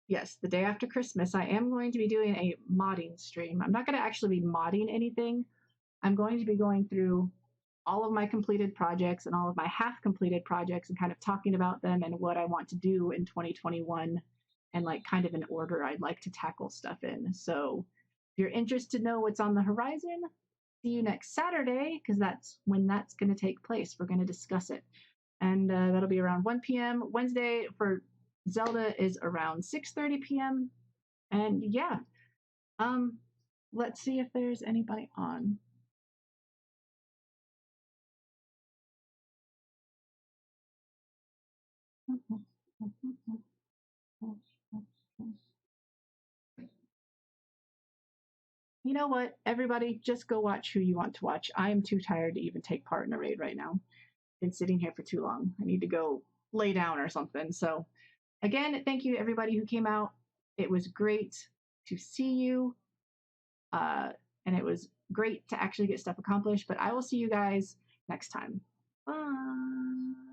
yes, the day after Christmas, I am going to be doing a modding stream. I'm not going to actually be modding anything. I'm going to be going through all of my completed projects and all of my half-completed projects and kind of talking about them and what I want to do in 2021 and like kind of an order I'd like to tackle stuff in. So if you're interested to know what's on the horizon, see you next Saturday because that's when that's going to take place. We're going to discuss it. And that'll be around 1 p.m. Wednesday for Zelda is around 6:30 p.m. And yeah, let's see if there's anybody on. You know what, everybody, just go watch who you want to watch. I am too tired to even take part in a raid right now. Been sitting here for too long. I need to go lay down or something. So again, thank you to everybody who came out. It was great to see you. And it was great to actually get stuff accomplished. But I will see you guys next time. Bye.